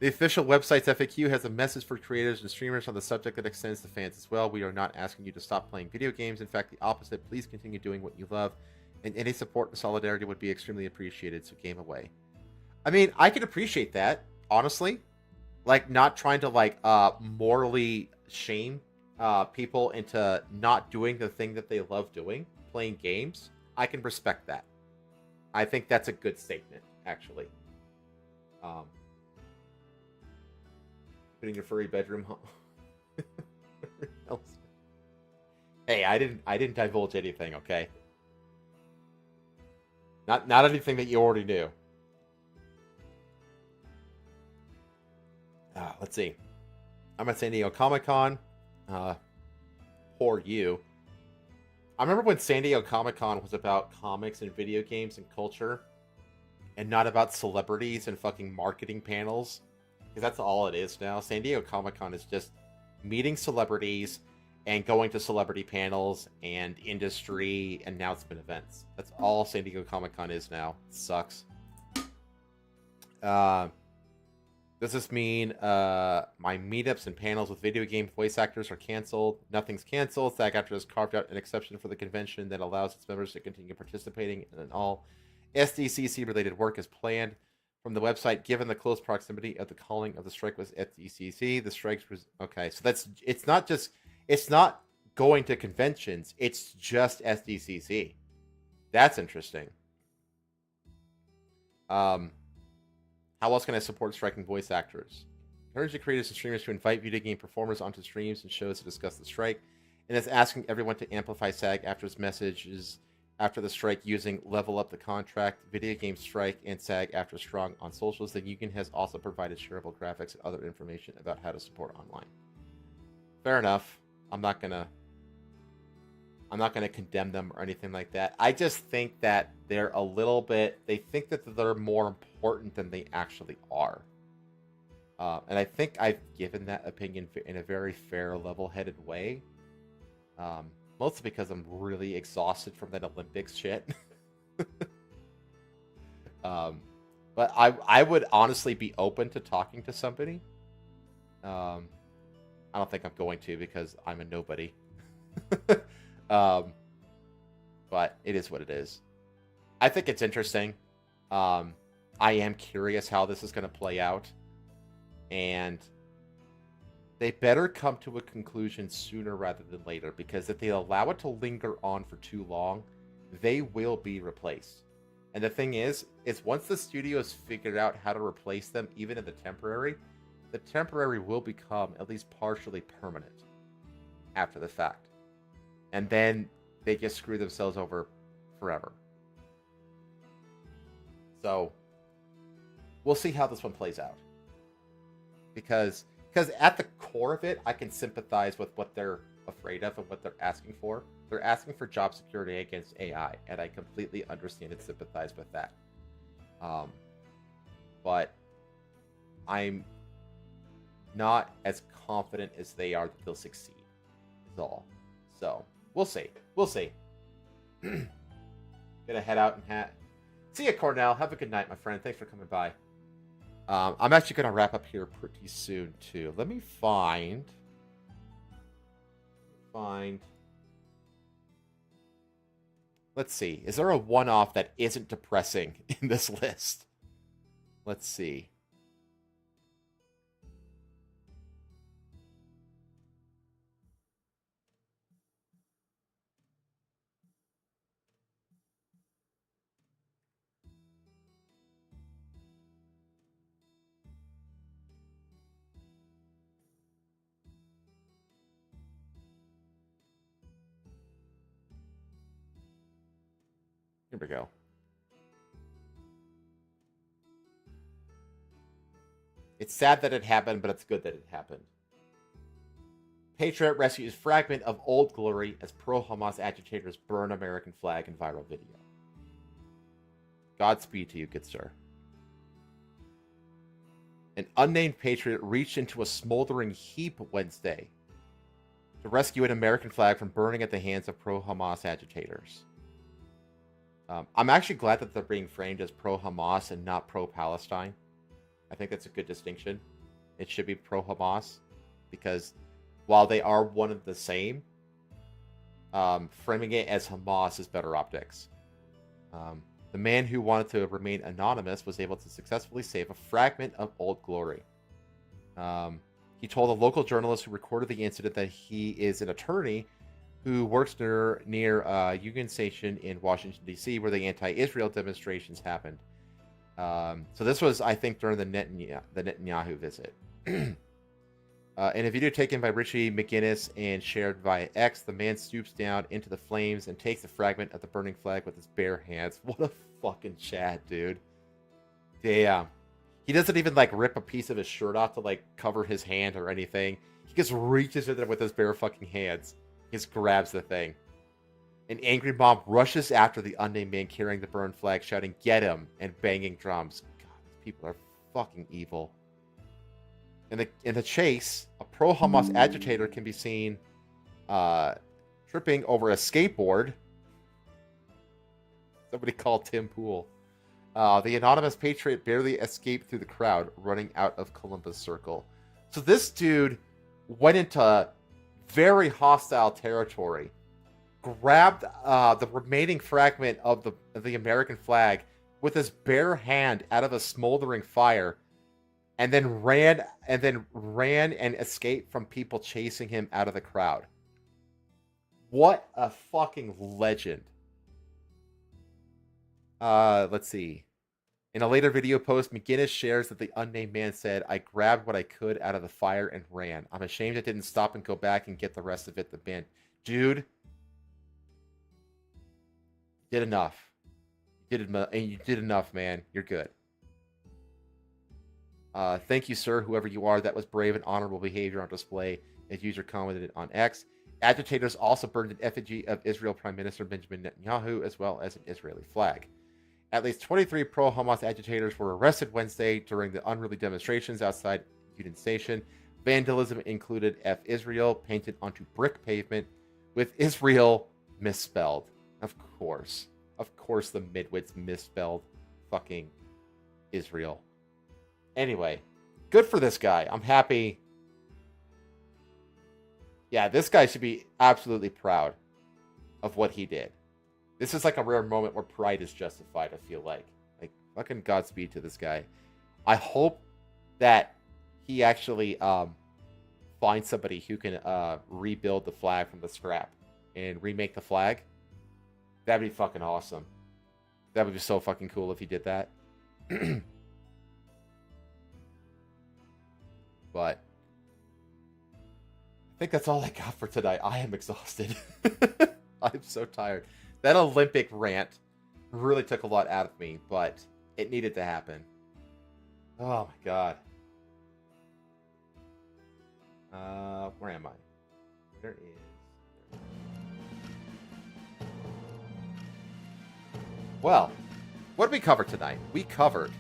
The official website's FAQ has a message for creators and streamers on the subject that extends to fans as well. We are not asking you to stop playing video games. In fact, the opposite. Please continue doing what you love. And any support and solidarity would be extremely appreciated, so game away. I mean, I can appreciate that, honestly. Like, not trying to, like, morally shame people into not doing the thing that they love doing, playing games. I can respect that. I think that's a good statement, actually. Putting your furry bedroom home. Hey, I didn't divulge anything, okay? Not anything that you already knew. Let's see. I'm at San Diego Comic-Con. Poor you. I remember when San Diego Comic-Con was about comics and video games and culture, and not about celebrities and fucking marketing panels. Because that's all it is now. San Diego Comic-Con is just meeting celebrities and going to celebrity panels and industry announcement events. That's all San Diego Comic-Con is now. It sucks. Does this mean my meetups and panels with video game voice actors are canceled? Nothing's canceled. SAG-AFTRA has carved out an exception for the convention that allows its members to continue participating in all SDCC-related work as planned. From the website, given the close proximity of the calling of the strike was SDCC, the strikes was okay. So it's not going to conventions. It's just SDCC. That's interesting. How else can I support striking voice actors? Encourage the creators and streamers to invite video game performers onto streams and shows to discuss the strike, and it's asking everyone to amplify SAG-AFTRA's messages after the strike using Level Up the Contract, Video Game Strike, and SAG-AFTRA Strong on socials. The union has also provided shareable graphics and other information about how to support online. Fair enough. I'm not gonna condemn them or anything like that. I just think that they're a little bit. They think that they're more important than they actually are. And I think I've given that opinion in a very fair, level-headed way. Mostly because I'm really exhausted from that Olympics shit. But I would honestly be open to talking to somebody. I don't think I'm going to because I'm a nobody. But it is what it is. I think it's interesting. I am curious how this is going to play out. And they better come to a conclusion sooner rather than later, because if they allow it to linger on for too long, they will be replaced. And the thing is once the studios figure out how to replace them, even in the temporary will become at least partially permanent after the fact. And then they just screw themselves over forever. So we'll see how this one plays out. Because at the core of it, I can sympathize with what they're afraid of and what they're asking for. They're asking for job security against AI, and I completely understand and sympathize with that. But I'm not as confident as they are that they'll succeed. Is all. So we'll see. We'll see. Gonna head out and see you, Cornell. Have a good night, my friend. Thanks for coming by. I'm actually gonna wrap up here pretty soon too. Let me find. Let's see. Is there a one-off that isn't depressing in this list? Let's see. Here we go. It's sad that it happened, but it's good that it happened. Patriot rescues fragment of Old Glory as pro-Hamas agitators burn American flag in viral video. Godspeed to you, good sir. An unnamed patriot reached into a smoldering heap Wednesday to rescue an American flag from burning at the hands of pro-Hamas agitators. I'm actually glad that they're being framed as pro-Hamas and not pro-Palestine. I think that's a good distinction. It should be pro-Hamas, because while they are one and the same, framing it as Hamas is better optics. The man who wanted to remain anonymous was able to successfully save a fragment of Old Glory. He told a local journalist who recorded the incident that he is an attorney who works near Union Station in Washington, D.C., where the anti-Israel demonstrations happened. So this was, I think, during the Netanyahu visit. In a video taken by Richie McGinnis and shared via X, the man stoops down into the flames and takes a fragment of the burning flag with his bare hands. What a fucking Chad, dude. Damn. He doesn't even, like, rip a piece of his shirt off to, like, cover his hand or anything. He just reaches in there with his bare fucking hands. He just grabs the thing. An angry mob rushes after the unnamed man carrying the burned flag, shouting, "Get him!" and banging drums. God, these people are fucking evil. In the chase, a pro-Hamas agitator can be seen tripping over a skateboard. Somebody called Tim Pool. The anonymous patriot barely escaped through the crowd, running out of Columbus Circle. So this dude went into very hostile territory, grabbed the remaining fragment of the American flag with his bare hand out of a smoldering fire, and then ran and escaped from people chasing him out of the crowd. What a fucking legend. Let's see. In a later video post, McGinnis shares that the unnamed man said, "I grabbed what I could out of the fire and ran. I'm ashamed I didn't stop and go back and get the rest of it." The band, dude, you did enough. You did enough, man. You're good. Thank you, sir, whoever you are. That was brave and honorable behavior on display, as user commented on X. Agitators also burned an effigy of Israel Prime Minister Benjamin Netanyahu, as well as an Israeli flag. At least 23 pro-Hamas agitators were arrested Wednesday during the unruly demonstrations outside Union Station. Vandalism included F Israel painted onto brick pavement, with Israel misspelled. Of course the midwits misspelled fucking Israel. Anyway, good for this guy. I'm happy. Yeah, this guy should be absolutely proud of what he did. This is like a rare moment where pride is justified, I feel like. Like, fucking Godspeed to this guy. I hope that he actually find somebody who can rebuild the flag from the scrap and remake the flag, that'd be fucking awesome. That would be so fucking cool if he did that. But I think that's all I got for tonight. I am exhausted. I'm so tired. That Olympic rant really took a lot out of me, but it needed to happen. Oh my god. Where am I? Where is... Well, what did we cover tonight? We covered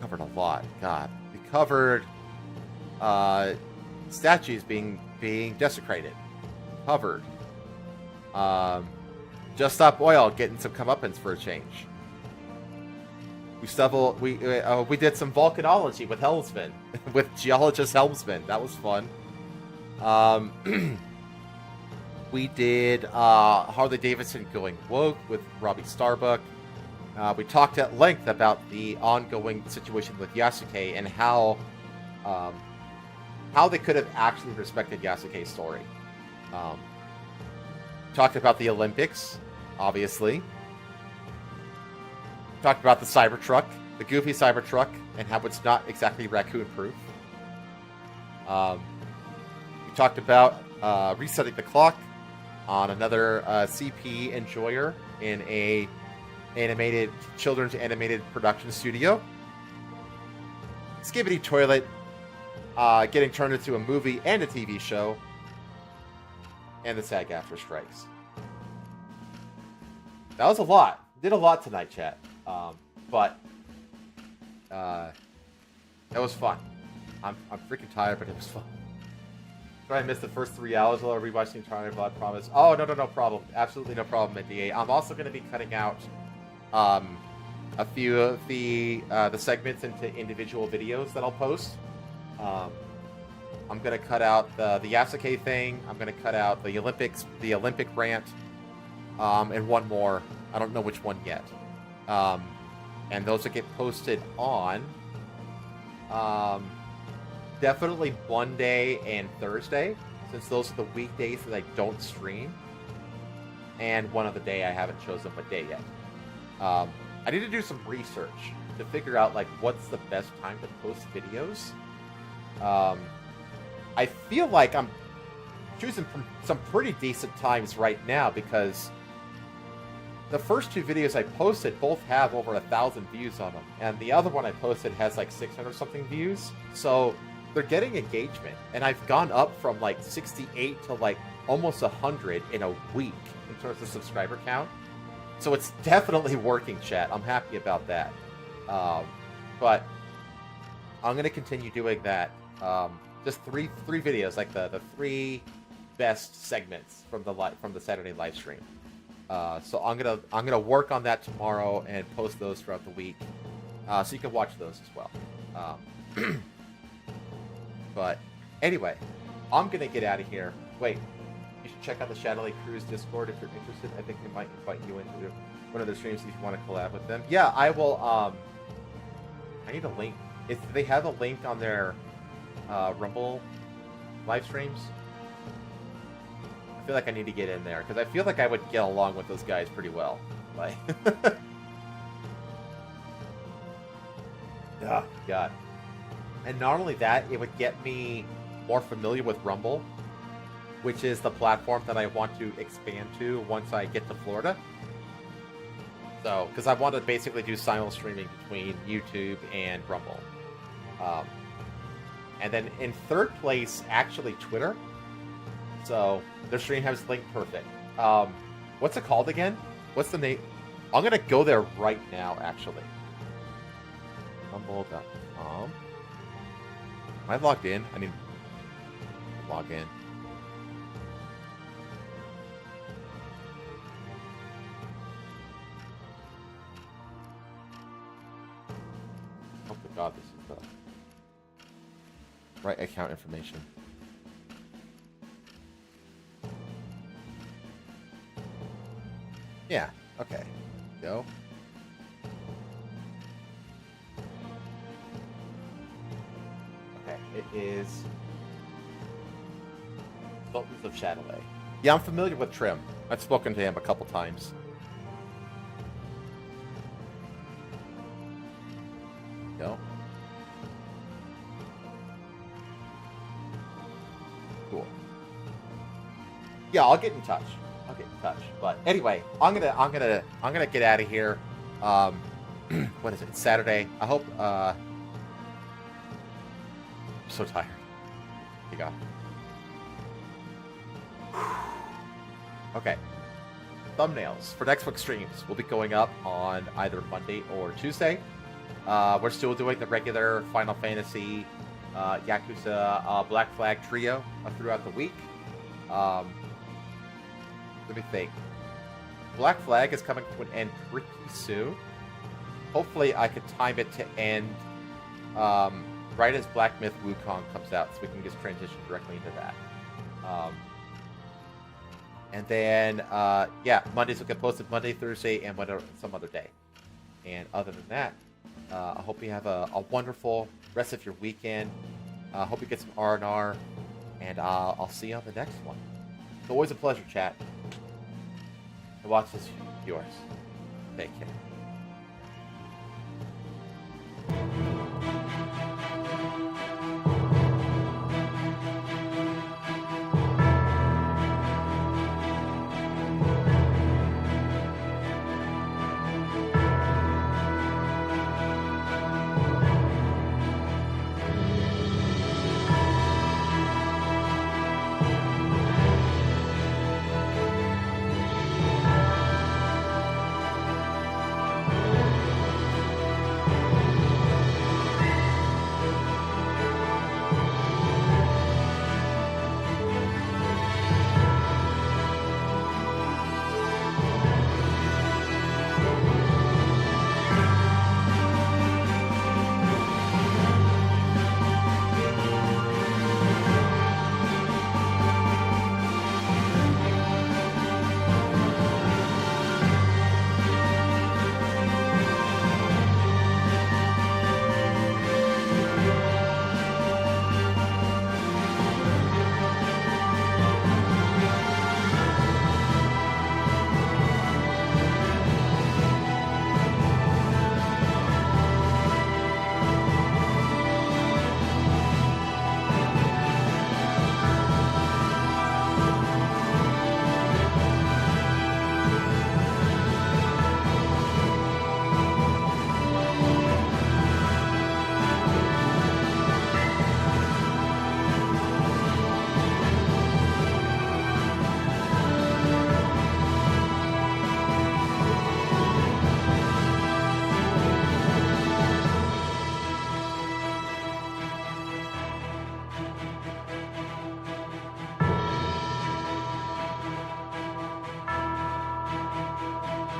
a lot. God. We covered statues being desecrated. Covered Just Stop Oil getting some comeuppance for a change. We did some volcanology with Helmsman, with geologist Helmsman. That was fun. We did Harley Davidson going woke with Robbie Starbuck. We talked at length about the ongoing situation with Yasuke and how they could have actually respected Yasuke's story. Talked about the Olympics, obviously. Talked about the Cybertruck, the goofy Cybertruck, and how it's not exactly raccoon-proof. We talked about resetting the clock on another CP enjoyer in a children's animated production studio. Skibidi Toilet getting turned into a movie and a TV show, and the SAG-AFTRA strikes. That was a lot. Did a lot tonight, chat. But that was fun. I'm freaking tired, but it was fun. Sorry I missed the first 3 hours while I rewatched the entire VOD, promise. Oh, no problem. Absolutely no problem at DA. I'm also going to be cutting out a few of the segments into individual videos that I'll post. I'm going to cut out the Yasuke thing. I'm going to cut out the Olympic rant, and one more. I don't know which one yet. And those will get posted on definitely Monday and Thursday, since those are the weekdays that I don't stream. And one other day I haven't chosen what day yet. I need to do some research to figure out like what's the best time to post videos. I feel like I'm choosing some pretty decent times right now because the first 2 videos I posted both have over 1,000 views on them, and the other one I posted has like 600 something views. So they're getting engagement, and I've gone up from like 68 to like almost 100 in a week in terms of subscriber count. So it's definitely working, chat. I'm happy about that. But I'm gonna continue doing that. Just three videos, like the 3 best segments from the Saturday live stream. So I'm gonna work on that tomorrow and post those throughout the week, so you can watch those as well. But anyway, I'm gonna get out of here. Wait, you should check out the Shadowley Cruise Discord if you're interested. I think they might invite you into one of their streams if you want to collab with them. Yeah, I will. I need a link. Do they have a link on their Rumble live streams? I feel like I need to get in there, because I feel like I would get along with those guys pretty well. Like, oh, God. And not only that, it would get me more familiar with Rumble, which is the platform that I want to expand to once I get to Florida. So, because I want to basically do simul streaming between YouTube and Rumble. And then in third place, actually Twitter. So their stream has linked perfect. What's it called again? What's the name? I'm gonna go there right now, actually. Rumble.com. Am I logged in? I need to log in. Oh my god, this is the right account information. Yeah, okay. Go. Okay, It is Sultans of Shadowway. Yeah, I'm familiar with Trim. I've spoken to him a couple times. Go. Cool. Yeah, I'll get in touch. But anyway, I'm gonna get out of here. What is it? It's Saturday. I hope. I'm so tired. You go. Okay. Thumbnails for next week's streams will be going up on either Monday or Tuesday. We're still doing the regular Final Fantasy Yakuza Black Flag trio throughout the week. Let me think. Black Flag is coming to an end pretty soon. Hopefully I could time it to end right as Black Myth Wukong comes out, so we can just transition directly into that. And then, yeah, Mondays will get posted Monday, Thursday, and whatever, some other day. And other than that, I hope you have a wonderful rest of your weekend. I hope you get some R&R, and I'll see you on the next one. It's always a pleasure, chat. To watch this, yours. Take care.